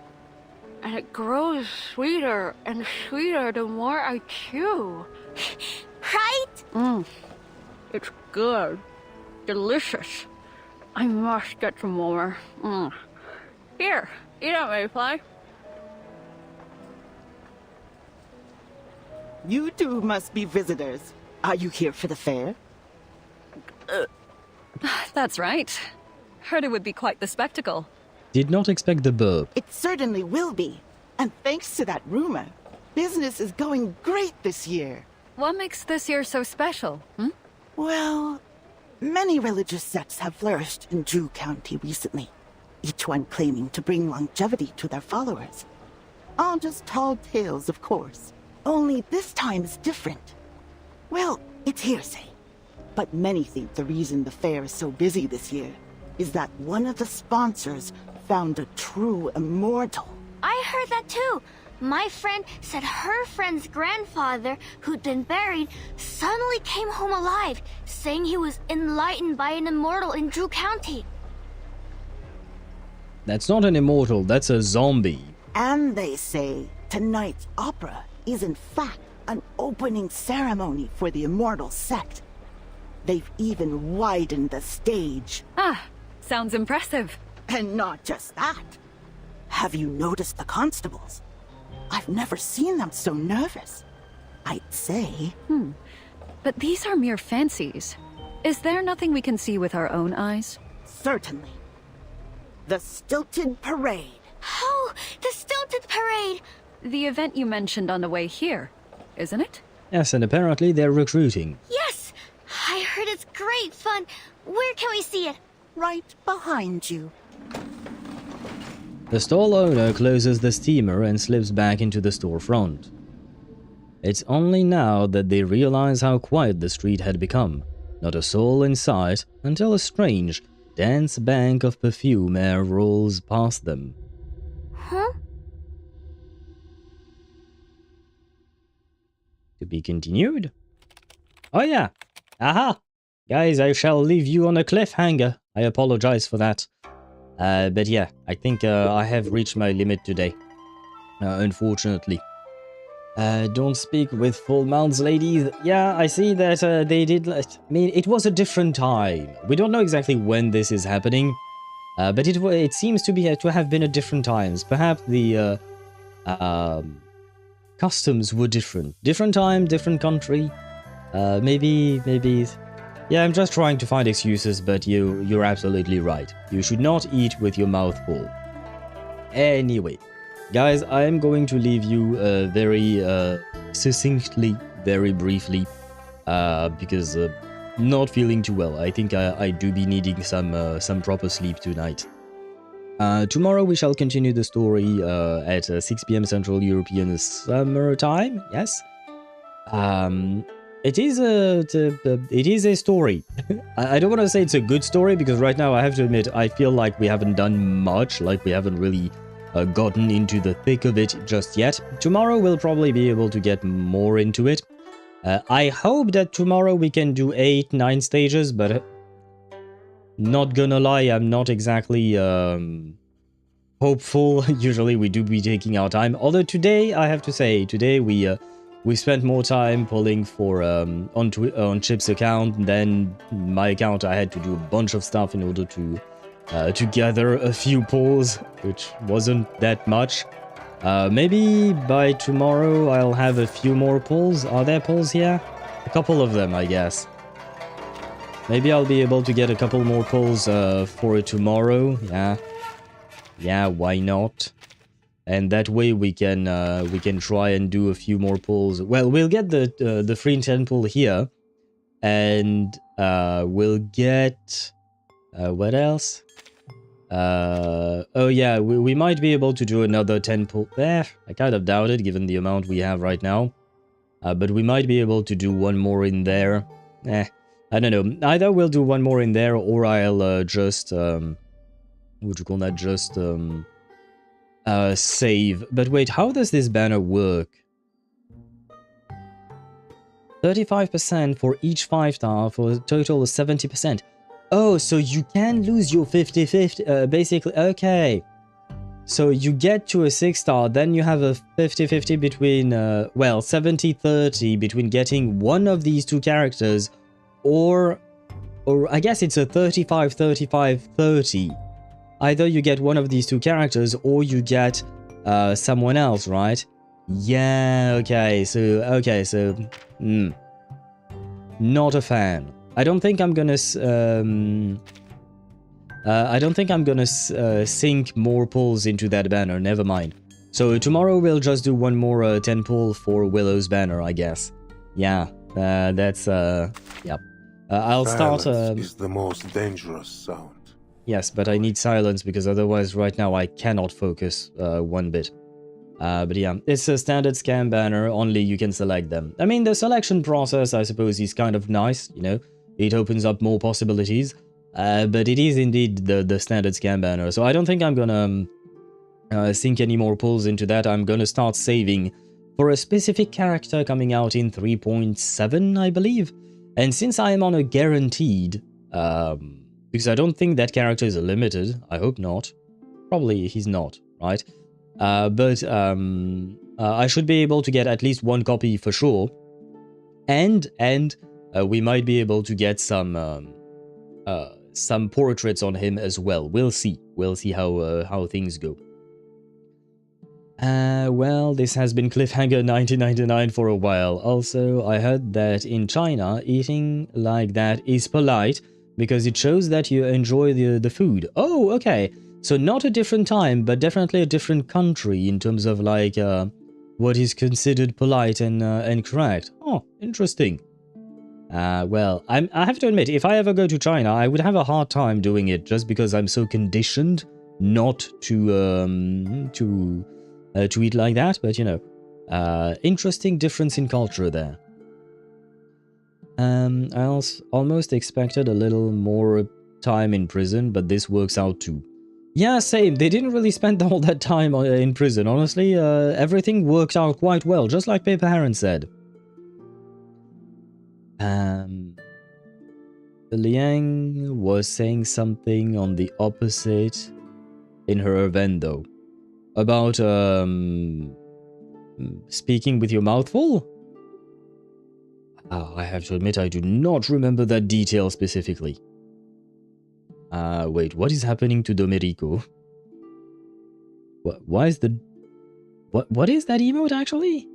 And it grows sweeter and sweeter the more I chew. Right? It's good. Delicious. I must get some more. Here, eat it, Mayfly. You two must be visitors. Are you here for the fair? That's right. Heard it would be quite the spectacle. Did not expect the burp. It certainly will be. And thanks to that rumor, business is going great this year. What makes this year so special, Well, many religious sects have flourished in Drew County recently, each one claiming to bring longevity to their followers. All just tall tales, of course. Only this time is different. Well, it's hearsay. But many think the reason the fair is so busy this year is that one of the sponsors found a true immortal. I heard that too. My friend said her friend's grandfather, who'd been buried, suddenly came home alive, saying he was enlightened by an immortal in Drew County. That's not an immortal, that's a zombie. And they say tonight's opera is in fact an opening ceremony for the immortal sect. They've even widened the stage. Sounds impressive. And not just that. Have you noticed the constables? I've never seen them so nervous. I'd say... But these are mere fancies. Is there nothing we can see with our own eyes? Certainly. The Stilted Parade. Oh, the Stilted Parade! The event you mentioned on the way here, isn't it? Yes, and apparently they're recruiting. Yes! I heard it's great fun. Where can we see it? Right behind you. The stall owner closes the steamer and slips back into the storefront. It's only now that they realize how quiet the street had become. Not a soul in sight until a strange, dense bank of perfume air rolls past them. Huh? To be continued? Oh yeah! Aha! Guys, I shall leave you on a cliffhanger. I apologize for that. But yeah, I think I have reached my limit today. Unfortunately. Don't speak with full mouths, ladies. Yeah, I see that they did... I mean, it was a different time. We don't know exactly when this is happening. But it seems to have been at different times. Perhaps the customs were different. Different time, different country. Maybe... Yeah, I'm just trying to find excuses, but you're absolutely right. You should not eat with your mouth full. Anyway, guys, I am going to leave you very succinctly, very briefly, because not feeling too well. I think I do be needing some proper sleep tonight. Tomorrow we shall continue the story at 6 p.m. Central European Summer Time. Yes. It is a story. I don't want to say it's a good story, because right now I have to admit I feel like we haven't done much, like we haven't really gotten into the thick of it just yet. Tomorrow we'll probably be able to get more into it. I hope that tomorrow we can do 8-9 stages, but not gonna lie, I'm not exactly hopeful. Usually we do be taking our time. Although today, I have to say, today we spent more time pulling for on Chip's account than my account. I had to do a bunch of stuff in order to gather a few pulls, which wasn't that much. Maybe by tomorrow I'll have a few more pulls. Are there pulls here? A couple of them, I guess. Maybe I'll be able to get a couple more pulls for tomorrow. Yeah, why not? And that way we can try and do a few more pulls. Well, we'll get the free intent pull here, and we'll get what else? Oh yeah, we might be able to do another 10 pull there. I kind of doubt it, given the amount we have right now. But we might be able to do one more in there. I don't know. Either we'll do one more in there, or I'll just what do you call that? Just save. But wait, how does this banner work? 35% for each 5-star for a total of 70%. Oh, so you can lose your 50-50, basically. Okay. So you get to a 6-star, then you have a 50-50 between, well, 70-30 between getting one of these two characters, or I guess it's a 35-35-30. Either you get one of these two characters, or you get someone else, right? Yeah, okay, so, not a fan. I don't think I'm gonna sink more pulls into that banner. Never mind. So tomorrow we'll just do one more 10 pull for Willow's banner, I guess. Yeah, that's yep. I'll start. Is the most dangerous sound. Yes, but I need silence because otherwise, right now I cannot focus one bit. But yeah, it's a standard scam banner. Only you can select them. I mean, the selection process, I suppose, is kind of nice. You know. It opens up more possibilities, but it is indeed the standard scam banner. So I don't think I'm gonna sink any more pulls into that. I'm gonna start saving for a specific character coming out in 3.7, I believe. And since I am on a guaranteed, because I don't think that character is limited. I hope not. Probably he's not, right? But I should be able to get at least one copy for sure, and we might be able to get some portraits on him as well. We'll see. We'll see how things go. Well, this has been Cliffhanger 1999 for a while. Also, I heard that in China, eating like that is polite because it shows that you enjoy the food. Oh, okay. So not a different time, but definitely a different country in terms of like what is considered polite and correct. Oh, interesting. Well, I have to admit, if I ever go to China, I would have a hard time doing it just because I'm so conditioned not to eat like that. But you know, interesting difference in culture there. I almost expected a little more time in prison, but this works out too. Yeah, same. They didn't really spend all that time in prison. Honestly, everything worked out quite well, just like Paper Heron said. Liang was saying something on the opposite in her event, though. About, speaking with your mouth full? Oh, I have to admit, I do not remember that detail specifically. Wait, what is happening to Domerico? Why is the... What is that emote, actually?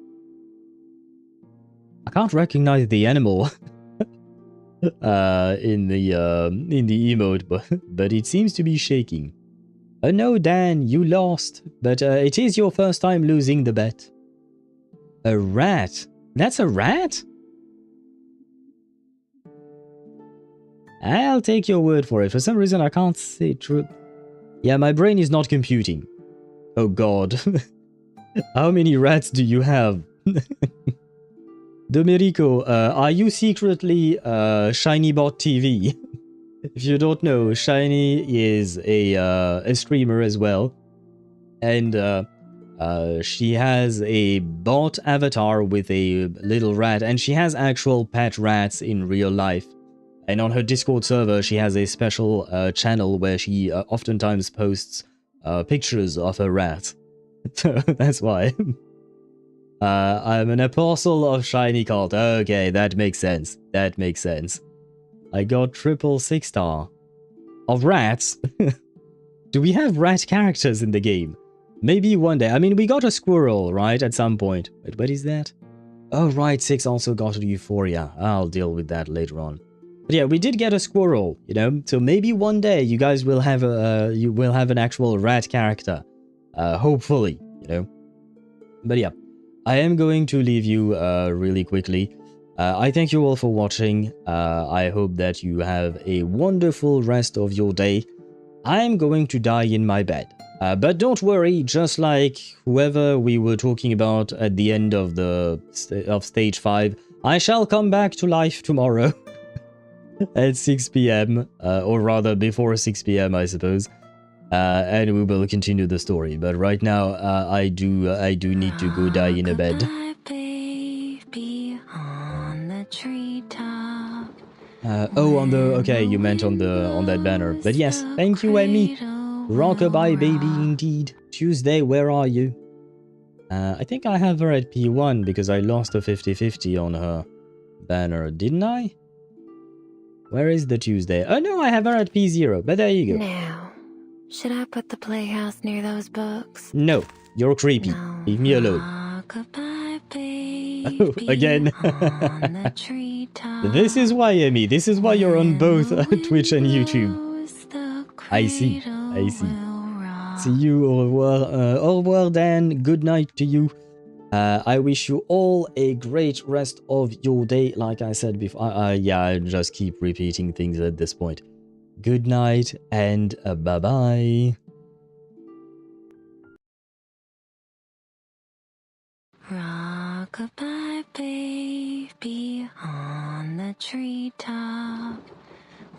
I can't recognize the animal in the emote, but it seems to be shaking. No, Dan, you lost, but it is your first time losing the bet. A rat? That's a rat? I'll take your word for it. For some reason, I can't say truth. Yeah, my brain is not computing. Oh god. How many rats do you have? Domerico, are you secretly ShinyBot TV? If you don't know, Shiny is a streamer as well. And She has a bot avatar with a little rat, and she has actual pet rats in real life. And on her Discord server, she has a special channel where she oftentimes posts pictures of her rat. That's why. I'm an apostle of shiny cult. Okay, that makes sense. That makes sense. I got triple 6-star. Of rats? Do we have rat characters in the game? Maybe one day. I mean, we got a squirrel, right? At some point. Wait, what is that? Oh, right. 6 also got a Euphoria. I'll deal with that later on. But yeah, we did get a squirrel, you know? So maybe one day you guys will have an actual rat character. Hopefully, you know? But yeah, I am going to leave you really quickly. I thank you all for watching. I hope that you have a wonderful rest of your day. I'm going to die in my bed. But don't worry, just like whoever we were talking about at the end of stage 5, I shall come back to life tomorrow at 6 p.m. Or rather before 6 p.m. I suppose. And we will continue the story. But right now, I do need to go die in a bed. Okay, you meant on that banner. But yes, thank you, Emmy. Rockabye baby indeed. Tuesday, where are you? I think I have her at P1 because I lost a 50-50 on her banner, didn't I? Where is the Tuesday? Oh no, I have her at P0, but there you go. Now, should I put the playhouse near those books? No, you're creepy. No. Leave me alone. Goodbye, baby. Oh, again. This is why, Emmy. This is why you're on both Twitch and YouTube. I see. I see. See you. Au revoir, Dan. Good night to you. I wish you all a great rest of your day. Like I said before, yeah, I just keep repeating things at this point. Good night and bye-bye. Rockabye, baby, on the treetop.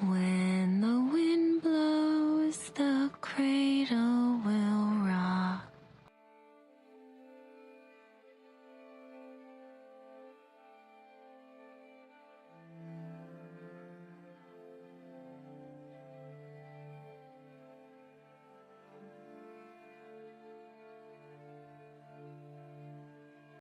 When the